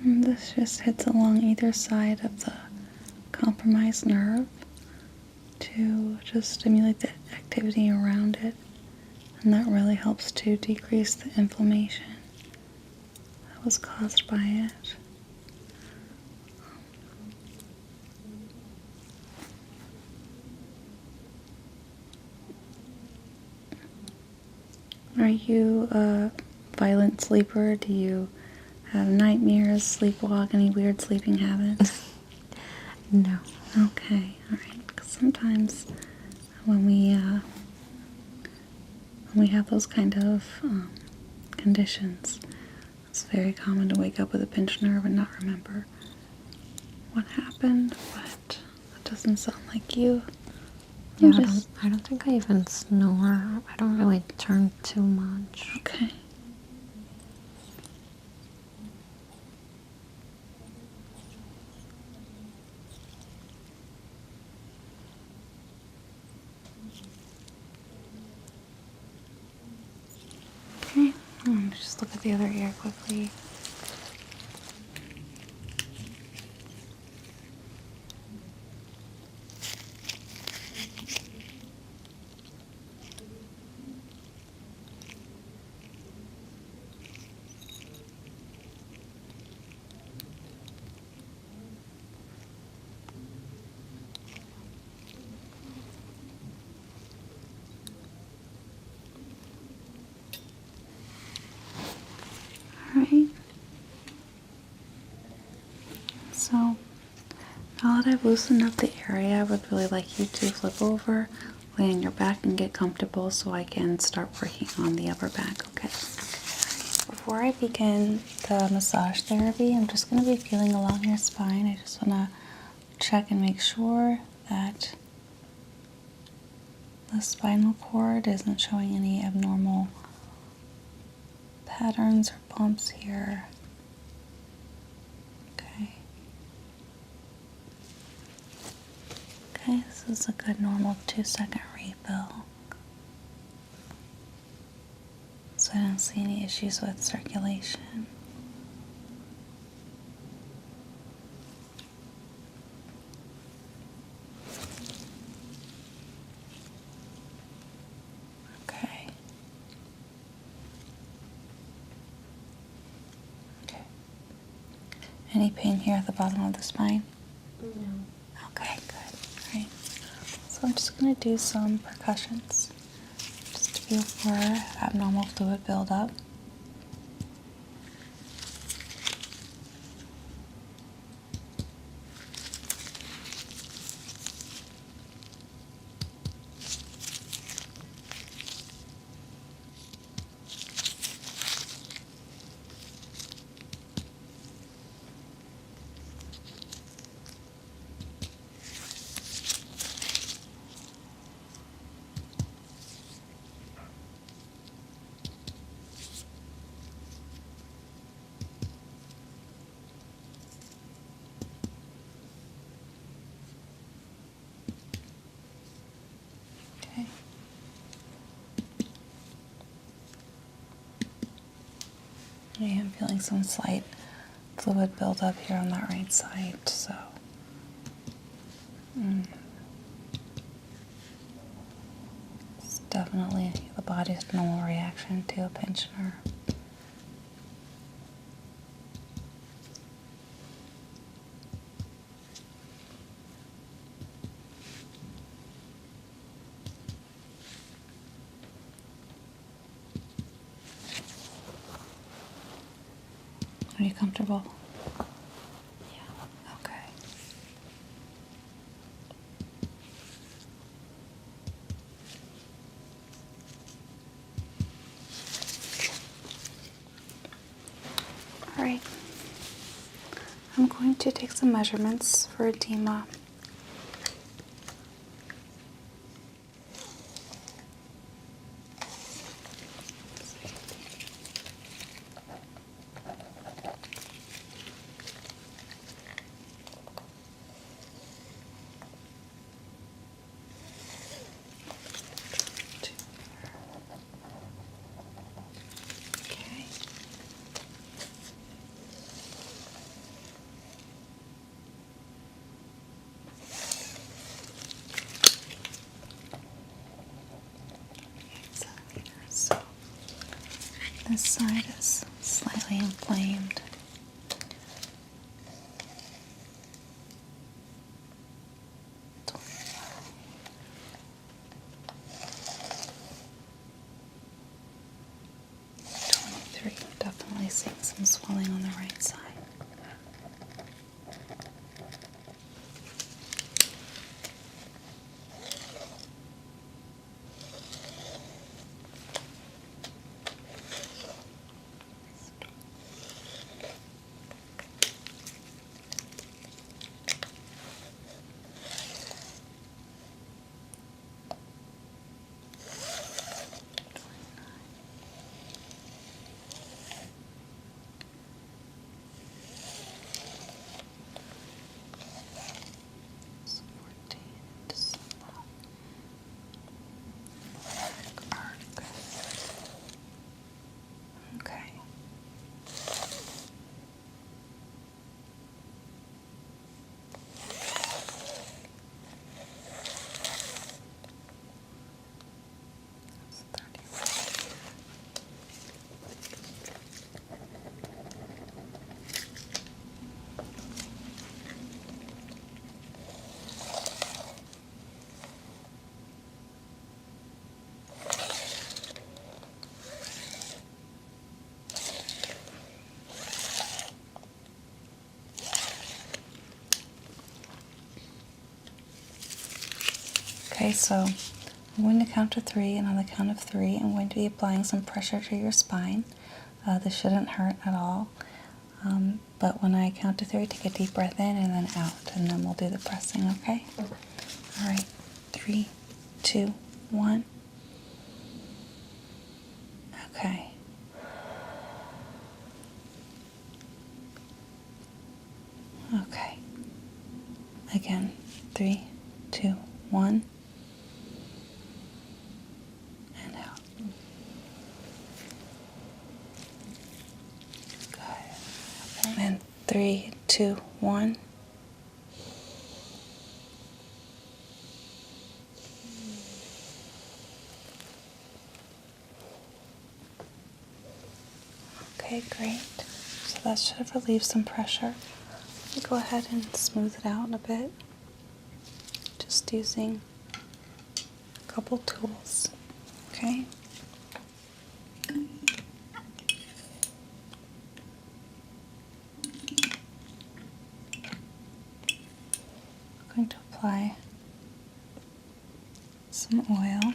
And this just hits along either side of the compromised nerve to just stimulate the activity around it, and that really helps to decrease the inflammation that was caused by it. Are you a violent sleeper? Do you have nightmares, sleepwalk, any weird sleeping habits? No. Okay, all right. Because sometimes when we have those kind of conditions, it's very common to wake up with a pinched nerve and not remember what happened. But that doesn't sound like you. Yeah, I don't think I even snore. I don't really turn too much. Okay. Okay, just look at the other ear quickly. All right. So now that I've loosened up the area, I would really like you to flip over, lay on your back, and get comfortable so I can start working on the upper back, okay? Before I begin the massage therapy, I'm just going to be feeling along your spine. I just want to check and make sure that the spinal cord isn't showing any abnormal patterns or bumps here. Okay. Okay, this is a good normal 2-second refill. So I don't see any issues with circulation. Okay. Okay. Any pain here at the bottom of the spine? No. Okay, good. All right. So I'm just going to do some percussions just to feel for abnormal fluid buildup. Okay. I am feeling some slight fluid buildup here on that right side, so it's definitely the body's normal reaction to a pinched nerve. Are you comfortable? Yeah. Okay. right. I'm going to take some measurements for edema. Okay. So this side is slightly inflamed. Definitely seeing some swelling on the right side. Okay. Okay, so I'm going to count to 3, and on the count of 3, I'm going to be applying some pressure to your spine. This shouldn't hurt at all. But when I count to 3, take a deep breath in and then out, and then we'll do the pressing, okay? Okay. All right. 3, 2, 1. Okay. Okay. Again. 3, 2, 1. And out. Good. And 3, 2, 1. Okay, great. So that should have relieved some pressure. Go ahead and smooth it out a bit. Just using a couple tools. Okay? I'm going to apply some oil.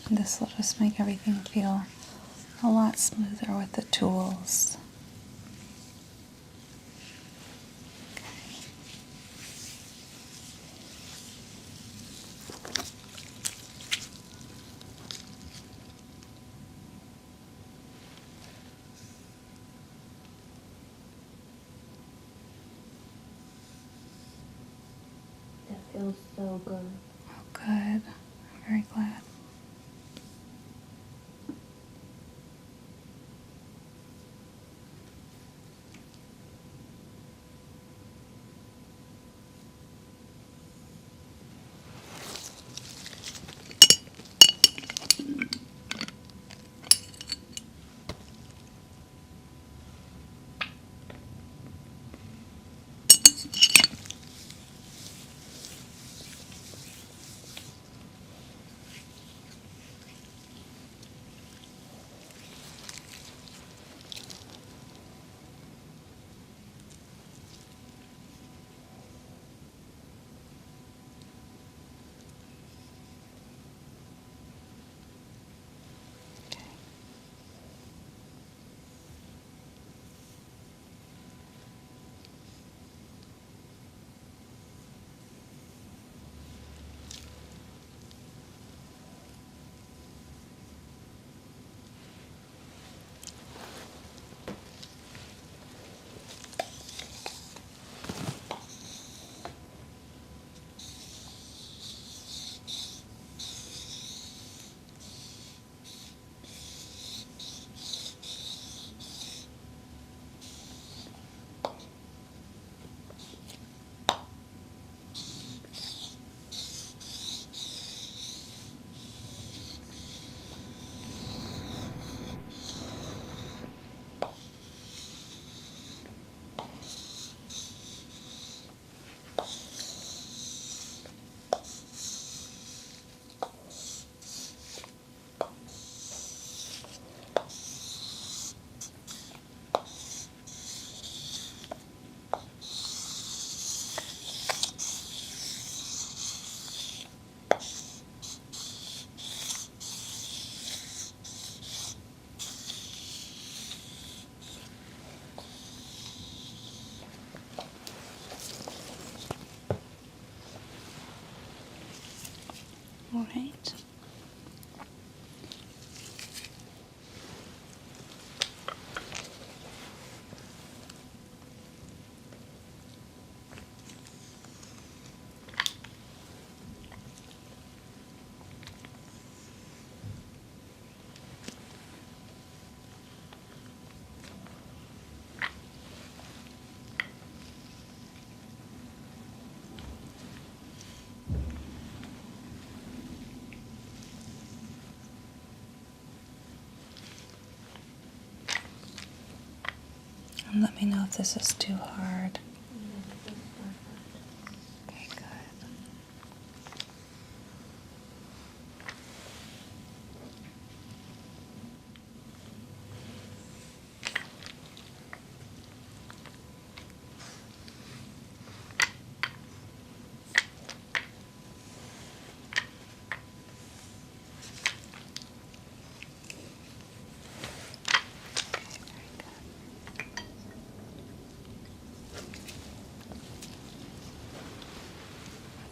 And this will just make everything feel a lot smoother with the tools. That feels so good. Oh, good. I'm very glad. All right. And let me know if this is too hard. Okay, good.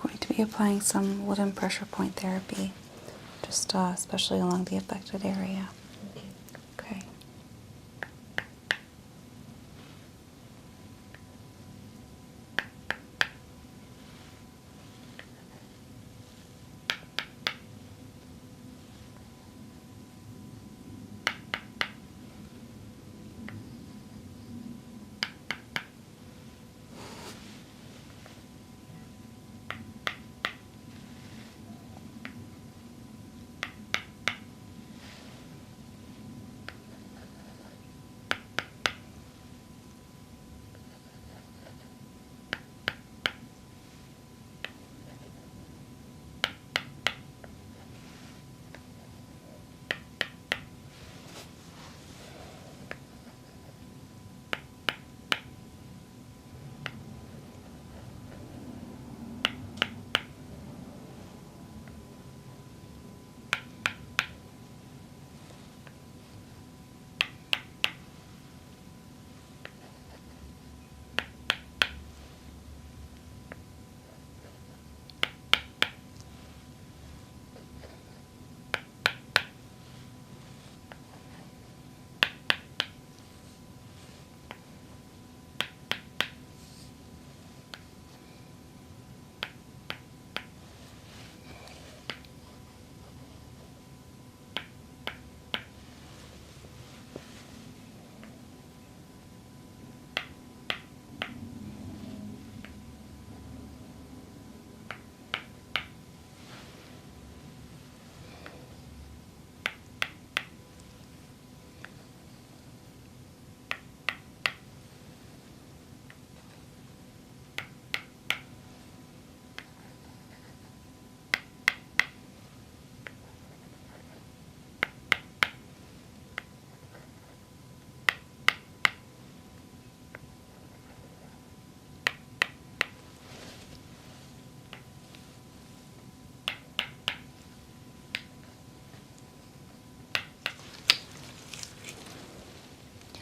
I'm going to be applying some wooden pressure point therapy, just especially along the affected area. Okay.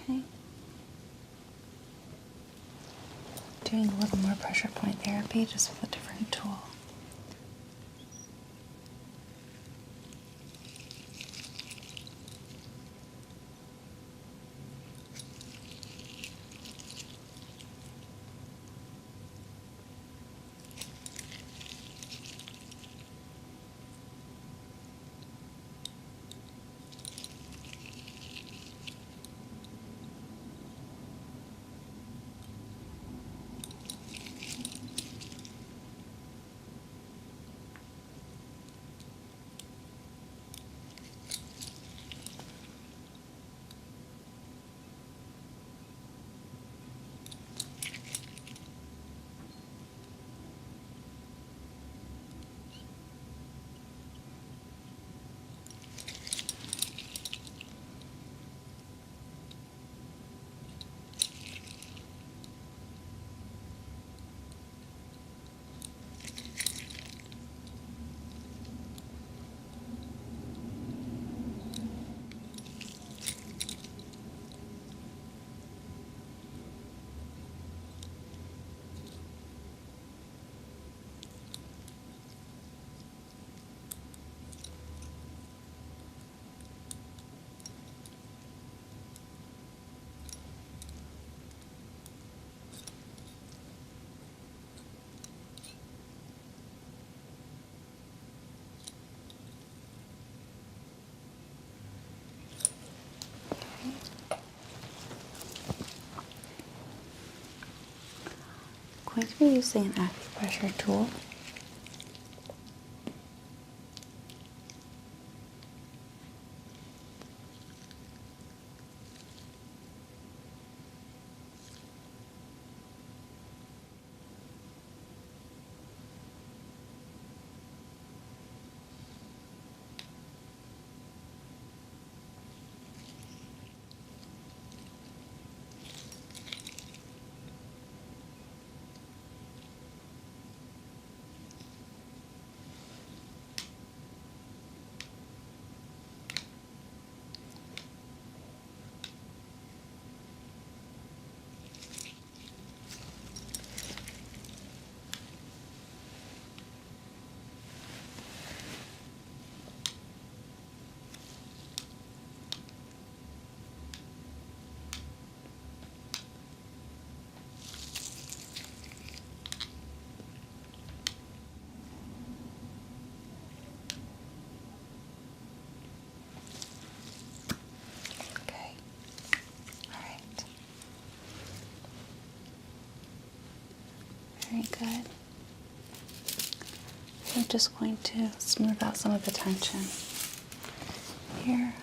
Okay. Doing a little more pressure point therapy, just with a different tool. going to be using an acupressure tool. Okay. All right. Very good. I'm just going to smooth out some of the tension here.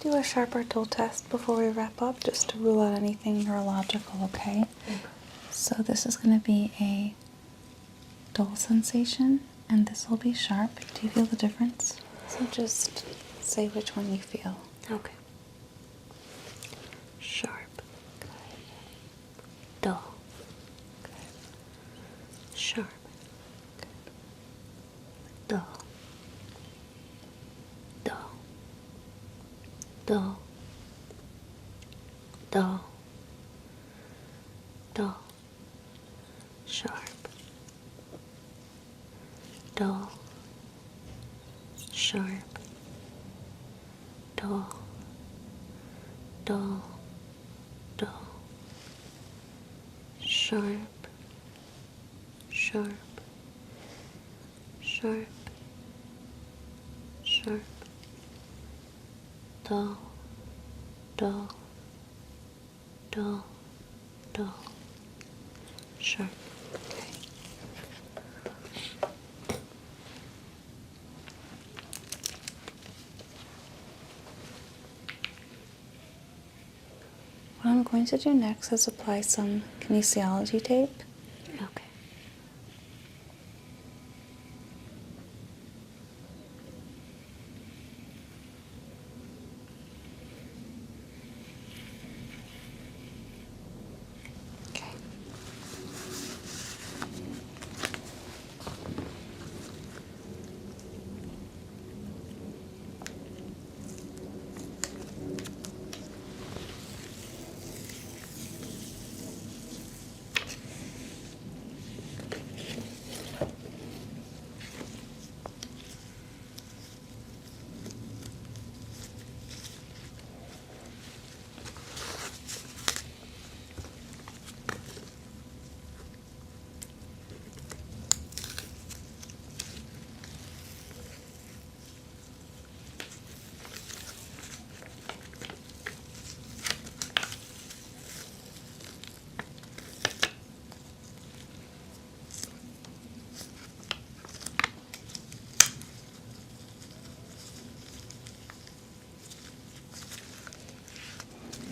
Do a sharper dull test before we wrap up, just to rule out anything neurological, okay? So this is going to be a dull sensation, and this will be sharp. Do you feel the difference? So just say which one you feel. Okay. Sharp. Dull. Sharp. Dull. Dull. Dull. Dull. Dull. Sharp. Dull. Sharp. Dull. Dull. Dull. Sharp. Sharp. Sharp. Sharp. Dull. Dull. Dull. Dull. Sharp. Okay. What I'm going to do next is apply some kinesiology tape. Okay. Okay.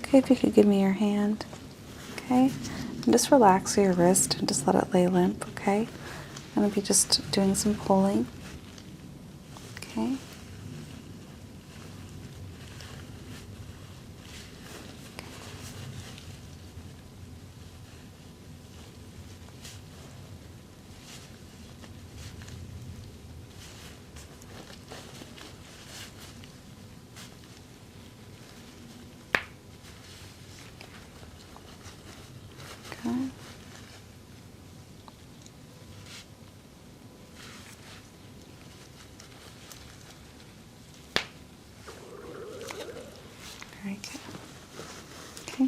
Okay, if you could give me your hand. Okay. And just relax your wrist and just let it lay limp, okay? I'm going to be just doing some pulling. Okay. Very good. Okay.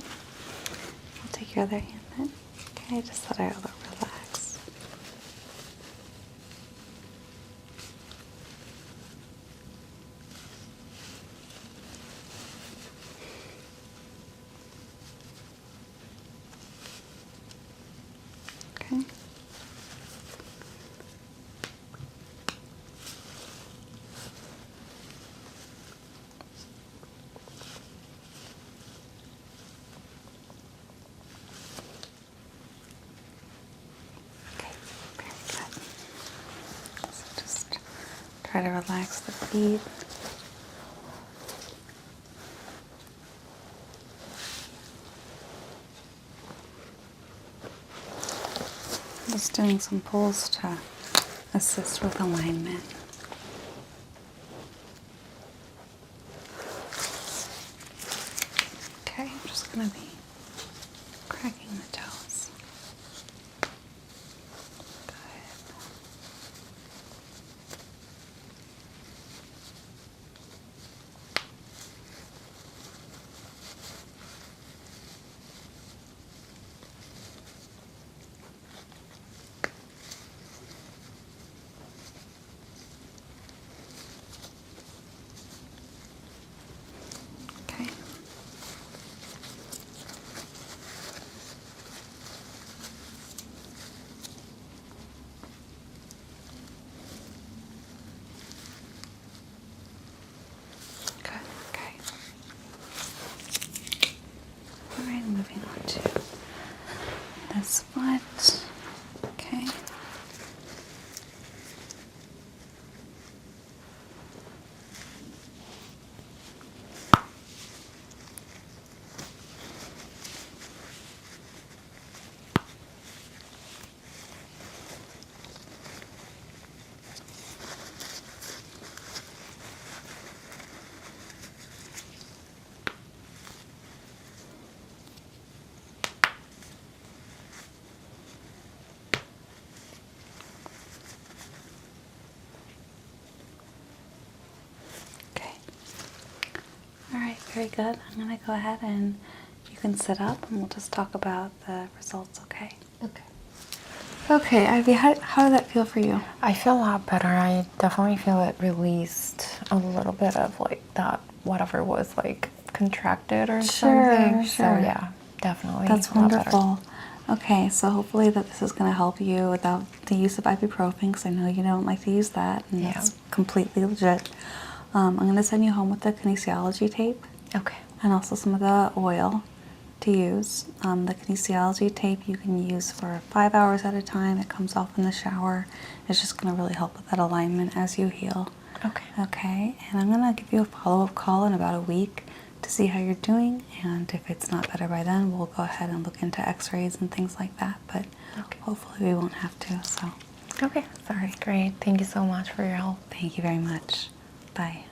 I'll take your other hand then. Okay, just let our elbow relax. Okay. Okay, very good. So just try to relax the feet. Just doing some pulls to assist with alignment. Okay, I'm just going to be cracking the toes. Good. Okay. Good. Okay. All right, moving on to this foot. Okay. Okay. All right, very good. I'm going to go ahead and you can sit up and we'll just talk about the results, okay? Okay. Okay, Ivy, how did that feel for you? I feel a lot better. I definitely feel it released a little bit of like that, whatever was like contracted or something. So Sure. yeah, definitely. That's a lot better. wonderful. Okay, so hopefully that this is going to help you without the use of ibuprofen, because I know you don't like to use that, and Yeah. that's completely legit. I'm going to send you home with the kinesiology tape Okay. and also some of the oil to use. The kinesiology tape you can use for 5 hours at a time. It comes off in the shower. It's just going to really help with that alignment as you heal. Okay. Okay, and I'm going to give you a follow-up call in about a week to see how you're doing, and if it's not better by then, we'll go ahead and look into x-rays and things like that, but Okay. hopefully we won't have to. So Okay. Sounds great. Thank you so much for your help. thank you very much. Bye.